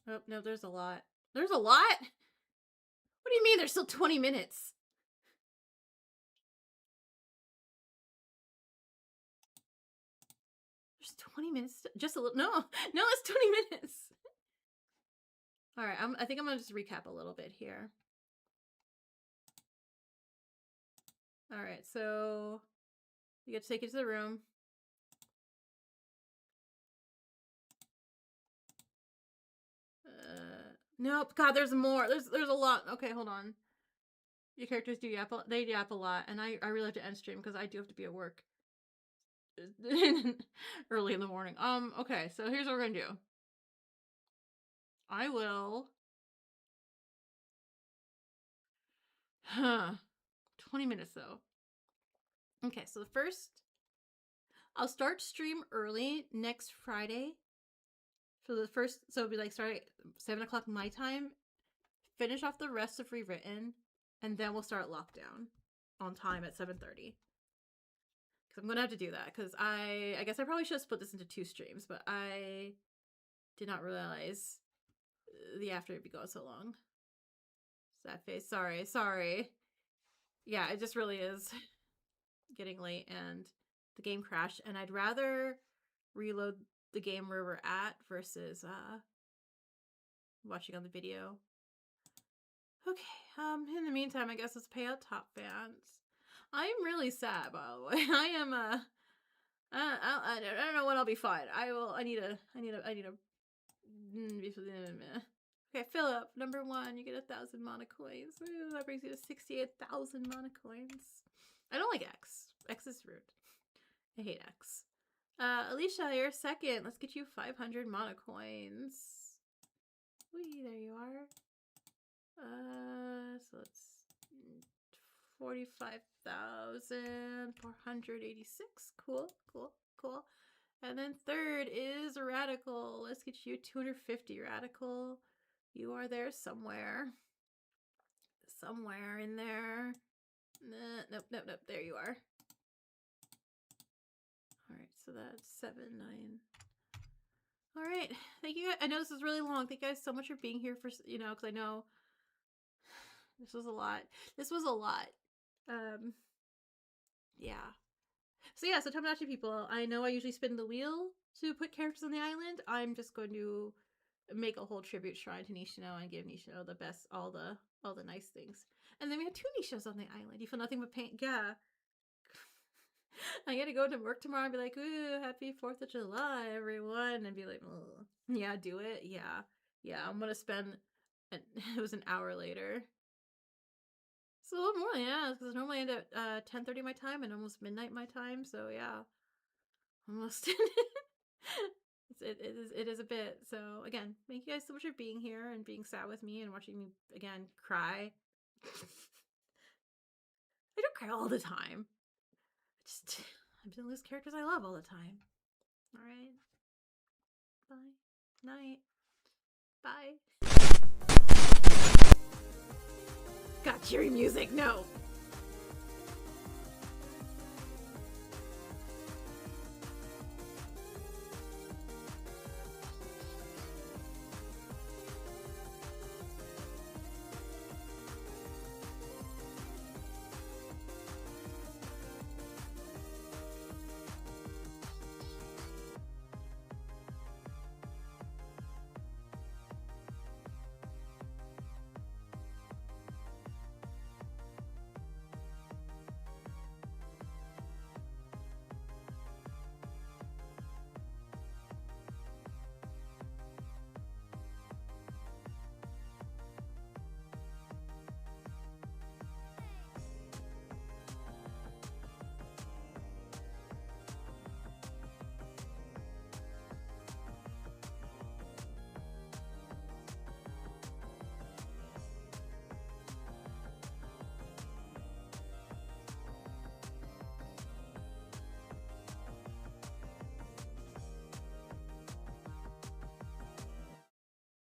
Oh, no, there's a lot. There's a lot? What do you mean there's still 20 minutes? There's 20 minutes? Just a little. No, it's 20 minutes. All right, I think I'm going to just recap a little bit here. All right, so you get to take it to the room. Nope. God, there's more. There's a lot. Okay, hold on. Your characters do yap. They yap a lot, and I really have to end stream because I do have to be at work early in the morning. Okay, so here's what we're gonna do. I will. 20 minutes though. Okay, so the first, I'll start stream early next Friday. So it'll be like start at 7 o'clock my time, finish off the rest of Rewritten, and then we'll start Lockdown on time at 7:30. Because I'm gonna have to do that, because I guess I probably should have split this into 2 streams, but I did not realize the after would be going so long. Sad face. Sorry. Yeah, it just really is getting late, and the game crashed, and I'd rather reload the game where we're at versus watching on the video. Okay, in the meantime, I guess let's pay out top fans. I'm really sad, by the way. I am I don't know when I'll be fine. I need a okay, Philip, number 1, you get 1,000 mana coins. Ooh, that brings you to 68,000 mana coins. I don't like X. X is rude. I hate X. Alicia, you're second. Let's get you 500 mana coins. Whee, there you are. So it's 45,486. Cool, cool, cool. And then third is Radical. Let's get you 250, Radical. You are there somewhere. Somewhere in there. Nope, nope, nope. There you are. Alright, so that's 7, 9. Alright, thank you guys. I know this is really long. Thank you guys so much for being here for, because I know this was a lot. This was a lot. Yeah. So yeah, so Tomodachi people, I know I usually spin the wheel to put characters on the island. I'm just going to make a whole tribute shrine to Nishino and give Nishino the best, all the nice things. And then we have 2 Nishos on the island. You feel nothing but pain. Yeah. I gotta go to work tomorrow and be like, ooh, happy 4th of July, everyone. And be like, ugh. Yeah, do it. Yeah. Yeah, I'm gonna spend, it was an hour later. It's a little more, yeah, because normally I end at 10:30 my time and almost midnight my time, so yeah. Almost. It is a bit. So again, thank you guys so much for being here and being sad with me and watching me again cry. I don't cry all the time. I'm gonna lose characters I love all the time. Alright. Bye. Night. Bye. God, cheery music, no.